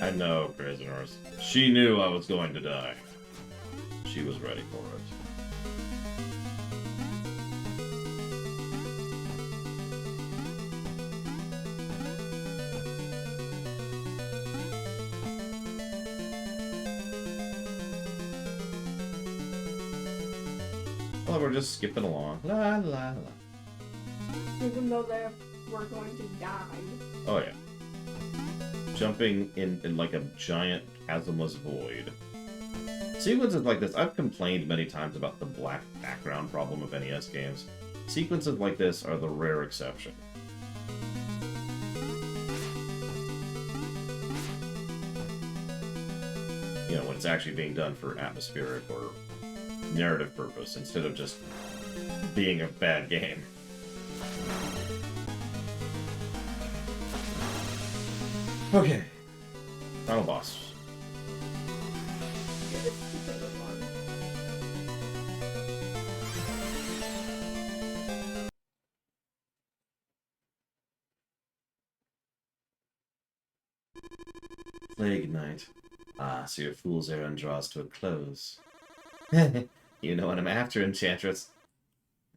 A: I know, prisoners. She knew I was going to die. She was ready for it. Well, we're just skipping along. La la la.
B: Even though they were going to die.
A: Oh yeah. Jumping in like a giant chasmless void. Sequences like this, I've complained many times about the black background problem of NES games. Sequences like this are the rare exception. You know, when it's actually being done for atmospheric or narrative purpose instead of just being a bad game. Okay. Final boss. Plague Knight. Ah, so your fool's errand draws to a close. You know what I'm after, Enchantress.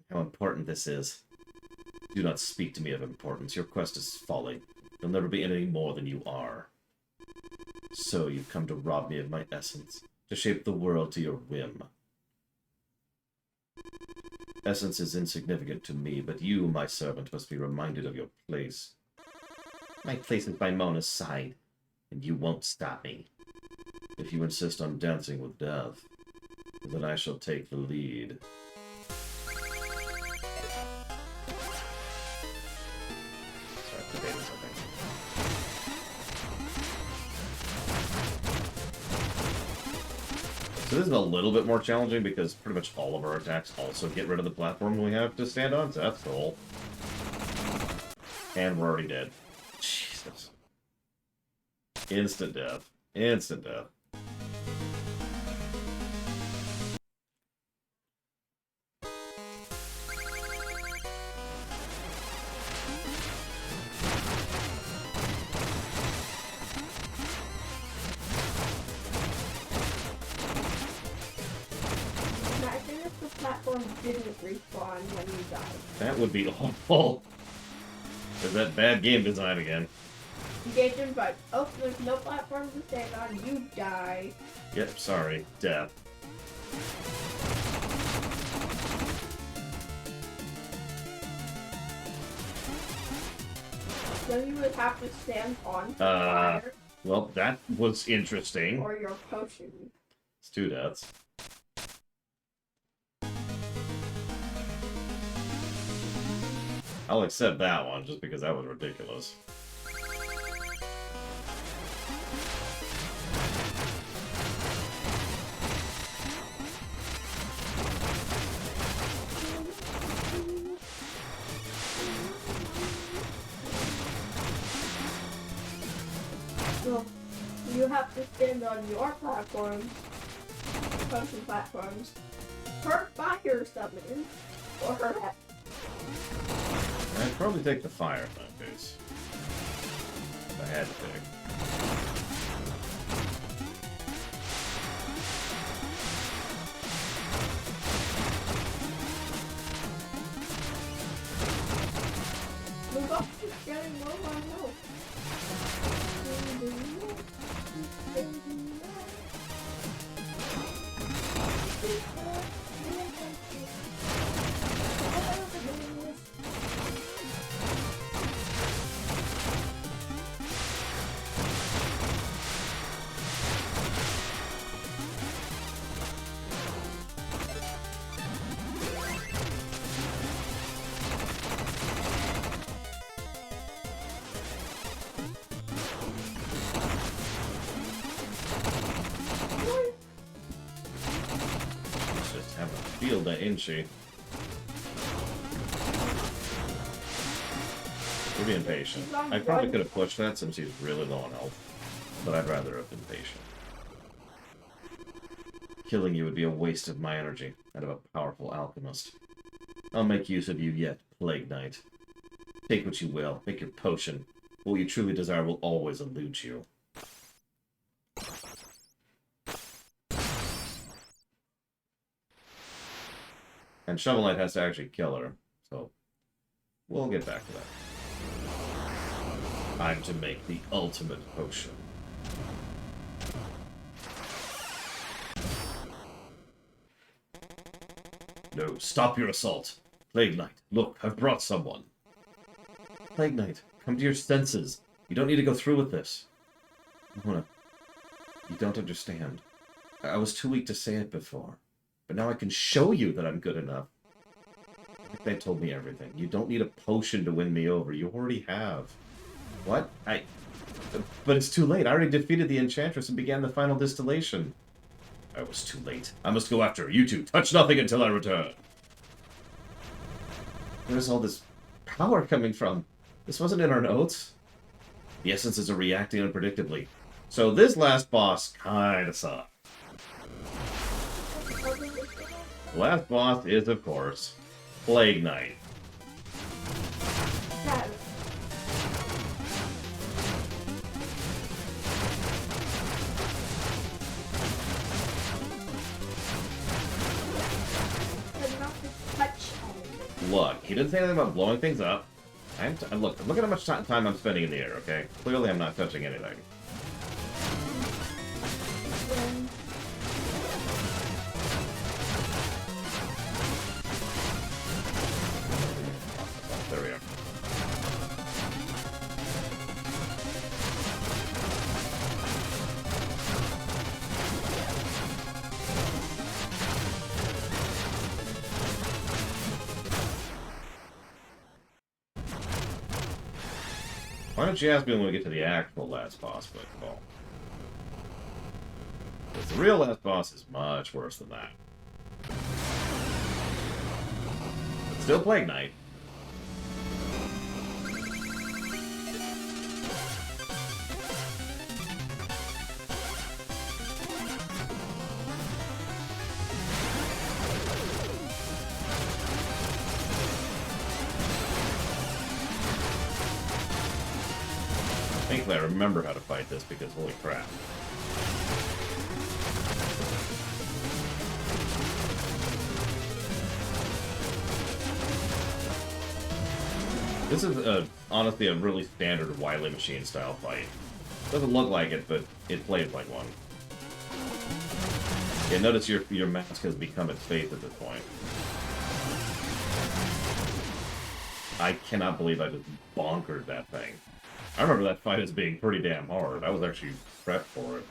A: How important this is. Do not speak to me of importance. Your quest is folly. You'll never be anything more than you are. So you've come to rob me of my essence, to shape the world to your whim. Essence is insignificant to me, but you, my servant, must be reminded of your place. My place is by Mona's side, and you won't stop me. If you insist on dancing with death, then I shall take the lead. Sorry, potatoes, I think. So this is a little bit more challenging because pretty much all of our attacks also get rid of the platform we have to stand on, so that's cool. And we're already dead. Jesus. Instant death. Instant death.
B: Imagine if the platform didn't respawn when you died.
A: That would be awful. There's that bad game design again.
B: You get them, but oh, there's no platform to stand on. You die.
A: Yep, sorry. Death.
B: Then you would have to stand on fire
A: Well, that was interesting.
B: or your potion.
A: It's 2 deaths. I'll accept that one, just because that was ridiculous.
B: So you have to stand on your platforms, potion platforms, per fire summon, or
A: I'd probably take the fire in that case. If I had to pick.
B: move up to getting low on health.
A: Let's just have a field of Inchi. We're being patient. I probably could have pushed that since he's really low on health, but I'd rather have been patient. Killing you would be a waste of my energy, that of a powerful alchemist. I'll make use of you yet, Plague Knight. Take what you will, make your potion. What you truly desire will always elude you. And Shovel Knight has to actually kill her, so we'll get back to that. Time to make the ultimate potion. No, stop your assault. Plague Knight, look, I've brought someone. Plague Knight, come to your senses. You don't need to go through with this. Mona, you don't understand. I was too weak to say it before. But now I can show you that I'm good enough. They told me everything. You don't need a potion to win me over. You already have. What? But it's too late. I already defeated the Enchantress and began the final distillation. I was too late. I must go after her. You two, touch nothing until I return. Where's all this power coming from? This wasn't in our notes. The essences are reacting unpredictably. So this last boss kinda sucked. The last boss is, of course, Plague Knight. Look, he didn't say anything about blowing things up. Look at how much time I'm spending in the air, okay? Clearly I'm not touching anything. Why don't you ask me when we get to the actual last boss fight, Paul? Because the real last boss is much worse than that. But still Plague Knight. Thankfully, I remember how to fight this because holy crap. This is honestly a really standard Wily Machine style fight. Doesn't look like it, but it plays like one. Yeah, notice your mask has become its face at this point. I cannot believe I just bonkered that thing. I remember that fight as being pretty damn hard. I was actually prepped for it.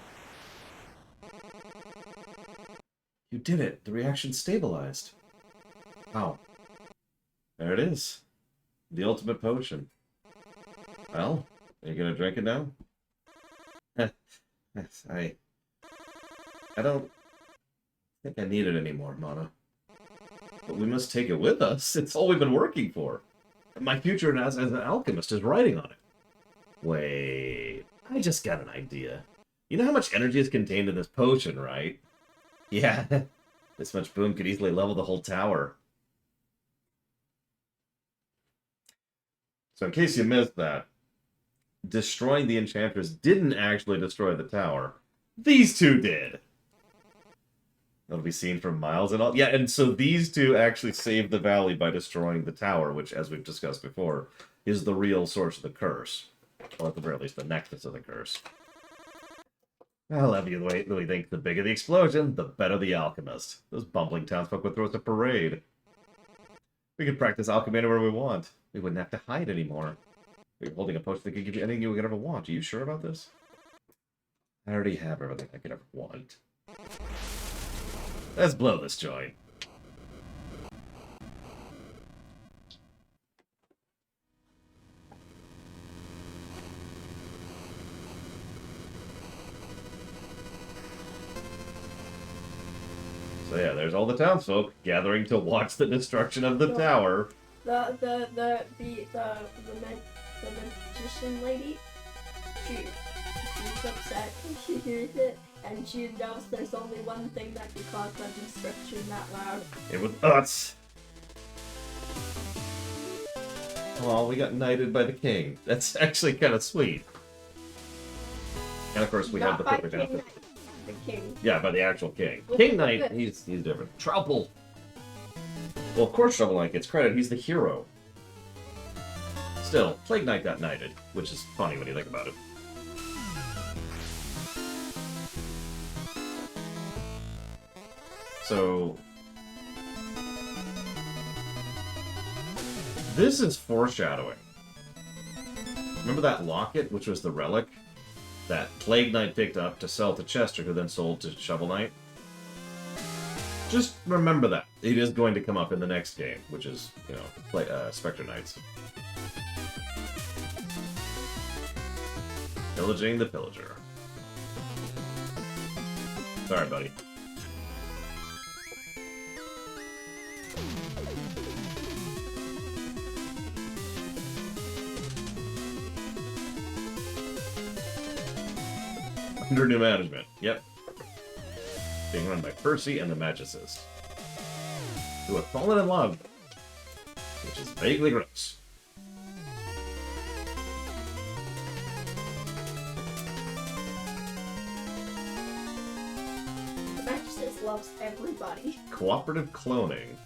A: You did it! The reaction stabilized. Wow. There it is. The ultimate potion. Well, are you gonna drink it now? Yes, I don't think I need it anymore, Mana. But we must take it with us. It's all we've been working for. My future as an alchemist is riding on it. Wait, I just got an idea. You know how much energy is contained in this potion, right? Yeah, this much boom could easily level the whole tower. So in case you missed that, destroying the Enchantress didn't actually destroy the tower. These two did. That'll be seen from miles and all. Yeah, and so these two actually saved the valley by destroying the tower, which, as we've discussed before, is the real source of the curse. Or at the very least, the nexus of the curse. I'll have you really think the bigger the explosion, the better the alchemist. Those bumbling townsfolk would throw us a parade. We could practice alchemy anywhere we want. We wouldn't have to hide anymore. We're holding a potion that could give you anything you could ever want. Are you sure about this? I already have everything I could ever want. Let's blow this joint. So yeah, there's all the townsfolk gathering to watch the destruction of the tower.
B: The magician lady, she's upset when she hears it, and she knows there's only one thing that could cause that destruction that loud.
A: It was us. Oh, we got knighted by the king. That's actually kind of sweet. And of course, we have the perfect outfit.
B: The king.
A: Yeah, by the actual king. King Knight, he's different. Trouble. Well, of course Shovel Knight gets credit. He's the hero. Still, Plague Knight got knighted, which is funny when you think about it. So this is foreshadowing. Remember that locket, which was the relic that Plague Knight picked up to sell to Chester, who then sold to Shovel Knight? Just remember that. It is going to come up in the next game, which is, you know, Spectre Knights. Pillaging the Pillager. Sorry, buddy. Under new management. Yep. Being run by Percy and the Magicist, who have fallen in love, which is vaguely gross.
B: The Magicist loves everybody.
A: Cooperative cloning.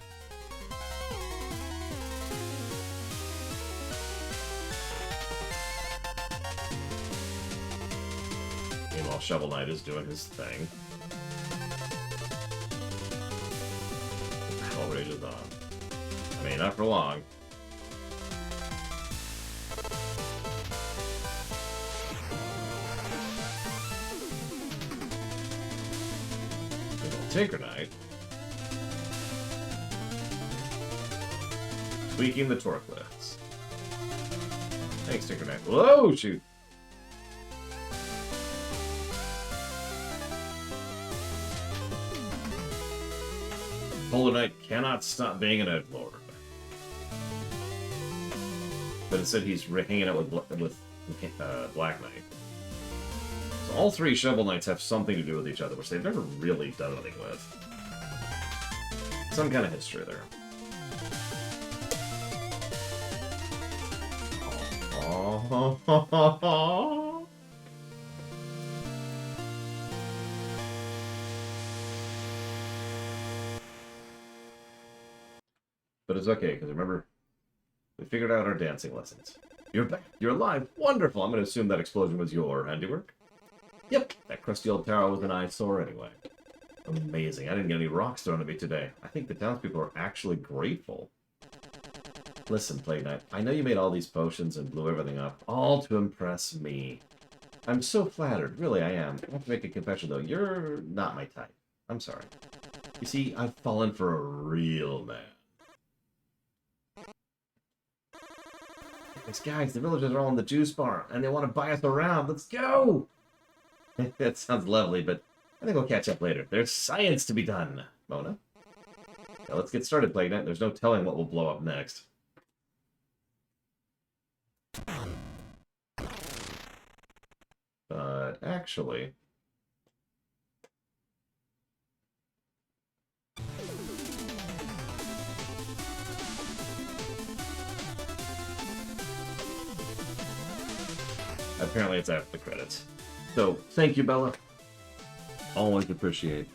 A: Meanwhile, Shovel Knight is doing his thing. Battle rages on. I mean, not for long. Tinker Knight. Tweaking the torque lifts. Thanks, Tinker Knight. Whoa, shoot. Polar Knight cannot stop being an Edgelord. But instead he's hanging out with Black Knight. So all three Shovel Knights have something to do with each other, which they've never really done anything with. Some kind of history there. Oh. But it's okay, because remember, we figured out our dancing lessons. You're back. You're alive. Wonderful. I'm going to assume that explosion was your handiwork. Yep. That crusty old tower was an eyesore anyway. Amazing. I didn't get any rocks thrown at me today. I think the townspeople are actually grateful. Listen, Plague Knight, I know you made all these potions and blew everything up, all to impress me. I'm so flattered. Really, I am. I have to make a confession, though. You're not my type. I'm sorry. You see, I've fallen for a real man. Guys, the villagers are all in the juice bar, and they want to buy us around. Let's go! That sounds lovely, but I think we'll catch up later. There's science to be done, Mona. Now let's get started, Plague Knight. There's no telling what will blow up next. But actually... apparently it's after the credits. So, thank you, Bella. Always appreciate.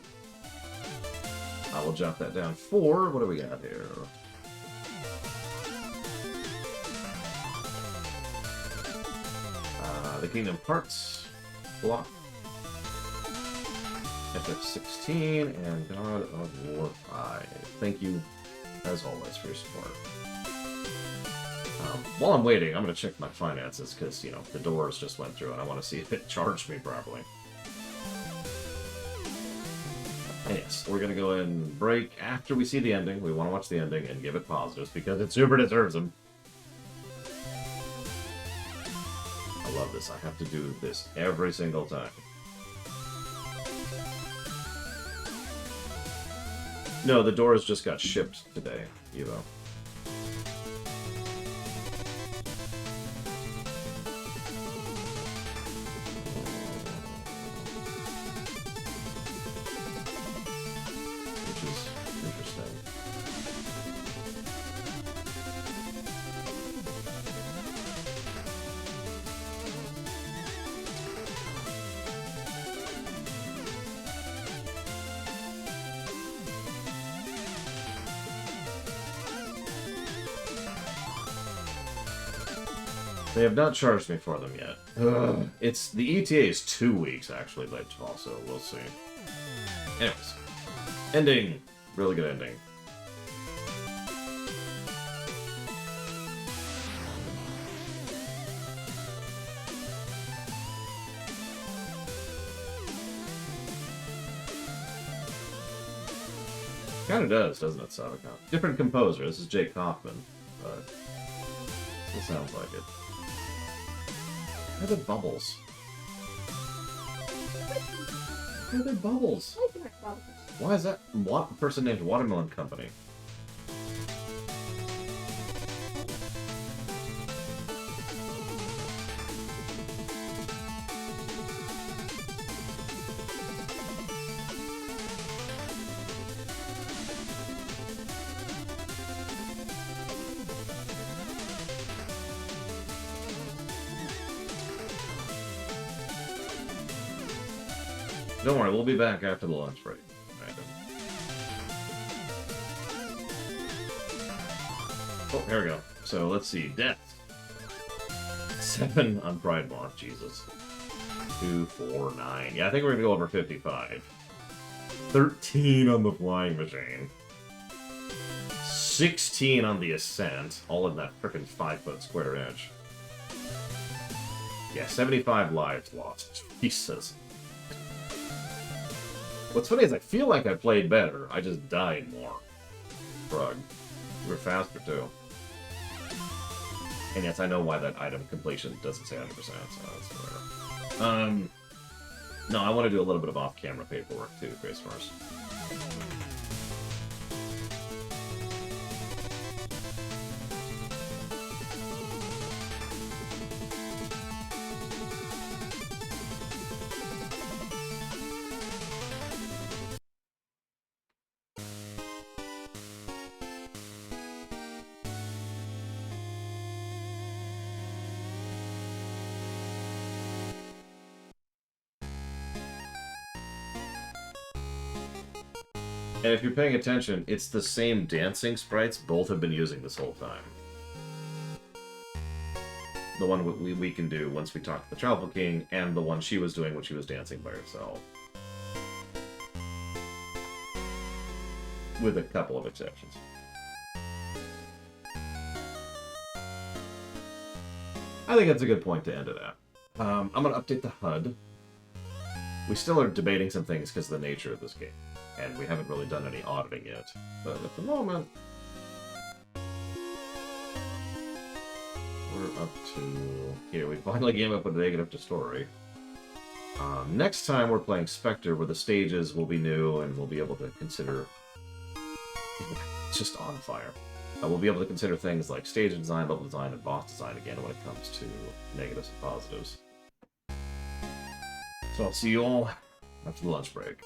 A: I will jot that down. 4, what do we got here? The Kingdom Hearts block. FF16 and God of War 5. Thank you, as always, for your support. While I'm waiting, I'm going to check my finances, because, you know, the doors just went through, and I want to see if it charged me properly. And yes, we're going to go and break after we see the ending. We want to watch the ending and give it positives, because it super deserves them. I love this. I have to do this every single time. No, the doors just got shipped today, Evo. They have not charged me for them yet. Ugh. It's the ETA is 2 weeks actually, but also we'll see. Anyways, ending, really good ending. Kind of does, doesn't it, Savicon? Different composer. This is Jake Kaufman, but it sounds like it. Where are the bubbles? Where are the bubbles? Why is that person named Watermelon Company? Don't worry, we'll be back after the lunch break. Right then. Oh, here we go. So let's see. Death. 7 on Pride Month. Jesus. 2, 4, 9. Yeah, I think we're gonna go over 55. 13 on the Flying Machine. 16 on the Ascent. All in that frickin' 5-foot square inch. Yeah, 75 lives lost. Jesus. What's funny is I feel like I played better. I just died more. Frog. You were faster, too. And yes, I know why that item completion doesn't say 100%, so that's whatever. No, I want to do a little bit of off-camera paperwork too, Grace Mars. And if you're paying attention, it's the same dancing sprites both have been using this whole time. The one we can do once we talk to the Travel King, and the one she was doing when she was dancing by herself. With a couple of exceptions. I think that's a good point to end it at. I'm going to update the HUD. We still are debating some things because of the nature of this game. And we haven't really done any auditing yet. But at the moment, we're up to... Here, we finally came up with a negative to story. Next time we're playing Spectre, where the stages will be new and we'll be able to consider... It's just on fire. We'll be able to consider things like stage design, level design, and boss design again when it comes to negatives and positives. So I'll see you all after the lunch break.